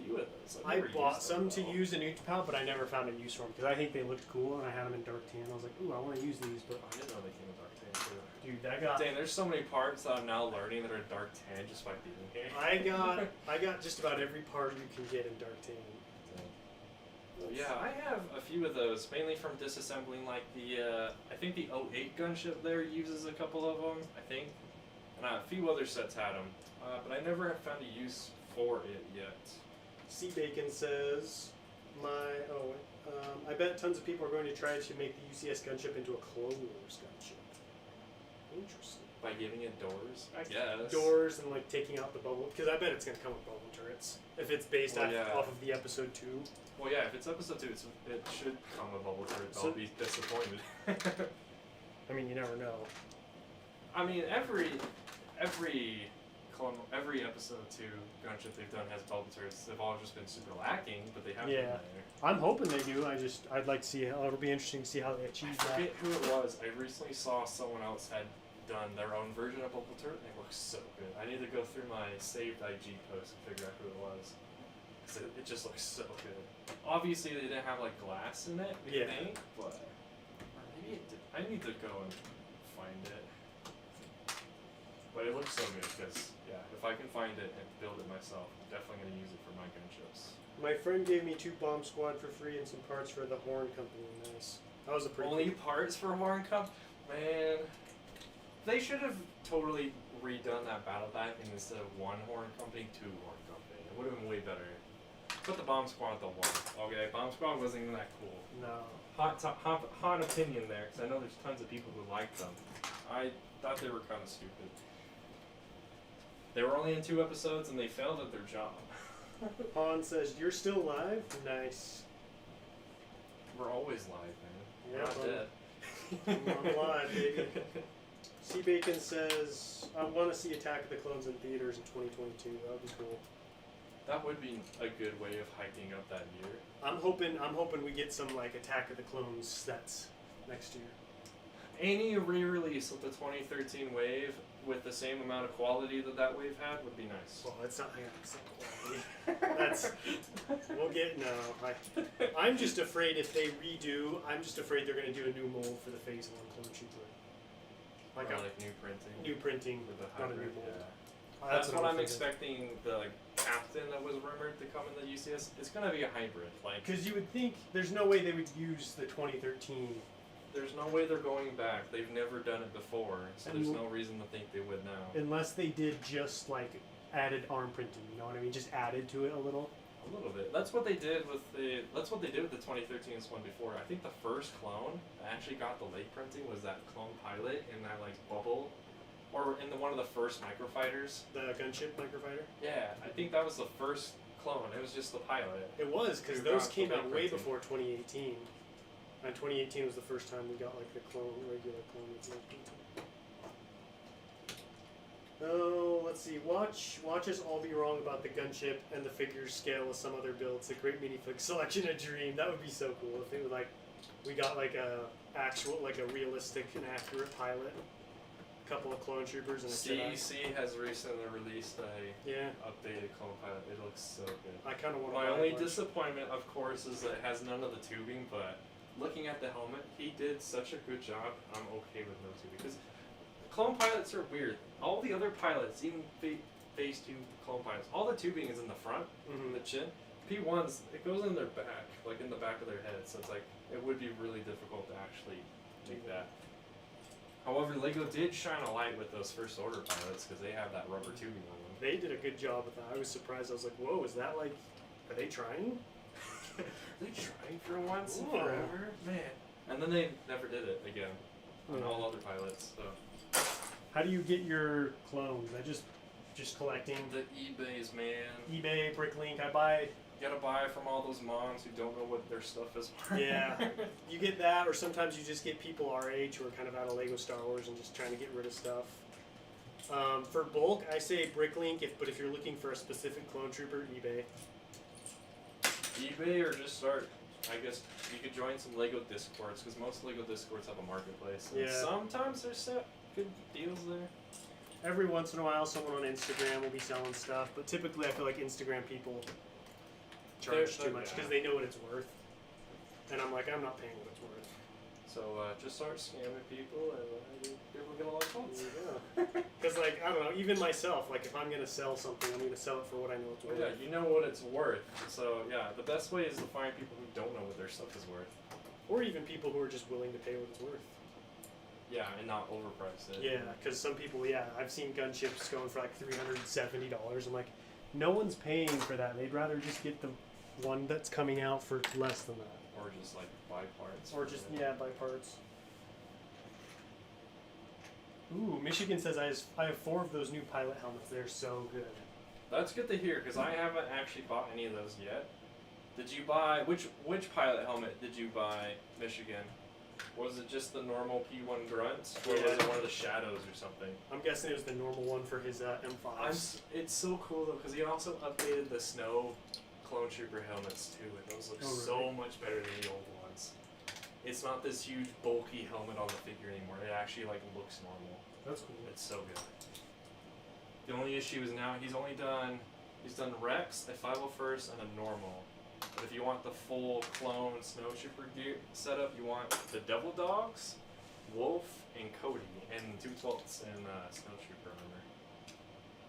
few of those. I bought some to use in Utapau, but I never found a use for them because I think they looked cool and I had them in dark tan. I was like, ooh, I want to use these, but I didn't know they came in dark tan too. Dude, Dang, there's so many parts that I'm now learning that are dark tan just by being here. I got just about every part you can get in dark tan. Yeah, I have a few of those, mainly from disassembling like the, I think the 08 gunship there uses a couple of them, I think. And a few other sets had them, but I never have found a use for it yet. C Bacon says, I bet tons of people are going to try to make the UCS gunship into a Clone Wars gunship. Interesting. By giving it doors, I guess. Doors and taking out the bubble, because I bet it's going to come with bubble turrets. If it's based off of the Episode 2. Well, yeah, if it's Episode 2, it should come with bubble turrets. I'll be disappointed. I mean, you never know. I mean, every Episode 2 gunship they've done has bubble turrets. They've all just been super lacking, but they have been there. I'm hoping they do. I'd like to see how it'll be interesting to see how they achieve that. I forget who it was. I recently saw someone else had done their own version of bubble turret, and it looks so good. I need to go through my saved IG post and figure out who it was. Cause it just looks so good. Obviously, they didn't have glass in it, I think, but or maybe it did. I need to go and find it. But it looks so good because, if I can find it and build it myself, I'm definitely going to use it for my gunships. My friend gave me 2 Bomb Squad for free and some parts for the Horn Company. Nice. That was a pretty Only parts for Horn Company? Man, they should have totally redone that battle pack and instead of one horn company, 2 horn company. It would have been way better. Put the bomb squad at the 1. Okay, bomb squad wasn't even that cool. No. Hot opinion there, because I know there's tons of people who like them. I thought they were kind of stupid. They were only in 2 episodes and they failed at their job. Han says, "You're still live?" Nice. We're always live, man. Yeah, We're not dead. I'm live, baby. C Bacon says, "I want to see Attack of the Clones in theaters in 2022. That would be cool." That would be a good way of hiking up that year. I'm hoping we get some like Attack of the Clones sets next year. Any re-release of the 2013 wave with the same amount of quality that wave had would be nice. Well, it's not the same quality. That's we'll get I'm just afraid if they redo. I'm just afraid they're gonna do a new mold for the Phase 1 Clone Trooper. Like new printing. New printing with the not a new hybrid. mold. Yeah. That's what I'm expecting. The captain that was rumored to come in the UCS, it's gonna be a hybrid. Like, because you would think there's no way they would use the 2013. There's no way they're going back. They've never done it before, so there's no reason to think they would now. Unless they did just like added arm printing, you know what I mean? Just added to it a little. A little bit. That's what they did with the. That's what they did with the 2013 one before. I think the first clone that actually got the late printing was that clone pilot in that like bubble, or in one of the first microfighters. The gunship microfighter. Yeah, I think that was the first clone. It was just the pilot. It was because those came out way before 2018. And 2018 was the first time we got like the regular clone with late printing. Oh, let's see. Watch us all be wrong about the gunship and the figure scale with some other builds. A great minifig selection, a dream. That would be so cool if it was like we got like a realistic and accurate pilot, a couple of clone troopers, and a CEC has recently released a yeah updated clone pilot. It looks so good. I kind of want to. My only disappointment, of course, is that it has none of the tubing, but looking at the helmet, he did such a good job. I'm okay with no tubing because clone pilots are weird. All the other pilots, even Phase 2 clone pilots, all the tubing is in the front, the chin. P1s, it goes in their back, like in the back of their head. So it's like it would be really difficult to actually make that. However, Lego did shine a light with those first order pilots because they have that rubber tubing on them. They did a good job with that. I was surprised. I was like, whoa, is that like, are they trying? They tried for once and forever, man. And then they never did it again on all other pilots. So. How do you get your clones? I just collecting the eBays, man. eBay, Bricklink. I buy. You gotta buy from all those moms who don't know what their stuff is worth. Yeah, you get that, or sometimes you just get people our age who are kind of out of Lego Star Wars and just trying to get rid of stuff. For bulk, I say Bricklink. But if you're looking for a specific clone trooper, eBay. eBay or just start. I guess you could join some Lego Discords because most Lego Discords have a marketplace. And sometimes there's good deals there. Every once in a while, someone on Instagram will be selling stuff, but typically I feel like Instagram people charge too much because they know what it's worth, and I'm like, I'm not paying what it's worth. So just start scamming people, and people get a lot of funds. Yeah. Because like I don't know, even myself, like if I'm gonna sell something, I'm gonna sell it for what I know it's worth. Yeah, you know what it's worth. So yeah, the best way is to find people who don't know what their stuff is worth, or even people who are just willing to pay what it's worth. Yeah, and not overprice it. Yeah, because some people, I've seen gunships going for like $370. I'm like, no one's paying for that. They'd rather just get the one that's coming out for less than that. Or just like buy parts. Or just buy parts. Ooh, Michigan says I have 4 of those new pilot helmets. They're so good. That's good to hear because I haven't actually bought any of those yet. Did you buy which pilot helmet did you buy, Michigan? Was it just the normal P1 Grunt, or was it one of the Shadows or something? I'm guessing it was the normal one for his M5s. It's so cool though because he also updated the Snow Clone Trooper helmets too, and those look so much better than the old ones. It's not this huge bulky helmet on the figure anymore. It actually like looks normal. That's cool. It's so good. The only issue is now he's done Rex, a 501st, and a normal. But if you want the full clone Snow Trooper gear setup, you want the Devil Dogs, Wolf, and Cody, and 2/12ths and Snow Trooper, remember.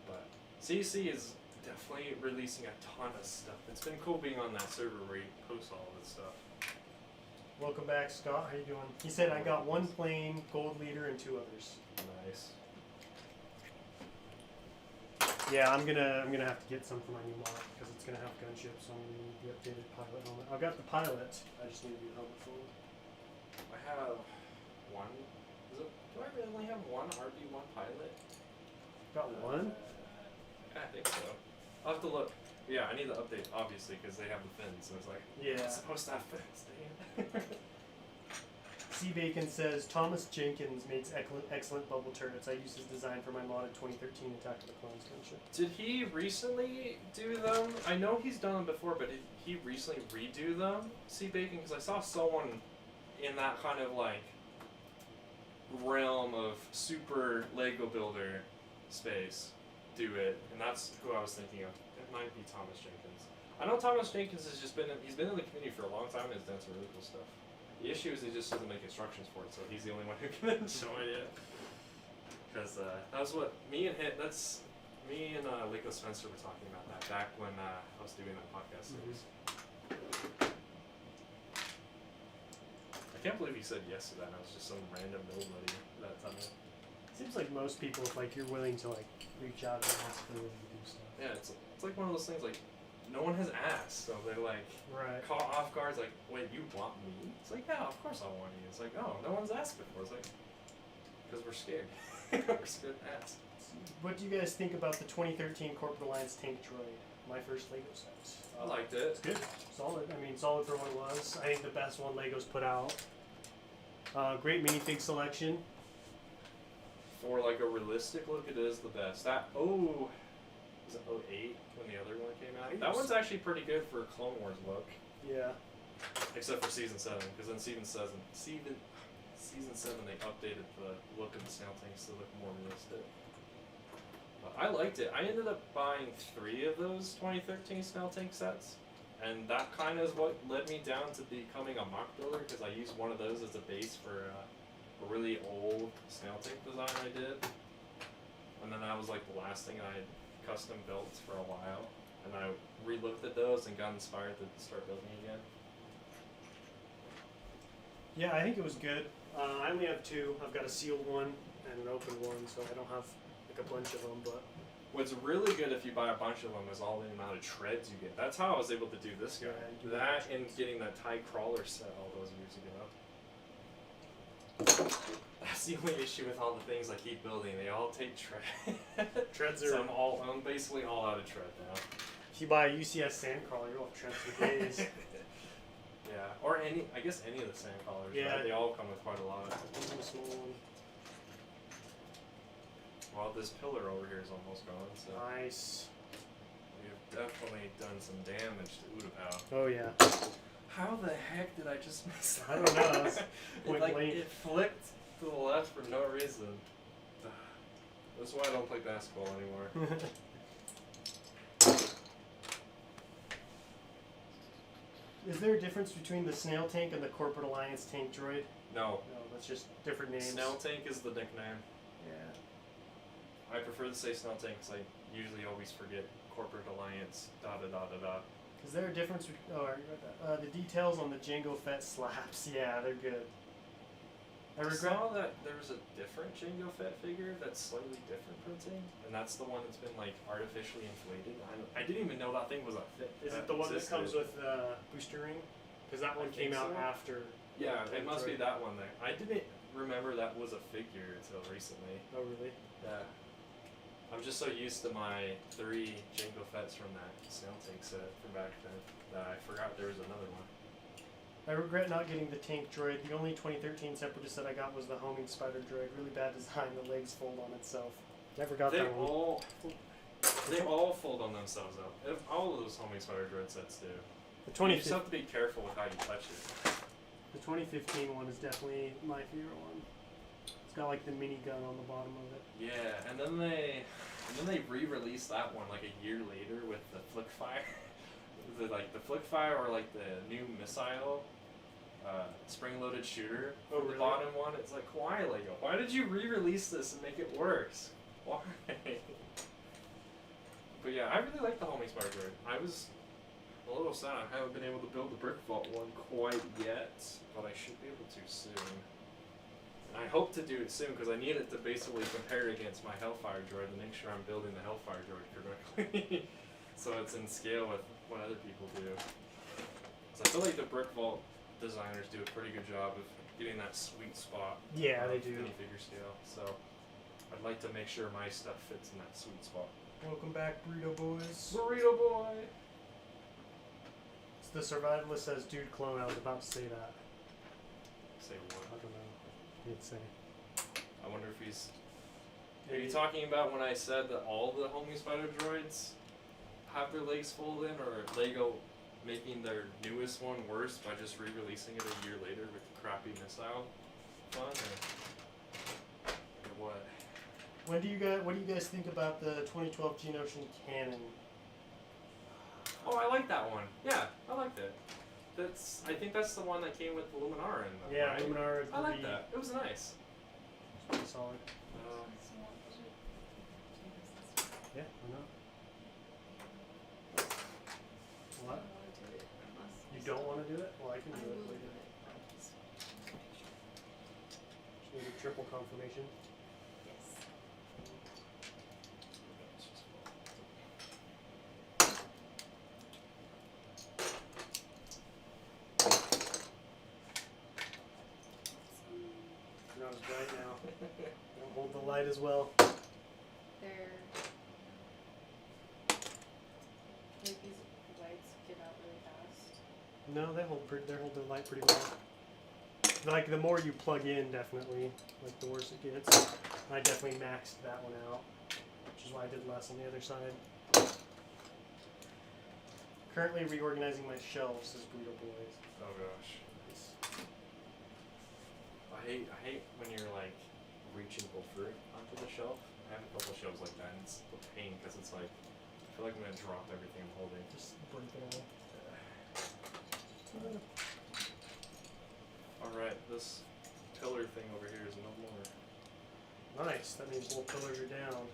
But CC is definitely releasing a ton of stuff. It's been cool being on that server where you post all of this stuff. Welcome back, Scott. How you doing? He said I got 1 plane, gold leader, and 2 others. Nice. Yeah, I'm gonna have to get some for my new model because it's gonna have gunships on the updated pilot helmet. I've got the pilot. I just need to do helmet full. I have one. Do I really only have one RB1 pilot? Got one? I think so. I'll have to look. Yeah, I need to update, obviously, because they have the fins. So it's like, Yeah. it's supposed to have fins, damn. C Bacon says Thomas Jenkins makes excellent bubble turrets. I used his design for my modded 2013 Attack of the Clones gunship. Did he recently do them? I know he's done them before, but did he recently redo them? C Bacon, because I saw someone in that kind of like realm of super Lego builder space do it, and that's who I was thinking of. It might be Thomas Jenkins. I know Thomas Jenkins has just been he's been in the community for a long time and has done some really cool stuff. The issue is he just doesn't make instructions for it, so he's the only one who can enjoy it. Because that was what me and Lego Spencer were talking about that back when I was doing that podcast series. I can't believe he said yes to that. And I was just some random nobody that time. Seems like most people, if like you're willing to like reach out and ask for them to do stuff. Yeah, it's like one of those things like no one has asked, so they're like Right. caught off guard. Like, wait, you want me? It's like, yeah, of course I want you. It's like, oh, no one's asked before. It's like, because we're scared. We're scared to ask. What do you guys think about the 2013 Corporate Alliance tank droid? My first Lego set. I liked it. It's good. Solid. I mean, solid for what it was. I think the best one Lego's put out. Great minifig selection. For like a realistic look, it is the best. That was it 08 when the other one came out? That one's actually pretty good for a Clone Wars look. Yeah. Except for season 7, because then season 7 they updated the look of the snail tanks to look more realistic. But I liked it. I ended up buying 3 of those 2013 snail tank sets, and that kind of is what led me down to becoming a mock builder, because I used one of those as a base for a really old snail tank design I did, and then that was like the last thing I had custom built for a while, and I re-looked at those and got inspired to start building again. Yeah, I think it was good. I only have 2. I've got a sealed one and an open one, so I don't have like a bunch of them. But what's really good if you buy a bunch of them is all the amount of treads you get. That's how I was able to do this guy. Yeah, that and getting that TIE crawler set all those years ago. That's the only issue with all the things I keep building. They all take tread. treads are. So I'm basically all out of tread now. If you buy a UCS sandcrawler, you'll have treads for days. Yeah, or I guess any of the sand colors. Yeah. Right? They all come with quite a lot. Even a small one. Well, this pillar over here is almost gone, so Nice. we've definitely done some damage to Utapau. Oh yeah. How the heck did I just miss that? I don't know. It's point like, blank. it flicked to the left for no reason. That's why I don't play basketball anymore. Is there a difference between the snail tank and the Corporate Alliance tank droid? No, No, that's just different names. Snail Tank is the nickname. Yeah. I prefer to say Snail Tank because I usually always forget Corporate Alliance, da da da da da. Is there a difference? Oh, I read that. The details on the Jango Fett slaps. Yeah, they're good. I I regret. saw that there was a different Jango Fett figure that's slightly different printing, and that's the one that's been like artificially inflated. I didn't even know that thing was a fit. Is it the one that comes with booster ring? Because that one I came think out so. after. Yeah, the it must be droid. that one there. I didn't remember that was a figure until recently. Oh really? Yeah. I'm just so used to my 3 Jango Fetts from that Snail Tank set from back then that I forgot there was another one. I regret not getting the tank droid. The only 2013 Separatist that I got was the homing spider droid. Really bad design. The legs fold on itself. Never got They that one. all fold on themselves up. All of those homing spider droid sets do. The You just 2015 have to be careful with how you touch it. the 2015 one is definitely my favorite one. It's got like the mini gun on the bottom of it. Yeah, and then they re-released that one like a year later with the flick fire. The flick fire or like the new missile spring-loaded shooter Oh, for the really? bottom one. It's like, why, Lego? Why did you re-release this and make it worse? Why? But yeah, I really like the homing spider droid. I was a little sad I haven't been able to build the brick vault one quite yet, but I should be able to soon. And I hope to do it soon because I need it to basically compare against my Hellfire droid to make sure I'm building the Hellfire droid correctly. So it's in scale with what other people do. So I feel like the Brick Vault designers do a pretty good job of getting that sweet spot. Yeah, they do. Minifigure scale. So I'd like to make sure my stuff fits in that sweet spot. Welcome back, Burrito Boys. Burrito boy! The survivalist says, dude, clone. I was about to say that. Say I what? don't know. He'd say. I wonder if he's... Are you talking about when I said that all the Homing Spider droids have their legs folded in, or Lego making their newest one worse by just re-releasing it a year later with the crappy missile fun, or what? What do you guys think about the 2012 Geonosian cannon? Oh, I like that one. Yeah, I liked it. I think that's the one that came with the Luminara in them, Yeah, right? Luminara. I like that. It was nice. Pretty solid. Yeah, why not? What? You don't want to do it? Well, I can do it later. Just need a triple confirmation. Not as bright now. Don't hold the light as well. They're like these lights get out really fast. No, they hold the light pretty well. Like the more you plug in, definitely, like the worse it gets. I definitely maxed that one out, which is why I did less on the other side. Currently reorganizing my shelves, says Burrito Boys. Oh gosh. I hate when you're like reaching over onto the shelf. I have a couple shelves like that, and it's a pain because it's like I feel like I'm gonna drop everything I'm holding. Just break it all. All right, this pillar thing over here is no more. Nice. That means both pillars are down.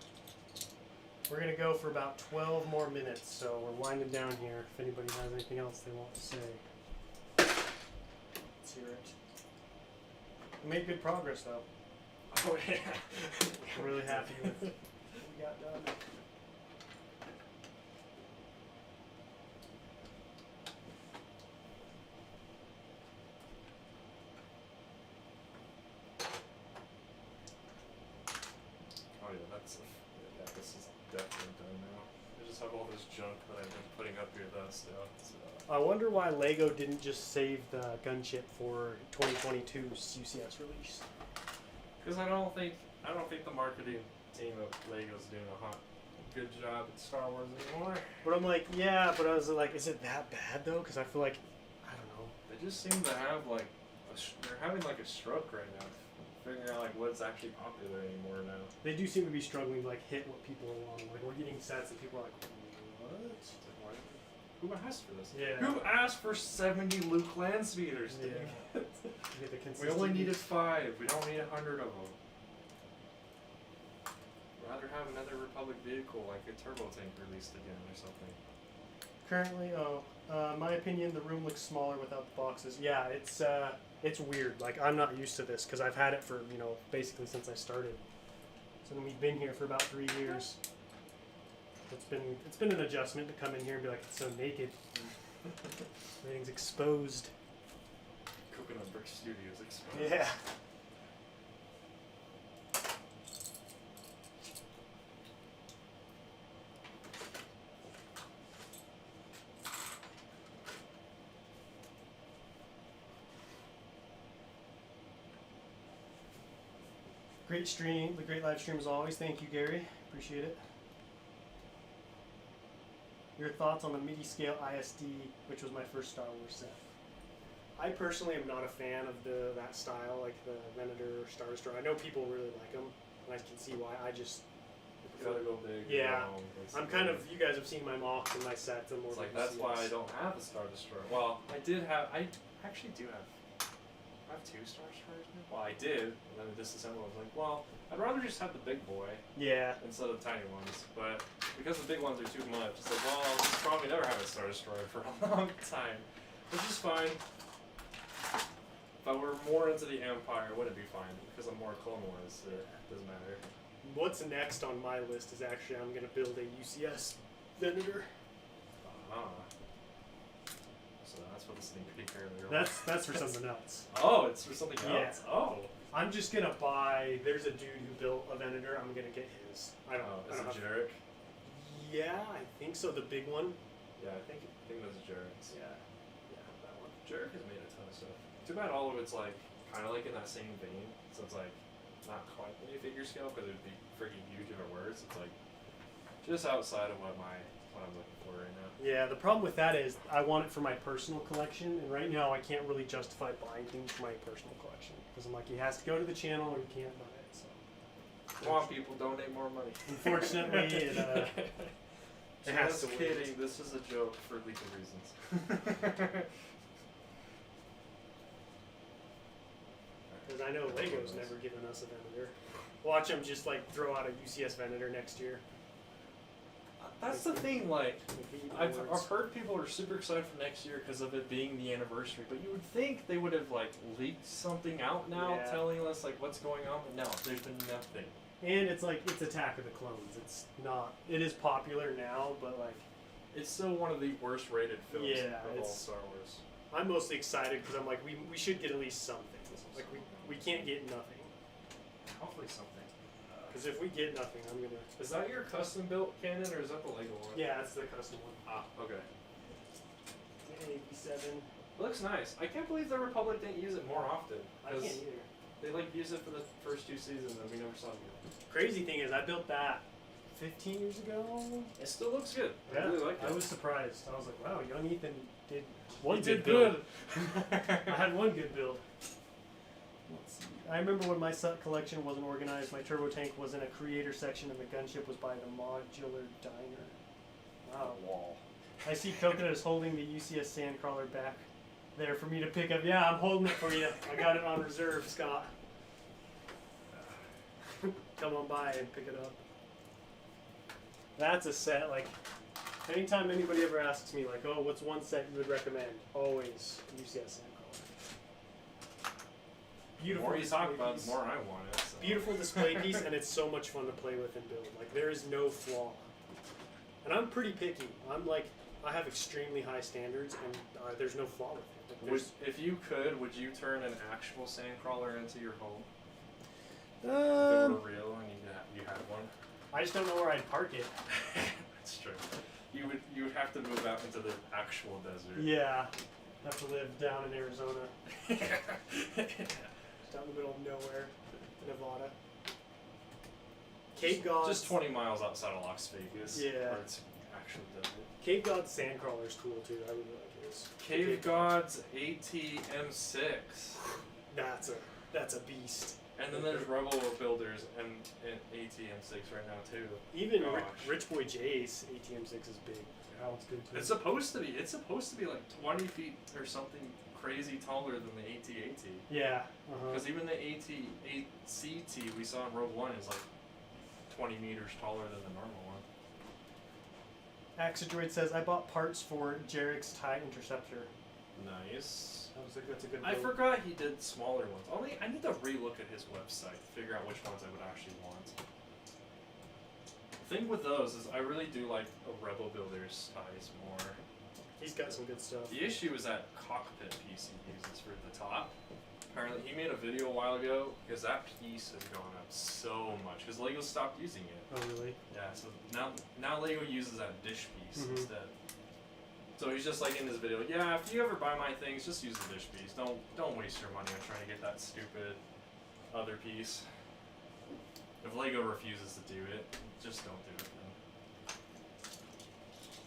We're gonna go for about 12 more minutes, so we're winding down here. If anybody has anything else they want to say, let's hear it. We made good progress, though. Oh yeah. I'm really happy with what we got done. Oh yeah, this is definitely done now. I just have all this junk that I've been putting up here though still. So. I wonder why Lego didn't just save the gunship for 2022's UCS release. Because I don't think the marketing team of Lego's doing a good job at Star Wars anymore. But I'm like, yeah, but I was like, is it that bad though? Because I feel like, I don't know. They just seem to have like they're having like a stroke right now, figuring out like what's actually popular anymore now. They do seem to be struggling to like hit what people want. Like we're getting sets and people are like, what? Who asked for this? Yeah. Who asked for 70 Luke Landspeeders, dude? Yeah. Get the We only consistency. needed 5. We don't need 100 of them. Rather have another Republic vehicle like a turbo tank released again or something. Currently, my opinion, the room looks smaller without the boxes. Yeah, it's weird. Like I'm not used to this because I've had it for basically since I started. So then we've been here for about 3 years. It's been an adjustment to come in here and be like, it's so naked. Everything's exposed. Coconut Brick Studios exposed. Yeah. Great stream, the great live stream as always. Thank you, Gary. Appreciate it. Your thoughts on the MIDI scale ISD, which was my first Star Wars set. I personally am not a fan of that style, like the Venator or Star Destroyer. I know people really like them, and I can see why. I just Gotta go big. Yeah. Long, I'm kind of. You guys have seen my MOCs and my sets. I'm more It's of like a that's why I UCS. don't have a Star Destroyer. Well, I actually do have. I have 2 Star Destroyers now. Well, I did, and then I disassembled. I was like, well, I'd rather just have the big boy Yeah. instead of the tiny ones. But because the big ones are too much, it's like, well, I'll probably never have a Star Destroyer for a long time, which is fine. If I were more into the Empire, it wouldn't be fine because I'm more Clone Wars. So it doesn't matter. What's next on my list is actually I'm gonna build a UCS Venator. Ah. So that's what the sneak peek earlier. That's for something else. Oh, it's for something Yeah. else. Oh. I'm just gonna buy. There's a dude who built a Venator. I'm gonna get his. I don't. Oh, I is don't it have- Jarek? Yeah, I think so. The big one. Yeah, I think that's Jarek's. Yeah. That one. Jarek has made a ton of stuff. Too bad all of it's like kind of like in that same vein. So it's like not quite minifigure scale because it would be freaking huge if it were. So it's like just outside of what I'm looking for right now. Yeah. The problem with that is I want it for my personal collection, and right now I can't really justify buying things for my personal collection because I'm like, he has to go to the channel or you can't buy it. So. Come on, people, donate more money. Unfortunately, it has Just to kidding. wait. This is a joke for legal reasons. Because I know Lego's never given us a Venator. Watch them just like throw out a UCS Venator next year. That's the thing. Like, I've Awards. heard people are super excited for next year because of it being the anniversary. But you would think they would have like leaked something out now, Yeah. telling us like what's going on. But no, there's been nothing. And it's like it's Attack of the Clones. It's not. It is popular now, but like It's still one of the worst rated films Yeah, of all it's- Star Wars. I'm mostly excited because I'm like we should get at least something. Like we can't get nothing. Hopefully something. Because if we get nothing, I'm gonna. Is that your custom built cannon or is that the Lego one? Yeah, it's the custom one. Ah, okay. 87. It looks nice. I can't believe the Republic didn't use it more often. I can't 'cause either. they like used it for the first 2 seasons and we never saw it again. Crazy thing is, I built that 15 years ago. It still looks good. I Yeah, really like it. I was surprised. I was like, wow, young Ethan did He one did good good. build. I had one good build. Let's see. I remember when my set collection wasn't organized, my turbo tank was in a creator section and the gunship was by the modular diner. Wow. Wall. I see Coconut is holding the UCS Sandcrawler back there for me to pick up. Yeah, I'm holding it for you. I got it on reserve, Scott. Come on by and pick it up. That's a set, like, anytime anybody ever asks me, like, oh, what's one set you would recommend? Always UCS Sandcrawler. The Beautiful more you display talk about it, piece. the more I want it. So. Beautiful display piece, and it's so much fun to play with and build. Like, there is no flaw. And I'm pretty picky. I'm like, I have extremely high standards, and there's no flaw with it. Like, Would, there's, if you could, would you turn an actual sandcrawler into your home? If it um, were real and you had one? I just don't know where I'd park it. That's true. You would have to move out into the actual desert. Yeah, have to live down in Arizona, down in the middle of nowhere, Nevada. Cape God's Just 20 miles outside of Las Vegas. Yeah. Where it's actual desert. Cape God's Sandcrawler's cool too. I really like his. Cave Gods ATM6. That's a beast. And then there's Rebel Builders and ATM6 right now too. Even Gosh. Rich Boy J's ATM6 is big. That one's good too. It's supposed to be like 20 feet or something crazy taller than the AT-AT. Yeah. Because even the AT-ACT we saw in Rogue One is like 20 meters taller than the normal one. Axidroid says, I bought parts for Jarek's TIE Interceptor. Nice. That's a good I build. forgot he did smaller ones. I need to relook at his website to figure out which ones I would actually want. The thing with those is I really do like a Rebel Builders ties more. He's got some good stuff. The issue is that cockpit piece he uses for the top. Apparently, he made a video a while ago because that piece has gone up so much because Lego stopped using it. Oh, really? Yeah, so now Lego uses that dish piece Mhm. instead. So he's just like in this video, yeah, if you ever buy my things, just use the dish piece. Don't waste your money on trying to get that stupid other piece. If Lego refuses to do it, just don't do it then.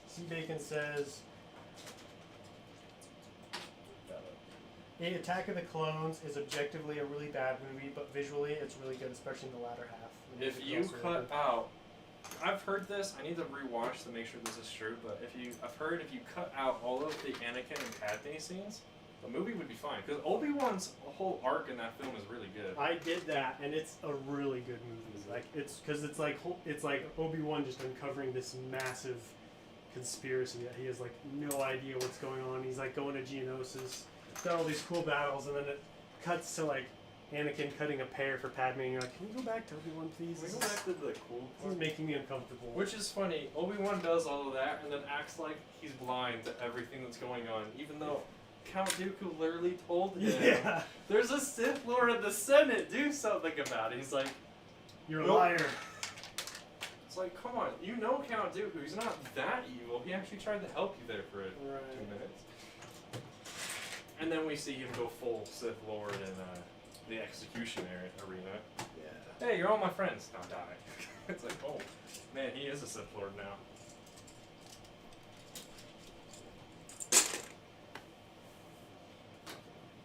C Bacon says, The Attack of the Clones is objectively a really bad movie, but visually it's really good, especially in the latter half. The If music you also really cut good. out, I've heard this. I need to rewatch to make sure this is true. But I've heard if you cut out all of the Anakin and Padme scenes, the movie would be fine. Because Obi-Wan's whole arc in that film is really good. I did that, and it's a really good movie. Like it's like Obi-Wan just uncovering this massive conspiracy that he has like no idea what's going on. He's like going to Geonosis, got all these cool battles, and then cuts to like Anakin cutting a pear for Padme, and you're like, can we go back to Obi-Wan, please? Can we go back to the cool This part? is making me uncomfortable. Which is funny. Obi-Wan does all of that and then acts like he's blind to everything that's going on, even though Count Dooku literally told him, Yeah. there's a Sith Lord in the Senate, do something about it. He's like, You're a Nope. liar. it's like, come on, you know Count Dooku, he's not that evil. He actually tried to help you there for 2 Right. minutes. And then we see him go full Sith Lord in the executioner arena. Yeah. Hey, you're all my friends. Now die. It's like, oh, man, he is a Sith Lord now.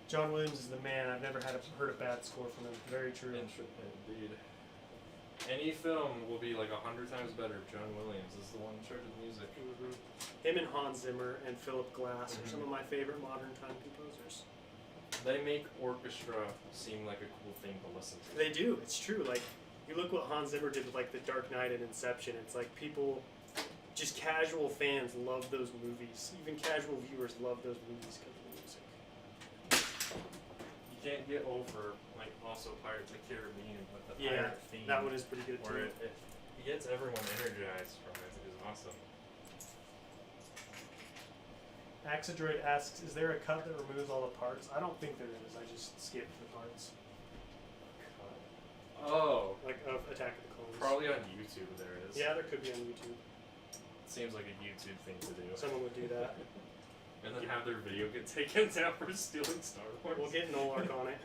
John Williams is the man. I've never heard a bad score from him. Very true. Indeed. Any film will be like 100 times better if John Williams is the one in charge of the music. Him and Hans Zimmer and Philip Glass are Mhm. some of my favorite modern time composers. They make orchestra seem like a cool thing to listen to. They do. It's true. Like, you look what Hans Zimmer did with like The Dark Knight and Inception. It's like people, just casual fans love those movies. Even casual viewers love those movies because of the music. You can't get over like also Pirates of the Caribbean with the Yeah, pirate theme. that one is pretty good Where too. it gets everyone energized from it. It is awesome. Axidroid asks, is there a cut that removes all the parts? I don't think there is. I just skipped the parts. Oh, Like, of Attack of the Clones. probably on YouTube there is. Yeah, there could be on YouTube. Seems like a YouTube thing to do. Someone would do that. And then have their video get taken down for stealing Star Wars. We'll get Nolark on it.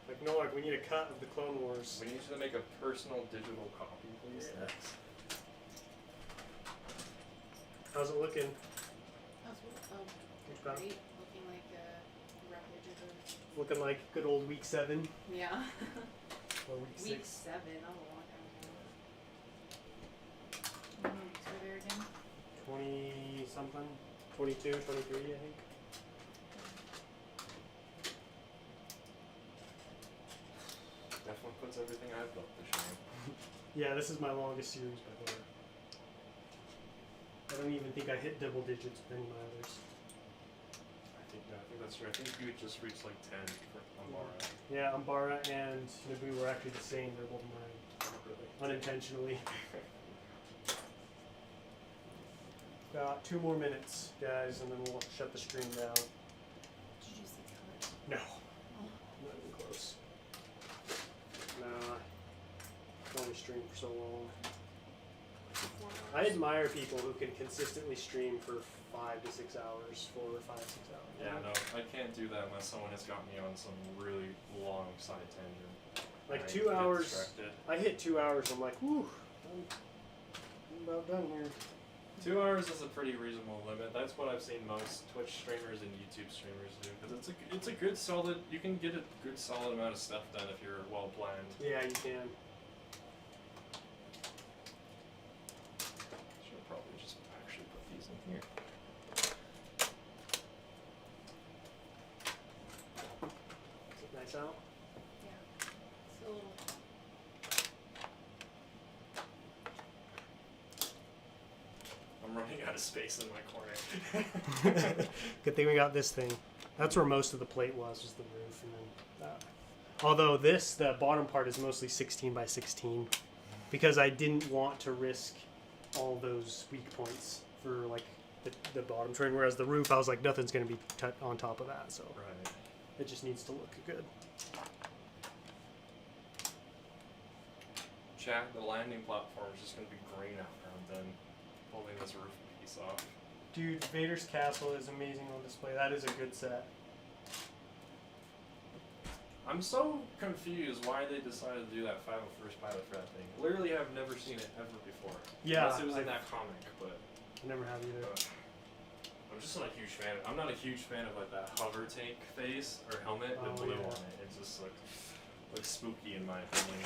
Like, Nolark, we need a cut of the Clone Wars. We need you to make a personal digital copy, please. Yeah. Thanks. How's it looking? Great. Looking like a wreckage of Looking like good old week 7 a... Yeah. or week Week 6. 7. That was a long time ago. How many weeks were there again? 20 something? 22, 23, I think. Definitely puts everything I've built to shame. Yeah, this is my longest series by far. I don't even think I hit double digits with any of my others. I think that's true. I think you just reached like 10 for Amara. Yeah, Umbara and Naboo were actually the same. They're both mine. Unintentionally. Got 2 more minutes, guys, and then we'll shut the stream down. Did you see colors? No, Oh. not even close. Nah, I can only stream for so long. 4 I hours. admire people who can consistently stream for 5 to 6 hours, 4 or 5, 6 hours. Yeah, no, I can't do that unless someone has got me on some really long side tangent. Like I 2 get hours. distracted. I hit 2 hours. I'm like, whew, I'm about done here. 2 hours is a pretty reasonable limit. That's what I've seen most Twitch streamers and YouTube streamers do. Because it's a good solid. You can get a good solid amount of stuff done if you're well planned. Yeah, you can. Should probably just actually put these in here. Is it nice out? Yeah. It's a little... I'm running out of space in my corner. Good thing we got this thing. That's where most of the plate was the roof, and then that. Although the bottom part is mostly 16 by 16, because I didn't want to risk all those weak points for like the bottom trim. Whereas the roof, I was like, nothing's gonna be on top of that, so Right. it just needs to look good. Chat, the landing platform is just going to be green after I'm done pulling this roof piece off. Dude, Vader's castle is amazing on display. That is a good set. I'm so confused why they decided to do that 501st pilot for that thing. Literally, I've never seen it ever before. Yeah, Unless it was in I that comic, but never have either. I'm just not a huge fan. I'm not a huge fan of like that hover tank face or helmet, the Oh, blue yeah. on it. It just looks spooky in my opinion.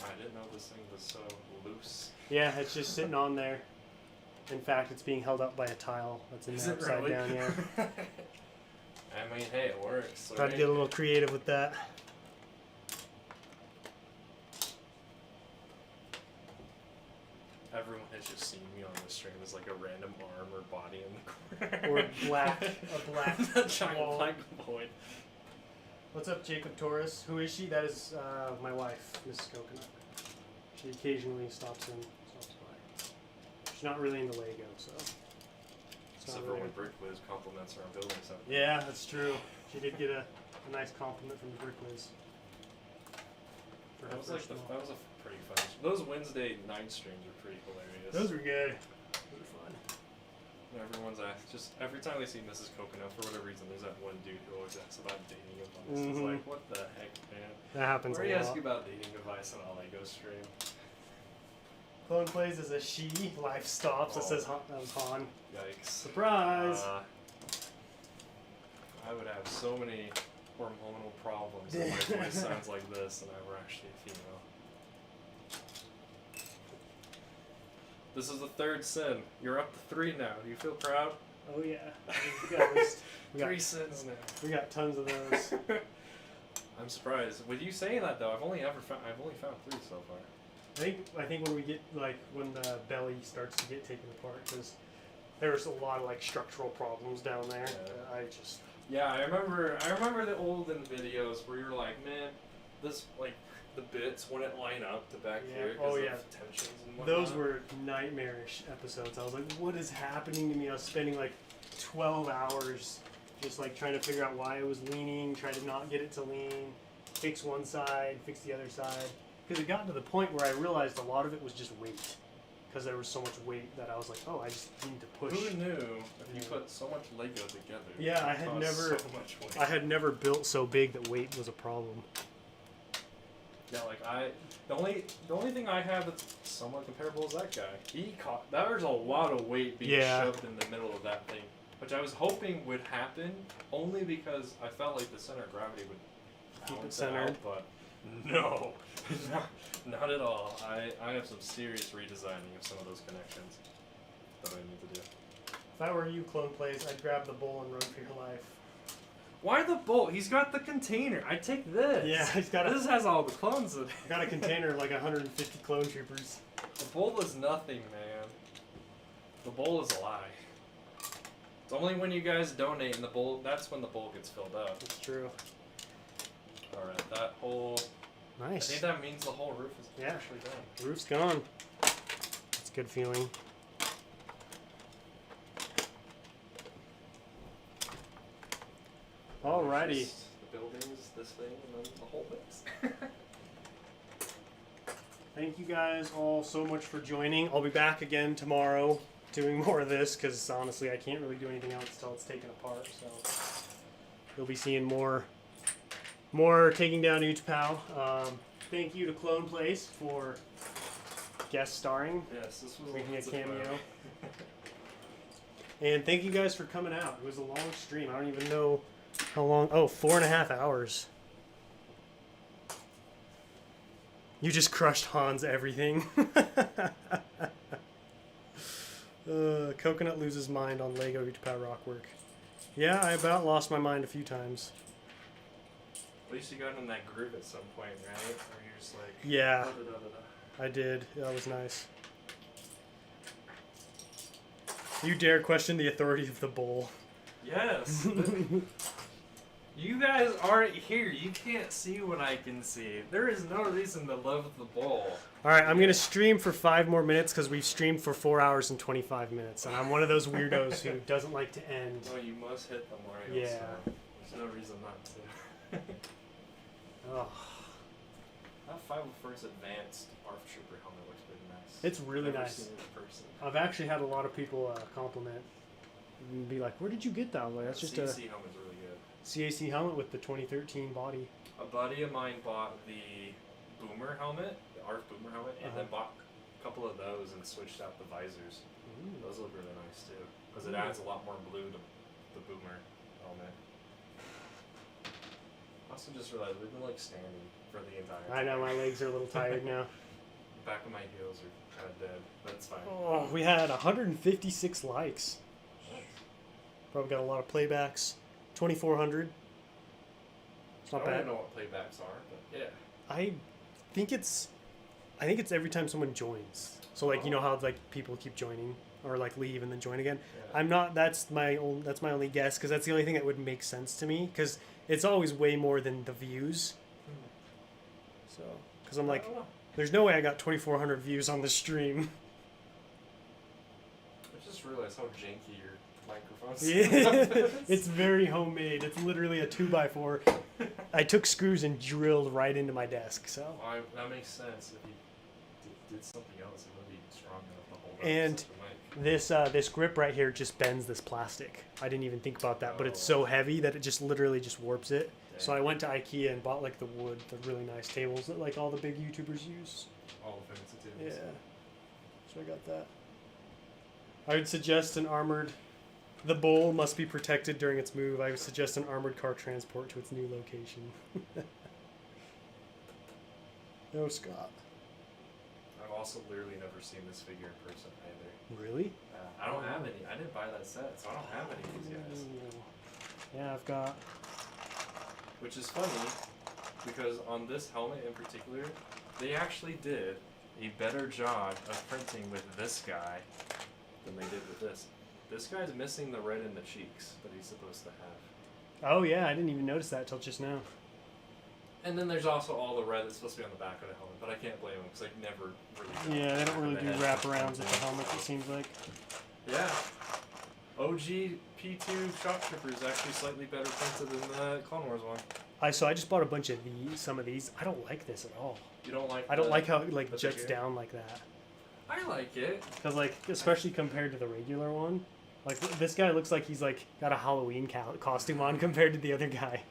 I didn't know this thing was so loose. Yeah, it's just sitting on there. In fact, it's being held up by a tile that's in Is there it upside really? down. Yeah. I mean, hey, it works. Tried to get a little creative with that. everyone has just seen me on the stream as like a random arm or body in the corner. Or a black a giant wall. black void. What's up, Jacob Torres? Who is she? That is my wife, Mrs. Coconut. She occasionally stops by. She's not really into Lego, so. Except for when Brick Wiz compliments her on building something. Yeah, that's true. She did get a nice compliment from the Brick Wiz. That was a pretty fun. Those Wednesday night streams are pretty hilarious. Those were good. Those were fun. Everyone's asked, just every time they see Mrs. Coconut, for whatever reason, there's that one dude who always asks about dating advice. It's like, what the heck, man? That happens Where a you lot. ask you about dating advice on a Lego stream? Clone plays as a she. Life stops. It says that was Han. Yikes. Surprise! I would have so many hormonal problems if my voice sounds like this and I were actually a female. This is the third sin. You're up to 3 now. Do you feel proud? Oh yeah. We got, at least, we got 3 sins now. We got tons of those. I'm surprised. With you saying that though, I've only found 3 so far. I think when we get when the belly starts to get taken apart, because there's a lot of structural problems down there. Yeah. I remember the olden videos where you're like, man, this the bits wouldn't line up to back here because of tensions and whatnot. Those were nightmarish episodes. I was like, what is happening to me? I was spending 12 hours just trying to figure out why it was leaning, try to not get it to lean, fix one side, fix the other side. Because it got to the point where I realized a lot of it was just weight. Because there was so much weight that I was like, oh, I just need to push. Who knew if you put so much Lego together? Yeah, I had never built so big that weight was a problem. Yeah, the only thing I have that's somewhat comparable is that guy. There's a lot of weight being shoved in the middle of that thing, which I was hoping would happen only because I felt like the center of gravity would keep it balance centered. out, but no, not at all. I have some serious redesigning of some of those connections that I need to do. If I were you, Clone Plays, I'd grab the bowl and run for your life. Why the bowl? He's got the container. I take this. Yeah, he's got This has all the clones in it. got a container of 150 clone troopers. The bowl is nothing, man. The bowl is a lie. It's only when you guys donate and the bowl, that's when the bowl gets filled up. That's true. Alright, that whole... Nice. I think that means the whole roof is actually done. The roof's gone. That's a good feeling. Alrighty. The buildings, this thing, and then the whole base. Thank you guys all so much for joining. I'll be back again tomorrow doing more of this because honestly I can't really do anything else until it's taken apart. So you'll be seeing more taking down Utapau. Thank you to Clone Place for guest starring. Yes, this was making a cameo. And thank you guys for coming out. It was a long stream. I don't even know how long. Oh, 4.5 hours. You just crushed Han's everything. Coconut loses mind on Lego Utapau Rockwork. Yeah, I about lost my mind a few times. At least you got in that groove at some point, right? Where you're just like... Yeah, da-da-da-da-da. I did. That was nice. You dare question the authority of the bowl. Yes! You guys aren't here. You can't see what I can see. There is no reason to love the bowl. Alright, I'm going to stream for 5 more minutes because we've streamed for 4 hours and 25 minutes. And I'm one of those weirdos who doesn't like to end. Well, you must hit the Mario, Yeah. so there's no reason not to. Oh, That 501st Advanced ARF Trooper helmet looks pretty nice. it's really Never nice. seen it in person. I've actually had a lot of people compliment and be like, where did you get that? I'm like, that's just a CC helmet's really good. CAC helmet with the 2013 body. A buddy of mine bought the Boomer helmet, the ARF Boomer helmet, and then bought a couple of those and switched out the visors. Ooh. Those look really nice too, because it adds a lot more blue to the Boomer helmet. I also just realized we've been standing for the entire time. I know, my legs are a little tired now. Back of my heels are kind of dead, but it's fine. Oh, we had 156 likes. Probably got a lot of playbacks. 2,400. It's not I don't bad. even know what playbacks are, but yeah. I think it's I think it's every time someone joins. So like, you know how like people keep joining or like leave and then join again. Yeah. I'm not. That's my only guess because that's the only thing that would make sense to me because it's always way more than the views. So because I'm like, there's no way I got 2,400 views on the stream. I just realized how janky your microphone's. Yeah, it's very homemade. It's literally a 2x4. I took screws and drilled right into my desk. So. That makes sense. If you did something else, it would be strong enough to hold up And such a mic. this grip right here just bends this plastic. I didn't even think about that, but it's so heavy that it just literally just warps it. Dang. So I went to IKEA and bought like the really nice tables that like all the big YouTubers use. All the fancy Yeah. tables. So I got that. I would suggest the bowl must be protected during its move. I would suggest an armored car transport to its new location. No, Scott. I've also literally never seen this figure in person either. Really? I don't have any. I didn't buy that set, so I don't have any of these guys. Yeah, I've got. Which is funny, because on this helmet in particular, they actually did a better job of printing with this guy than they did with this. This guy's missing the red in the cheeks that he's supposed to have. Oh yeah, I didn't even notice that till just now. And then there's also all the red that's supposed to be on the back of the helmet, but I can't blame them because they never really. Yeah, they don't really do head. wraparounds with the helmets. It seems like. Yeah. OG P2 Shock Trooper is actually slightly better printed than the Clone Wars one. I just bought a bunch of some of these. I don't like this at all. You don't like? I don't like how it like the jets figure? down like that. I like it. Cause like especially compared to the regular one, like this guy looks like he's like got a Halloween costume on compared to the other guy.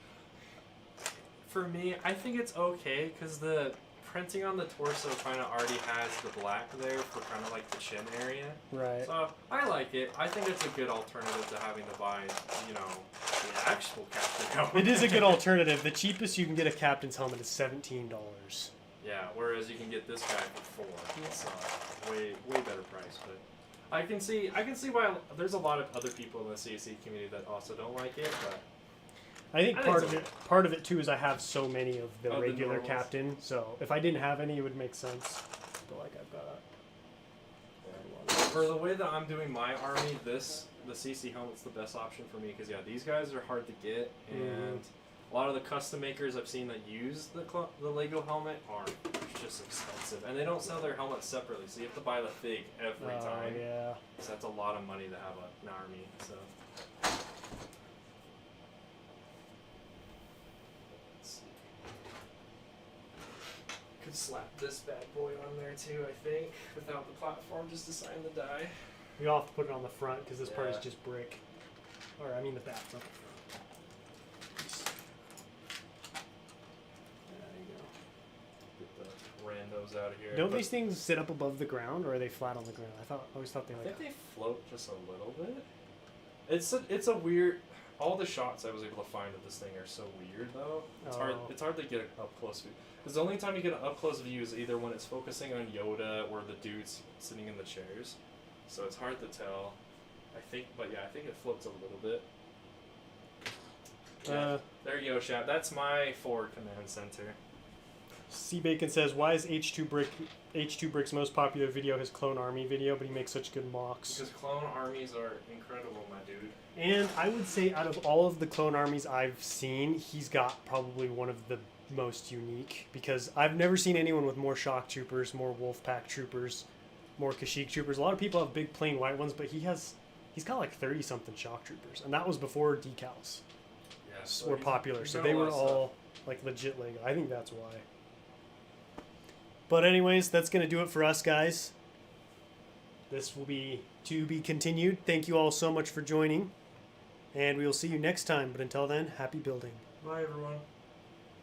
For me, I think it's okay because the printing on the torso kind of already has the black there for kind of like the chin area. Right. So I like it. I think it's a good alternative to having to buy, you know, the actual captain helmet. It is a good alternative. The cheapest you can get a captain's helmet is $17. Yeah, whereas you can get this guy for $4. So way better price. But I can see why there's a lot of other people in the CSC community that also don't like it. But I think I part think of part of it too is I have so many of the the regular normals. captain. So if I didn't have any, it would make sense. But like I've got. For the way that I'm doing my army, the CC helmet's the best option for me because yeah, these guys are hard to get, and a lot of the custom makers I've seen that use the Lego helmet are just expensive, and they don't sell their helmets separately, so you have to buy the fig every time. Yeah. So that's a lot of money to have an army. So. Let's see. Could slap this bad boy on there too, I think, without the platform, just to sign the die. We all have to put it on the front because this part is Yeah. just brick. Or I mean the back, not the front. Get the randos out of here. Don't But these things sit up above the ground, or are they flat on the ground? Always thought they I like. think they float just a little bit. It's a weird. All the shots I was able to find of this thing are so weird though. It's hard. Oh. It's hard to get an up close view. Because the only time you get an up close view is either when it's focusing on Yoda or the dudes sitting in the chairs. So it's hard to tell. I think it floats a little bit. Yeah, there you go, chat. That's my forward command center. C Bacon says, "Why is H2 Brick's most popular video his Clone Army video? But he makes such good mocks." Because clone armies are incredible, my dude. And I would say, out of all of the clone armies I've seen, he's got probably one of the most unique. Because I've never seen anyone with more shock troopers, more Wolfpack troopers, more Kashyyyk troopers. A lot of people have big plain white ones, but he's got like 30 something shock troopers, and that was before decals Yeah, were popular. So they were all like legit Lego. I think that's why. But anyways, that's gonna do it for us, guys. This will be to be continued. Thank you all so much for joining, and we will see you next time. But until then, happy building. Bye, everyone.